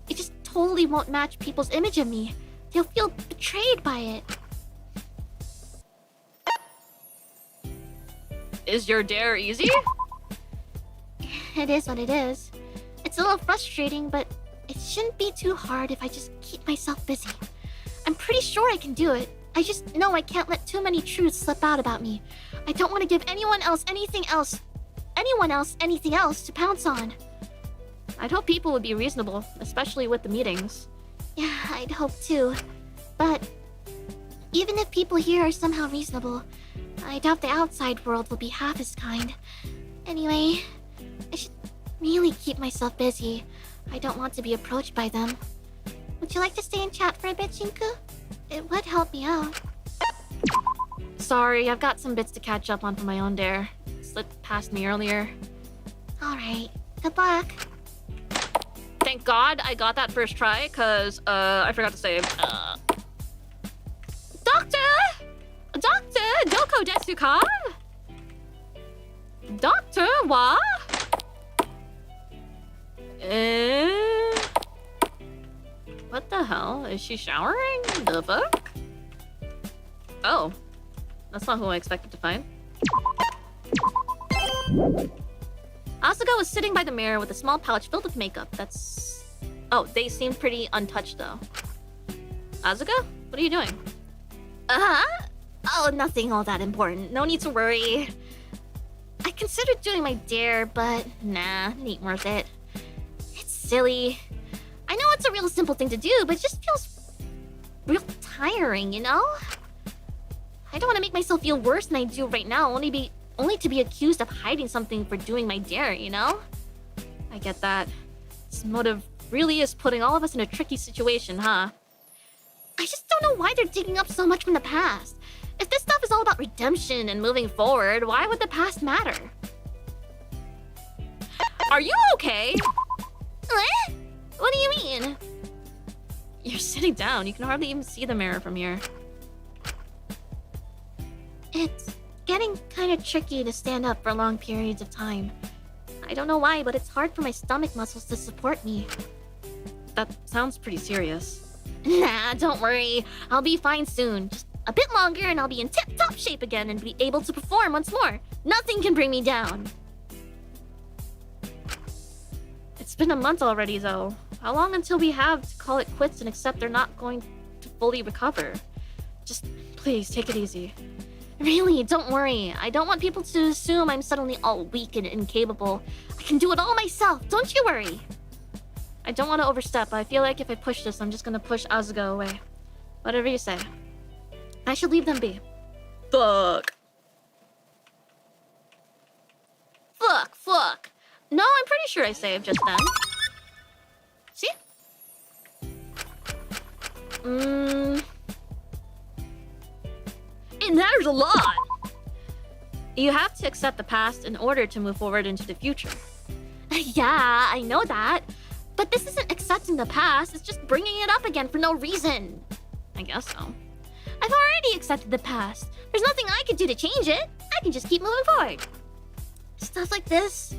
It just totally won't match people's image of me. They'll feel betrayed by it. Is your dare easy? It is what it is. It's a little frustrating, but it shouldn't be too hard if I just keep myself busy. I'm pretty sure I can do it. I just know I can't let too many truths slip out about me. I don't want to give anyone else anything else to pounce on. I'd hope people would be reasonable, especially with the meetings. Yeah, I'd hope too. But even if people here are somehow reasonable, I doubt the outside world will be half as kind. Anyway, I should really keep myself busy. I don't want to be approached by them. Would you like to stay and chat for a bit, Shinku? It would help me out. Sorry, I've got some bits to catch up on for my own dare. It slipped past me earlier. Alright, good luck. Thank God I got that first try, cause, I forgot to save. Doctor, Doko desu ka? Doctor, wa? What the hell? Is she showering? The fuck? Oh. That's not who I expected to find. Asuka was sitting by the mirror with a small pouch filled with makeup. That's... Oh, they seem pretty untouched though. Asuka? What are you doing? Oh, nothing all that important. No need to worry. I considered doing my dare, but nah, ain't worth it. It's silly. I know it's a real simple thing to do, but it just feels real tiring, you know? I don't want to make myself feel worse than I do right now, only to be accused of hiding something for doing my dare, you know? I get that. This motive really is putting all of us in a tricky situation, huh? I just don't know why they're digging up so much from the past. If this stuff is all about redemption and moving forward, why would the past matter? Are you okay? Eh? What do you mean? You're sitting down. You can hardly even see the mirror from here. It's getting kind of tricky to stand up for long periods of time. I don't know why, but it's hard for my stomach muscles to support me. That sounds pretty serious. Nah, don't worry. I'll be fine soon. Just a bit longer and I'll be in tip-top shape again and be able to perform once more. Nothing can bring me down. It's been a month already, though. How long until we have to call it quits and accept they're not going to fully recover? Just please take it easy. Really, don't worry. I don't want people to assume I'm suddenly all weak and incapable. I can do it all myself. Don't you worry. I don't want to overstep. I feel like if I push this, I'm just gonna push Asuka away. Whatever you say. I should leave them be. Fuck. Fuck. No, I'm pretty sure I saved just then. See? It matters a lot! You have to accept the past in order to move forward into the future. Yeah, I know that. But this isn't accepting the past, it's just bringing it up again for no reason. I guess so. I've already accepted the past. There's nothing I can do to change it. I can just keep moving forward. Stuff like this,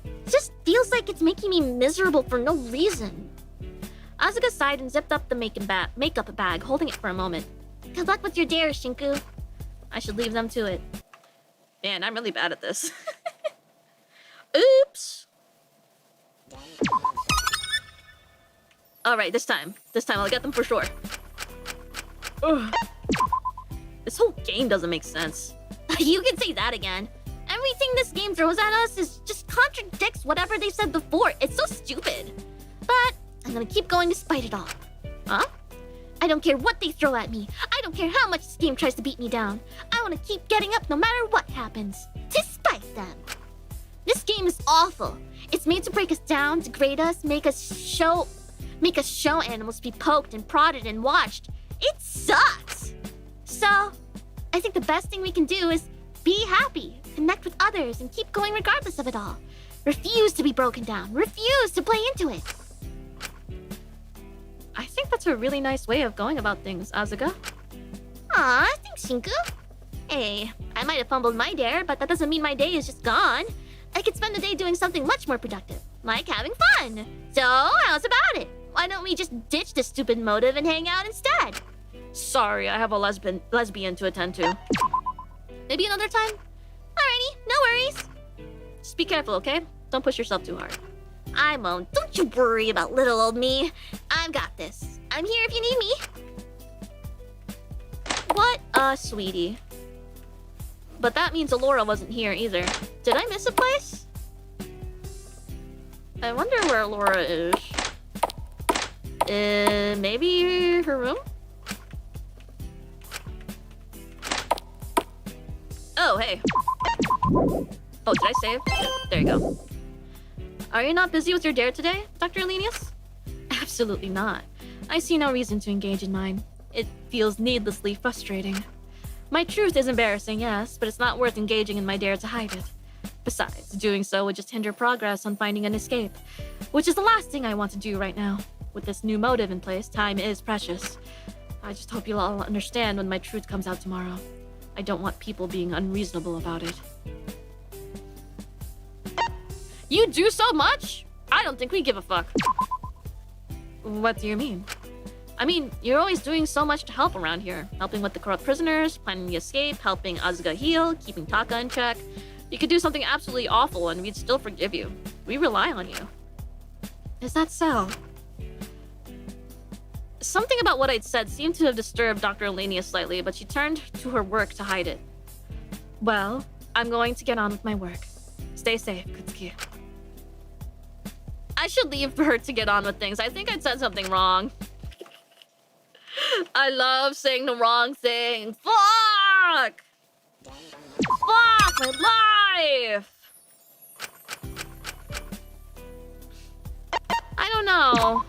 it just feels like it's making me miserable for no reason. Asuka sighed and zipped up the makeup bag, holding it for a moment. Good luck with your dare, Shinku. I should leave them to it. Man, I'm really bad at this. Oops. Alright, this time I'll get them for sure. Ugh. This whole game doesn't make sense. You can say that again. Everything this game throws at us just contradicts whatever they said before. It's so stupid. But I'm gonna keep going despite it all. Huh? I don't care what they throw at me. I don't care how much this game tries to beat me down. I want to keep getting up no matter what happens. Despite them. This game is awful. It's made to break us down, degrade us, make us show animals to be poked and prodded and watched. It sucks. So, I think the best thing we can do is be happy, connect with others, and keep going regardless of it all. Refuse to be broken down. Refuse to play into it. I think that's a really nice way of going about things, Asuka. Aw, thanks, Shinku. Hey, I might have fumbled my dare, but that doesn't mean my day is just gone. I could spend the day doing something much more productive, like having fun. So, how's about it? Why don't we just ditch this stupid motive and hang out instead? Sorry, I have a lesbian to attend to. Maybe another time? Alrighty, no worries. Just be careful, okay? Don't push yourself too hard. I won't. Don't you worry about little old me. I've got this. I'm here if you need me. What a sweetie. But that means Alora wasn't here either. Did I miss a place? I wonder where Alora is. Maybe her room? Oh, hey. Oh, did I save? There you go. Are you not busy with your dare today, Dr. Elenius? Absolutely not. I see no reason to engage in mine. It feels needlessly frustrating. My truth is embarrassing, yes, but it's not worth engaging in my dare to hide it. Besides, doing so would just hinder progress on finding an escape, which is the last thing I want to do right now. With this new motive in place, time is precious. I just hope you'll all understand when my truth comes out tomorrow. I don't want people being unreasonable about it. You do so much? I don't think we give a fuck. What do you mean? I mean, you're always doing so much to help around here. Helping with the corrupt prisoners, planning the escape, helping Asuka heal, keeping Taka in check. You could do something absolutely awful and we'd still forgive you. We rely on you. Is that so? Something about what I'd said seemed to have disturbed Dr. Elenia slightly, but she turned to her work to hide it. Well, I'm going to get on with my work. Stay safe, Kutsuki. I should leave for her to get on with things. I think I'd said something wrong. I love saying the wrong thing. Fuck! Fuck my life! I don't know.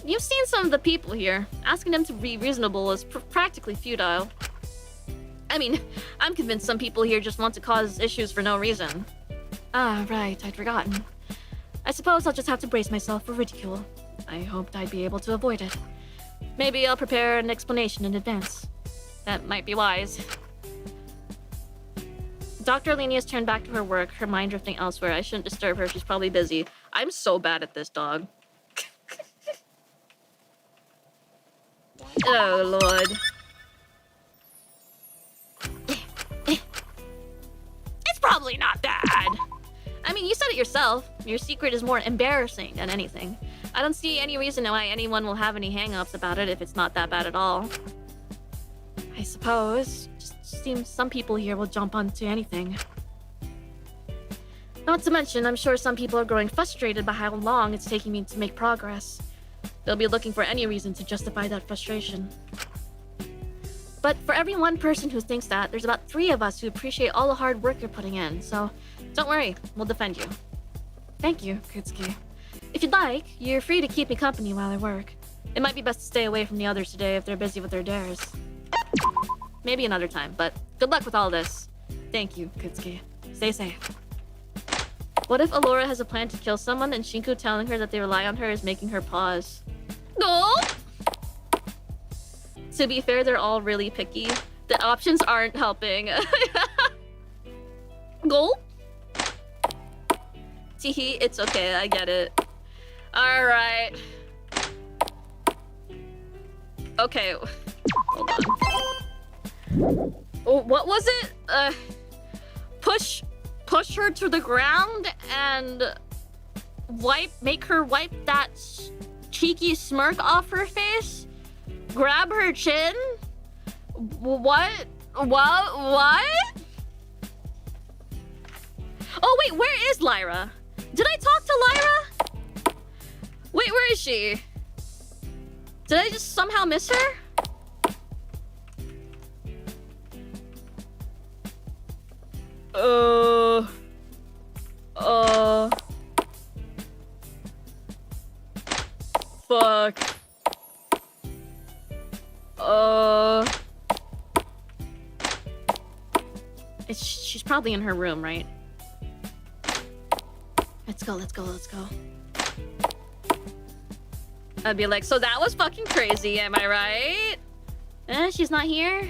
You've seen some of the people here. Asking them to be reasonable is practically futile. I mean, I'm convinced some people here just want to cause issues for no reason. Ah, right, I'd forgotten. I suppose I'll just have to brace myself for ridicule. I hoped I'd be able to avoid it. Maybe I'll prepare an explanation in advance. That might be wise. Dr. Alenia's turned back to her work, her mind drifting elsewhere. I shouldn't disturb her, she's probably busy. I'm so bad at this, dog. Oh, Lord. It's probably not bad. I mean, you said it yourself. Your secret is more embarrassing than anything. I don't see any reason why anyone will have any hang-ups about it if it's not that bad at all. I suppose. Just seems some people here will jump onto anything. Not to mention, I'm sure some people are growing frustrated by how long it's taking me to make progress. They'll be looking for any reason to justify that frustration. But for every one person who thinks that, there's about 3 of us who appreciate all the hard work you're putting in, so don't worry, we'll defend you. Thank you, Kutsuki. If you'd like, you're free to keep me company while I work. It might be best to stay away from the others today if they're busy with their dares. Maybe another time, but good luck with all this. Thank you, Kutsuki. Stay safe. What if Allura has a plan to kill someone and Shinku telling her that they rely on her is making her pause? No! To be fair, they're all really picky. The options aren't helping. Go? Teehee, it's okay, I get it. Alright. Okay. Hold on. Oh, what was it? Push her to the ground and make her wipe that cheeky smirk off her face? Grab her chin? What? Oh wait, where is Lyra? Did I talk to Lyra? Wait, where is she? Did I just somehow miss her? Fuck. She's probably in her room, right? Let's go. I'd be like, so that was fucking crazy, am I right? She's not here?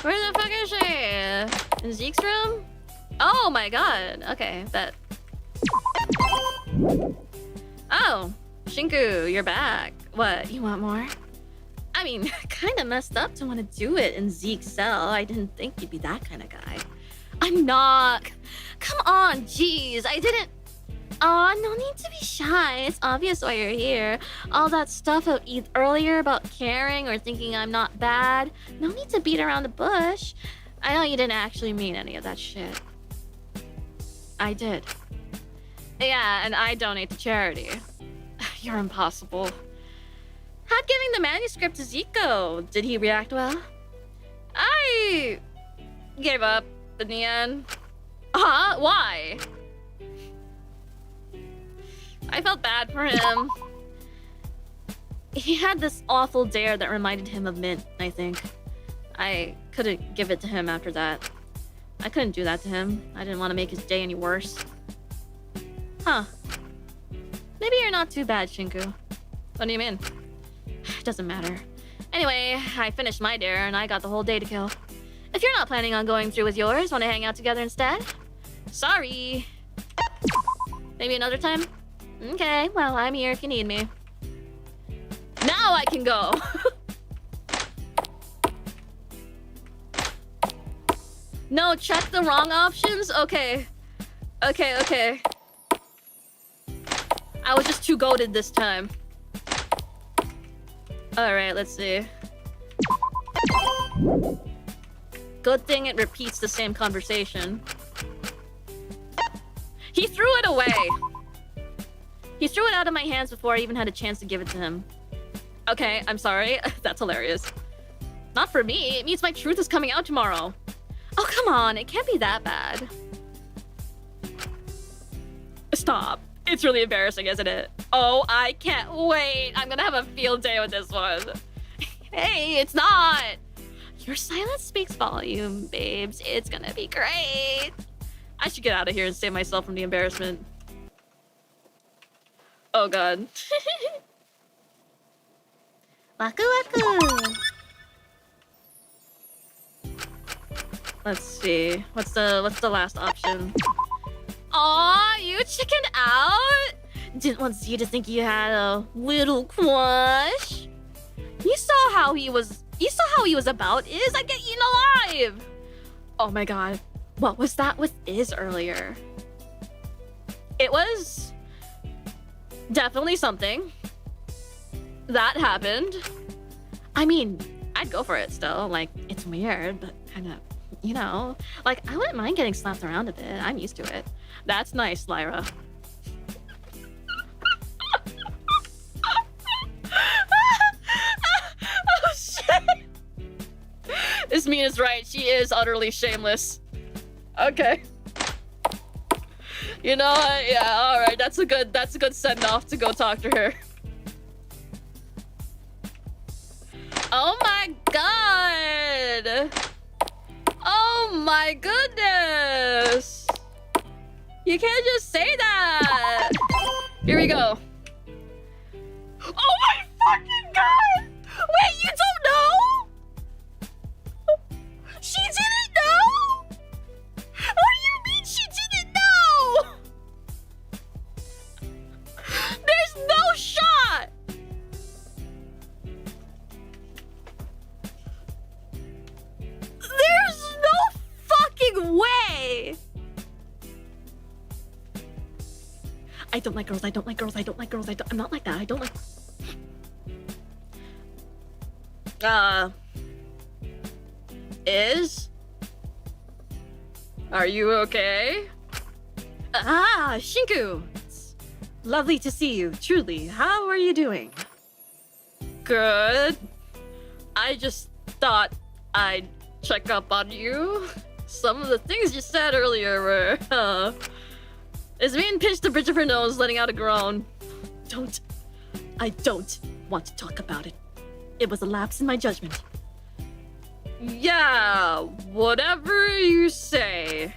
Where the fuck is she? In Zeke's room? Oh my god. Okay, bet. Oh, Shinku, you're back. What, you want more? I mean, kinda messed up to want to do it in Zeke's cell. I didn't think you'd be that kind of guy. I'm not. Come on, jeez. I didn't... Aw, no need to be shy. It's obvious why you're here. All that stuff earlier about caring or thinking I'm not bad. No need to beat around the bush. I know you didn't actually mean any of that shit. I did. Yeah, and I donate to charity. You're impossible. How'd giving the manuscript to Zeke go? Did he react well? I gave up in the end. Huh? Why? I felt bad for him. He had this awful dare that reminded him of Mint, I think. I couldn't give it to him after that. I couldn't do that to him. I didn't want to make his day any worse. Huh. Maybe you're not too bad, Shinku. What do you mean? Doesn't matter. Anyway, I finished my dare and I got the whole day to kill. If you're not planning on going through with yours, want to hang out together instead? Sorry. Maybe another time? Okay, well, I'm here if you need me. Now I can go! No, check the wrong options? Okay. Okay. I was just too goated this time. Alright, let's see. Good thing it repeats the same conversation. He threw it away! He threw it out of my hands before I even had a chance to give it to him. Okay, I'm sorry. That's hilarious. Not for me. It means my truth is coming out tomorrow. Oh, come on. It can't be that bad. Stop. It's really embarrassing, isn't it? Oh, I can't wait. I'm gonna have a field day with this one. Hey, it's not. Your silence speaks volume, babes. It's gonna be great. I should get out of here and save myself from the embarrassment. Oh, God. Waku waku. Let's see. What's the last option? Aw, you chickened out? Didn't want you to think you had a little crush. You saw how he was about Iz. I'd get eaten alive. Oh my god. What was that with Iz earlier? It was definitely something that happened. I mean, I'd go for it still. Like, it's weird, but kind of, you know, like, I wouldn't mind getting slapped around a bit. I'm used to it. That's nice, Lyra. Oh, shit. This mean is right. She is utterly shameless. Okay. You know what? Yeah, alright. That's a good send-off to go talk to her. Oh my god! Oh my goodness! You can't just say that! Here we go. Oh my fucking god! Wait, you don't know? She didn't know? What do you mean she didn't know? There's no shot! There's no fucking way! I don't like girls, I don't like girls, I don't like girls, I'm not like that, I don't like... Is? Are you okay? Ah, Shinku! It's lovely to see you, truly. How are you doing? Good. I just thought I'd check up on you. Some of the things you said earlier were, Ismin pinched the bridge of her nose, letting out a groan. I don't want to talk about it. It was a lapse in my judgment. Yeah, whatever you say.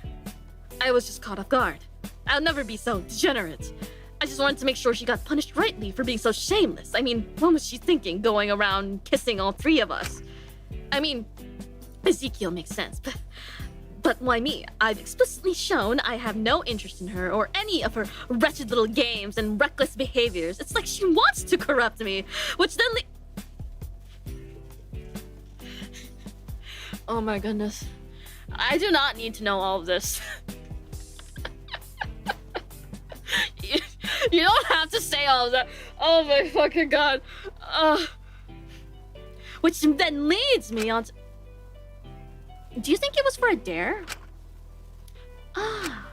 I was just caught off guard. I'll never be so degenerate. I just wanted to make sure she got punished rightly for being so shameless. I mean, what was she thinking, going around kissing all three of us? I mean, Ezekiel makes sense, but why me? I've explicitly shown I have no interest in her or any of her wretched little games and reckless behaviors. It's like she wants to corrupt me, which then Oh my goodness. I do not need to know all of this. You don't have to say all of that. Oh my fucking god. Which then leads me on to... Do you think it was for a dare? Ah,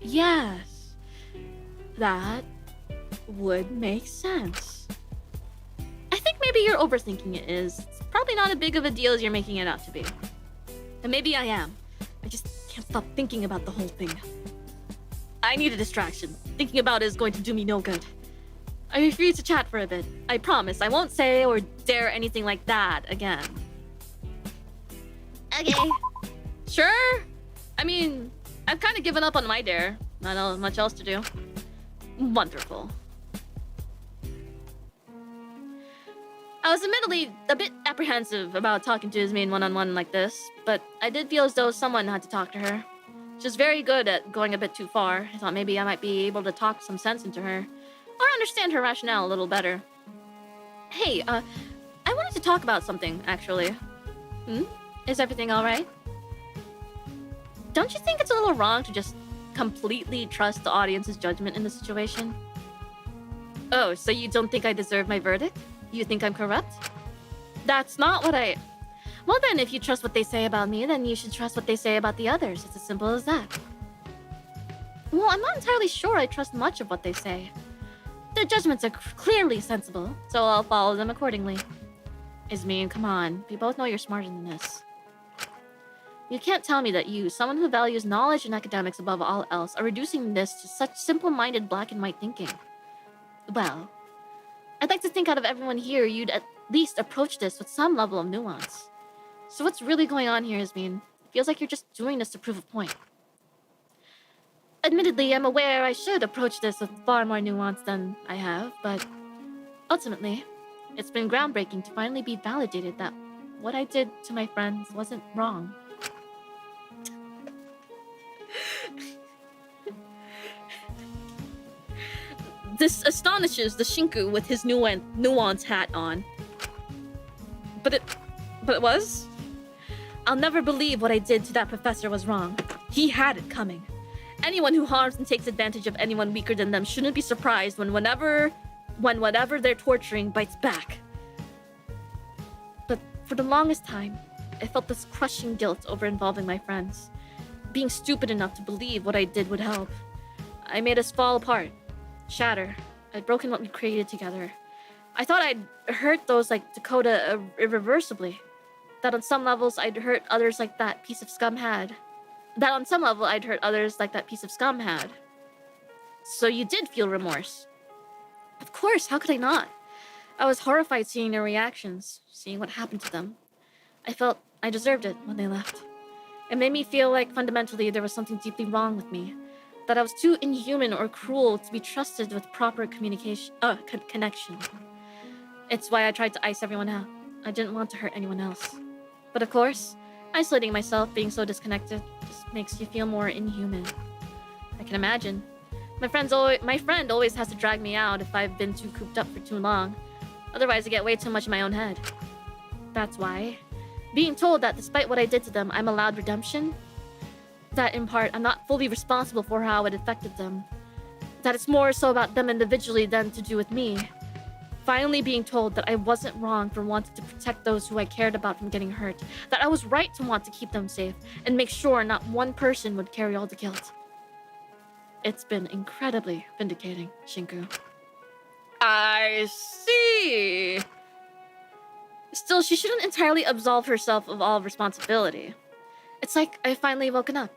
yes. That would make sense. I think maybe you're overthinking it, Is. It's probably not as big of a deal as you're making it out to be. And maybe I am. I just can't stop thinking about the whole thing. I need a distraction. Thinking about it is going to do me no good. Are you free to chat for a bit? I promise I won't say or dare anything like that again. Okay. Sure? I mean, I've kind of given up on my dare. Not much else to do. Wonderful. I was admittedly a bit apprehensive about talking to Ismain one-on-one like this, but I did feel as though someone had to talk to her. She's very good at going a bit too far. I thought maybe I might be able to talk some sense into her, or understand her rationale a little better. Hey, I wanted to talk about something, actually. Is everything alright? Don't you think it's a little wrong to just completely trust the audience's judgment in the situation? Oh, so you don't think I deserve my verdict? You think I'm corrupt? That's not what I... Well then, if you trust what they say about me, then you should trust what they say about the others. It's as simple as that. Well, I'm not entirely sure I trust much of what they say. Their judgments are clearly sensible, so I'll follow them accordingly. Ismene, come on. We both know you're smarter than this. You can't tell me that you, someone who values knowledge and academics above all else, are reducing this to such simple-minded black and white thinking. Well, I'd like to think out of everyone here, you'd at least approach this with some level of nuance. So what's really going on here, Ismene? It feels like you're just doing this to prove a point. Admittedly, I'm aware I should approach this with far more nuance than I have, but ultimately, it's been groundbreaking to finally be validated that what I did to my friends wasn't wrong. This astonishes the Shinku with his nuance hat on. But it was? I'll never believe what I did to that professor was wrong. He had it coming. Anyone who harms and takes advantage of anyone weaker than them shouldn't be surprised when whatever they're torturing bites back. But for the longest time, I felt this crushing guilt over involving my friends. Being stupid enough to believe what I did would help. I made us fall apart. Shatter. I'd broken what we created together. I thought I'd hurt those like Dakota irreversibly. That on some levels I'd hurt others like that piece of scum had. So you did feel remorse. Of course, how could I not? I was horrified seeing their reactions, seeing what happened to them. I felt I deserved it when they left. It made me feel like fundamentally there was something deeply wrong with me. That I was too inhuman or cruel to be trusted with proper connection. It's why I tried to ice everyone out. I didn't want to hurt anyone else. But of course, isolating myself, being so disconnected, just makes you feel more inhuman. I can imagine. My friend always has to drag me out if I've been too cooped up for too long. Otherwise, I get way too much in my own head. That's why, being told that despite what I did to them, I'm allowed redemption, that in part, I'm not fully responsible for how it affected them. That it's more so about them individually than to do with me. Finally being told that I wasn't wrong for wanting to protect those who I cared about from getting hurt. That I was right to want to keep them safe and make sure not one person would carry all the guilt. It's been incredibly vindicating, Shinku. I see. Still, she shouldn't entirely absolve herself of all responsibility. It's like I've finally woken up.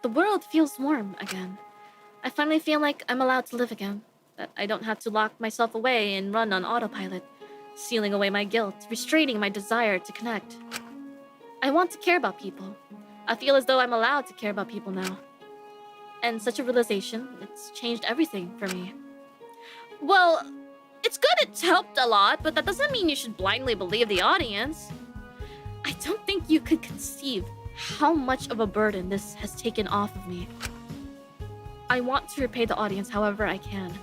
The world feels warm again. I finally feel like I'm allowed to live again. That I don't have to lock myself away and run on autopilot, sealing away my guilt, restraining my desire to connect. I want to care about people. I feel as though I'm allowed to care about people now. And such a realization, it's changed everything for me. Well, it's good it's helped a lot, but that doesn't mean you should blindly believe the audience. I don't think you could conceive how much of a burden this has taken off of me. I want to repay the audience however I can,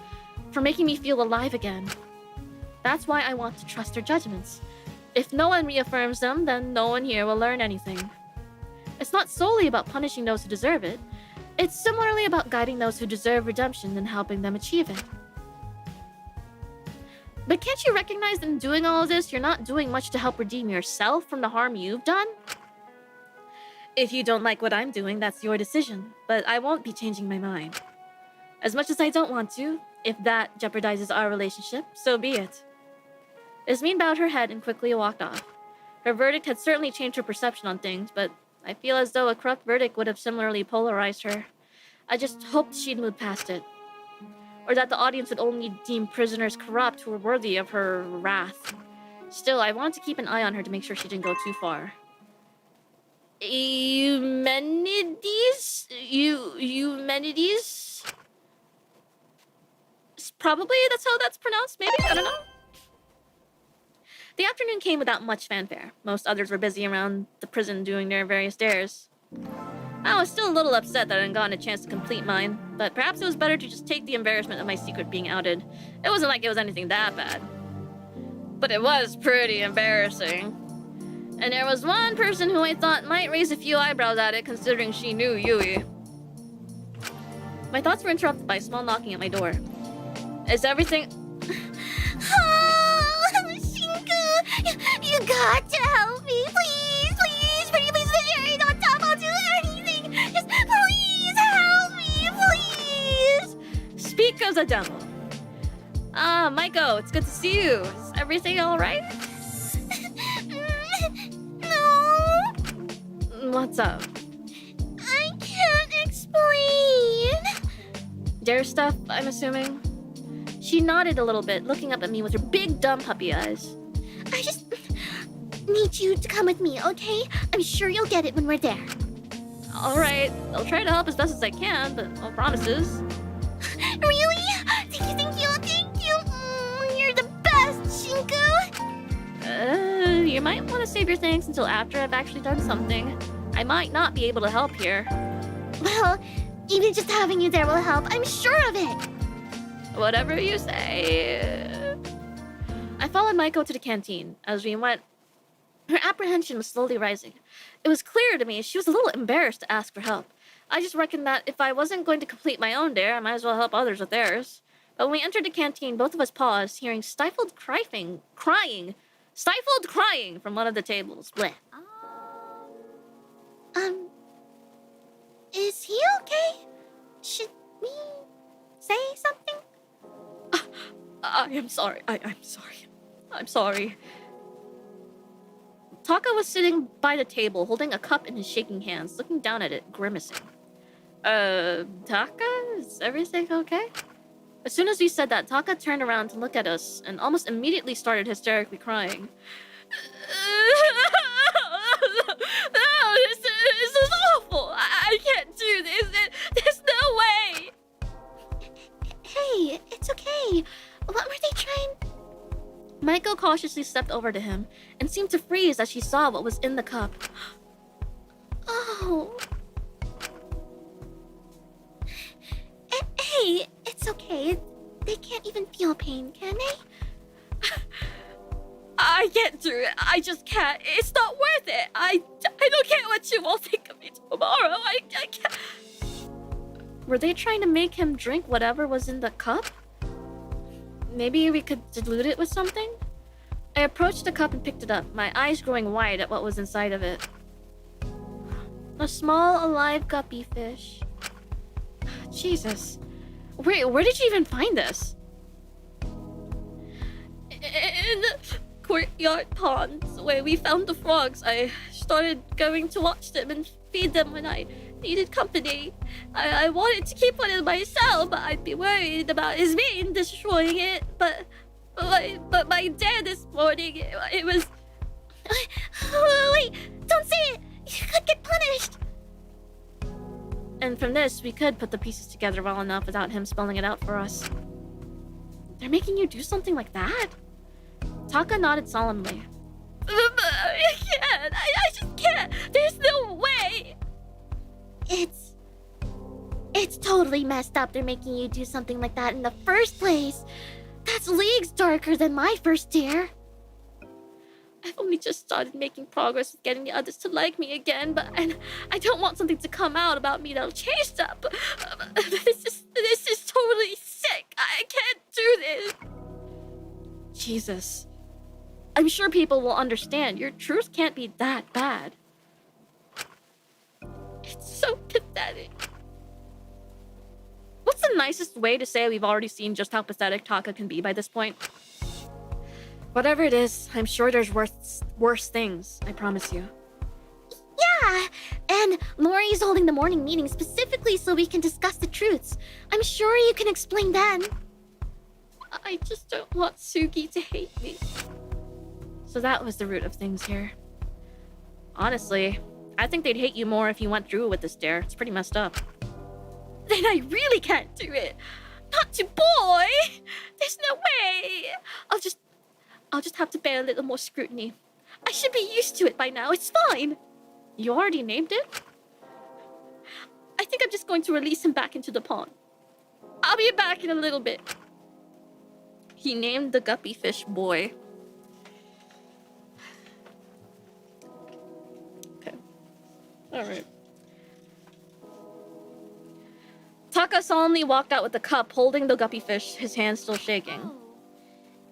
for making me feel alive again. That's why I want to trust their judgments. If no one reaffirms them, then no one here will learn anything. It's not solely about punishing those who deserve it. It's similarly about guiding those who deserve redemption and helping them achieve it. But can't you recognize that in doing all of this, you're not doing much to help redeem yourself from the harm you've done? If you don't like what I'm doing, that's your decision, but I won't be changing my mind. As much as I don't want to, if that jeopardizes our relationship, so be it. Ismene bowed her head and quickly walked off. Her verdict had certainly changed her perception on things, but I feel as though a corrupt verdict would have similarly polarized her. I just hoped she'd move past it. Or that the audience would only deem prisoners corrupt who were worthy of her wrath. Still, I wanted to keep an eye on her to make sure she didn't go too far. Eumenides? Probably that's how that's pronounced, maybe? I don't know. The afternoon came without much fanfare. Most others were busy around the prison doing their various dares. I was still a little upset that I hadn't gotten a chance to complete mine, but perhaps it was better to just take the embarrassment of my secret being outed. It wasn't like it was anything that bad. But it was pretty embarrassing. And there was one person who I thought might raise a few eyebrows at it, considering she knew Yui. My thoughts were interrupted by a small knocking at my door. Is everything... Oh, Shinku! You got to help me, please! Please! Pretty please, Jerry, don't stop, I'll do anything! Just please help me, please! Speak of the devil. Ah, Maiko, it's good to see you. Is everything alright? No. What's up? I can't explain. Dare stuff, I'm assuming? She nodded a little bit, looking up at me with her big dumb puppy eyes. I just need you to come with me, okay? I'm sure you'll get it when we're there. Alright, I'll try to help as best as I can, but no promises. Really? Thank you, thank you, thank you. You're the best, Shinku. You might want to save your thanks until after I've actually done something. I might not be able to help here. Well, even just having you there will help. I'm sure of it. Whatever you say. I followed Maiko to the canteen. As we went, her apprehension was slowly rising. It was clear to me she was a little embarrassed to ask for help. I just reckoned that if I wasn't going to complete my own dare, I might as well help others with theirs. But when we entered the canteen, both of us paused, hearing stifled crying from one of the tables. Blech. Is he okay? Should we say something? I am sorry. I'm sorry. I'm sorry. Taka was sitting by the table, holding a cup in his shaking hands, looking down at it, grimacing. Taka? Is everything okay? As soon as we said that, Taka turned around to look at us and almost immediately started hysterically crying. No, this is awful. I can't do this. There's no way. Hey, it's okay. What were they trying? Maiko cautiously stepped over to him and seemed to freeze as she saw what was in the cup. Oh. Hey, it's okay. They can't even feel pain, can they? I can't do it. I just can't. It's not worth it. I don't care what you all think of me tomorrow. I can't. Were they trying to make him drink whatever was in the cup? Maybe we could dilute it with something? I approached the cup and picked it up, my eyes growing wide at what was inside of it. A small, alive guppy fish. Jesus. Where did you even find this? In the courtyard ponds where we found the frogs. I started going to watch them and feed them when I needed company. I wanted to keep one in myself, but I'd be worried about his vein destroying it. But my dare this morning, it was... Wait, don't say it! You could get punished! And from this, we could put the pieces together well enough without him spelling it out for us. They're making you do something like that? Taka nodded solemnly. I can't! I just can't! There's no way! It's totally messed up they're making you do something like that in the first place. That's leagues darker than my first dare. I've only just started making progress with getting the others to like me again, but I don't want something to come out about me that'll change stuff. This is totally sick. I can't do this. Jesus. I'm sure people will understand. Your truth can't be that bad. It's so pathetic. What's the nicest way to say we've already seen just how pathetic Taka can be by this point? Whatever it is, I'm sure there's worse things, I promise you. Yeah, and Lori's holding the morning meeting specifically so we can discuss the truths. I'm sure you can explain then. I just don't want Sugi to hate me. So that was the root of things here. Honestly, I think they'd hate you more if you went through with this dare. It's pretty messed up. Then I really can't do it. Not to boy. There's no way. I'll just have to bear a little more scrutiny. I should be used to it by now. It's fine. You already named it? I think I'm just going to release him back into the pond. I'll be back in a little bit. He named the guppy fish Boy. Alright. Taka solemnly walked out with the cup, holding the guppy fish, his hand still shaking.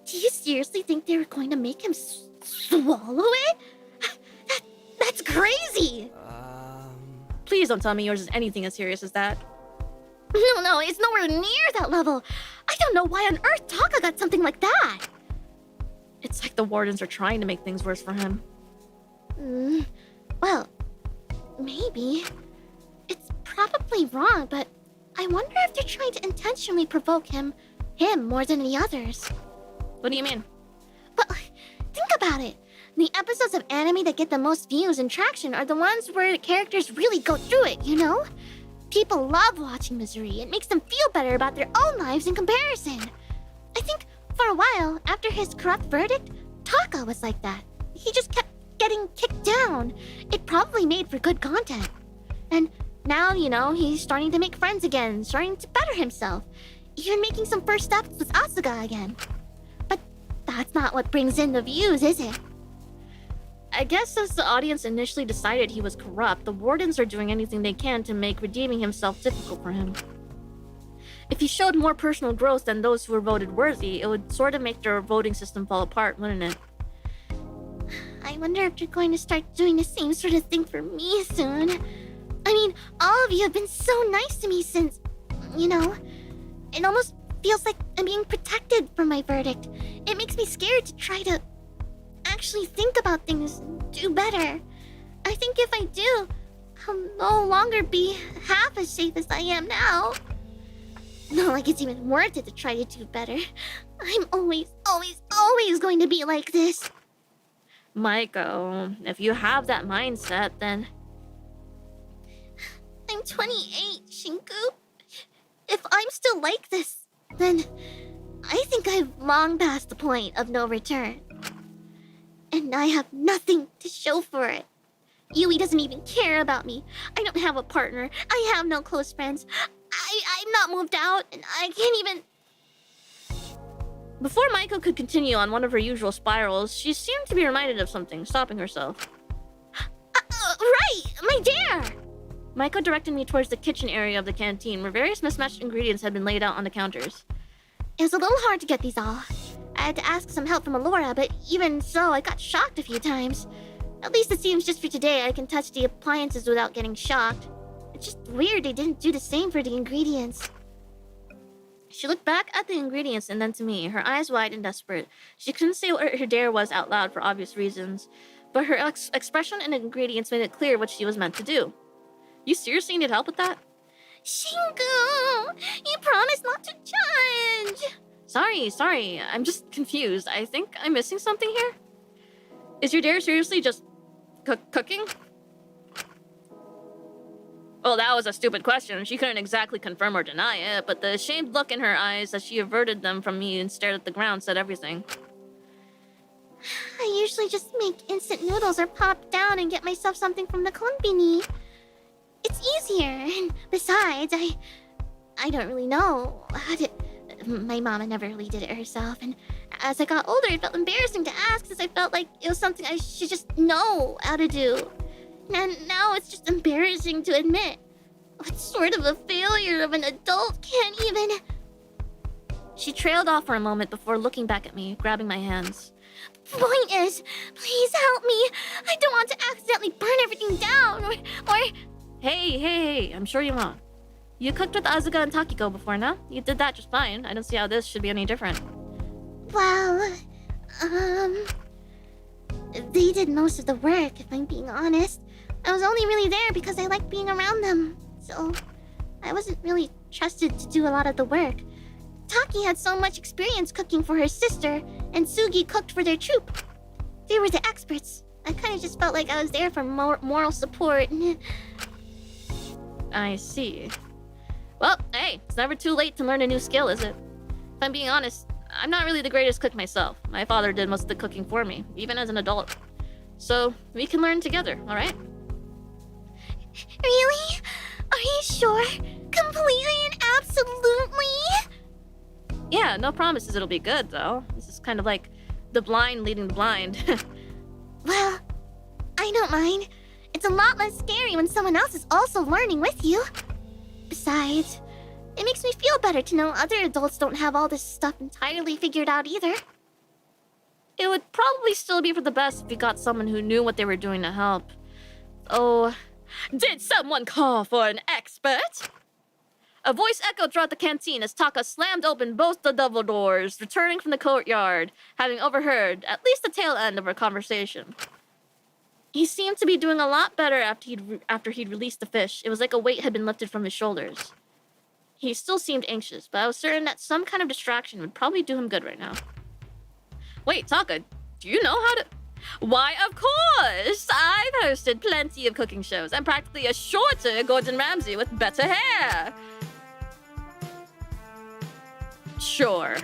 Do you seriously think they were going to make him swallow it? That's crazy! Please don't tell me yours is anything as serious as that. No, it's nowhere near that level. I don't know why on earth Taka got something like that. It's like the wardens are trying to make things worse for him. Well, maybe. It's probably wrong, but I wonder if they're trying to intentionally provoke him more than the others. What do you mean? But think about it. The episodes of anime that get the most views and traction are the ones where the characters really go through it, you know? People love watching misery. It makes them feel better about their own lives in comparison. I think for a while, after his corrupt verdict, Taka was like that. He just kept getting kicked down. It probably made for good content. And now, you know, he's starting to make friends again, starting to better himself, even making some first steps with Asuka again. But that's not what brings in the views, is it? I guess as the audience initially decided he was corrupt, the wardens are doing anything they can to make redeeming himself difficult for him. If he showed more personal growth than those who were voted worthy, it would sort of make their voting system fall apart, wouldn't it? I wonder if they're going to start doing the same sort of thing for me soon. I mean, all of you have been so nice to me since, you know, it almost feels like I'm being protected from my verdict. It makes me scared to try to actually think about things and do better. I think if I do, I'll no longer be half as safe as I am now. Not like it's even worth it to try to do better. I'm always going to be like this. Maiko, if you have that mindset, then... I'm 28, Shinku. If I'm still like this, then I think I've long passed the point of no return. And I have nothing to show for it. Yui doesn't even care about me. I don't have a partner. I have no close friends. I'm not moved out, and I can't even... Before Maiko could continue on one of her usual spirals, she seemed to be reminded of something, stopping herself. Right! My dare! Maiko directed me towards the kitchen area of the canteen, where various mismatched ingredients had been laid out on the counters. It was a little hard to get these all. I had to ask some help from Alora, but even so, I got shocked a few times. At least it seems just for today I can touch the appliances without getting shocked. It's just weird they didn't do the same for the ingredients. She looked back at the ingredients and then to me, her eyes wide and desperate. She couldn't say what her dare was out loud for obvious reasons, but her expression and ingredients made it clear what she was meant to do. You seriously need help with that? Shinku! You promised not to judge! Sorry. I'm just confused. I think I'm missing something here. Is your dare seriously just cooking? Well, that was a stupid question. She couldn't exactly confirm or deny it, but the ashamed look in her eyes as she averted them from me and stared at the ground said everything. I usually just make instant noodles or pop down and get myself something from the konbini. It's easier, and besides, I don't really know how to... My mama never really did it herself, and as I got older, it felt embarrassing to ask since I felt like it was something I should just know how to do. And now it's just embarrassing to admit. What sort of a failure of an adult can't even... She trailed off for a moment before looking back at me, grabbing my hands. Point is, please help me. I don't want to accidentally burn everything down, or... Hey, I'm sure you won't. You cooked with Asuka and Takiko before, no? You did that just fine. I don't see how this should be any different. Well, they did most of the work, if I'm being honest. I was only really there because I liked being around them, so I wasn't really trusted to do a lot of the work. Taki had so much experience cooking for her sister, and Sugi cooked for their troupe. They were the experts. I kind of just felt like I was there for moral support. I see. Well, hey, it's never too late to learn a new skill, is it? If I'm being honest, I'm not really the greatest cook myself. My father did most of the cooking for me, even as an adult. So, we can learn together, alright? Really? Are you sure? Completely and absolutely? Yeah, no promises it'll be good, though. This is kind of like the blind leading the blind. Well, I don't mind. It's a lot less scary when someone else is also learning with you. Besides, it makes me feel better to know other adults don't have all this stuff entirely figured out either. It would probably still be for the best if you got someone who knew what they were doing to help. Oh, did someone call for an expert? A voice echoed throughout the canteen as Taka slammed open both the double doors, returning from the courtyard, having overheard at least the tail end of our conversation. He seemed to be doing a lot better after he'd released the fish. It was like a weight had been lifted from his shoulders. He still seemed anxious, but I was certain that some kind of distraction would probably do him good right now. Wait, Taka, do you know how to... Why, of course! I've hosted plenty of cooking shows. I'm practically a shorter Gordon Ramsay with better hair. Sure.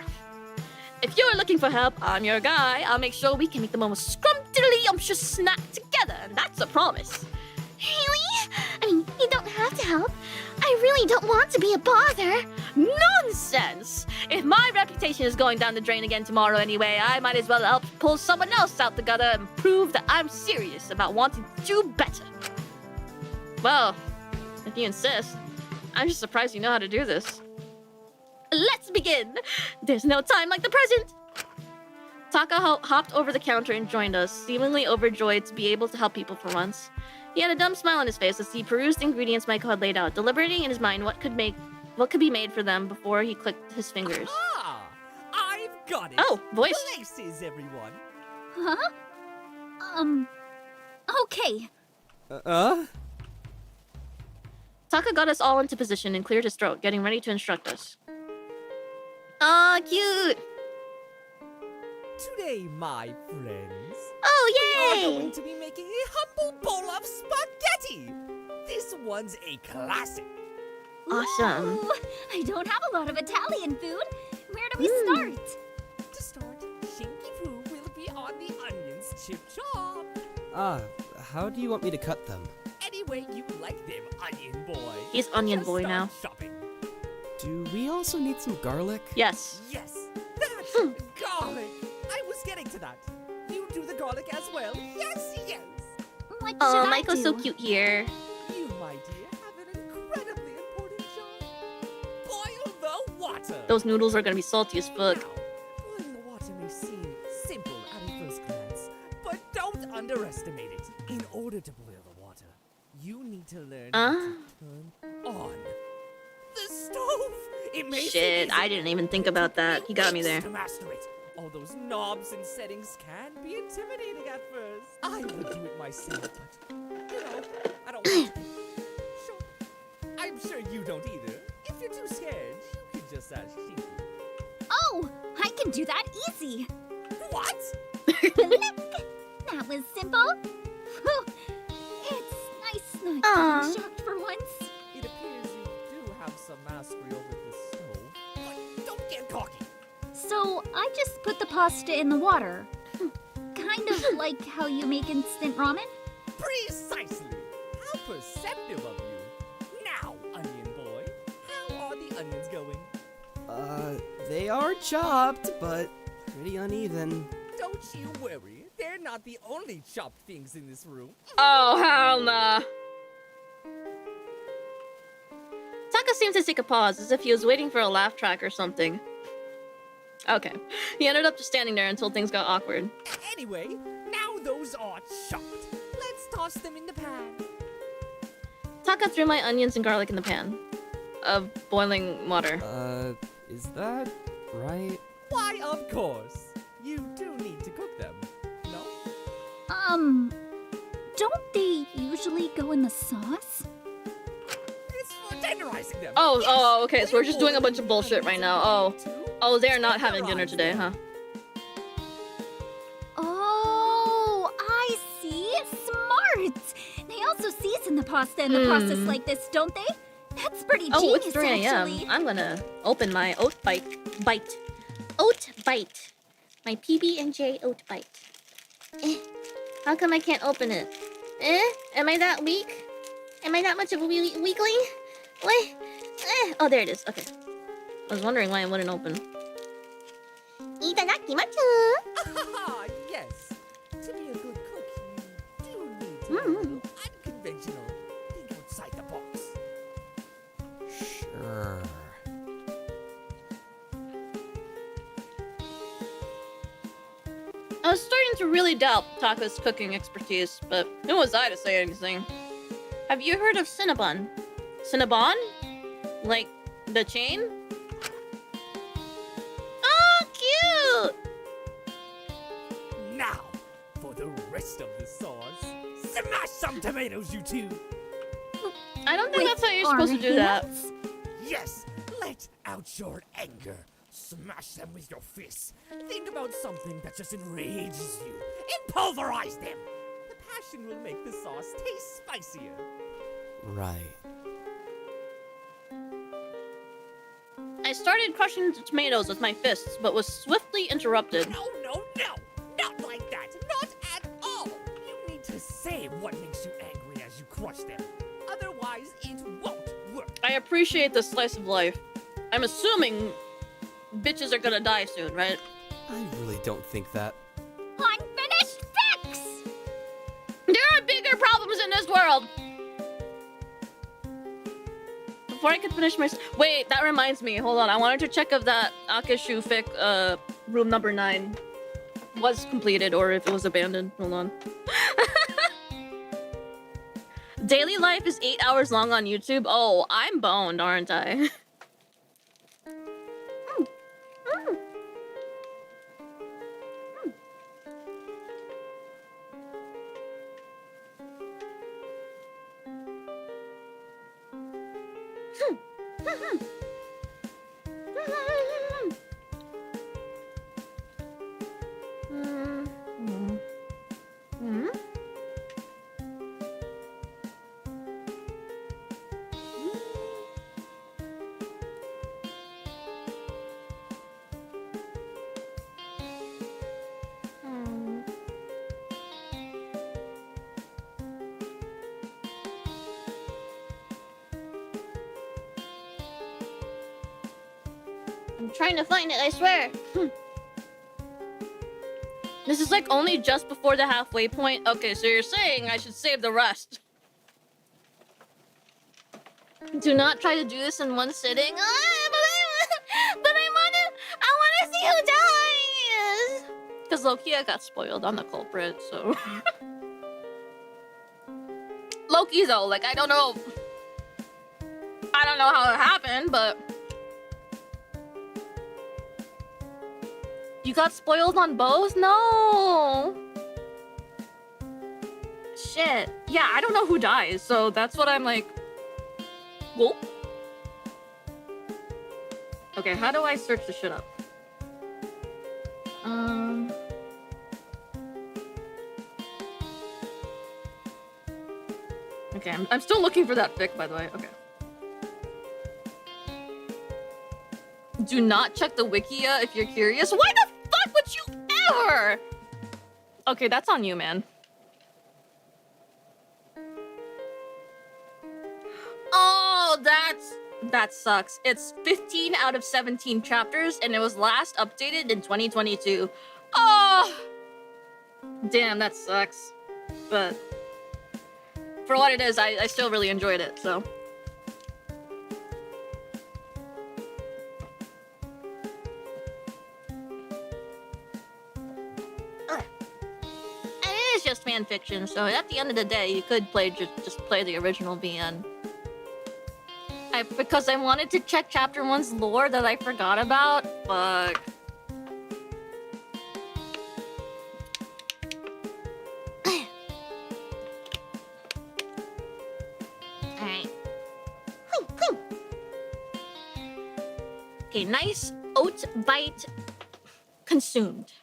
If you're looking for help, I'm your guy. I'll make sure we can make the most scrumptious snack together, and that's a promise. Really? I mean, you don't have to help. I really don't want to be a bother. Nonsense! If my reputation is going down the drain again tomorrow anyway, I might as well help pull someone else out the gutter and prove that I'm serious about wanting to do better. Well, if you insist, I'm just surprised you know how to do this. Let's begin! There's no time like the present! Taka hopped over the counter and joined us, seemingly overjoyed to be able to help people for once. He had a dumb smile on his face as he perused the ingredients Michael had laid out, deliberating in his mind what could be made for them before he clicked his fingers. Ah! I've got it! Oh, voice! Places, everyone! Huh? Okay. Taka got us all into position and cleared his throat, getting ready to instruct us. Aw, cute! Today, my friends, Oh, we are yay! going to be making a humble bowl of spaghetti! This one's a classic! Awesome. Ooh, I don't have a lot of Italian food. Where do we start? To start, Shinky Poo will be on the onions, chip chop! How do you want me to cut them? Any way you like them, Onion Boy. He's Onion Just Boy start now. Shopping. Do we also need some garlic? Yes. Yes, that's garlic! I was getting to that. You do the garlic as well? Yes, yes! What should Oh, I Michael's so do? cute here. You, my dear, have an incredibly important job. Boil the water! Those noodles are gonna be salty as fuck. Now, boiling the water may seem simple at a first glance, but don't underestimate it. In order to boil the water, you need to learn how to turn on the stove. It may seem Shit, easy, I didn't even think about that. He got me there. to master it. All those knobs and settings can be intimidating at first. I would do it myself, but you know, I don't want to. Sure. I'm sure you don't either. If you're too scared, you could just ask Shinky. Oh, I can do that easy. What? That was simple. Whew. It's nice not Aw. being shocked for once. It appears you do have some mastery over the stove, but don't get cocky. So I just put the pasta in the water. Kind of like how you make instant ramen. Precisely. How perceptive of you. Now, Onion Boy, how are the onions going? They are chopped, but pretty uneven. Don't you worry. They're not the only chopped things in this room. Oh, hell nah. Taka seemed to take a pause, as if he was waiting for a laugh track or something. Okay. He ended up just standing there until things got awkward. Anyway, now those are chopped. Let's toss them in the pan. Taka threw my onions and garlic in the pan of boiling water. Is that right? Why, of course. You do need to cook them, no? Don't they usually go in the sauce? It's for tenderizing them. Oh, Yes. oh, okay, so we're just doing a Boil bunch of the bullshit right onions now. in water Oh, they're to not having dinner tenderize today, huh? them. Oh, I see. Smart. They also season the pasta in the process like this, don't they? That's pretty Oh, genius, it's 3 a.m. actually. I'm gonna open my oat bite. Oat bite. My PB&J oat bite. How come I can't open it? Am I that weak? Am I that much of a weakling? What? Oh, there it is. Okay. I was wondering why it wouldn't open. Itadakimasu. Ah, yes. To be a good cook, you do need to be a little I was starting to really doubt Taka's cooking expertise, but who was I to say anything? Have you heard of Cinnabon? Cinnabon? Like, the chain? Oh, cute! Now, for the rest of the sauce. Smash some tomatoes, you two! I don't think that's how you're supposed to do that. Yes, let out your anger. Smash them with your fists. Think about something that just enrages you and pulverize them. The passion will make the sauce taste spicier. Right. I started crushing the tomatoes with my fists, but was swiftly interrupted. No, no, no! Not like that! Not at all! You need to say what makes you angry as you crush them. Otherwise, it won't work. I appreciate the slice of life. I'm assuming bitches are gonna die soon, right? I really don't think that. Unfinished fix! There are bigger problems in this world! Before I could finish my... Wait, that reminds me. Hold on. I wanted to check if that Akishu fic, room number 9 was completed or if it was abandoned. Hold on. Daily life is 8 hours long on YouTube. Oh, I'm boned, aren't I? I'm trying to find it, I swear. This is like only just before the halfway point. Okay, so you're saying I should save the rest. Do not try to do this in one sitting. But I wanna see who dies. Because Lokia got spoiled on the culprit, so. Loki though, like I don't know how it happened, but you got spoiled on both? No. Shit. Yeah, I don't know who dies, so that's what I'm like. Whoa. Okay, how do I search this shit up? Okay, I'm still looking for that fic, by the way. Okay. Do not check the Wikia if you're curious. Why the fuck would you ever? Okay, that's on you, man. Oh, that sucks. It's 15 out of 17 chapters, and it was last updated in 2022. Oh! Damn, that sucks. But for what it is, I still really enjoyed it, so. It's just fan fiction, so at the end of the day, you could play just play the original VN. Because I wanted to check Chapter 1's lore that I forgot about. Fuck. Alright. Okay, nice oat bite consumed.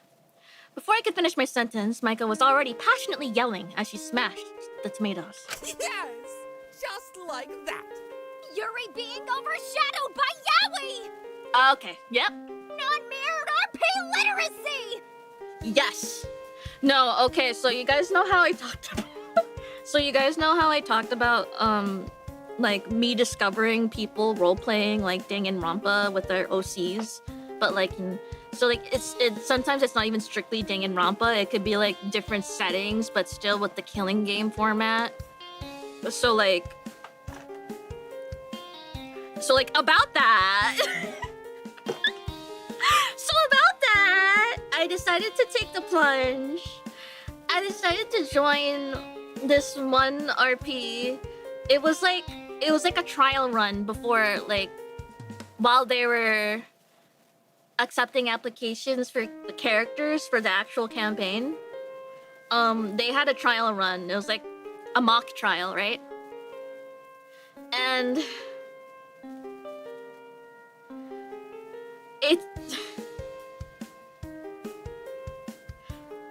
Before I could finish my sentence, Micah was already passionately yelling as she smashed the tomatoes. Yes! Just like that! Yuri being overshadowed by Yaoi! Okay, yep. Non-mirrored RP literacy! Yes. No, okay, so you guys know how I talked about... like, me discovering people role-playing, like, Danganronpa with their OCs, but, like, so, like, sometimes it's not even strictly Danganronpa. It could be, like, different settings, but still with the killing game format. So, like, about that... I decided to take the plunge. I decided to join this one RP. It was like a trial run before, like, while they were accepting applications for the characters for the actual campaign. They had a trial run. It was like a mock trial, right? And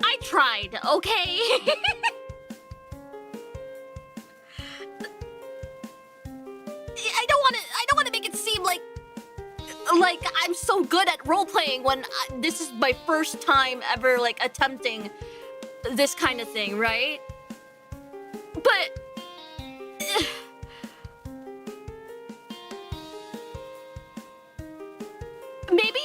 I tried, okay? I don't want to make it seem like I'm so good at role-playing when this is my first time ever, like, attempting this kind of thing, right? But maybe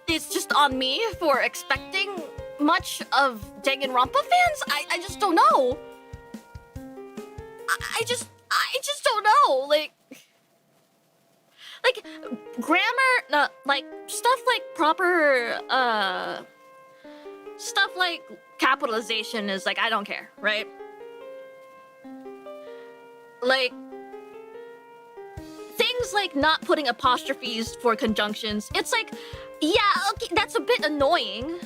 it's just on me for expecting much of Danganronpa fans. I just don't know. I just don't know. Like grammar, like stuff like proper stuff like capitalization is like, I don't care, right? Like things like not putting apostrophes for conjunctions. It's like, yeah, okay, that's a bit annoying.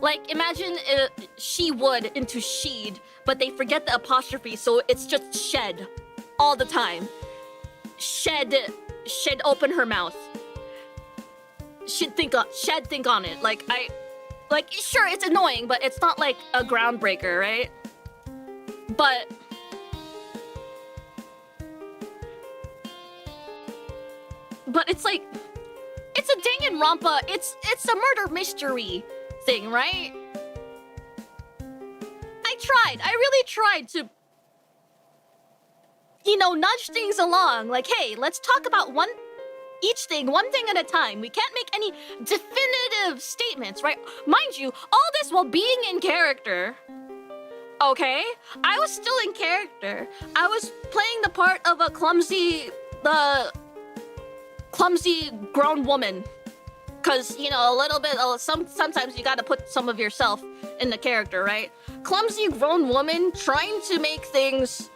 Like, imagine she would into she'd, but they forget the apostrophe, so it's just shed all the time. Shed open her mouth. Shed think on it. Like, sure, it's annoying, but it's not like a groundbreaker, right? But it's like, it's a Danganronpa. It's a murder mystery thing, right? I really tried to, you know, nudge things along. Like, hey, let's talk about one thing at a time. We can't make any definitive statements, right? Mind you, all this while being in character. Okay? I was still in character. I was playing the part of a clumsy grown woman. Cause, you know, a little bit, sometimes you gotta put some of yourself in the character, right? Clumsy grown woman trying to make things,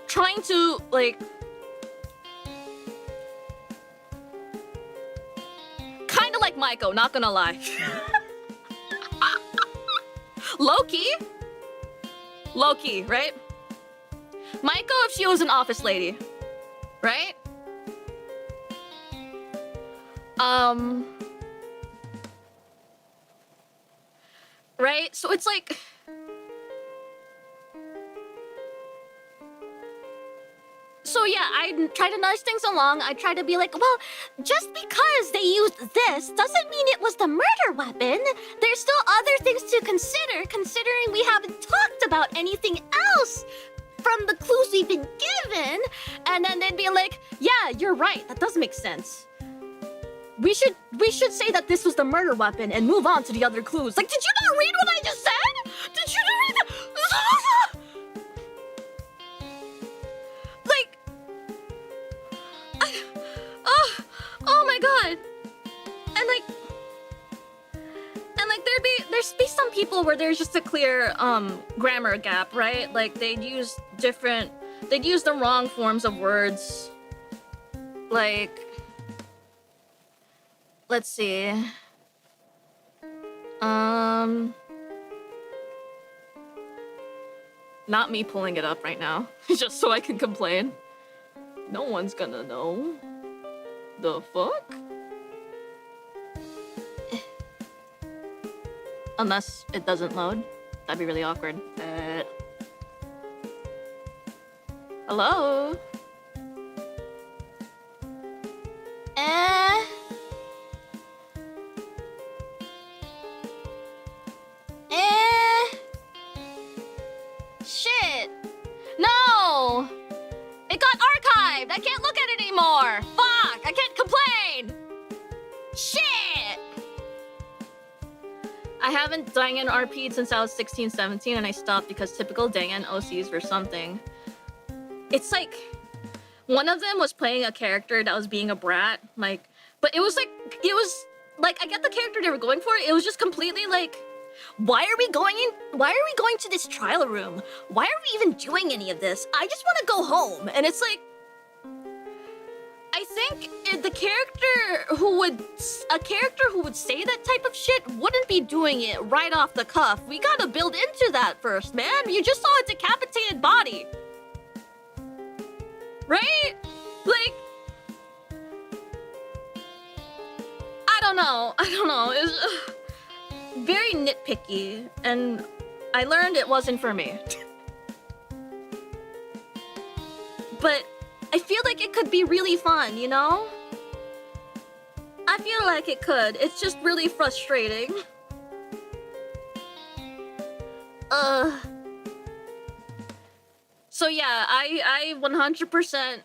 trying to, like, kinda like Maiko, not gonna lie. Low-key, right? Maiko if she was an office lady, right? Right? So it's like, so yeah, I try to nudge things along. I try to be like, well, just because they used this doesn't mean it was the murder weapon. There's still other things to consider, considering we haven't talked about anything else from the clues we've been given. And then they'd be like, yeah, you're right. That does make sense. We should say that this was the murder weapon and move on to the other clues. Like, did you not read what I just said? Did you not read that? Like, oh my god. And there's be some people where there's just a clear grammar gap, right? Like they'd use the wrong forms of words. Like, let's see. Not me pulling it up right now, just so I can complain. No one's gonna know. The fuck? Unless it doesn't load. That'd be really awkward. Hello? Shit! No! It got archived! I can't look at it anymore! Fuck! I can't complain! Shit! I haven't Dangan RP'd since I was 16, 17, and I stopped because typical Dangan OCs were something. It's like, one of them was playing a character that was being a brat. Like, But it was like I get the character they were going for. It was just completely like, why are we going to this trial room? Why are we even doing any of this? I just want to go home. And it's like, I think a character who would say that type of shit wouldn't be doing it right off the cuff. We gotta build into that first, man. You just saw a decapitated body, right? Like, I don't know. It's very nitpicky, and I learned it wasn't for me. But I feel like it could be really fun, you know? I feel like it could. It's just really frustrating. So yeah, I 100%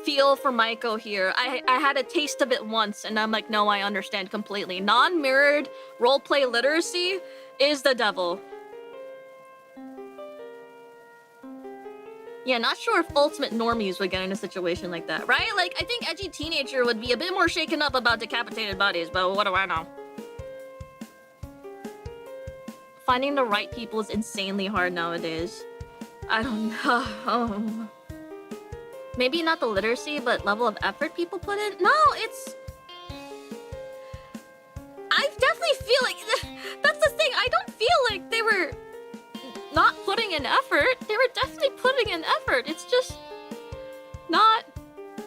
feel for Maiko here. I had a taste of it once, and I'm like, no, I understand completely. Non-mirrored roleplay literacy is the devil. Yeah, not sure if ultimate normies would get in a situation like that, right? Like, I think edgy teenager would be a bit more shaken up about decapitated bodies, but what do I know? Finding the right people is insanely hard nowadays. I don't know. Maybe not the literacy, but level of effort people put in? No, it's... I definitely feel like... That's the thing, I don't feel like they were not putting in effort. They were definitely putting in effort. It's just not...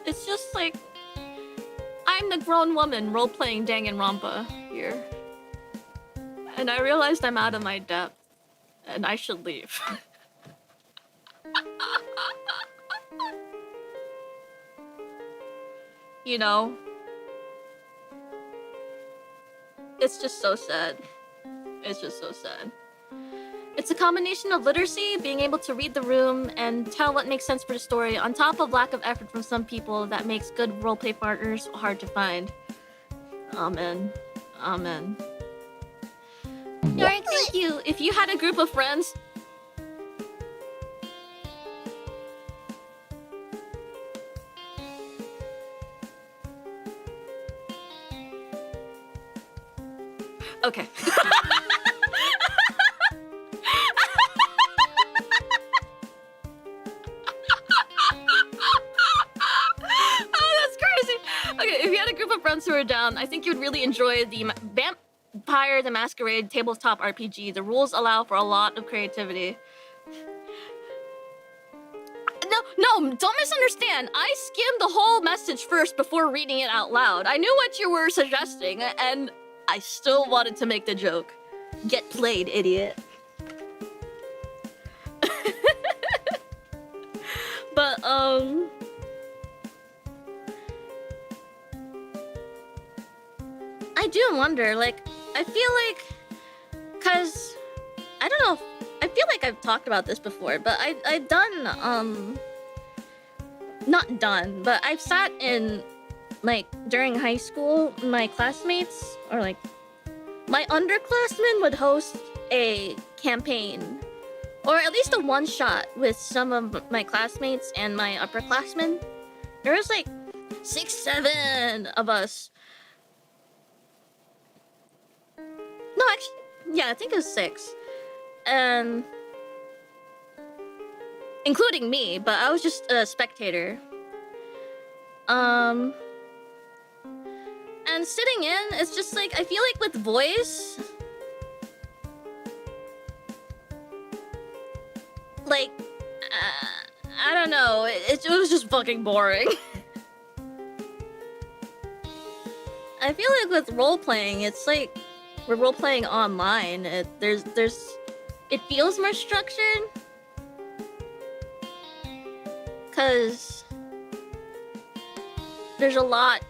It's just like... I'm the grown woman role-playing Danganronpa here. And I realized I'm out of my depth. And I should leave. You know? It's just so sad. It's just so sad. It's a combination of literacy, being able to read the room and tell what makes sense for the story, on top of lack of effort from some people that makes good roleplay partners hard to find. Amen. Amen. Alright, thank you. If you had a group of friends... Okay. Okay, if you had a group of friends who were down, I think you would really enjoy the Vampire the Masquerade tabletop RPG. The rules allow for a lot of creativity. No, don't misunderstand. I skimmed the whole message first before reading it out loud. I knew what you were suggesting, and I still wanted to make the joke. Get played, idiot. But, I do wonder, like, I feel like, cause, I don't know, I feel like I've talked about this before, but I've done, not done, but I've sat in, like, during high school, my classmates, or like, my underclassmen would host a campaign, or at least a one-shot with some of my classmates and my upperclassmen. There was like 6, 7 of us. No, actually, yeah, I think it was 6. And including me, but I was just a spectator. And sitting in, it's just like, I feel like with voice, like, I don't know, it was just fucking boring. I feel like with role-playing, it's like, we're role-playing online, it feels more structured. Cause there's a lot.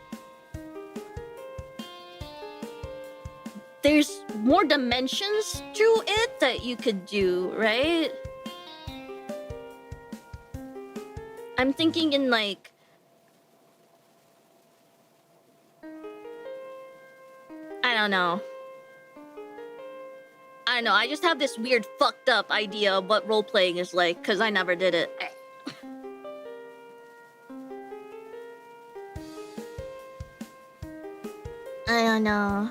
There's more dimensions to it that you could do, right? I'm thinking in like... I don't know. I just have this weird fucked up idea of what role-playing is like, because I never did it. I don't know.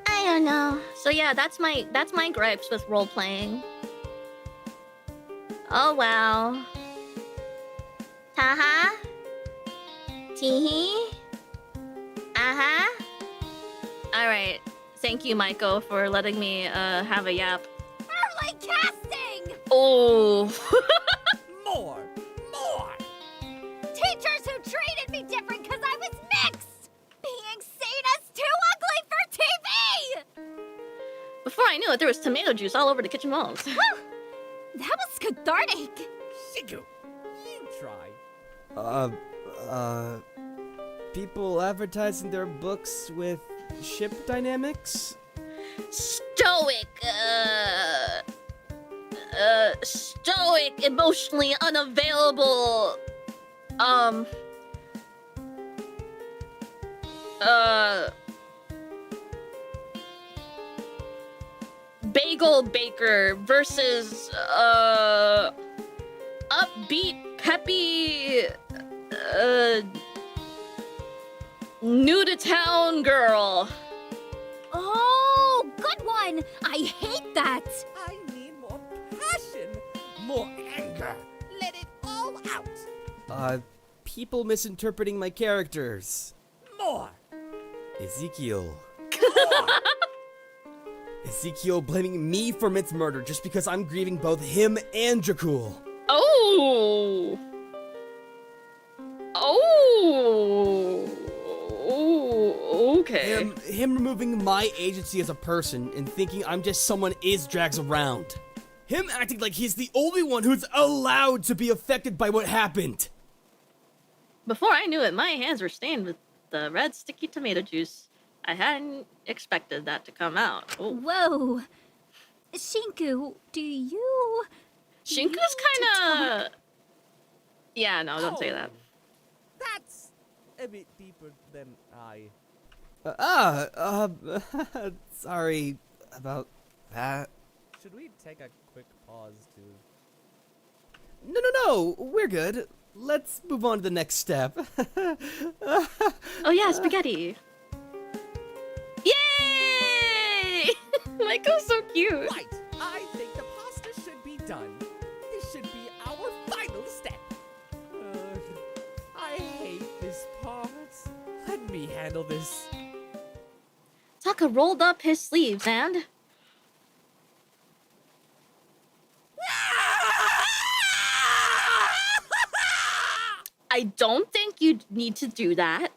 I don't know. So yeah, that's my gripes with role playing. Oh wow. Taha. Teehee. Uh-huh. Alright. Thank you, Maiko, for letting me have a yap. Early casting! Oh. More! Teachers who treated me different because I was mixed! Being seen as too ugly for TV! Before I knew it, there was tomato juice all over the kitchen walls. That was cathartic. Shiku, you try. People advertising their books with ship dynamics? Stoic, stoic, emotionally unavailable, bagel baker versus, upbeat, peppy, new to town girl. Oh, good one. I hate that. I need more passion, more anger. Let it all out. People misinterpreting my characters. More. Ezekiel. Ezekiel blaming me for Mit's murder just because I'm grieving both him and Jakul. Oh. Okay. Him removing my agency as a person and thinking I'm just someone Iz drags around. Him acting like he's the only one who's allowed to be affected by what happened. Before I knew it, my hands were stained with the red sticky tomato juice. I hadn't expected that to come out. Ooh. Whoa. Shinku, do you... Shinku's kinda... Yeah, no, don't say that. That's a bit deeper than I... Sorry about that. Should we take a quick pause to... No, we're good. Let's move on to the next step. Oh yeah, spaghetti. Yay! Michael's so cute. Right, I think the pasta should be done. This should be our final step. I hate this part. Let me handle this. Taka rolled up his sleeves and... I don't think you need to do that.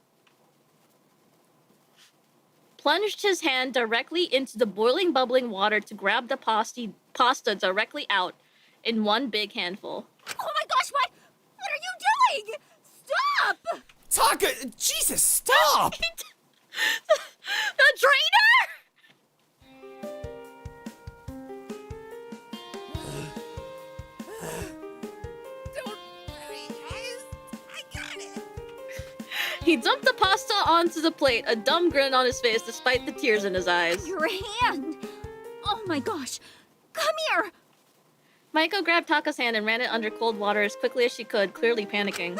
Plunged his hand directly into the boiling, bubbling water to grab the pasta directly out in one big handful. Oh my gosh, what are you doing? Stop! Taka, Jesus, stop! The traitor! He dumped the pasta onto the plate, a dumb grin on his face despite the tears in his eyes. Your hand! Oh my gosh! Come here! Maiko grabbed Taka's hand and ran it under cold water as quickly as she could, clearly panicking.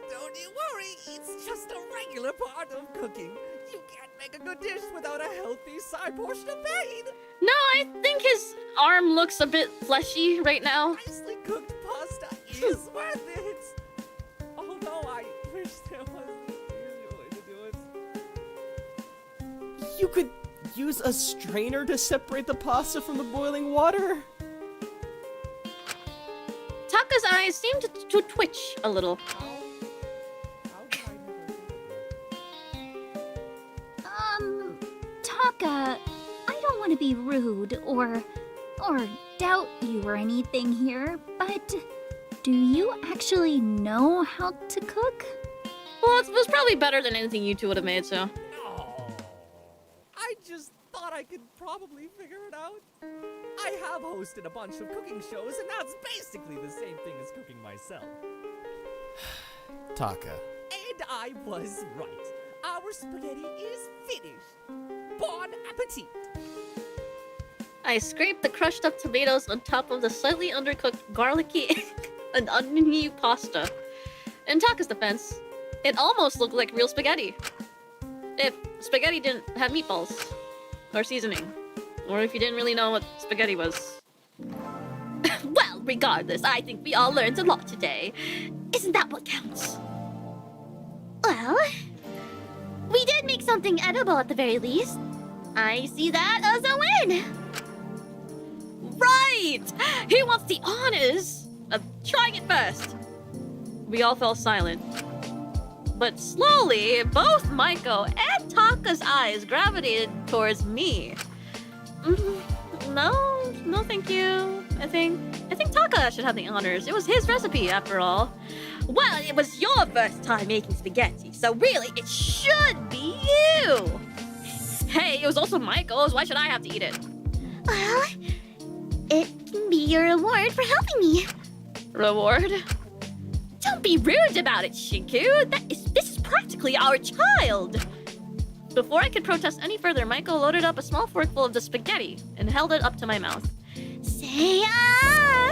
Don't you worry, it's just a regular part of cooking. You can't make a good dish without a healthy side portion of pain. No, I think his arm looks a bit fleshy right now. Nicely cooked pasta is worth it. Although I wish there was an easier way to do it. You could use a strainer to separate the pasta from the boiling water? Taka's eyes seemed to twitch a little. Taka, I don't want to be rude or doubt you or anything here, but do you actually know how to cook? Well, it was probably better than anything you two would have made, so. Oh, I just thought I could probably figure it out. I have hosted a bunch of cooking shows, and that's basically the same thing as cooking myself. Taka. And I was right. Our spaghetti is finished. Bon appetit! I scraped the crushed up tomatoes on top of the slightly undercooked garlicky and oniony pasta. In Taka's defense, it almost looked like real spaghetti. If spaghetti didn't have meatballs, or seasoning, or if you didn't really know what spaghetti was. Well, regardless, I think we all learned a lot today. Isn't that what counts? Well, we did make something edible at the very least. I see that as a win. Right! He wants the honors of trying it first. We all fell silent. But slowly, both Maiko and Taka's eyes gravitated towards me. No, thank you. I think Taka should have the honors. It was his recipe, after all. Well, it was your first time making spaghetti, so really, it should be you. Hey, it was also Maiko's. Why should I have to eat it? Well, it can be your reward for helping me. Reward? Don't be rude about it, Shinku. This is practically our child. Before I could protest any further, Maiko loaded up a small forkful of the spaghetti and held it up to my mouth. Say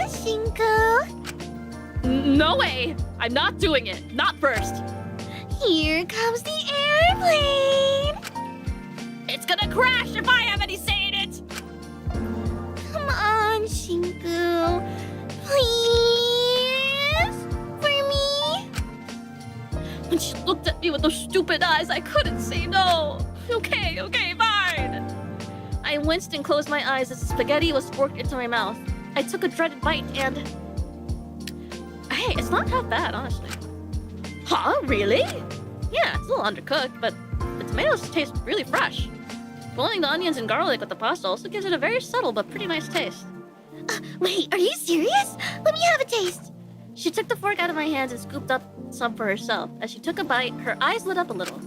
Shinku. No way! I'm not doing it. Not first. Here comes the airplane. It's gonna crash if I have any say in it. Come on, Shinku. Please? For me? When she looked at me with those stupid eyes, I couldn't say no. Okay, fine. I winced and closed my eyes as the spaghetti was forked into my mouth. I took a dreaded bite and... Hey, it's not half bad, honestly. Huh? Really? Yeah, it's a little undercooked, but the tomatoes taste really fresh. Boiling the onions and garlic with the pasta also gives it a very subtle but pretty nice taste. Wait, are you serious? Let me have a taste. She took the fork out of my hands and scooped up some for herself. As she took a bite, her eyes lit up a little.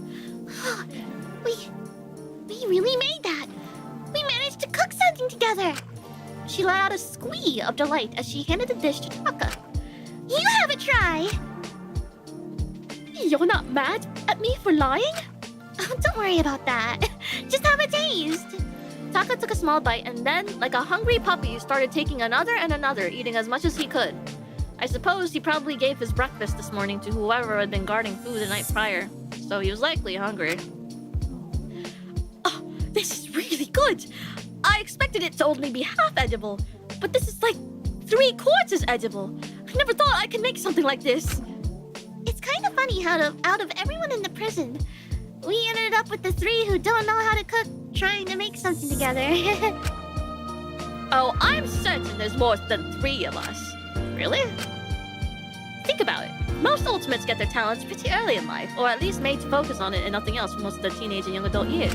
We really made that. We managed to cook something together. She let out a squee of delight as she handed the dish to Taka. You have a try. You're not mad at me for lying? Oh, don't worry about that. Just have a taste. Taka took a small bite and then, like a hungry puppy, started taking another and another, eating as much as he could. I suppose he probably gave his breakfast this morning to whoever had been guarding food the night prior, so he was likely hungry. Oh, this is really good. I expected it to only be half edible, but this is like 3/4 edible. I never thought I could make something like this. It's kind of funny how out of everyone in the prison, we ended up with the 3 who don't know how to cook trying to make something together. Oh, I'm certain there's more than 3 of us. Really? Think about it. Most ultimates get their talents pretty early in life, or at least made to focus on it and nothing else for most of their teenage and young adult years.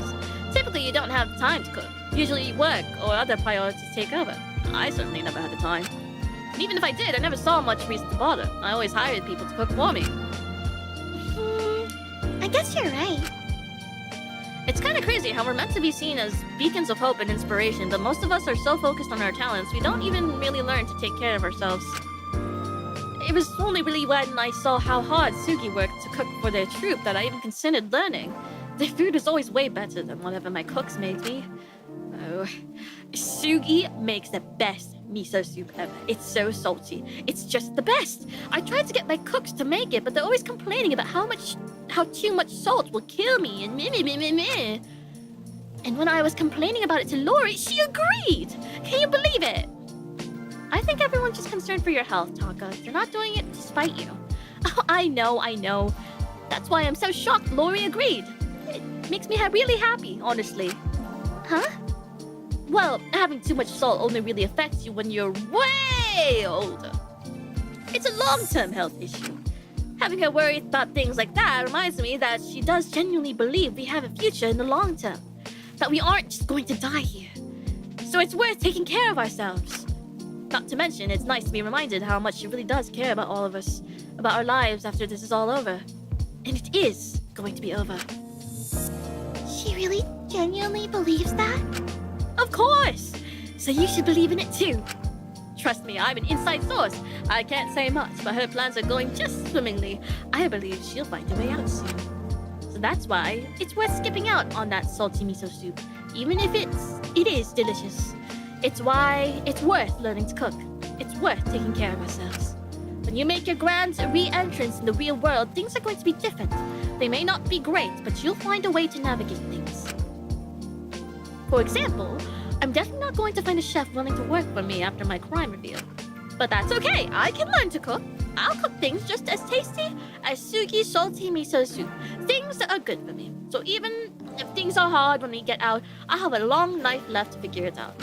Typically, you don't have time to cook. Usually work or other priorities take over. I certainly never had the time. And even if I did, I never saw much reason to bother. I always hired people to cook for me. I guess you're right. It's kind of crazy how we're meant to be seen as beacons of hope and inspiration, but most of us are so focused on our talents, we don't even really learn to take care of ourselves. It was only really when I saw how hard Sugi worked to cook for their troupe that I even considered learning. Their food was always way better than whatever my cooks made me. Oh, Sugi makes the best miso soup ever. It's so salty. It's just the best. I tried to get my cooks to make it, but they're always complaining about how too much salt will kill me and meh. And when I was complaining about it to Lori, she agreed. Can you believe it? I think everyone's just concerned for your health, Taka. They're not doing it to spite you. Oh, I know. That's why I'm so shocked Lori agreed. It makes me really happy, honestly. Huh? Well, having too much salt only really affects you when you're way older. It's a long-term health issue. Having her worry about things like that reminds me that she does genuinely believe we have a future in the long term. That we aren't just going to die here. So it's worth taking care of ourselves. Not to mention, it's nice to be reminded how much she really does care about all of us. About our lives after this is all over. And it is going to be over. She really genuinely believes that? Of course! So you should believe in it too. Trust me, I'm an inside source. I can't say much, but her plans are going just swimmingly. I believe she'll find a way out soon. So that's why it's worth skipping out on that salty miso soup, even if it is delicious. It's why it's worth learning to cook. It's worth taking care of ourselves. When you make your grand re-entrance in the real world, things are going to be different. They may not be great, but you'll find a way to navigate things. For example, I'm definitely not going to find a chef willing to work for me after my crime reveal. But that's okay, I can learn to cook. I'll cook things just as tasty as sugi salty miso soup. Things that are good for me. So even if things are hard when we get out, I have a long life left to figure it out.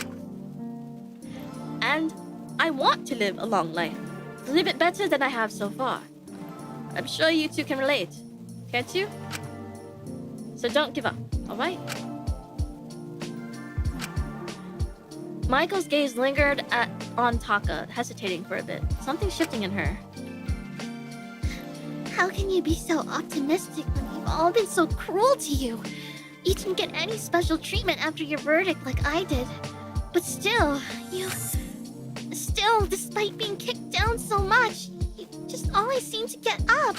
And I want to live a long life. To live it better than I have so far. I'm sure you two can relate. Can't you? So don't give up, alright? Michael's gaze lingered on Taka, hesitating for a bit. Something shifting in her. How can you be so optimistic when we've all been so cruel to you? You didn't get any special treatment after your verdict like I did. But still, despite being kicked down so much, you just always seem to get up.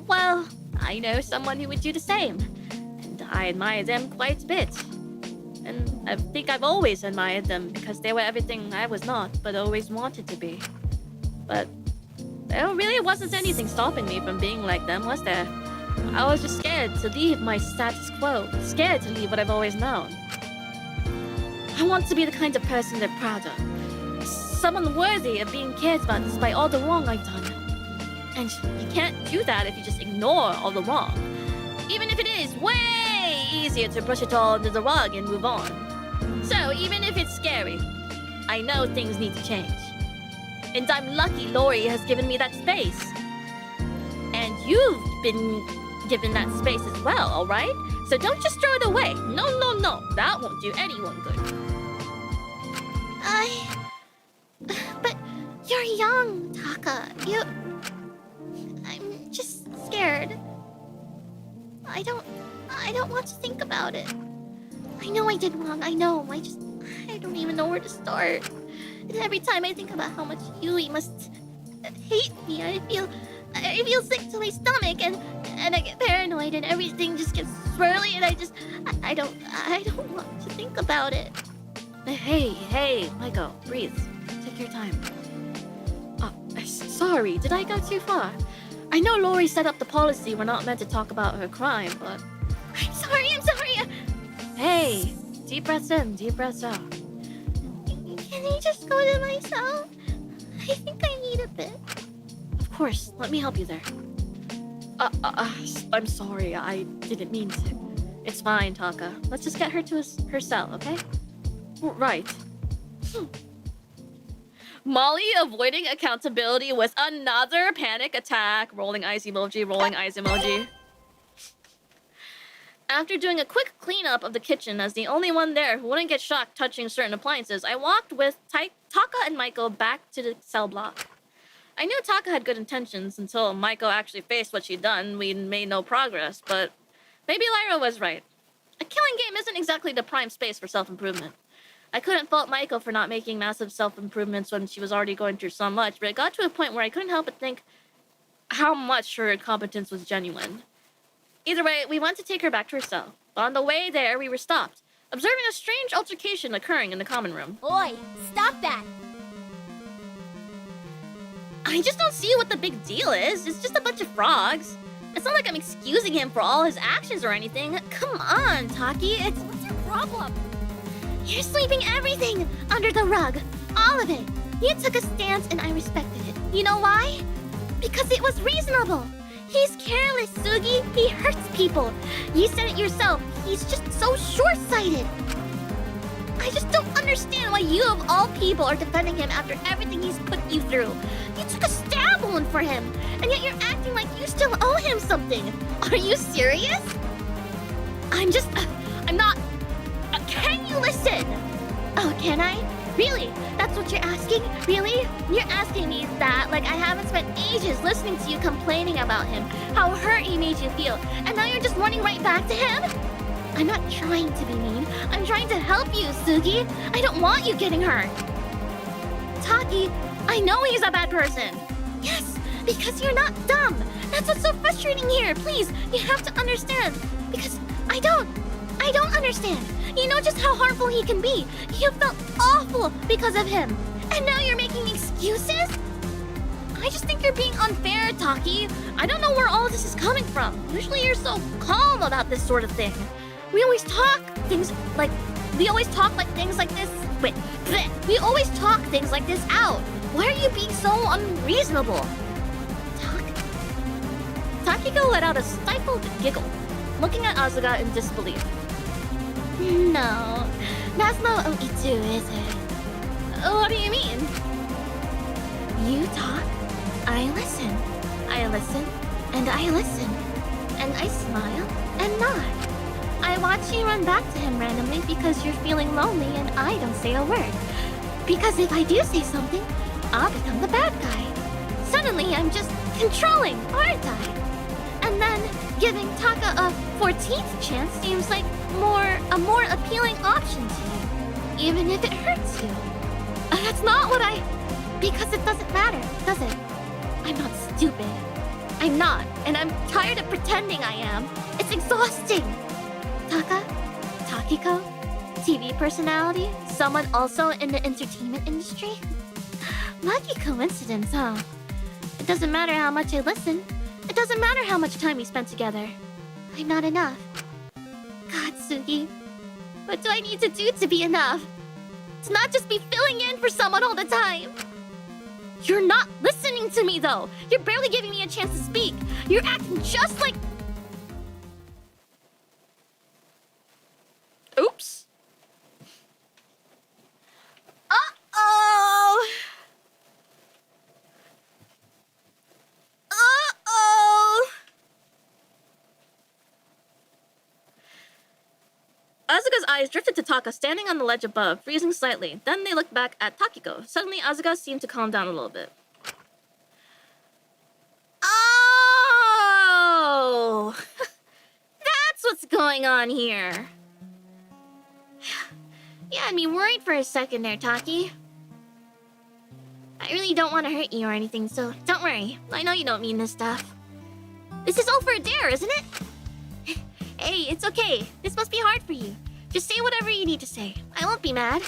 Well, I know someone who would do the same. And I admire them quite a bit. And I think I've always admired them because they were everything I was not, but always wanted to be. But there really wasn't anything stopping me from being like them, was there? I was just scared to leave my status quo, scared to leave what I've always known. I want to be the kind of person they're proud of. Someone worthy of being cared about despite all the wrong I've done. And you can't do that if you just ignore all the wrong. Even if it is way easier to brush it all under the rug and move on. So even if it's scary, I know things need to change. And I'm lucky Lori has given me that space. And you've been given that space as well, alright? So don't just throw it away. No. That won't do anyone good. But you're young, Taka. I'm just scared. I don't want to think about it. I know I did wrong, I know. I don't even know where to start. And every time I think about how much Yui must hate me, I feel sick to my stomach and I get paranoid and everything just gets swirly and I don't want to think about it. Hey, Michael, breathe. Take your time. Sorry, did I go too far? I know Lori set up the policy we're not meant to talk about her crime, but... I'm sorry. Hey, deep breaths in, deep breaths out. Can I just go to my cell? I think I need a bit. Of course, let me help you there. I'm sorry, I didn't mean to. It's fine, Taka. Let's just get her to her cell, okay? Right. Molly avoiding accountability with another panic attack. Rolling eyes emoji, rolling eyes emoji. After doing a quick cleanup of the kitchen as the only one there who wouldn't get shocked touching certain appliances, I walked with Taka and Michael back to the cell block. I knew Taka had good intentions until Michael actually faced what she'd done. We made no progress, but maybe Lyra was right. A killing game isn't exactly the prime space for self-improvement. I couldn't fault Michael for not making massive self-improvements when she was already going through so much, but it got to a point where I couldn't help but think how much her incompetence was genuine. Either way, we went to take her back to her cell. But on the way there, we were stopped, observing a strange altercation occurring in the common room. Oi, stop that! I just don't see what the big deal is. It's just a bunch of frogs. It's not like I'm excusing him for all his actions or anything. Come on, Taki, what's your problem? You're sweeping everything under the rug. All of it. You took a stance and I respected it. You know why? Because it was reasonable. He's careless, Sugi. He hurts people. You said it yourself. He's just so short-sighted. I just don't understand why you of all people are defending him after everything he's put you through. You took a stab wound for him, and yet you're acting like you still owe him something. Are you serious? I'm not... can you listen? Oh, can I? Really? That's what you're asking? Really? You're asking me that like I haven't spent ages listening to you complaining about him, how hurt he made you feel, and now you're just running right back to him? I'm not trying to be mean. I'm trying to help you, Sugi. I don't want you getting hurt. Taki, I know he's a bad person. Yes, because you're not dumb. That's what's so frustrating here. Please, you have to understand. Because I don't. I don't understand. You know just how harmful he can be. You felt awful because of him. And now you're making excuses? I just think you're being unfair, Taki. I don't know where all of this is coming from. Usually you're so calm about this sort of thing. We always talk things like things like this. Wait, bleh. We always talk things like this out. Why are you being so unreasonable? Takiko let out a stifled giggle, looking at Asuka in disbelief. No, that's not what we do, is it? What do you mean? You talk, I listen. I listen, and I listen. And I smile and nod. I watch you run back to him randomly because you're feeling lonely and I don't say a word. Because if I do say something, I'll become the bad guy. Suddenly, I'm just controlling, aren't I? And then, giving Taka a 14th chance seems like a more appealing option to you. Even if it hurts you. That's not what Because it doesn't matter, does it? I'm not stupid. I'm not, and I'm tired of pretending I am. It's exhausting. Taka? Takiko? TV personality? Someone also in the entertainment industry? Lucky coincidence, huh? It doesn't matter how much I listen. It doesn't matter how much time we spend together. I'm not enough. God, Sugi. What do I need to do to be enough? To not just be filling in for someone all the time. You're not listening to me, though. You're barely giving me a chance to speak. You're acting just like... Oops. Uh-oh! Uh-oh! Asuka's eyes drifted to Taka standing on the ledge above, freezing slightly. Then they looked back at Takiko. Suddenly, Asuka seemed to calm down a little bit. Oh! That's what's going on here. You had me worried for a second there, Taki. I really don't want to hurt you or anything, so don't worry. I know you don't mean this stuff. This is all for a dare, isn't it? Hey, it's okay. This must be hard for you. Just say whatever you need to say. I won't be mad.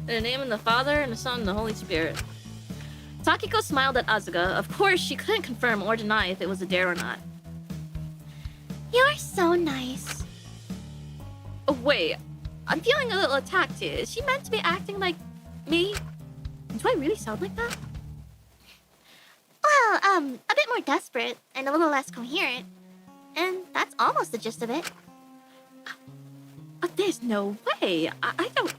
In the name of the Father, and the Son, and the Holy Spirit. Takiko smiled at Asuka. Of course, she couldn't confirm or deny if it was a dare or not. You're so nice. Oh, wait. I'm feeling a little attacked here. Is she meant to be acting like me? Do I really sound like that? Well, a bit more desperate and a little less coherent. And that's almost the gist of it. There's no way. I don't...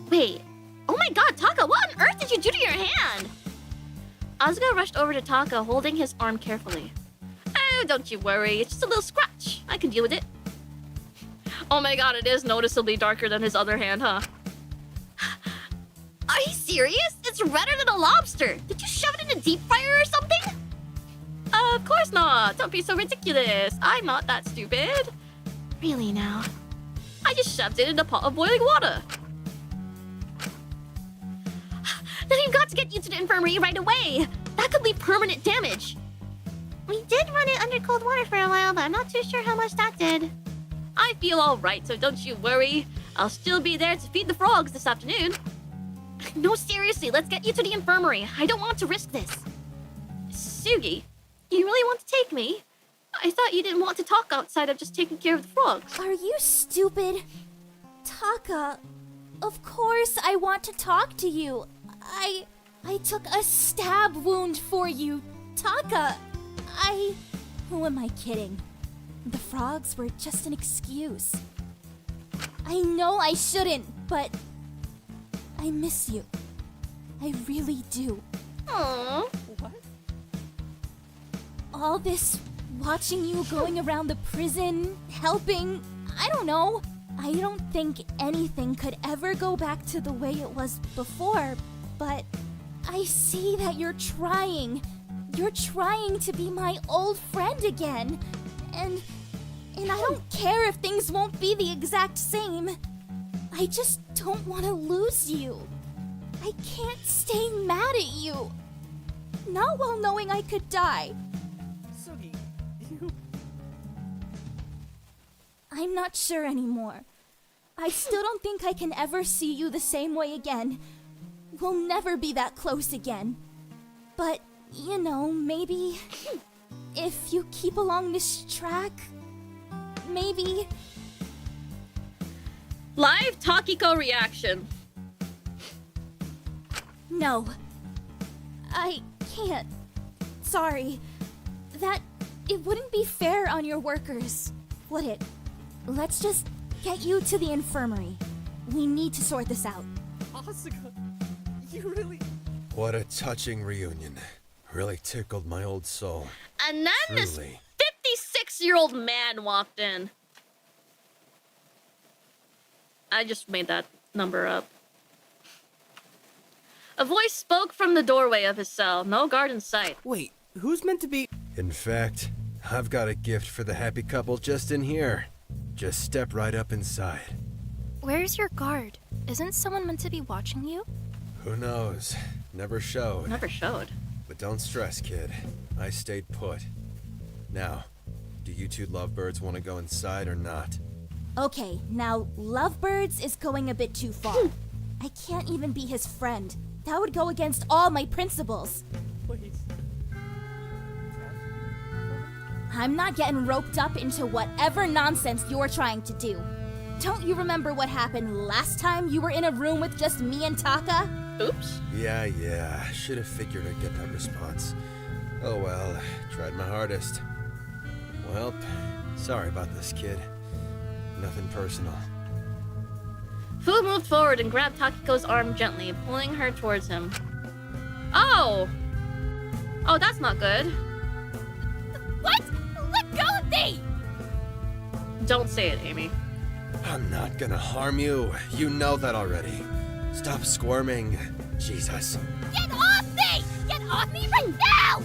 Wait. Oh my god, Taka, what on earth did you do to your hand? Asuka rushed over to Taka, holding his arm carefully. Oh, don't you worry. It's just a little scratch. I can deal with it. Oh my god, it is noticeably darker than his other hand, huh? Are you serious? It's redder than a lobster. Did you shove it in a deep fryer or something? Of course not. Don't be so ridiculous. I'm not that stupid. Really now? I just shoved it in a pot of boiling water. Then you've got to get you to the infirmary right away. That could leave permanent damage. We did run it under cold water for a while, but I'm not too sure how much that did. I feel all right, so don't you worry. I'll still be there to feed the frogs this afternoon. No, seriously, let's get you to the infirmary. I don't want to risk this. Sugi, you really want to take me? I thought you didn't want to talk outside of just taking care of the frogs. Are you stupid? Taka, of course I want to talk to you. I took a stab wound for you, Taka. Who am I kidding? The frogs were just an excuse. I know I shouldn't, but I miss you. I really do. Aww. What? All this watching you going around the prison, helping, I don't know. I don't think anything could ever go back to the way it was before, but I see that you're trying. You're trying to be my old friend again. And I don't care if things won't be the exact same. I just don't want to lose you. I can't stay mad at you. Not while knowing I could die. Sugi, you... I'm not sure anymore. I still don't think I can ever see you the same way again. We'll never be that close again. But, you know, maybe if you keep along this track, maybe... Live Takiko reaction. No. I can't. Sorry. It wouldn't be fair on your workers, would it? Let's just get you to the infirmary. We need to sort this out. Asuka, you really... What a touching reunion. Really tickled my old soul. And then this Truly. 56-year-old man walked in. I just made that number up. A voice spoke from the doorway of his cell. No guard in sight. Wait, who's meant to be... In fact, I've got a gift for the happy couple just in here. Just step right up inside. Where's your guard? Isn't someone meant to be watching you? Who knows? Never showed. Never showed. But don't stress, kid. I stayed put. Now, do you two lovebirds want to go inside or not? Okay, now, Lovebirds is going a bit too far. I can't even be his friend. That would go against all my principles. Please. I'm not getting roped up into whatever nonsense you're trying to do. Don't you remember what happened last time you were in a room with just me and Taka? Oops. Yeah. Should have figured I'd get that response. Oh well, tried my hardest. Well, sorry about this, kid. Nothing personal. Fu moved forward and grabbed Takiko's arm gently, pulling her towards him. Oh! Oh, that's not good. What? Let go of me! Don't say it, Amy. I'm not gonna harm you. You know that already. Stop squirming. Jesus. Get off me! Get off me right now!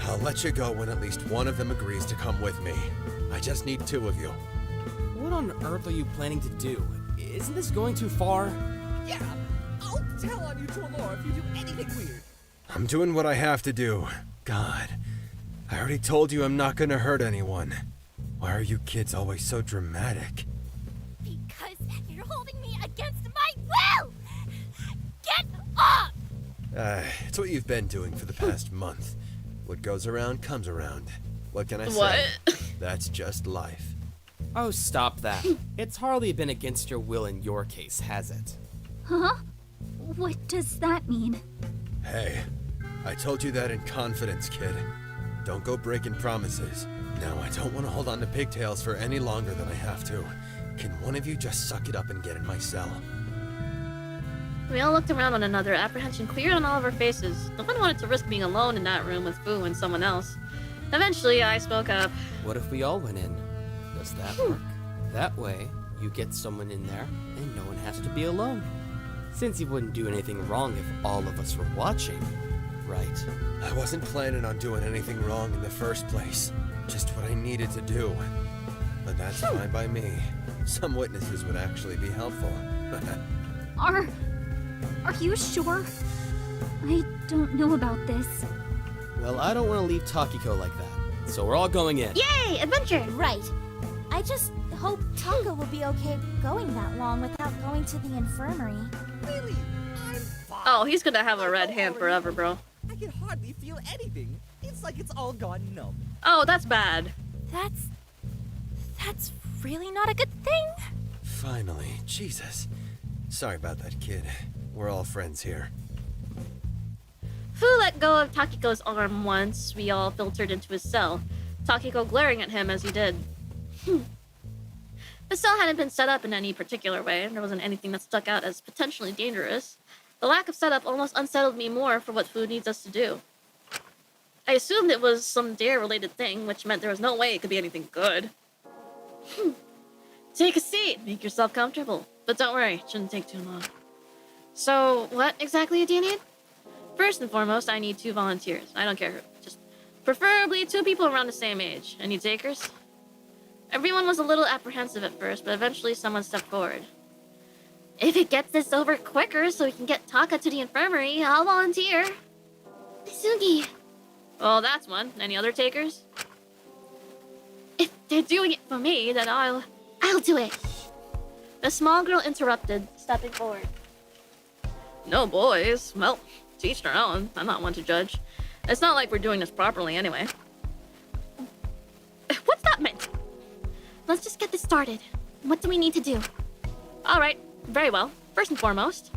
I'll let you go when at least one of them agrees to come with me. I just need two of you. What on earth are you planning to do? Isn't this going too far? Yeah, I'll tell on you to Alora if you do anything weird. I'm doing what I have to do. God, I already told you I'm not gonna hurt anyone. Why are you kids always so dramatic? Because you're holding me against my will! Get off! It's what you've been doing for the past month. What goes around comes around. What can I say? What? That's just life. Oh, stop that. It's hardly been against your will in your case, has it? Huh? What does that mean? Hey, I told you that in confidence, kid. Don't go breaking promises. Now, I don't want to hold on to pigtails for any longer than I have to. Can one of you just suck it up and get in my cell? We all looked around one another, apprehension clear on all of our faces. No one wanted to risk being alone in that room with Fu and someone else. Eventually, I spoke up. What if we all went in? Does that work? That way, you get someone in there, and no one has to be alone. Since you wouldn't do anything wrong if all of us were watching, right? I wasn't planning on doing anything wrong in the first place. Just what I needed to do. But that's fine by me. Some witnesses would actually be helpful. Are you sure? I don't know about this. Well, I don't want to leave Takiko like that, so we're all going in. Yay, adventure! Right. I just hope Taka will be okay going that long without going to the infirmary. Really? I'm fine. Oh, he's gonna have a red hand forever, bro. I can hardly feel anything. It's like it's all gone numb. Oh, that's bad. That's really not a good thing. Finally, Jesus. Sorry about that, kid. We're all friends here. Fu let go of Takiko's arm once we all filtered into his cell, Takiko glaring at him as he did. The cell hadn't been set up in any particular way. There wasn't anything that stuck out as potentially dangerous. The lack of setup almost unsettled me more for what Fu needs us to do. I assumed it was some dare-related thing, which meant there was no way it could be anything good. Take a seat, make yourself comfortable. But don't worry, it shouldn't take too long. So, what exactly do you need? First and foremost, I need 2 volunteers. I don't care who. Just preferably 2 people around the same age. Any takers? Everyone was a little apprehensive at first, but eventually someone stepped forward. If it gets this over quicker so we can get Taka to the infirmary, I'll volunteer. Sugi. Well, that's one. Any other takers? If they're doing it for me, then I'll do it. The small girl interrupted, stepping forward. No boys. Well, to each their own. I'm not one to judge. It's not like we're doing this properly anyway. What's that meant? Let's just get this started. What do we need to do? Alright, very well. First and foremost,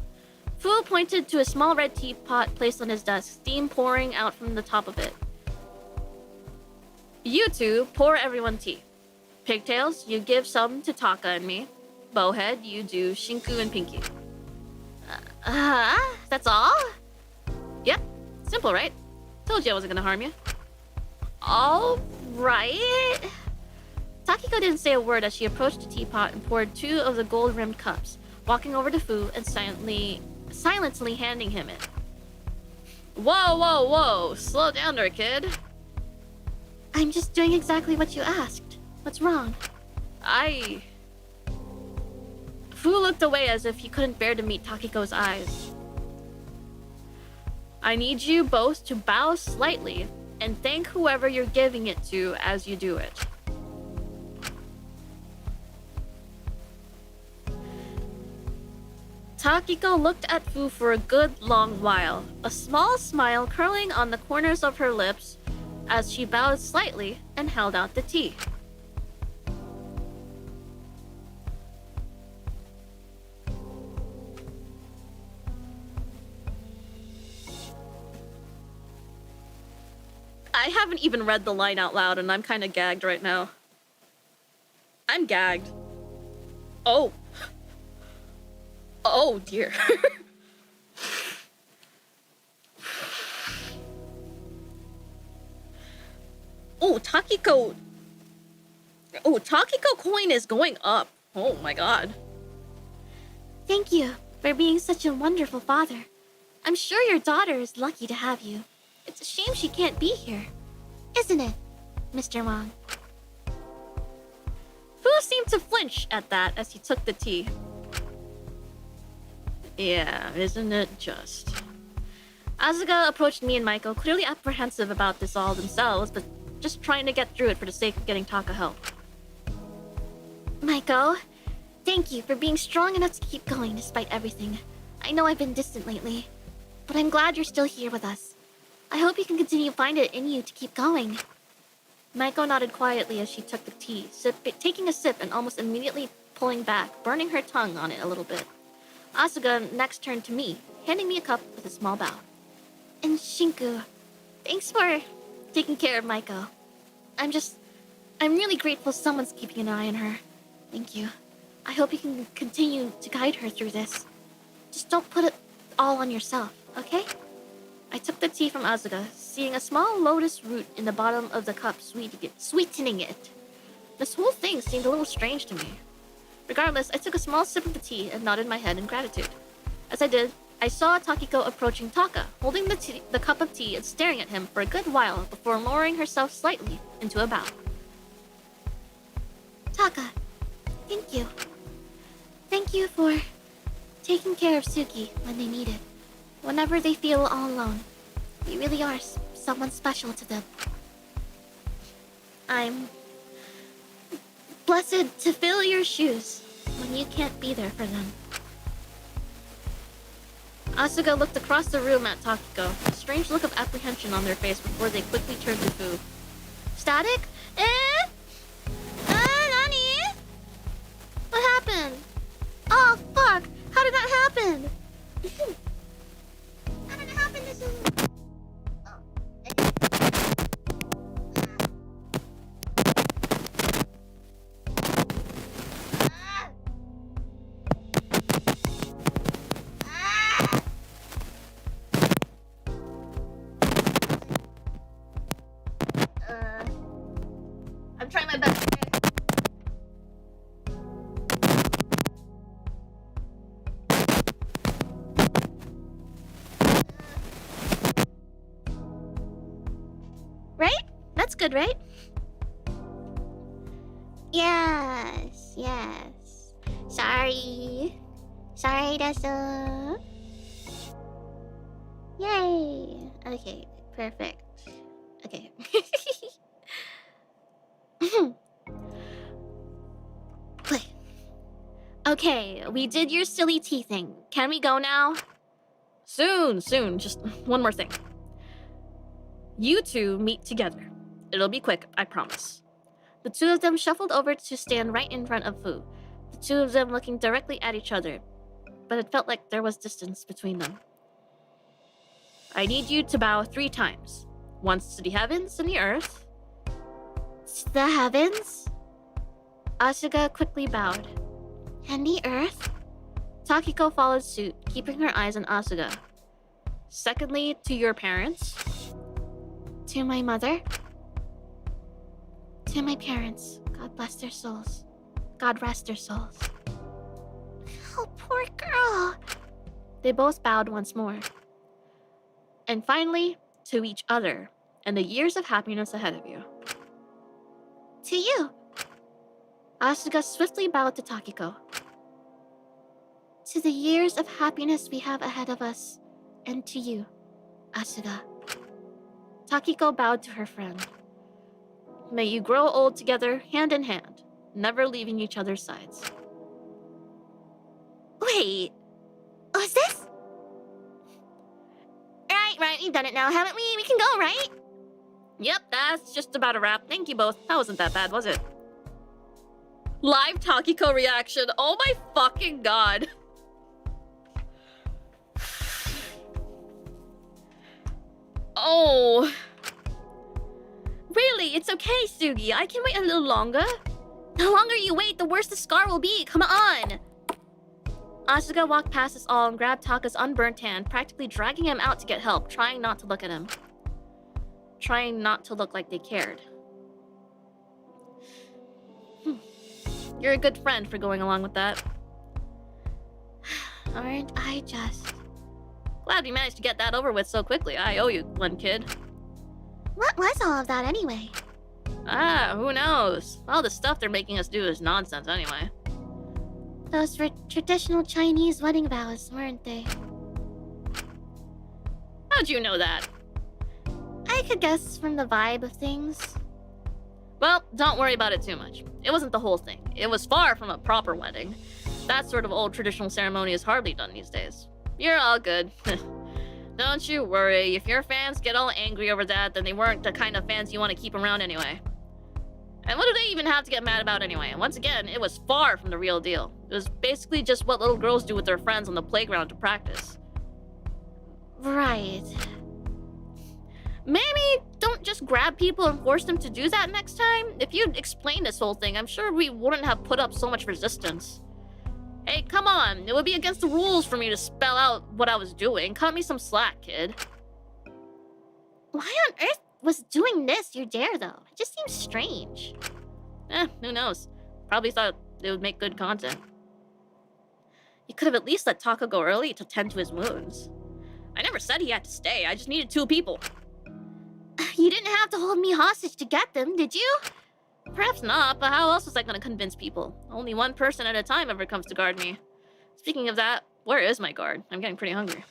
Fu pointed to a small red teapot placed on his desk, steam pouring out from the top of it. You 2 pour everyone tea. Pigtails, you give some to Taka and me. Bowhead, you do Shinku and Pinky. That's all? Yep, simple, right? Told you I wasn't gonna harm you. Alright. Takiko didn't say a word as she approached the teapot and poured 2 of the gold-rimmed cups, walking over to Fu and silently handing him it. Whoa. Slow down there, kid. I'm just doing exactly what you asked. What's wrong? Fu looked away as if he couldn't bear to meet Takiko's eyes. I need you both to bow slightly and thank whoever you're giving it to as you do it. Takiko looked at Fu for a good long while, a small smile curling on the corners of her lips as she bowed slightly and held out the tea. I haven't even read the line out loud and I'm kind of gagged right now. I'm gagged. Oh dear. Takiko coin is going up. Oh my god. Thank you for being such a wonderful father. I'm sure your daughter is lucky to have you. It's a shame she can't be here. Isn't it, Mr. Wang? Fu seemed to flinch at that as he took the tea. Yeah, isn't it just? Asuka approached me and Michael, clearly apprehensive about this all themselves, but just trying to get through it for the sake of getting Taka help. Michael, thank you for being strong enough to keep going despite everything. I know I've been distant lately, but I'm glad you're still here with us. I hope you can continue to find it in you to keep going. Maiko nodded quietly as she took the tea, taking a sip and almost immediately pulling back, burning her tongue on it a little bit. Asuka next turned to me, handing me a cup with a small bow. And Shinku, thanks for taking care of Maiko. I'm really grateful someone's keeping an eye on her. Thank you. I hope you can continue to guide her through this. Just don't put it all on yourself, okay? I took the tea from Asuka, seeing a small lotus root in the bottom of the cup sweetening it. This whole thing seemed a little strange to me. Regardless, I took a small sip of the tea and nodded my head in gratitude. As I did, I saw Takiko approaching Taka, holding the cup of tea and staring at him for a good while before lowering herself slightly into a bow. Taka, thank you. Thank you for taking care of Suki when they need it. Whenever they feel all alone, you really are someone special to them. I'm blessed to fill your shoes when you can't be there for them. Asuka looked across the room at Takiko, a strange look of apprehension on their face before they quickly turned to Fu. Static? Nani? What happened? Oh, fuck! How did that happen? How did it happen this good, right? Yes, yes. Sorry. Sorry, Desu. Yay. Okay, perfect. Okay. Wait. Okay, we did your silly tea thing. Can we go now? Soon. Just one more thing. You two meet together. It'll be quick, I promise. The two of them shuffled over to stand right in front of Fu, the two of them looking directly at each other, but it felt like there was distance between them. I need you to bow 3 times. Once to the heavens and the earth. To the heavens? Asuka quickly bowed. And the earth? Takiko followed suit, keeping her eyes on Asuka. Secondly, to your parents. To my mother? To my parents. God bless their souls. God rest their souls. Oh, poor girl. They both bowed once more. And finally, to each other, and the years of happiness ahead of you. To you. Asuka swiftly bowed to Takiko. To the years of happiness we have ahead of us, and to you, Asuka. Takiko bowed to her friend. May you grow old together, hand in hand, never leaving each other's sides. Wait, was this? Right, we've done it now, haven't we? We can go, right? Yep, that's just about a wrap. Thank you both. That wasn't that bad, was it? Live Takiko reaction. Oh my fucking god. Oh. Really, it's okay, Sugi. I can wait a little longer. The longer you wait, the worse the scar will be. Come on. Asuka walked past us all and grabbed Taka's unburnt hand, practically dragging him out to get help, trying not to look at him. Trying not to look like they cared. You're a good friend for going along with that. Aren't I just? Glad we managed to get that over with so quickly. I owe you one, kid. What was all of that anyway? Who knows? All the stuff they're making us do is nonsense anyway. Those were traditional Chinese wedding vows, weren't they? How'd you know that? I could guess from the vibe of things. Well, don't worry about it too much. It wasn't the whole thing. It was far from a proper wedding. That sort of old traditional ceremony is hardly done these days. You're all good. Don't you worry. If your fans get all angry over that, then they weren't the kind of fans you want to keep around anyway. And what do they even have to get mad about anyway? And once again, it was far from the real deal. It was basically just what little girls do with their friends on the playground to practice. Right. Maybe don't just grab people and force them to do that next time. If you'd explained this whole thing, I'm sure we wouldn't have put up so much resistance. Hey, come on. It would be against the rules for me to spell out what I was doing. Cut me some slack, kid. Why on earth was doing this your dare, though? It just seems strange. Who knows? Probably thought it would make good content. You could have at least let Taka go early to tend to his wounds. I never said he had to stay. I just needed 2 people. You didn't have to hold me hostage to get them, did you? Perhaps not, but how else was I going to convince people? Only one person at a time ever comes to guard me. Speaking of that, where is my guard? I'm getting pretty hungry.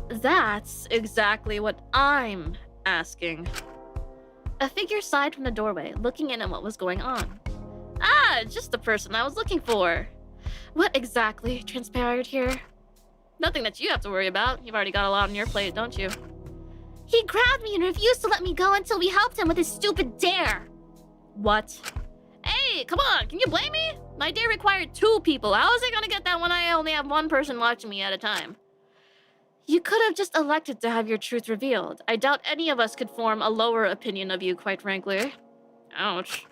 That's exactly what I'm asking. A figure sighed from the doorway, looking in at what was going on. Just the person I was looking for. What exactly transpired here? Nothing that you have to worry about. You've already got a lot on your plate, don't you? He grabbed me and refused to let me go until we helped him with his stupid dare. What? Hey, come on, can you blame me? My dare required 2 people. How is it gonna get that when I only have 1 person watching me at a time? You could have just elected to have your truth revealed. I doubt any of us could form a lower opinion of you, quite frankly. Ouch.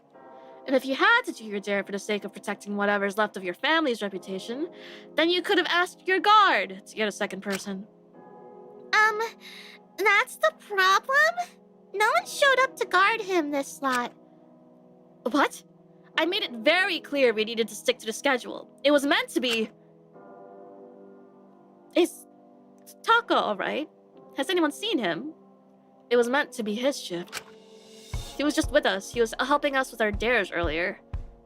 And if you had to do your dare for the sake of protecting whatever's left of your family's reputation, then you could have asked your guard to get a second person. That's the problem? No one showed up to guard him this slot. What? I made it very clear we needed to stick to the schedule. It was meant to be... Is Taka alright? Has anyone seen him? It was meant to be his shift. He was just with us. He was helping us with our dares earlier.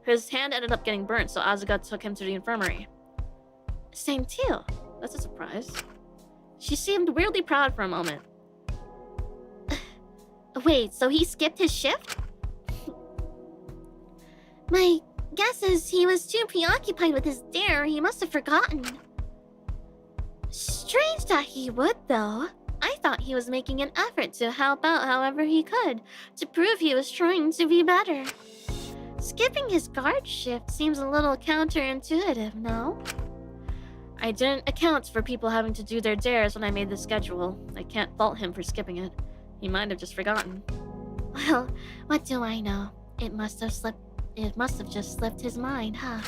His hand ended up getting burnt, so Asuka took him to the infirmary. Same too. That's a surprise. She seemed weirdly proud for a moment. Wait, so he skipped his shift? My guess is he was too preoccupied with his dare, he must have forgotten. Strange that he would, though. I thought he was making an effort to help out however he could, to prove he was trying to be better. Skipping his guard shift seems a little counterintuitive, no? I didn't account for people having to do their dares when I made the schedule. I can't fault him for skipping it. He might have just forgotten. Well, what do I know? It must have just slipped his mind, huh?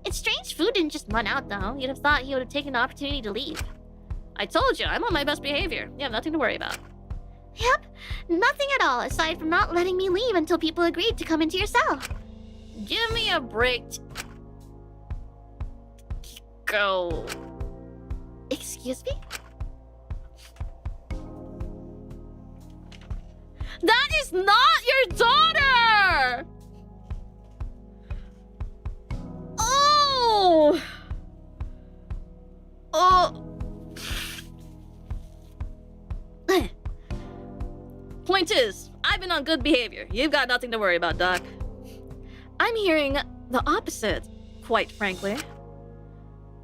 It's strange food didn't just run out, though. You'd have thought he would have taken the opportunity to leave. I told you, I'm on my best behavior. You have nothing to worry about. Yep, nothing at all, aside from not letting me leave until people agreed to come into your cell. Give me a break. Go. Excuse me? That is not your daughter! Oh! Oh. Point is, I've been on good behavior. You've got nothing to worry about, Doc. I'm hearing the opposite, quite frankly.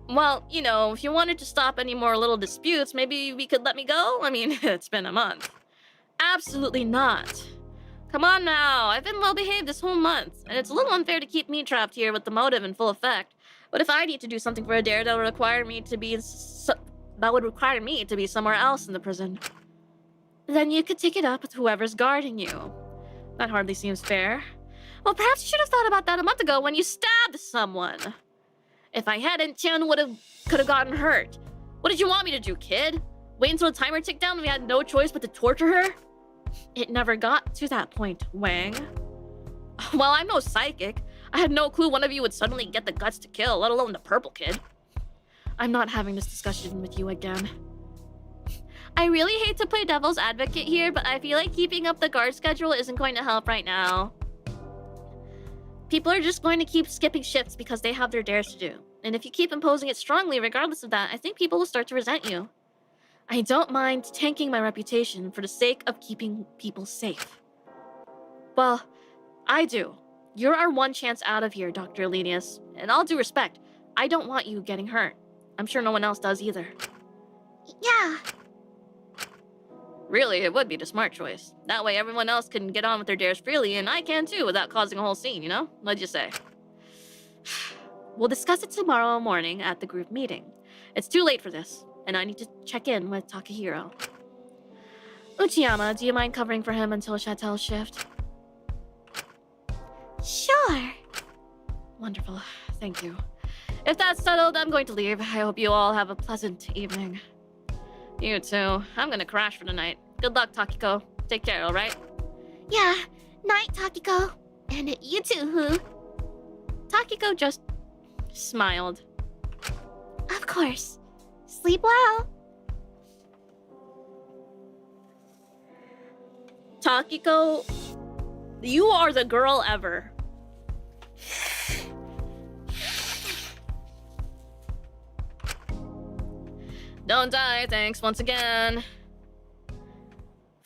Well, you know, if you wanted to stop any more little disputes, maybe we could let me go? I mean, it's been a month. Absolutely not. Come on now, I've been well behaved this whole month, and it's a little unfair to keep me trapped here with the motive in full effect. But if I need to do something for a dare, that would require me to be somewhere else in the prison. Then you could take it up with whoever's guarding you. That hardly seems fair. Well, perhaps you should have thought about that a month ago when you stabbed someone. If I hadn't, Tian could have gotten hurt. What did you want me to do, kid? Wait until the timer ticked down and we had no choice but to torture her? It never got to that point, Wang. Well, I'm no psychic. I had no clue one of you would suddenly get the guts to kill, let alone the purple kid. I'm not having this discussion with you again. I really hate to play devil's advocate here, but I feel like keeping up the guard schedule isn't going to help right now. People are just going to keep skipping shifts because they have their dares to do. And if you keep imposing it strongly regardless of that, I think people will start to resent you. I don't mind tanking my reputation for the sake of keeping people safe. Well, I do. You're our one chance out of here, Dr. Elenius. And all due respect, I don't want you getting hurt. I'm sure no one else does either. Yeah. Really, it would be the smart choice. That way everyone else can get on with their dares freely, and I can too without causing a whole scene, you know? What'd you say? We'll discuss it tomorrow morning at the group meeting. It's too late for this, and I need to check in with Takahiro. Uchiyama, do you mind covering for him until Chatel's shift? Sure. Wonderful. Thank you. If that's settled, I'm going to leave. I hope you all have a pleasant evening. You too. I'm gonna crash for the night. Good luck, Takiko. Take care, alright? Yeah. Night, Takiko. And you too, Hu. Takiko just smiled. Of course. Sleep well. Takiko, you are the girl ever. Don't die, thanks once again.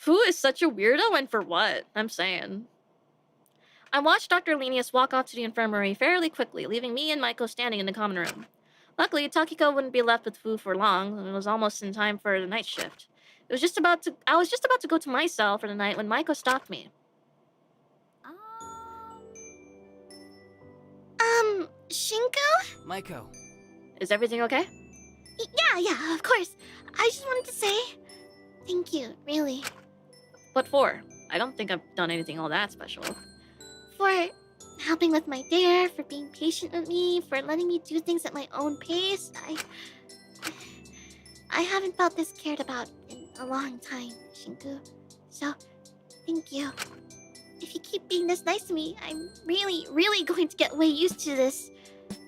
Who is such a weirdo and for what? I'm saying. I watched Dr. Elenius walk off to the infirmary fairly quickly, leaving me and Maiko standing in the common room. Luckily, Takiko wouldn't be left with Fu for long, and it was almost in time for the night shift. I was just about to go to my cell for the night when Maiko stopped me. Shinku? Maiko. Is everything okay? Yeah, of course. I just wanted to say thank you, really. What for? I don't think I've done anything all that special. For helping with my dare, for being patient with me, for letting me do things at my own pace. I haven't felt this cared about in a long time, Shinku. So, thank you. If you keep being this nice to me, I'm really, really going to get way used to this.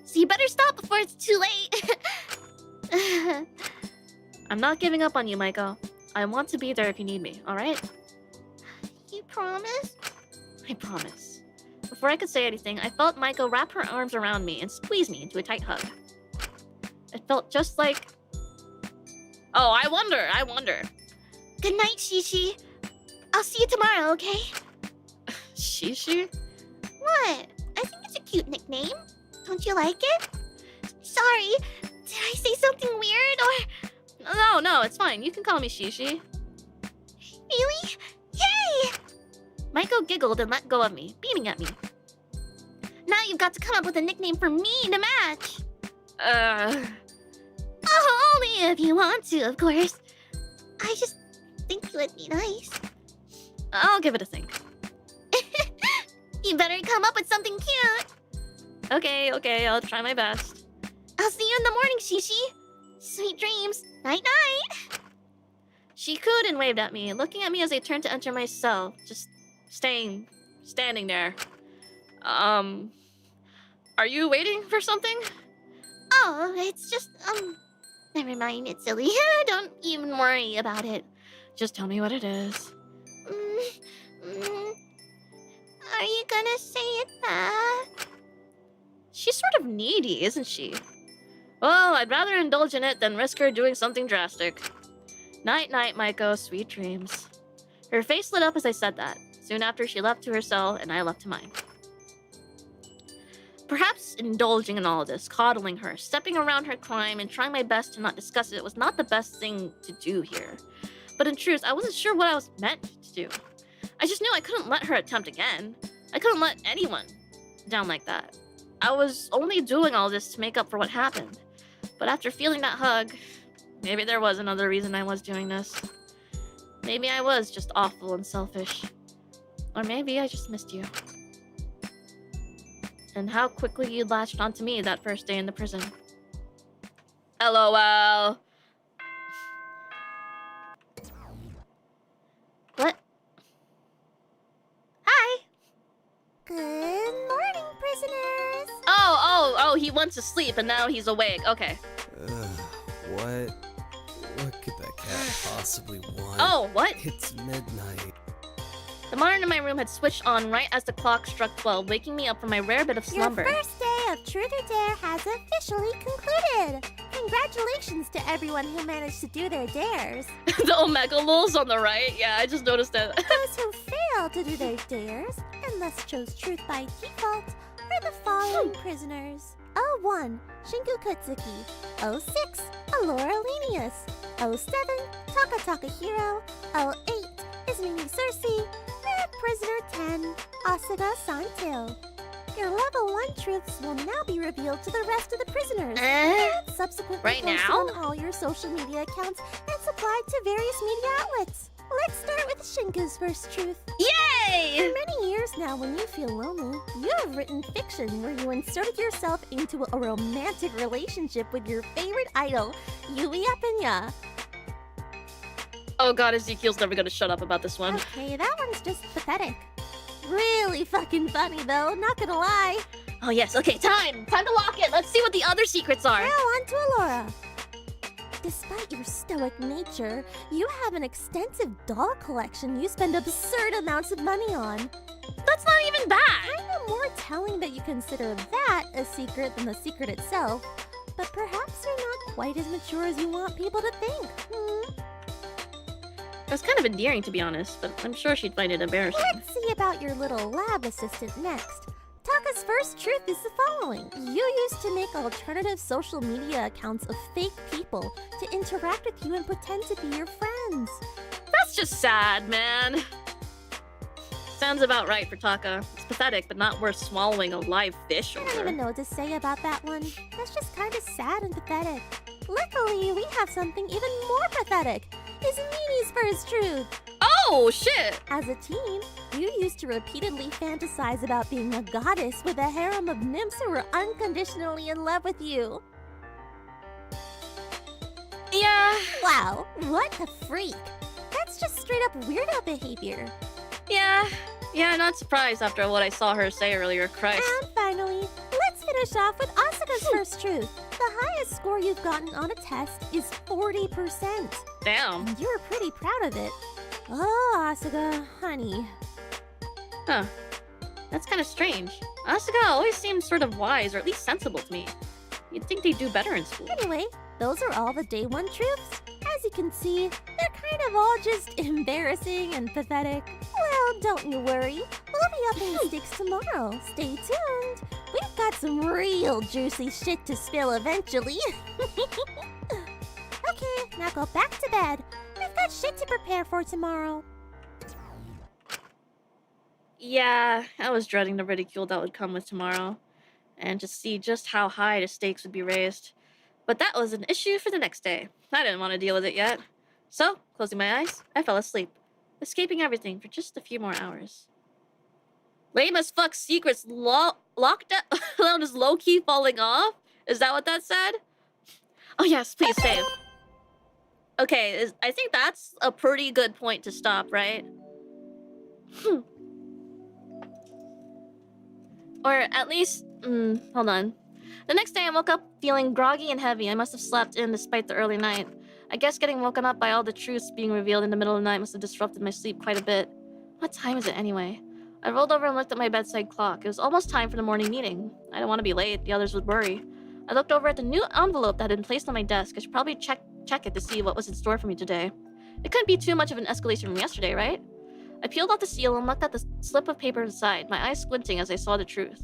So you better stop before it's too late. I'm not giving up on you, Maiko. I want to be there if you need me, alright? You promise? I promise. Before I could say anything, I felt Maiko wrap her arms around me and squeeze me into a tight hug. It felt just like... Oh, I wonder. Good night, Shishi. I'll see you tomorrow, okay? Shishi? What? I think it's a cute nickname. Don't you like it? Sorry, did I say something weird or... No, it's fine. You can call me Shishi. Really? Yay! Maiko giggled and let go of me, beaming at me. Now you've got to come up with a nickname for me to match. Oh, only if you want to, of course. I just think it would be nice. I'll give it a think. You better come up with something cute. Okay, I'll try my best. I'll see you in the morning, Shishi. Sweet dreams. Night-night. She cooed and waved at me, looking at me as I turned to enter my cell, just standing there. Are you waiting for something? Oh, it's just, never mind, it's silly. Don't even worry about it. Just tell me what it is. Are you gonna say it back? She's sort of needy, isn't she? Well, I'd rather indulge in it than risk her doing something drastic. Night-night, Maiko, sweet dreams. Her face lit up as I said that. Soon after, she left to her cell, and I left to mine. Perhaps indulging in all of this, coddling her, stepping around her crime, and trying my best to not discuss it was not the best thing to do here. But in truth, I wasn't sure what I was meant to do. I just knew I couldn't let her attempt again. I couldn't let anyone down like that. I was only doing all this to make up for what happened. But after feeling that hug, maybe there was another reason I was doing this. Maybe I was just awful and selfish. Or maybe I just missed you. And how quickly you latched onto me that first day in the prison. LOL. What? Hi. Good morning, prisoners. Oh, he went to sleep and now he's awake. Okay. What? What could that cat possibly want? Oh, what? It's midnight. The monitor in my room had switched on right as the clock struck 12, waking me up from my rare bit of slumber. Your first day of Truth or Dare has officially concluded. Congratulations to everyone who managed to do their dares. The Omega Lulz on the right? Yeah, I just noticed that. Those who failed to do their dares and thus chose truth by default are the following prisoners. 01, Shinku Kutsuki. 06, Alora Lenius. 07, Taka Takahiro. 08, Izumi Cersei. And prisoner 10, Asuga Santil. Your level 1 truths will now be revealed to the rest of the prisoners. And subsequently right posted now? on all your social media accounts and supplied to various media outlets. Let's start with Shinku's first truth. Yay! For many years now, when you feel lonely, you have written fiction where you inserted yourself into a romantic relationship with your favorite idol, Yui Apenya. Oh god, Ezekiel's never gonna shut up about this one. Okay, that one's just pathetic. Really fucking funny though, not gonna lie. Oh yes, okay, time to lock it. Let's see what the other secrets are. Now on to Alora. Despite your stoic nature, you have an extensive doll collection you spend absurd amounts of money on. That's not even bad. Kinda more telling that you consider that a secret than the secret itself. But perhaps you're not quite as mature as you want people to think. It was kind of endearing, to be honest, but I'm sure she'd find it embarrassing. Let's see about your little lab assistant next. Taka's first truth is the following. You used to make alternative social media accounts of fake people to interact with you and pretend to be your friends. That's just sad, man. Sounds about right for Taka. It's pathetic, but not worth swallowing a live fish I over. don't even know what to say about that one. That's just kind of sad and pathetic. Luckily, we have something even more pathetic. Izumini's first truth. Oh, shit! As a teen, you used to repeatedly fantasize about being a goddess with a harem of nymphs who were unconditionally in love with you. Yeah. Wow, what a freak. That's just straight up weirdo behavior. Yeah, not surprised after what I saw her say earlier, Christ. And finally, let's finish off with Asuka's first truth. The highest score you've gotten on a test is 40%. Damn. And you're pretty proud of it. Oh, Asuka, honey. Huh. That's kind of strange. Asuka always seems sort of wise, or at least sensible to me. You'd think they'd do better in school. Anyway, those are all the day one truths. As you can see, they're kind of all just embarrassing and pathetic. Well, don't you worry. We'll be upping the stakes tomorrow. Stay tuned. We've got some real juicy shit to spill eventually. Okay, now go back to bed. We've got shit to prepare for tomorrow. Yeah, I was dreading the ridicule that would come with tomorrow, and to see just how high the stakes would be raised. But that was an issue for the next day. I didn't want to deal with it yet. So, closing my eyes, I fell asleep, escaping everything for just a few more hours. Lame as fuck secrets locked down is low-key falling off? Is that what that said? Oh yes, please save. Okay, I think that's a pretty good point to stop, right? Or at least, hold on. The next day I woke up feeling groggy and heavy. I must have slept in despite the early night. I guess getting woken up by all the truths being revealed in the middle of the night must have disrupted my sleep quite a bit. What time is it anyway? I rolled over and looked at my bedside clock. It was almost time for the morning meeting. I didn't want to be late, the others would worry. I looked over at the new envelope that had been placed on my desk. I should probably check it to see what was in store for me today. It couldn't be too much of an escalation from yesterday, right? I peeled off the seal and looked at the slip of paper inside, my eyes squinting as I saw the truth.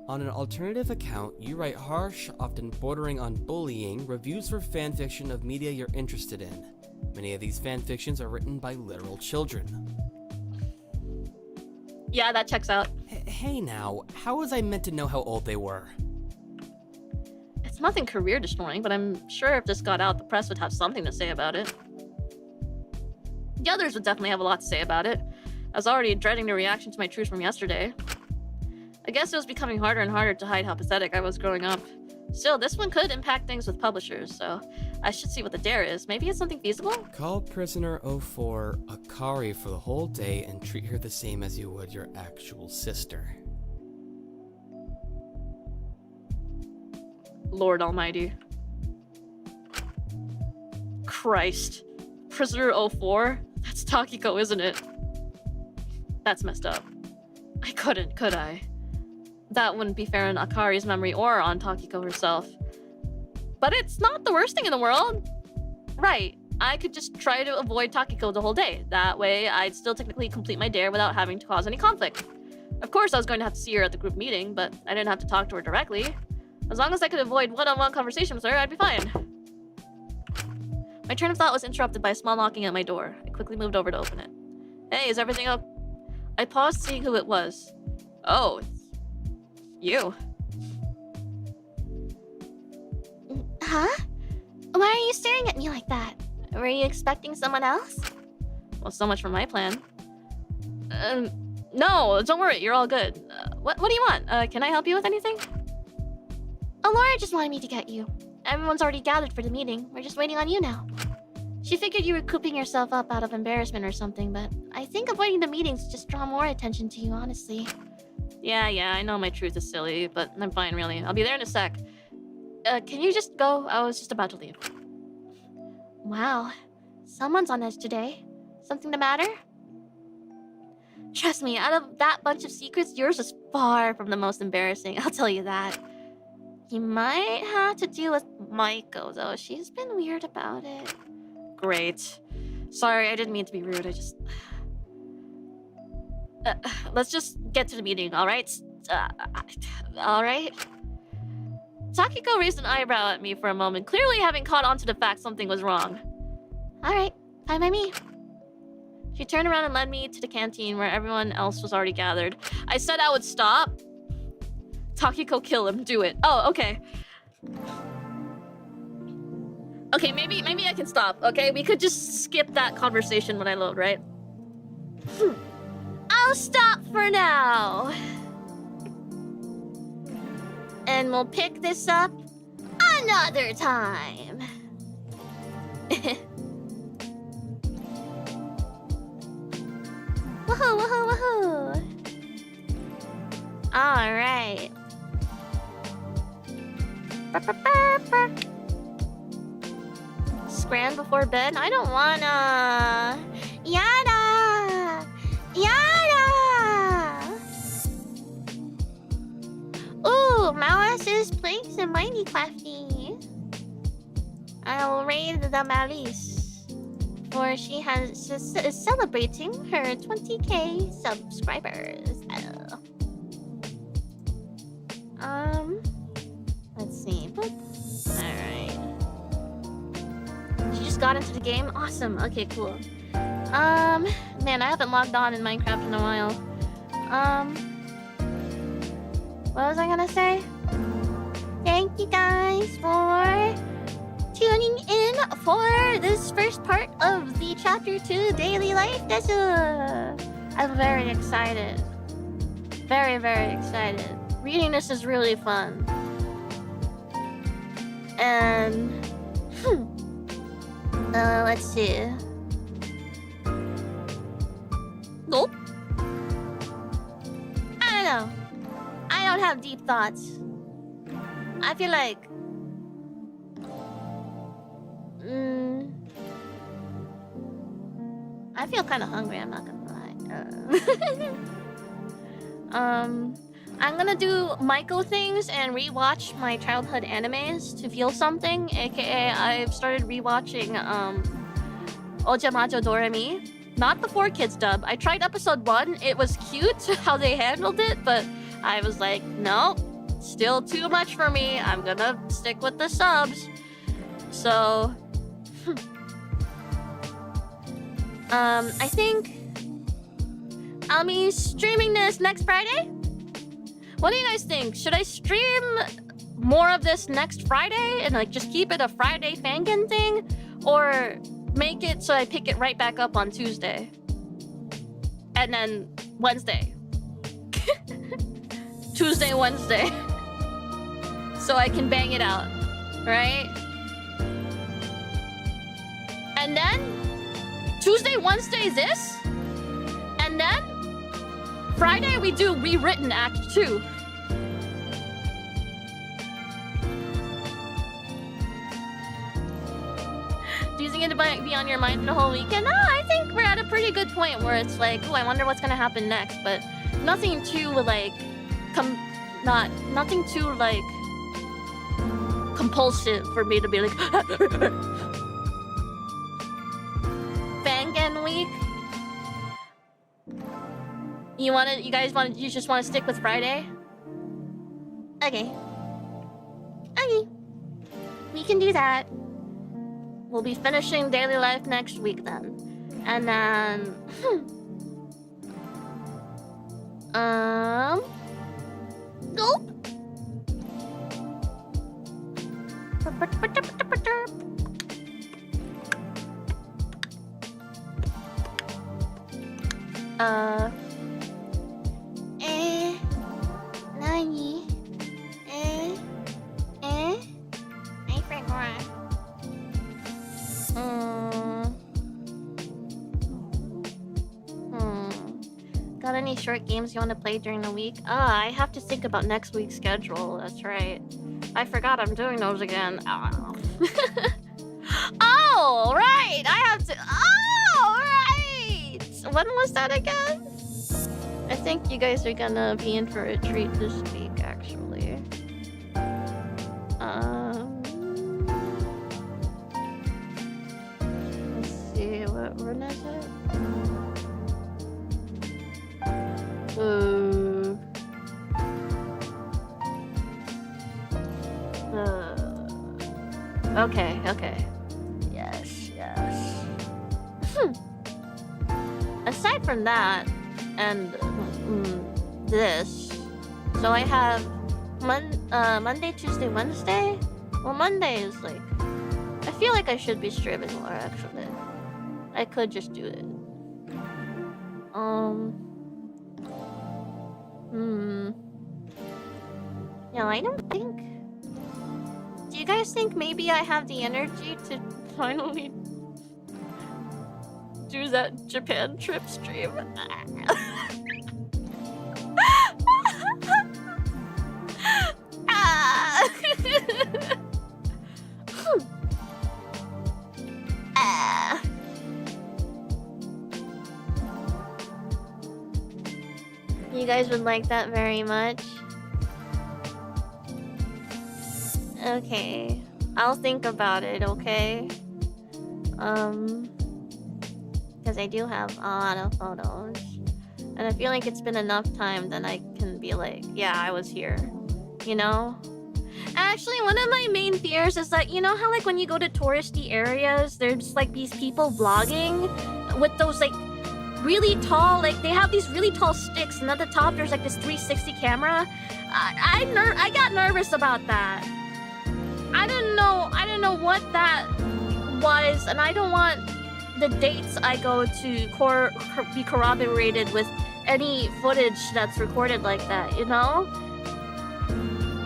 On an alternative account, you write harsh, often bordering on bullying, reviews for fanfiction of media you're interested in. Many of these fanfictions are written by literal children. Yeah, that checks out. Hey now, how was I meant to know how old they were? It's nothing career destroying, but I'm sure if this got out, the press would have something to say about it. The others would definitely have a lot to say about it. I was already dreading the reaction to my truth from yesterday. I guess it was becoming harder and harder to hide how pathetic I was growing up. Still, this one could impact things with publishers, so I should see what the dare is. Maybe it's something feasible? Call prisoner 04 Akari for the whole day and treat her the same as you would your actual sister. Lord Almighty. Christ. Prisoner 04? That's Takiko, isn't it? That's messed up. I couldn't, could I? That wouldn't be fair on Akari's memory or on Takiko herself. But it's not the worst thing in the world. Right. I could just try to avoid Takiko the whole day. That way, I'd still technically complete my dare without having to cause any conflict. Of course, I was going to have to see her at the group meeting, but I didn't have to talk to her directly. As long as I could avoid one-on-one conversation with her, I'd be fine. My train of thought was interrupted by a small knocking at my door. I quickly moved over to open it. Hey, is everything okay? I paused, seeing who it was. Oh, it's you. Huh? Why are you staring at me like that? Were you expecting someone else? Well, so much for my plan. No, don't worry, you're all good. What do you want? Can I help you with anything? Alora just wanted me to get you. Everyone's already gathered for the meeting. We're just waiting on you now. She figured you were cooping yourself up out of embarrassment or something, but I think avoiding the meetings just draw more attention to you, honestly. Yeah, I know my truth is silly, but I'm fine, really. I'll be there in a sec. Can you just go? I was just about to leave. Wow. Someone's on edge today. Something the matter? Trust me, out of that bunch of secrets, yours is far from the most embarrassing, I'll tell you that. You might have to deal with Maiko, though. She's been weird about it. Great. Sorry, I didn't mean to be rude. I just... let's just get to the meeting, alright? Alright? Takiko raised an eyebrow at me for a moment, clearly having caught on to the fact something was wrong. Alright, fine by me. She turned around and led me to the canteen where everyone else was already gathered. I said I would stop. Takiko, kill him. Do it. Oh, okay. Okay, maybe I can stop, okay? We could just skip that conversation when I load, right? I'll stop for now. And we'll pick this up another time. Woohoo, woohoo, woohoo. Alright. Scram before bed? I don't wanna. just playing some Minecrafty. I will raid the Malice, for she is celebrating her 20k subscribers. Let's see. Alright. She just got into the game? Awesome. Okay, cool. Man, I haven't logged on in Minecraft in a while. What was I gonna say? Thank you guys for tuning in for this first part of the Chapter 2 Daily Life desu. I'm very excited. Very, very excited. Reading this is really fun. And... let's see. Nope. I don't know. I don't have deep thoughts. I feel like... I feel kind of hungry, I'm not gonna lie. I'm gonna do Maiko things and rewatch my childhood animes to feel something, aka I've started rewatching Ojamajo Doremi. Not the 4Kids dub. I tried episode 1, it was cute how they handled it, but I was like, no, still too much for me. I'm gonna stick with the subs. So... I think I'll be streaming this next Friday. What do you guys think? Should I stream more of this next Friday and like just keep it a Friday Fangen thing? Or make it so I pick it right back up on Tuesday? And then Wednesday. Tuesday, Wednesday. So I can bang it out, right? And then Tuesday, Wednesday this, and then Friday we do Rewritten Act 2. Do you think it'll be on your mind the whole weekend? No, I think we're at a pretty good point where it's like, oh, I wonder what's gonna happen next, but nothing too like, nothing too like compulsive for me to be like. Fangen week. You just want to stick with Friday? Okay. Okay. We can do that. We'll be finishing Daily Life next week then. And then... Nope. Nani? I forgot. Got any short games you want to play during the week? I have to think about next week's schedule. That's right. I forgot I'm doing those again. Oh, right! I have to... Oh, right! When was that again? I think you guys are gonna be in for a treat this week, actually. Let's see, when is it? Okay. Yes. Aside from that, and this, so I have Monday, Tuesday, Wednesday. Well, Monday is like, I feel like I should be streaming more, actually. I could just do it. Yeah, I don't think... Do you guys think maybe I have the energy to finally do that Japan trip stream? You guys would like that very much. Okay. I'll think about it, okay? Because I do have a lot of photos. And I feel like it's been enough time that I can be like, yeah, I was here. You know? Actually, one of my main fears is that, you know how like when you go to touristy areas, there's like these people vlogging with those like really tall, like they have these really tall sticks, and at the top there's like this 360 camera. I got nervous about that. I don't know what that was, and I don't want the dates I go to be corroborated with any footage that's recorded like that, you know?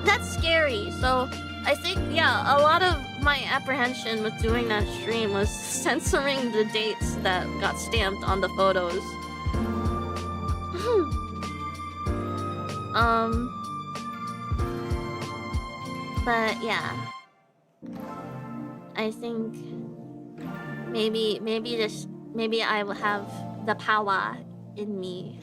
That's scary. So I think, yeah, a lot of my apprehension with doing that stream was censoring the dates that got stamped on the photos. But yeah, I think maybe I will have the power in me.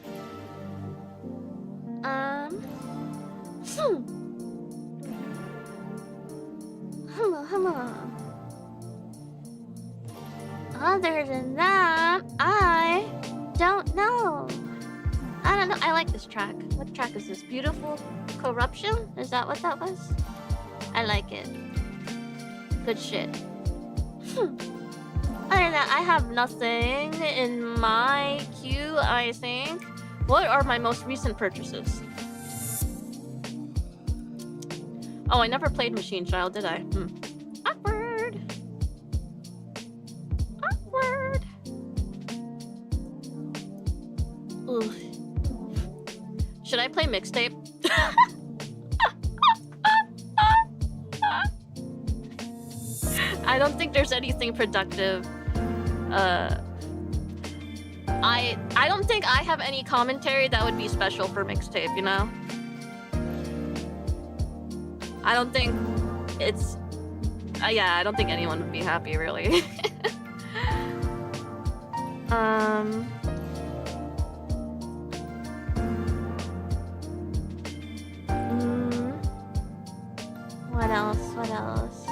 Hello. Other than that, I don't know. I like this track. What track is this? Beautiful Corruption? Is that what that was? I like it. Good shit. Other than that, I have nothing in my queue, I think. What are my most recent purchases? Oh, I never played Machine Child, did I? Awkward. Awkward. Ooh. Should I play Mixtape? I don't think there's anything productive. I don't think I have any commentary that would be special for Mixtape, you know? I don't think it's... yeah, I don't think anyone would be happy, really. What else? What else?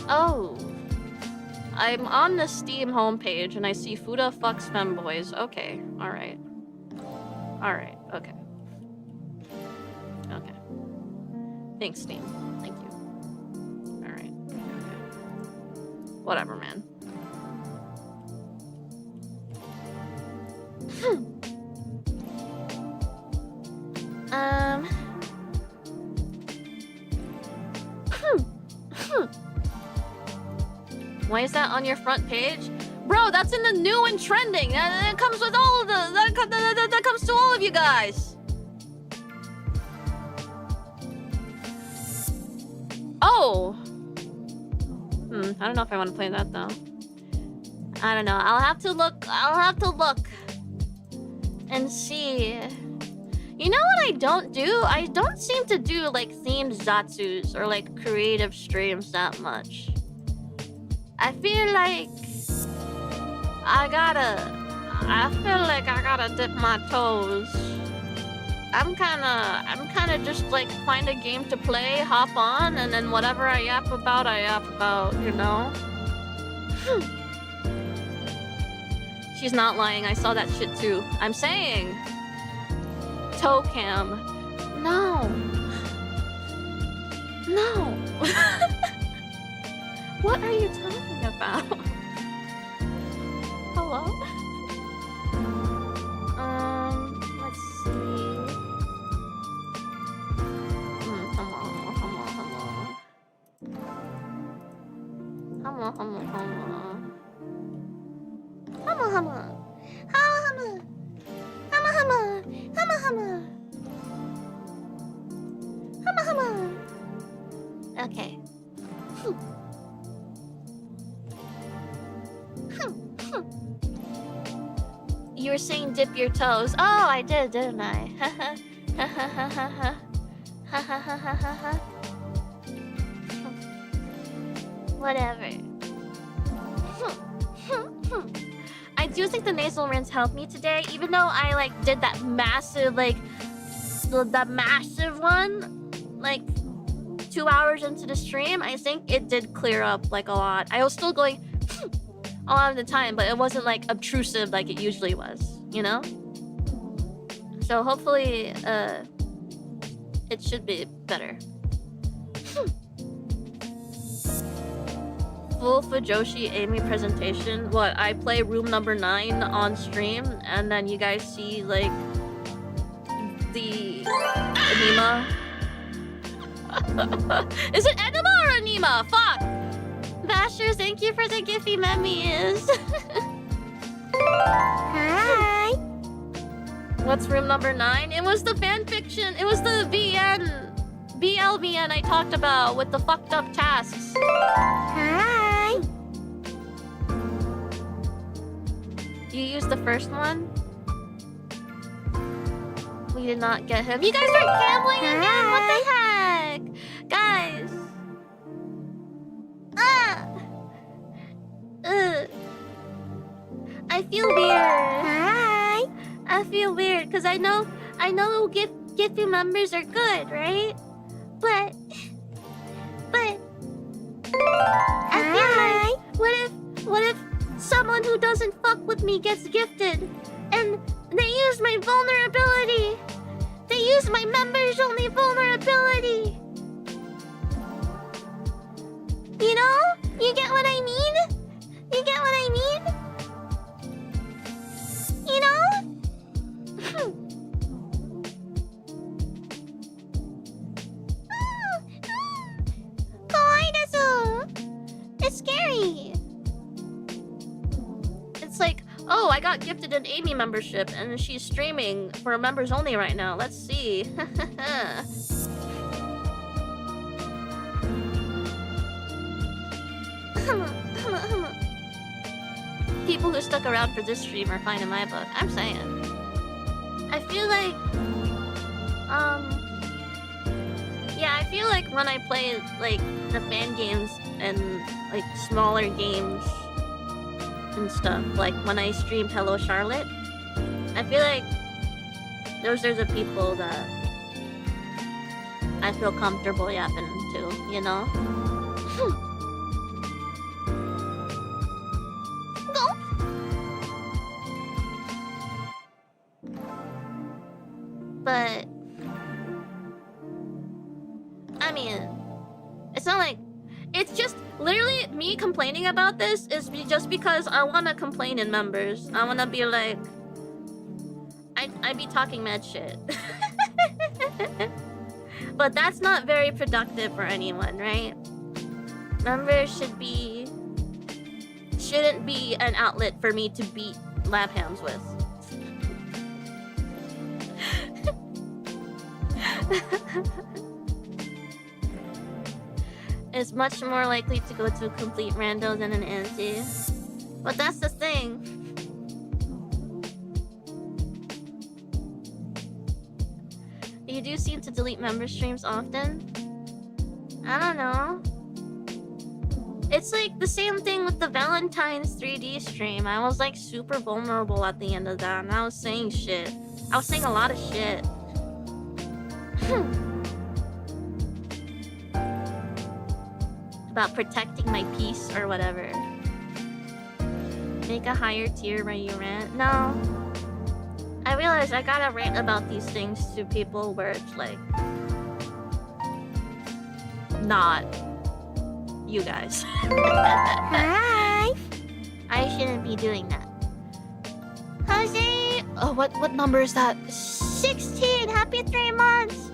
Oh. I'm on the Steam homepage and I see Fuda fucks femboys. Okay, alright. Alright, okay. Okay. Thanks, Steam. Thank you. Alright. Okay. Whatever, man. Why is that on your front page? Bro, that's in the new and trending. That comes with all of the... That comes to all of you guys. Oh. I don't know if I want to play that, though. I don't know. I'll have to look and see. You know what I don't do? I don't seem to do, like, themed Zatsus or, like, creative streams that much. I feel like I gotta dip my toes. I'm kinda just like find a game to play, hop on, and then whatever I yap about, you know? She's not lying, I saw that shit too. I'm saying toe cam. No. What are you talking about? Hello? Let's see. Okay. You were saying dip your toes. Oh, I did, didn't I? Whatever. I think the nasal rinse helped me today? Even though I like did that massive that massive one, like 2 hours into the stream, I think it did clear up like a lot. I was still going a lot of the time, but it wasn't like obtrusive like it usually was, you know? So hopefully it should be better. Full Fujoshi Amy presentation. What, I play room number 9 on stream and then you guys see like the anima. Is it enema or anima? Fuck! Basher, thank you for the Giphy memes. Hi. What's room number 9? It was the fanfiction. It was the BLBN I talked about with the fucked up tasks. Hi. You used the first one? We did not get him. You guys are gambling again? What the heck? Guys. I feel weird. Hi. I feel weird because I know Giphy members are good, right? But I feel like what if someone who doesn't fuck with me gets gifted and they use my vulnerability? They use my members only vulnerability. You know? You get what I mean? You get what I mean? You know? It's scary. It's like, oh, I got gifted an Eimi membership and she's streaming for members only right now. Let's see. People who stuck around for this stream are fine in my book. I'm saying. I feel like, yeah, I feel like when I play like the fan games and like smaller games and stuff, like when I streamed Hello Charlotte, I feel like those are the people that I feel comfortable yapping to, you know? But I mean, it's not like it's just literally me complaining about this is just because I want to complain in members. I want to be like, I be talking mad shit. But that's not very productive for anyone, right? Members shouldn't be an outlet for me to beat lab hams with. It's much more likely to go to a complete rando than an anti. But that's the thing. You do seem to delete member streams often. I don't know. It's like the same thing with the Valentine's 3D stream. I was like super vulnerable at the end of that and I was saying shit. I was saying a lot of shit. About protecting my peace or whatever. Make a higher tier where you rant. No. I realize I gotta rant about these things to people where it's like not you guys. Hi. I shouldn't be doing that. Jose! Oh, what number is that? 16! Happy 3 months!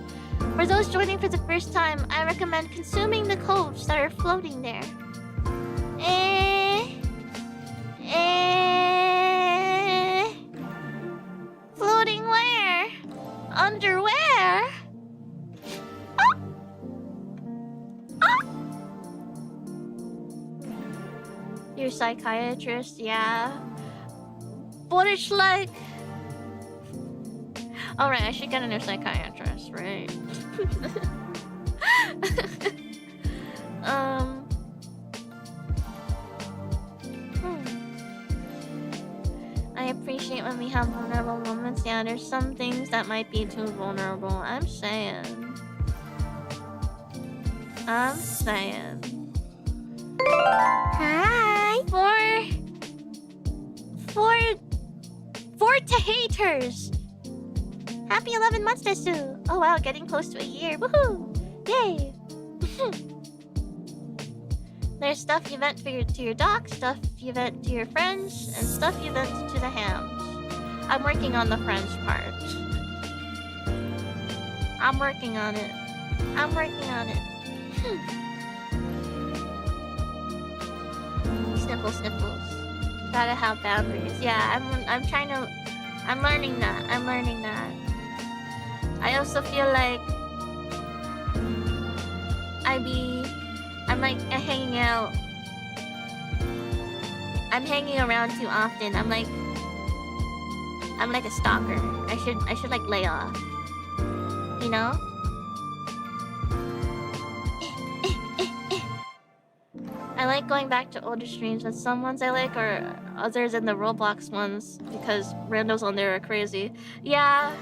For those joining for the first time, I recommend consuming the codes that are floating there. Floating where? Underwear? Your psychiatrist, yeah. But it's like... Alright, I should get a new psychiatrist, right? appreciate when we have vulnerable moments. Yeah, there's some things that might be too vulnerable. I'm saying. Hi. For to haters. Happy 11 months, Desu. Oh wow, getting close to a year. Woohoo! Yay! There's stuff you vent to your doc, stuff you vent to your friends, and stuff you vent to the hams. I'm working on the friends part. I'm working on it. Sniffles. Gotta have boundaries. Yeah, I'm learning that. I also feel like I'm hanging out. I'm hanging around too often. I'm like a stalker. I should like lay off. You know? I like going back to older streams, but some ones I like are others in the Roblox ones because randos on there are crazy. Yeah.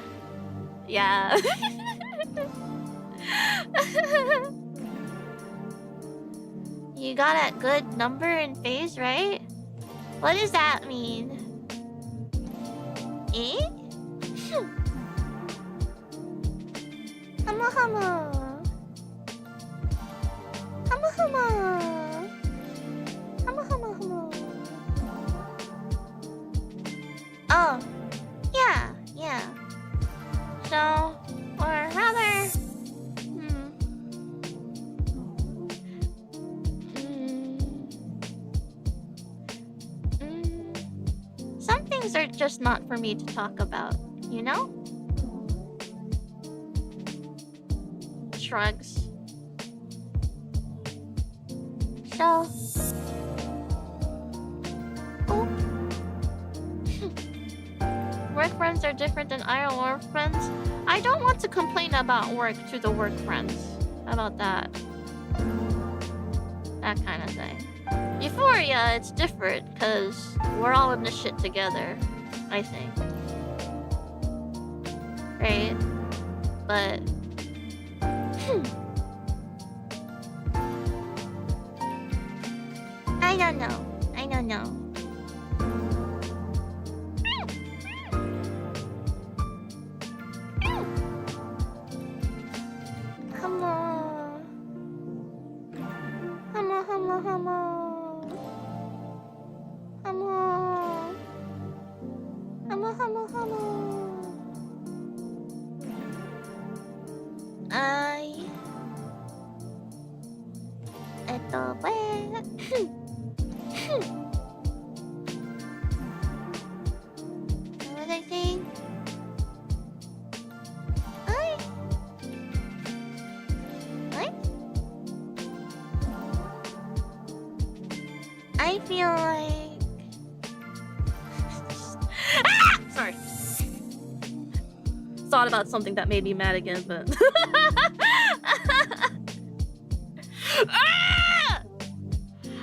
You got a good number and phase, right? What does that mean? Eh? Hamo. Oh, yeah. So, or rather, some things are just not for me to talk about, you know? Shrugs. So, work friends are different than IRL friends. I don't want to complain about work to the work friends. How about that? That kind of thing. Euphoria, it's different because we're all in this shit together, I think. Right? But I don't know. What was I saying? What? I feel like... Sorry. Thought about something that made me mad again, but...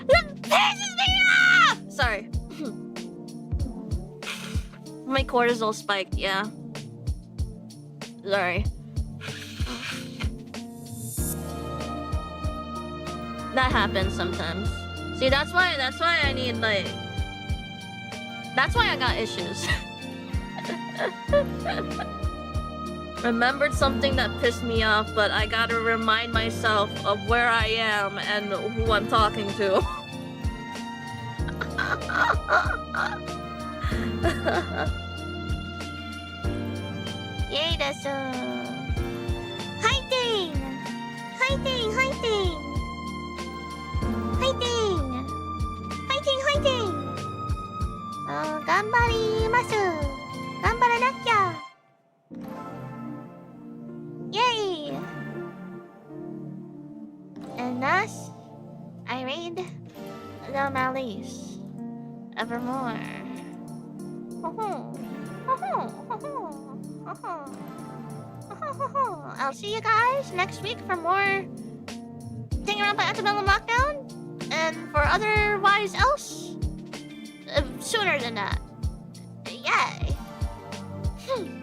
That pisses me off! Sorry. My cortisol spiked, yeah. Sorry. That happens sometimes. See, that's why I need, like... That's why I got issues. Remembered something that pissed me off, but I gotta remind myself of where I am and who I'm talking to. Yay, Desu! Fighting! Ganbarimasu! Ganbaranakya! Yay! And thus, I read the malice evermore. I'll see you guys next week for more Danganronpa Antebellum Lockdown, and for otherwise else, sooner than that. yay.